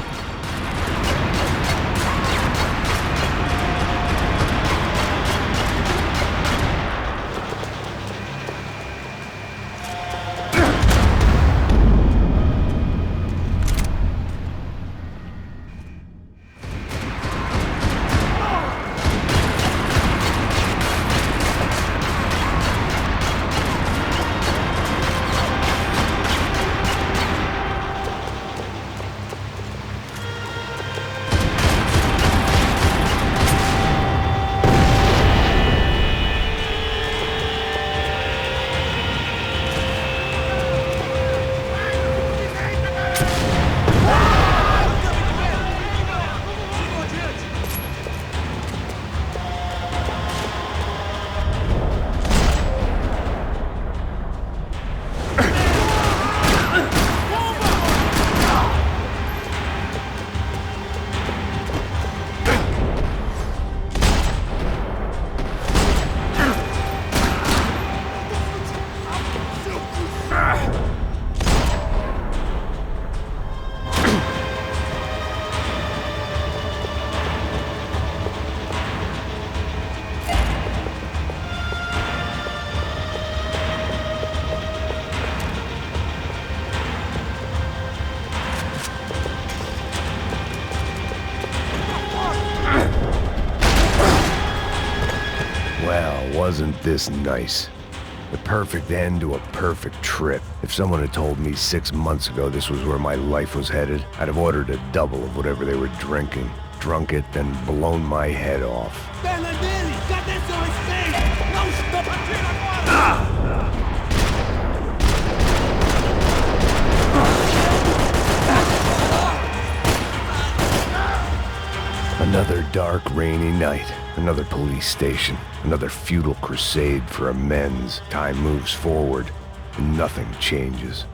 Wasn't this nice? The perfect end to a perfect trip. If someone had told me 6 months ago this was where my life was headed, I'd have ordered a double of whatever they were drinking, drunk it, then blown my head off. Another dark, rainy night. Another police station. Another futile crusade for amends. Time moves forward, and nothing changes.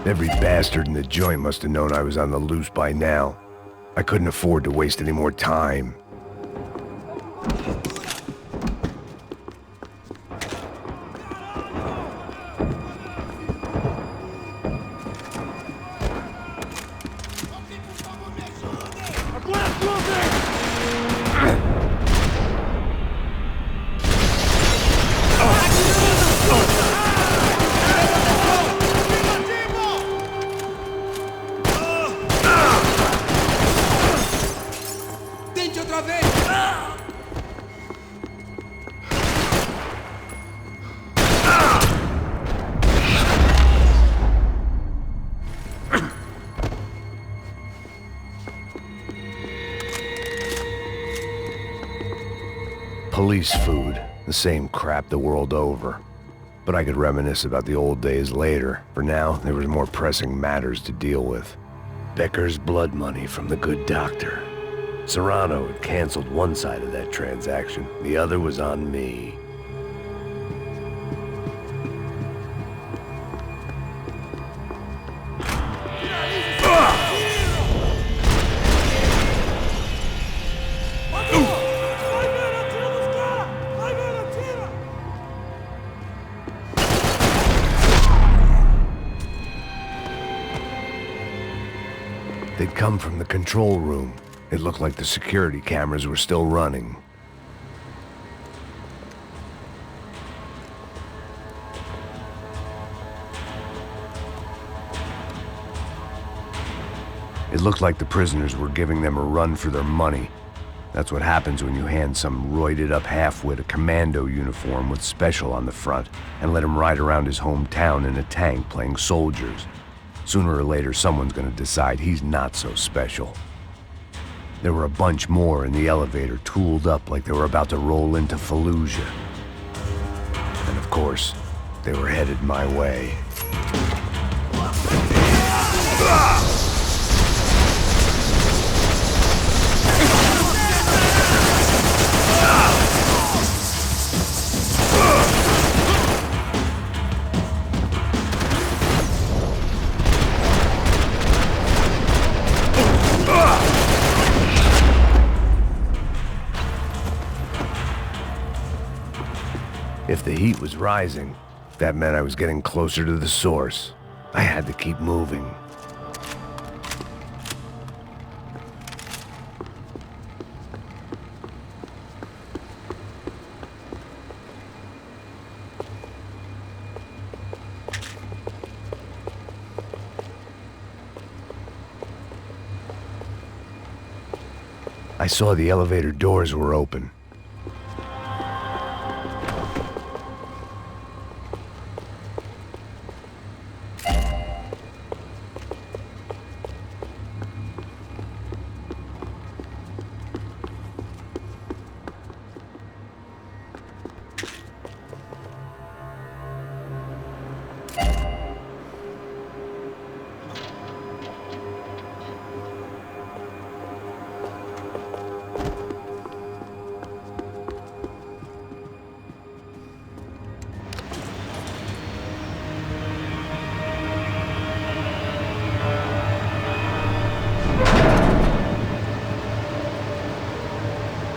Every bastard in the joint must have known I was on the loose by now. I couldn't afford to waste any more time. Police food, the same crap the world over. But I could reminisce about the old days later. For now, there was more pressing matters to deal with. Becker's blood money from the good doctor. Serrano had canceled one side of that transaction. The other was on me. They'd come from the control room. It looked like the security cameras were still running. It looked like the prisoners were giving them a run for their money. That's what happens when you hand some roided-up halfwit a commando uniform with special on the front and let him ride around his hometown in a tank playing soldiers. Sooner or later, someone's gonna decide he's not so special. There were a bunch more in the elevator, tooled up like they were about to roll into Fallujah. And of course, they were headed my way. If the heat was rising, that meant I was getting closer to the source. I had to keep moving. I saw the elevator doors were open.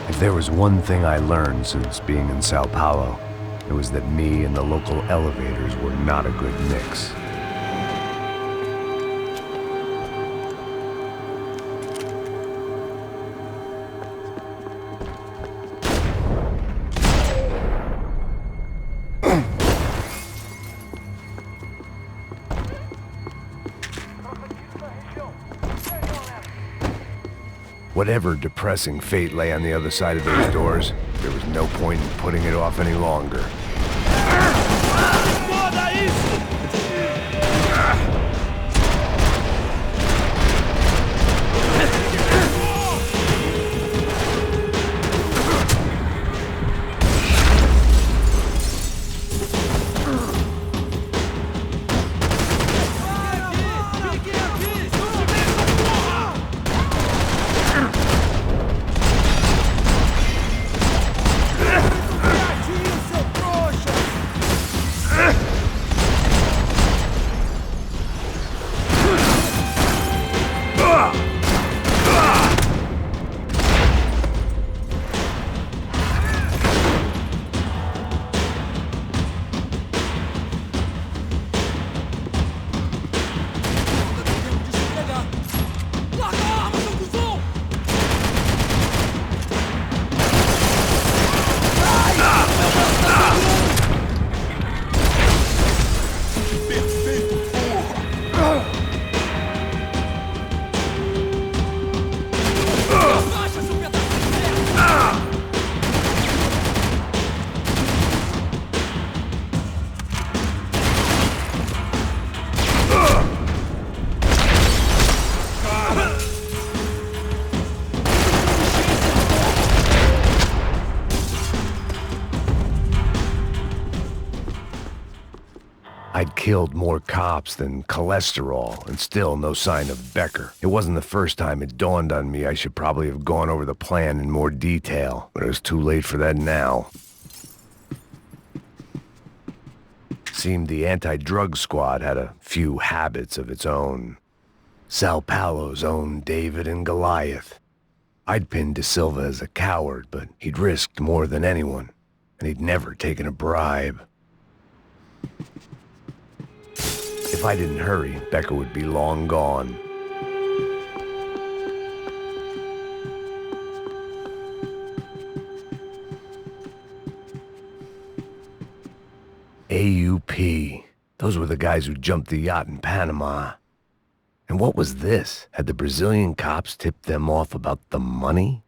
If there was one thing I learned since being in Sao Paulo, it was that me and the local elevators were not a good mix. Whatever depressing fate lay on the other side of those doors, there was no point in putting it off any longer. killed more cops than cholesterol, and still no sign of Becker. It wasn't the first time it dawned on me I should probably have gone over the plan in more detail, but it was too late for that now. Seemed the anti-drug squad had a few habits of its own. Sao Paulo's own David and Goliath. I'd pinned De Silva as a coward, but he'd risked more than anyone, and he'd never taken a bribe. If I didn't hurry, Becker would be long gone. AUP. Those were the guys who jumped the yacht in Panama. And what was this? Had the Brazilian cops tipped them off about the money?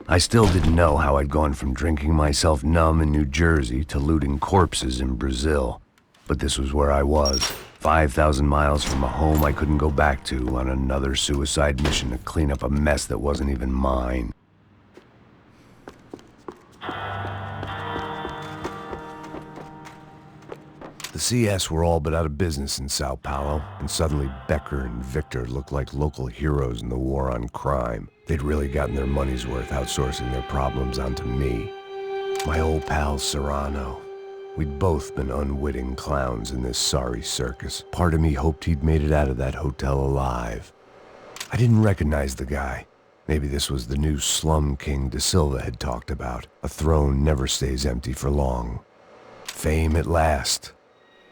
I still didn't know how I'd gone from drinking myself numb in New Jersey to looting corpses in Brazil. But this was where I was, 5,000 miles from a home I couldn't go back to, on another suicide mission to clean up a mess that wasn't even mine. The CS were all but out of business in Sao Paulo, and suddenly Becker and Victor looked like local heroes in the war on crime. They'd really gotten their money's worth outsourcing their problems onto me. My old pal Serrano. We'd both been unwitting clowns in this sorry circus. Part of me hoped he'd made it out of that hotel alive. I didn't recognize the guy. Maybe this was the new slum king De Silva had talked about. A throne never stays empty for long. Fame at last.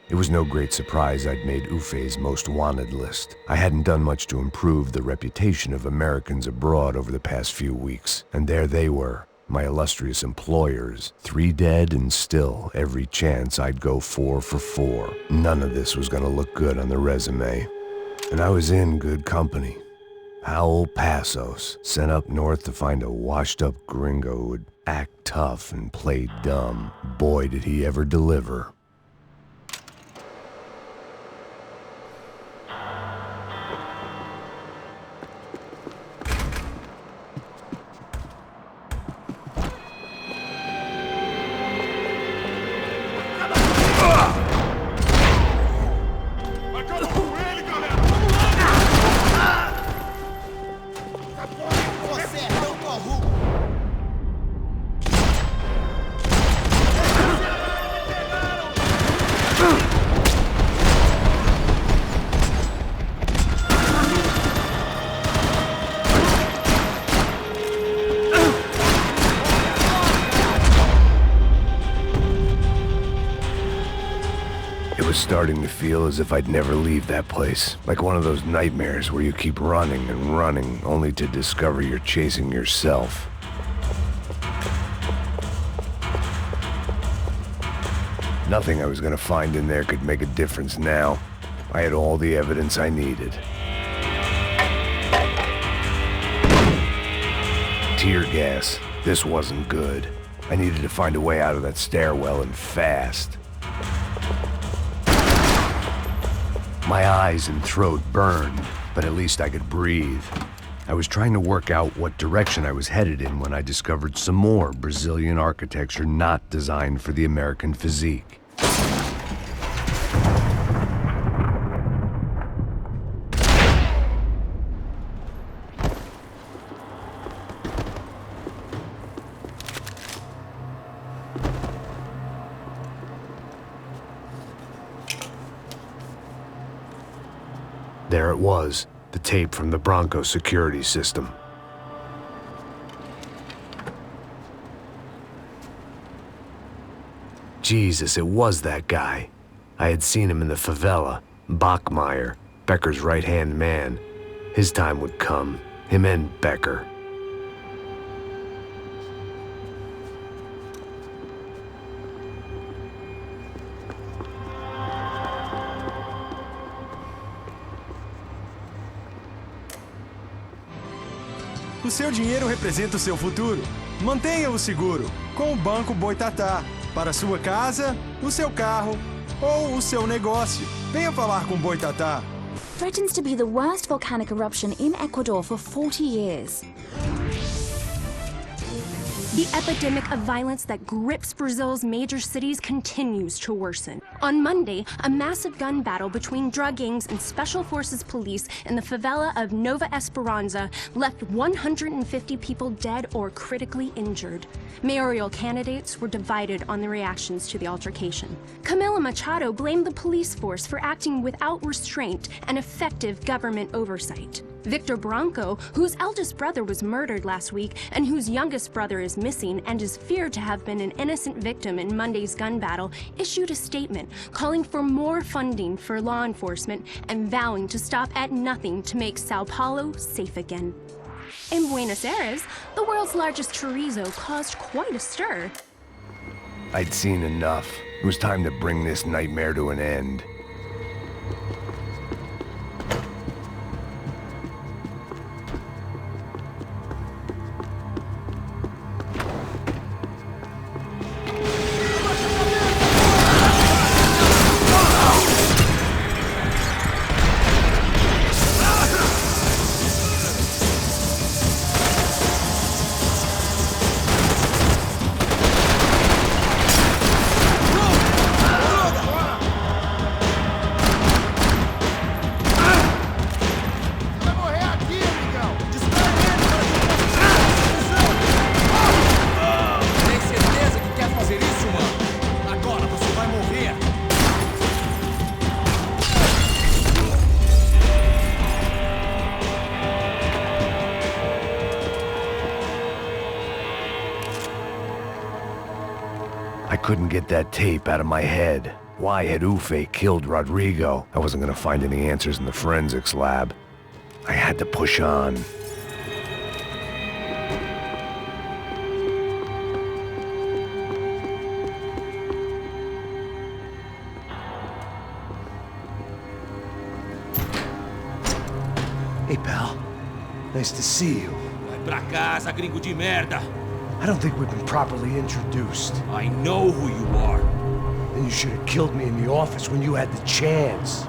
It was no great surprise I'd made Ufe's most wanted list. I hadn't done much to improve the reputation of Americans abroad over the past few weeks, and there they were, my illustrious employers, 3 dead and still every chance I'd go 4 for 4. None of this was gonna look good on the resume. And I was in good company. Howell Passos, sent up north to find a washed-up gringo who would act tough and play dumb. Boy, did he ever deliver. Starting to feel as if I'd never leave that place. Like one of those nightmares where you keep running and running, only to discover you're chasing yourself. Nothing I was gonna find in there could make a difference now. I had all the evidence I needed. Tear gas. This wasn't good. I needed to find a way out of that stairwell, and fast. My eyes and throat burned, but at least I could breathe. I was trying to work out what direction I was headed in when I discovered some more Brazilian architecture not designed for the American physique. There it was, the tape from the Bronco security system. Jesus, it was that guy. I had seen him in the favela, Bachmeyer, Becker's right-hand man. His time would come, him and Becker. O seu dinheiro representa o seu futuro. Mantenha-o seguro com o Banco Boitatá. Para a sua casa, o seu carro ou o seu negócio. Venha falar com o Boitatá. threatens to be the worst volcanic eruption in Ecuador for 40 years. The epidemic of violence that grips Brazil's major cities continues to worsen. On Monday, a massive gun battle between drug gangs and special forces police in the favela of Nova Esperanza left 150 people dead or critically injured. Mayoral candidates were divided on the reactions to the altercation. Camila Machado blamed the police force for acting without restraint and effective government oversight. Victor Branco, whose eldest brother was murdered last week and whose youngest brother is missing and is feared to have been an innocent victim in Monday's gun battle, issued a statement calling for more funding for law enforcement and vowing to stop at nothing to make Sao Paulo safe again. In Buenos Aires, the world's largest chorizo caused quite a stir. I'd seen enough. It was time to bring this nightmare to an end. I couldn't get that tape out of my head. Why had Ufe killed Rodrigo? I wasn't gonna find any answers in the forensics lab. I had to push on. Hey, pal. Nice to see you. Vai pra casa, gringo de merda. I don't think we've been properly introduced. I know who you are. Then you should have killed me in the office when you had the chance.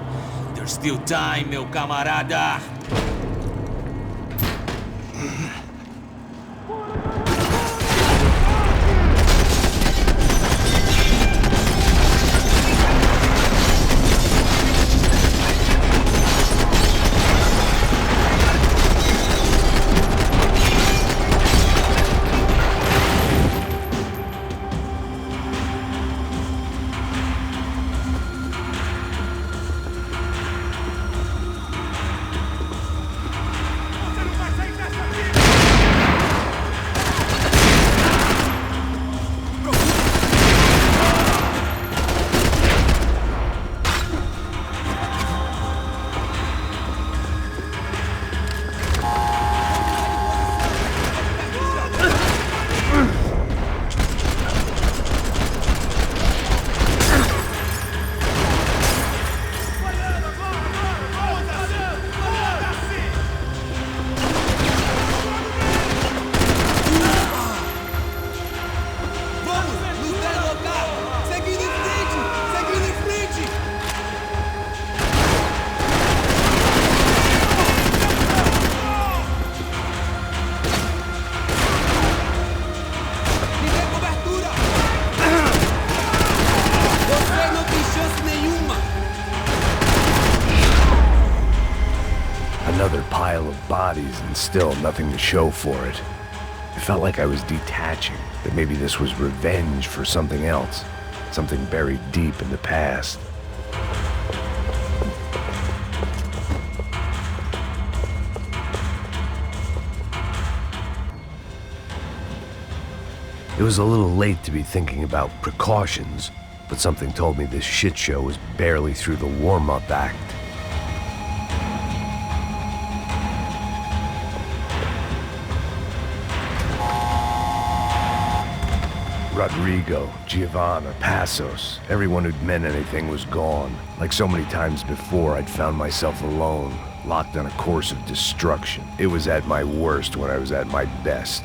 There's still time, meu camarada. Another pile of bodies and still nothing to show for it. It felt like I was detaching, that maybe this was revenge for something else, something buried deep in the past. It was a little late to be thinking about precautions, but something told me this shit show was barely through the warm-up act. Rodrigo, Giovanna, Passos, everyone who'd meant anything was gone. Like so many times before, I'd found myself alone, locked on a course of destruction. It was at my worst when I was at my best.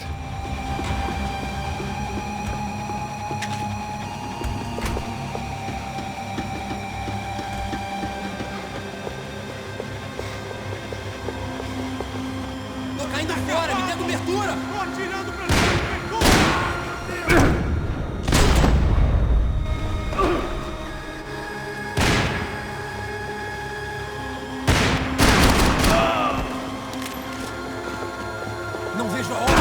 vejo a hora.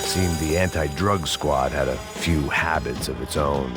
Seemed the anti-drug squad had a few habits of its own.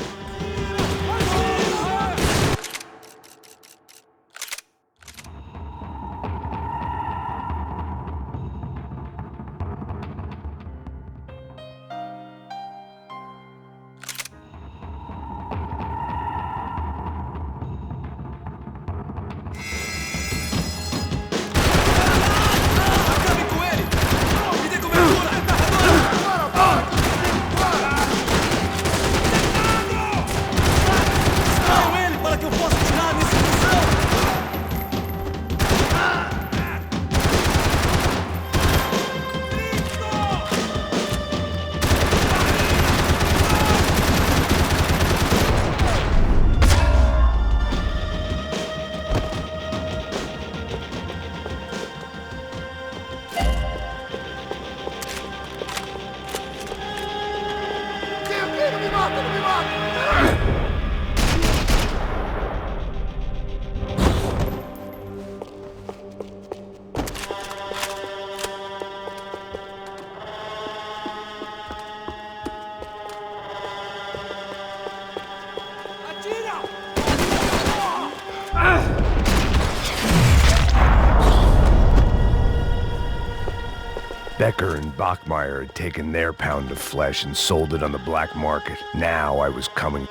Becker and Bachmeyer had taken their pound of flesh and sold it on the black market. Now I was coming.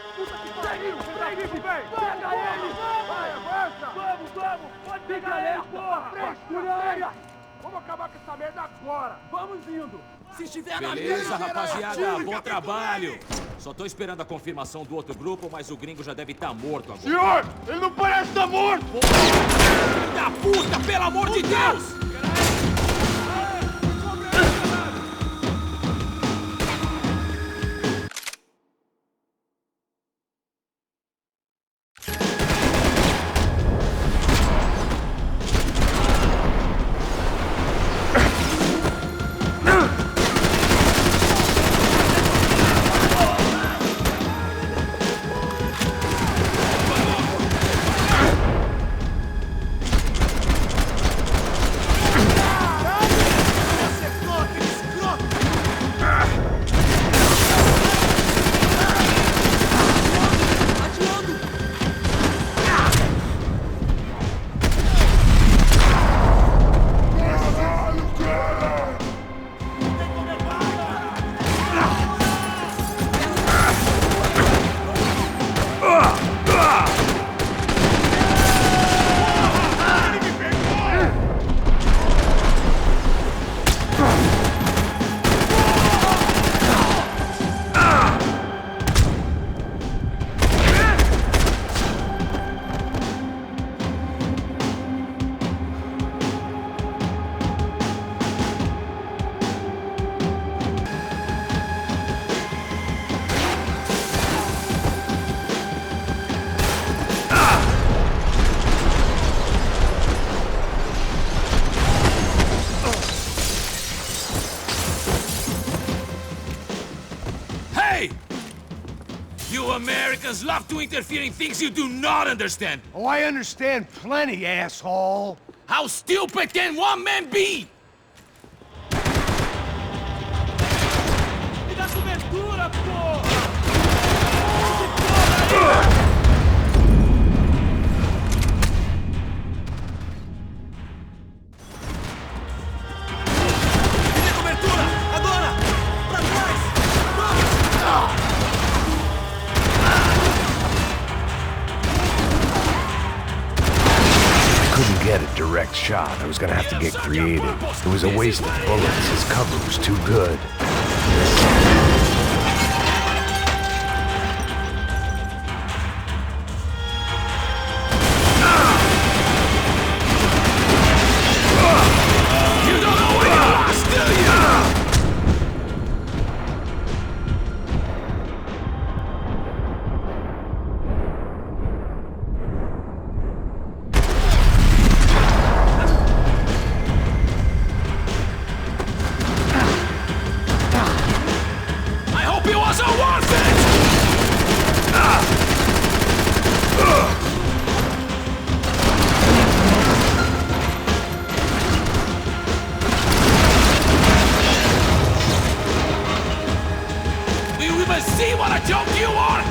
Beleza, rapaziada, bom trabalho. Só tô esperando a confirmação do outro grupo, mas o gringo já deve estar morto agora. Senhor, ele não parece estar morto! Filho da puta, pelo amor de Deus! Americans love to interfere in things you do not understand. Oh, I understand plenty, asshole. How stupid can one man be? Me dá cobertura, porra! Me dê cobertura! Agora! Pra trás! Vamos! Couldn't get a direct shot. I was gonna have to get creative. It was a waste of bullets. His cover was too good. You don't know where you lost, do you? I hope it wasn't worth it! Do you even see what a joke you are?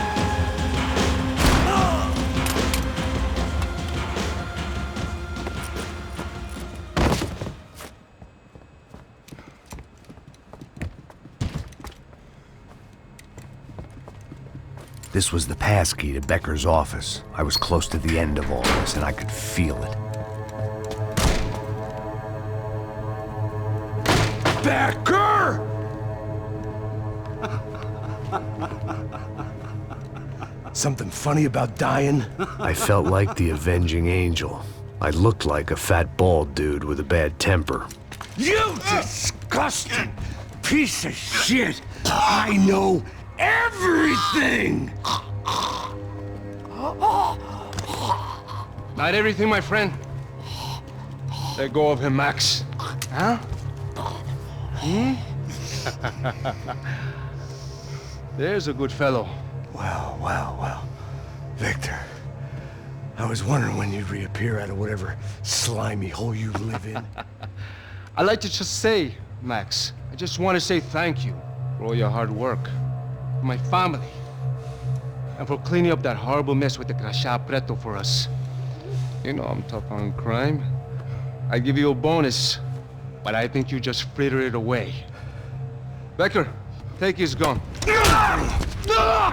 This was the passkey to Becker's office. I was close to the end of all this, and I could feel it. Becker! Something funny about dying? I felt like the avenging angel. I looked like a fat bald dude with a bad temper. You disgusting piece of shit! I know everything! Not everything, my friend. Let go of him, Max. Huh? Hmm? There's a good fellow. Well. Victor, I was wondering when you'd reappear out of whatever slimy hole you live in. I'd like to just say, Max, I just want to say thank you for all your hard work, for my family, and for cleaning up that horrible mess with the Crachá Preto for us. You know I'm tough on crime. I give you a bonus, but I think you just fritter it away. Becker, take his gun.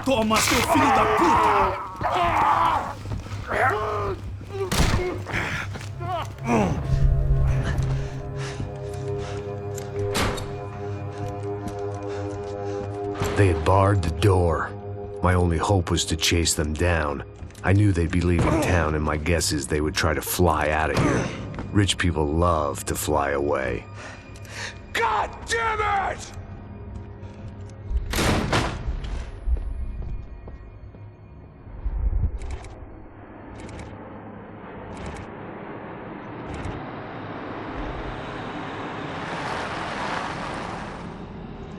Toma, seu filho da puta! They had barred the door. My only hope was to chase them down. I knew they'd be leaving town, and my guess is they would try to fly out of here. Rich people love to fly away. God damn it!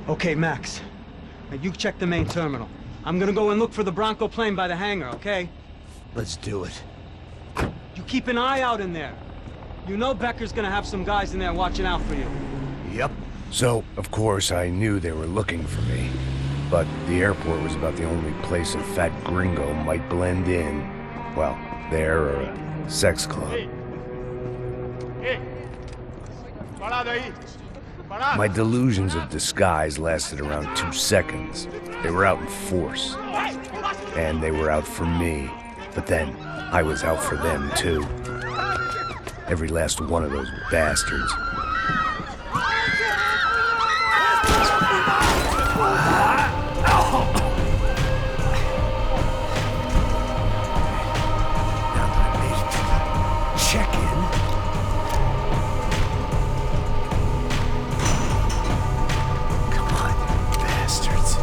Okay, Max. Now you check the main terminal. I'm gonna go and look for the Bronco plane by the hangar, okay? Let's do it. You keep an eye out in there. You know Becker's gonna have some guys in there watching out for you. Yep. So, of course, I knew they were looking for me. But the airport was about the only place a fat gringo might blend in. Well, there or a sex club. My delusions of disguise lasted around 2 seconds. They were out in force. And they were out for me. But then, I was out for them, too. Every last one of those bastards. Check-in? Come on, you bastards.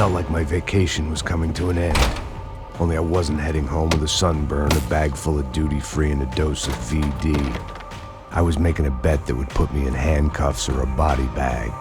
felt like my vacation was coming to an end. Only I wasn't heading home with a sunburn, a bag full of duty-free, and a dose of VD. I was making a bet that would put me in handcuffs or a body bag.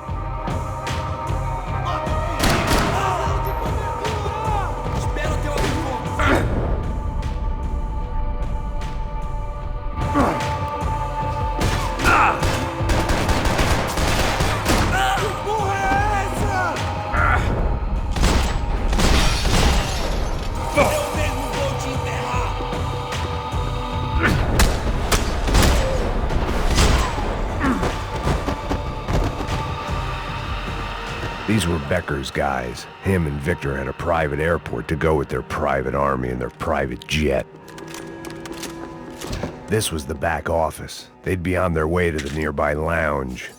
These were Becker's guys. Him and Victor had a private airport to go with their private army and their private jet. This was the back office. They'd be on their way to the nearby lounge.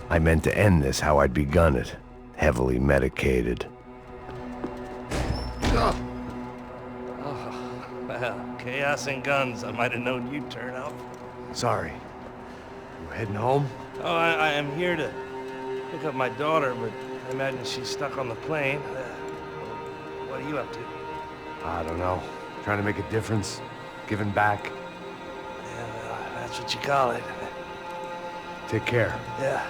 I meant to end this how I'd begun it, heavily medicated. Oh, well, chaos and guns. I might have known you'd turn up. Sorry. You heading home? Oh, I am here to pick up my daughter, but I imagine she's stuck on the plane. What are you up to? I don't know. Trying to make a difference. Giving back. Yeah, well, that's what you call it. Take care. Yeah.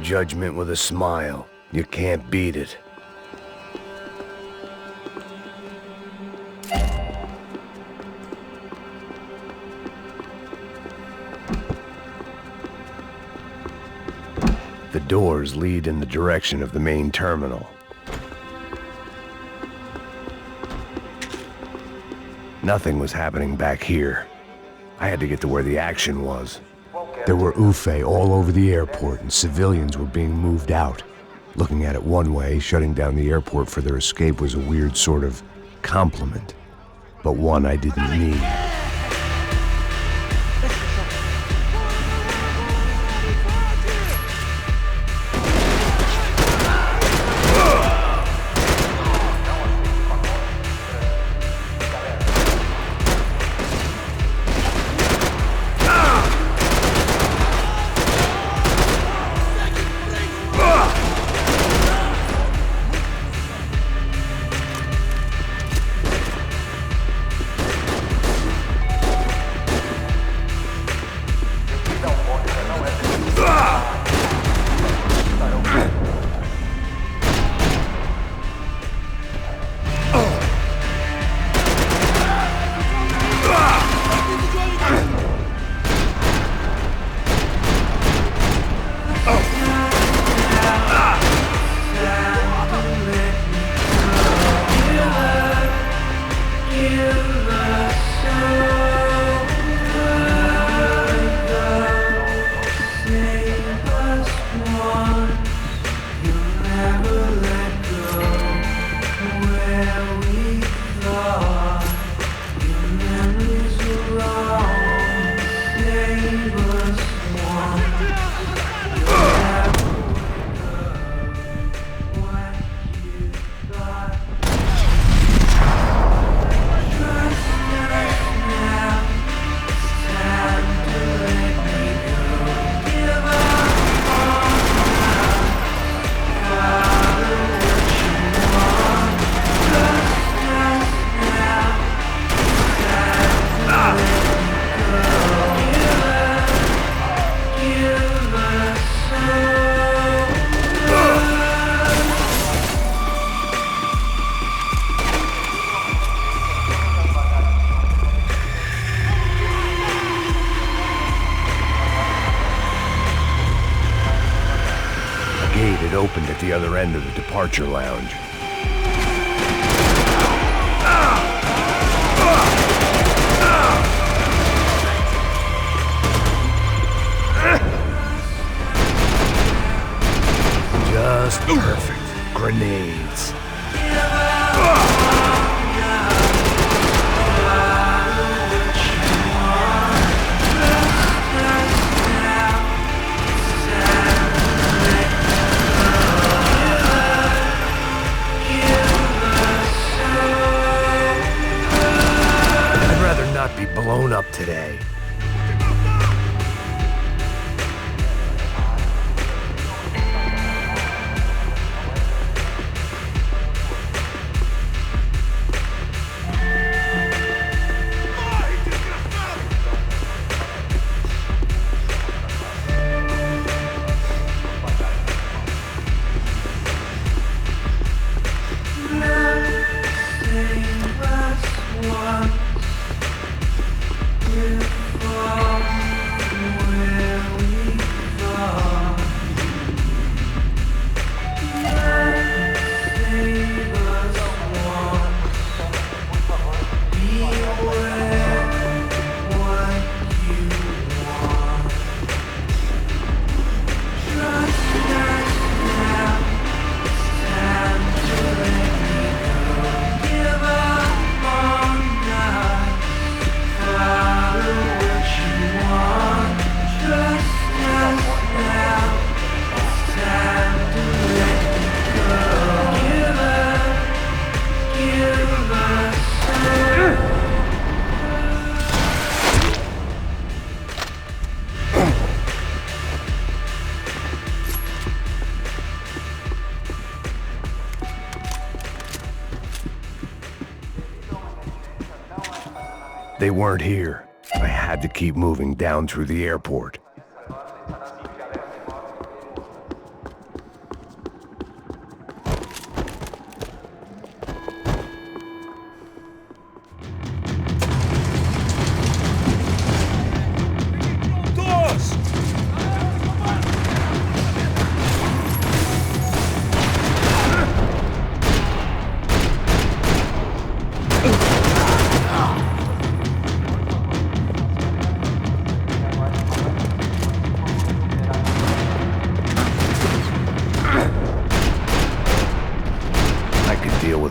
Judgment with a smile. You can't beat it. The doors lead in the direction of the main terminal. Nothing was happening back here. I had to get to where the action was. There were Ufe all over the airport, and civilians were being moved out. Looking at it one way, shutting down the airport for their escape was a weird sort of compliment, but one I didn't need. It opened at the other end of the departure lounge. Just perfect. Grenades. I'd rather not be blown up today. They weren't here. I had to keep moving down through the airport.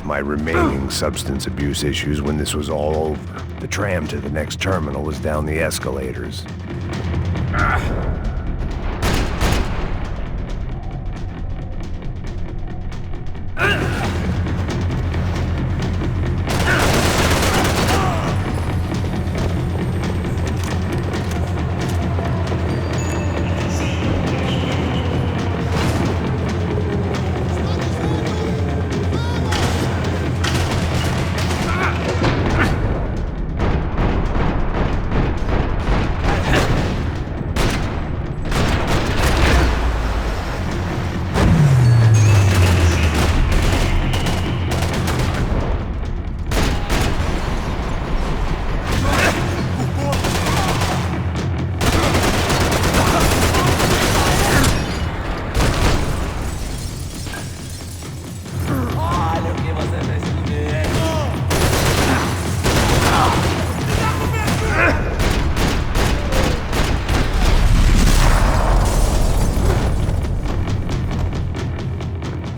My remaining substance abuse issues when this was all over. The tram to the next terminal was down the escalators.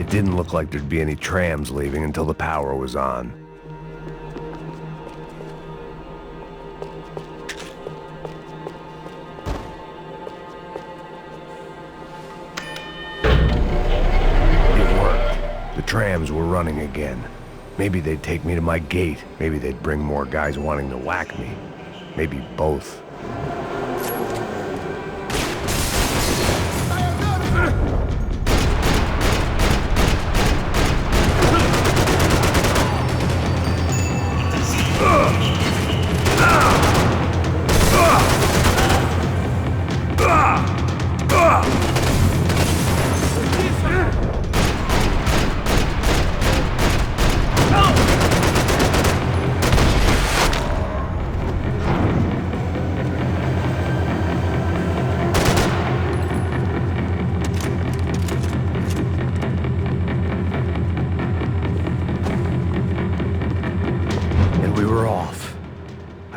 Didn't look like there'd be any trams leaving until the power was on. It worked. The trams were running again. Maybe they'd take me to my gate. Maybe they'd bring more guys wanting to whack me. Maybe both.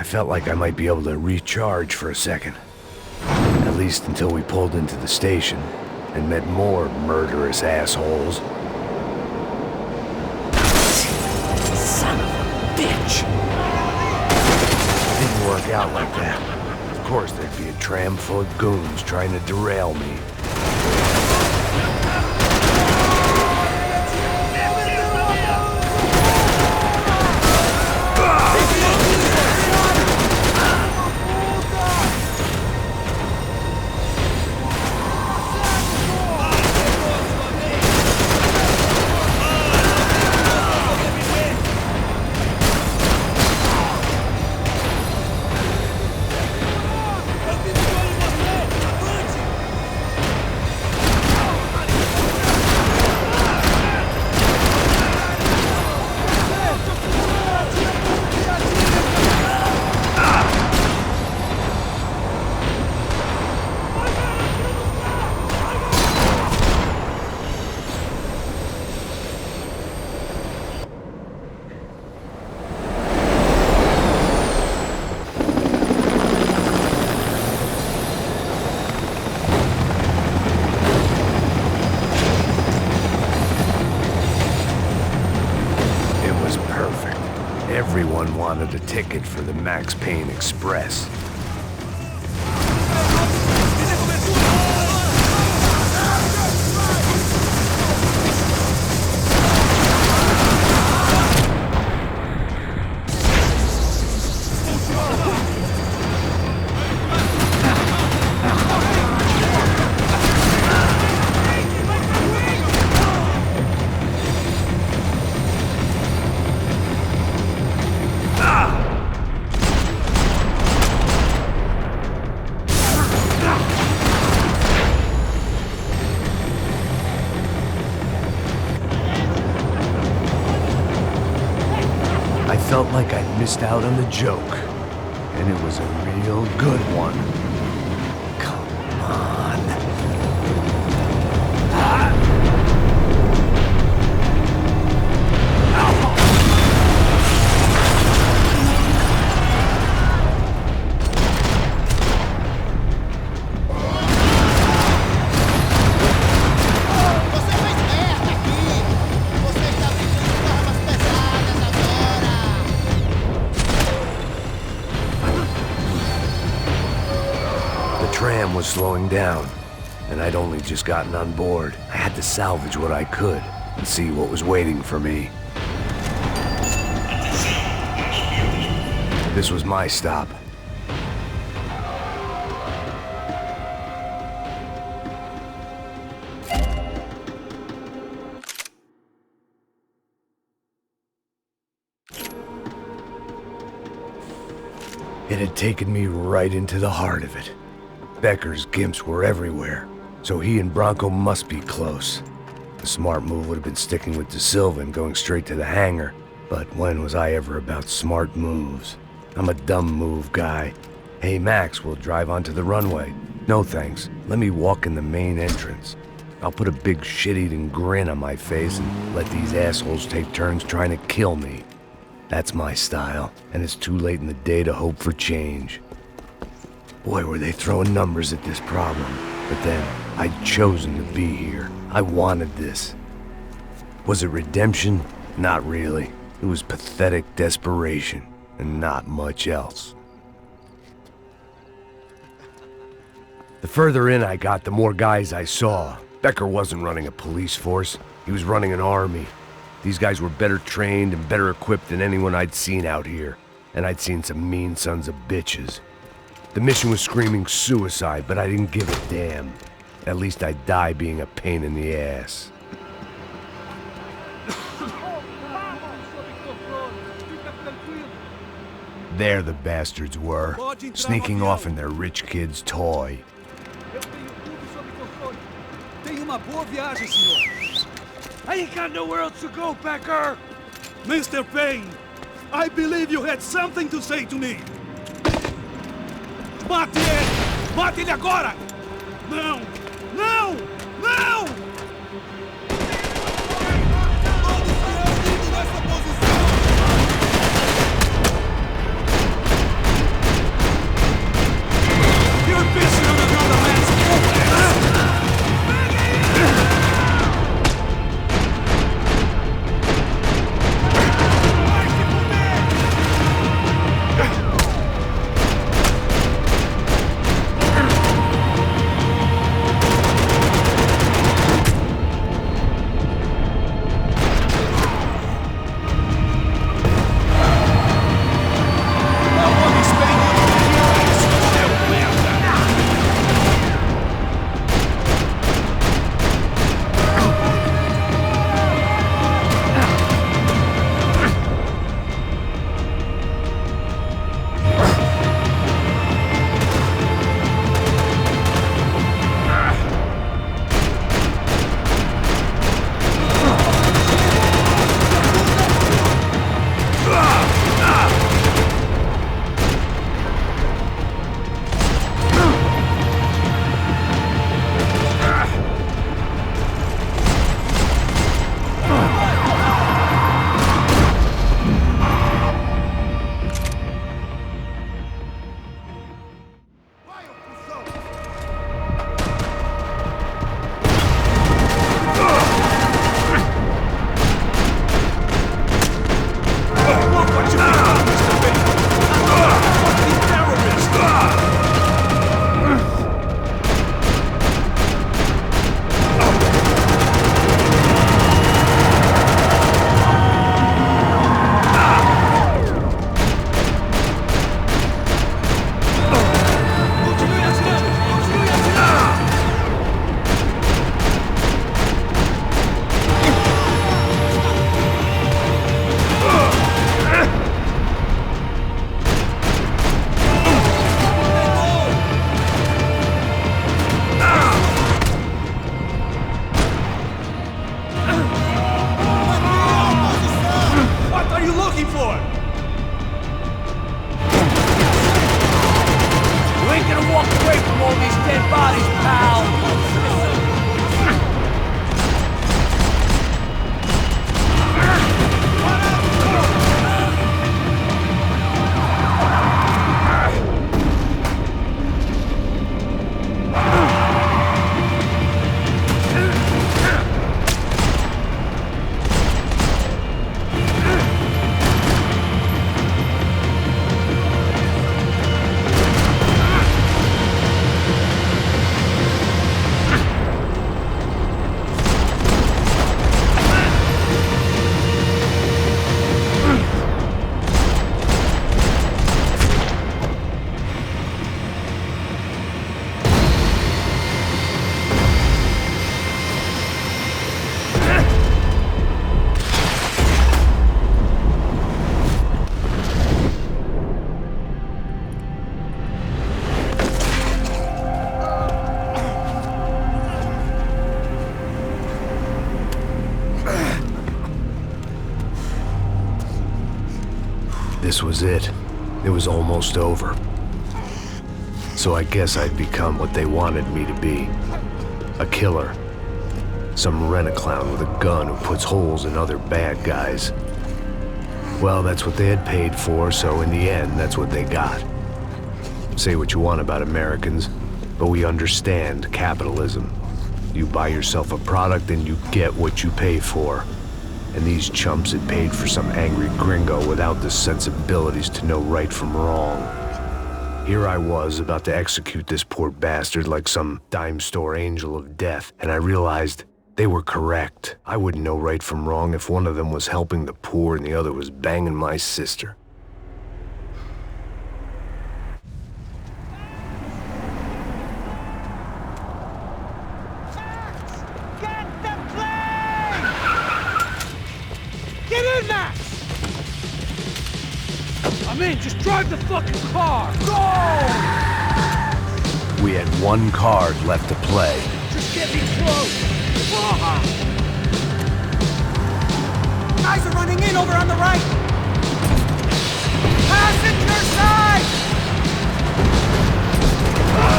Felt like I might be able to recharge for a second. At least until we pulled into the station and met more murderous assholes. Son of a bitch! Didn't work out like that. Of course there'd be a tram full of goons trying to derail me. Everyone wanted a ticket for the Max Payne Express. felt like I'd missed out on the joke. And it was a real good one. Come on. Was slowing down, and I'd only just gotten on board. I had to salvage what I could and see what was waiting for me. This was my stop. It had taken me right into the heart of it. Becker's gimps were everywhere, so he and Bronco must be close. The smart move would have been sticking with De Silva and going straight to the hangar, but when was I ever about smart moves? I'm a dumb move guy. Hey Max, we'll drive onto the runway. No thanks, let me walk in the main entrance. I'll put a big shit-eating grin on my face and let these assholes take turns trying to kill me. That's my style, and it's too late in the day to hope for change. Boy, were they throwing numbers at this problem. But then, I'd chosen to be here. I wanted this. Was it redemption? Not really. It was pathetic desperation, and not much else. The further in I got, the more guys I saw. Becker wasn't running a police force. He was running an army. These guys were better trained and better equipped than anyone I'd seen out here. And I'd seen some mean sons of bitches. The mission was screaming suicide, but I didn't give a damn. At least I'd die being a pain in the ass. There the bastards were, sneaking off in their rich kid's toy. Tenha uma boa viagem, senhor. I ain't got nowhere else to go, Becker. Mr. Payne, I believe you had something to say to me. Mate ele! Mate ele agora! Não! Não! Não! You're pissing on another man's This was it. It was almost over. So I guess I'd become what they wanted me to be. A killer. Some rent-a-clown with a gun who puts holes in other bad guys. Well, that's what they had paid for, so in the end, that's what they got. Say what you want about Americans, but we understand capitalism. You buy yourself a product and you get what you pay for. And these chumps had paid for some angry gringo without the sensibilities to know right from wrong. Here I was, about to execute this poor bastard like some dime store angel of death, and I realized they were correct. I wouldn't know right from wrong if one of them was helping the poor and the other was banging my sister. Get in, Max! I'm in, just drive the fucking car! Go! We had one card left to play. Just get me close! Guys are running in over on the right! Passenger side!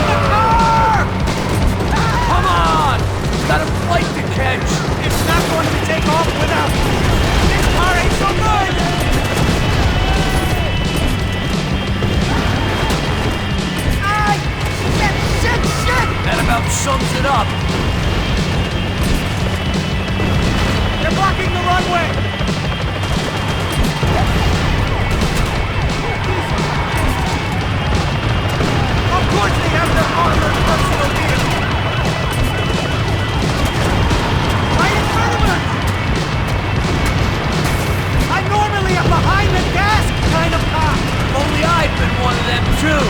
The car! Come on! Got a flight to catch! It's not going to take off without... This car ain't so good! Ay! Shit! That about sums it up. They're blocking the runway! Of course they have their armored personal vehicle! Right in front of us! I'm normally a behind-the-desk kind of cop! Only I've been one of them, too!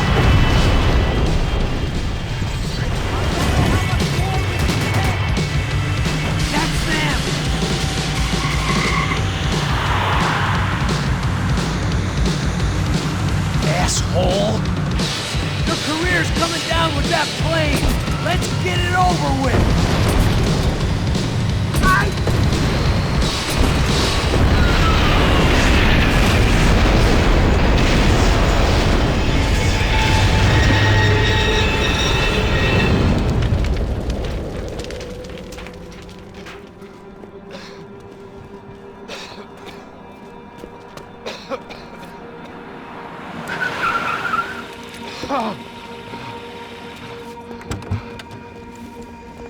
Asshole! Your career's coming down with that plane! Let's get it over with!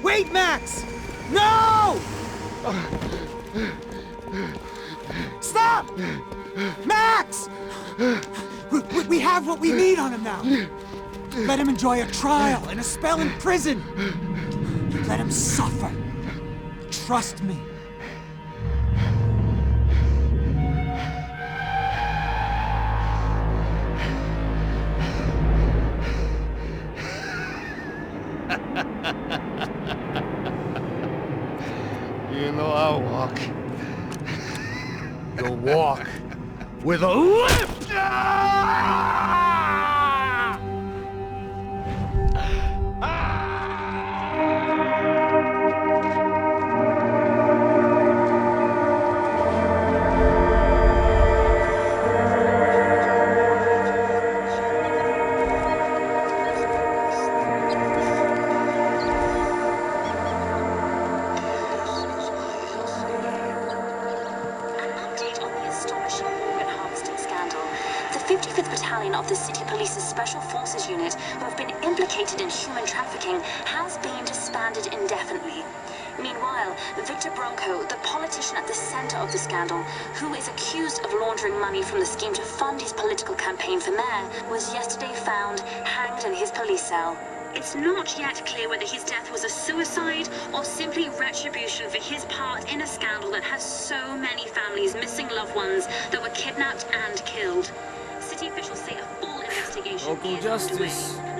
Wait, Max! No! Stop! Max! We have what we need on him now. Let him enjoy a trial and a spell in prison. Let him suffer. Trust me. You know I'll walk. You'll walk with a limp! Of the City Police's Special Forces Unit, who have been implicated in human trafficking, has been disbanded indefinitely. Meanwhile, Victor Bronco, the politician at the center of the scandal, who is accused of laundering money from the scheme to fund his political campaign for mayor, was yesterday found hanged in his police cell. It's not yet clear whether his death was a suicide or simply retribution for his part in a scandal that has so many families missing loved ones that were kidnapped and killed. City officials say a full investigation is underway.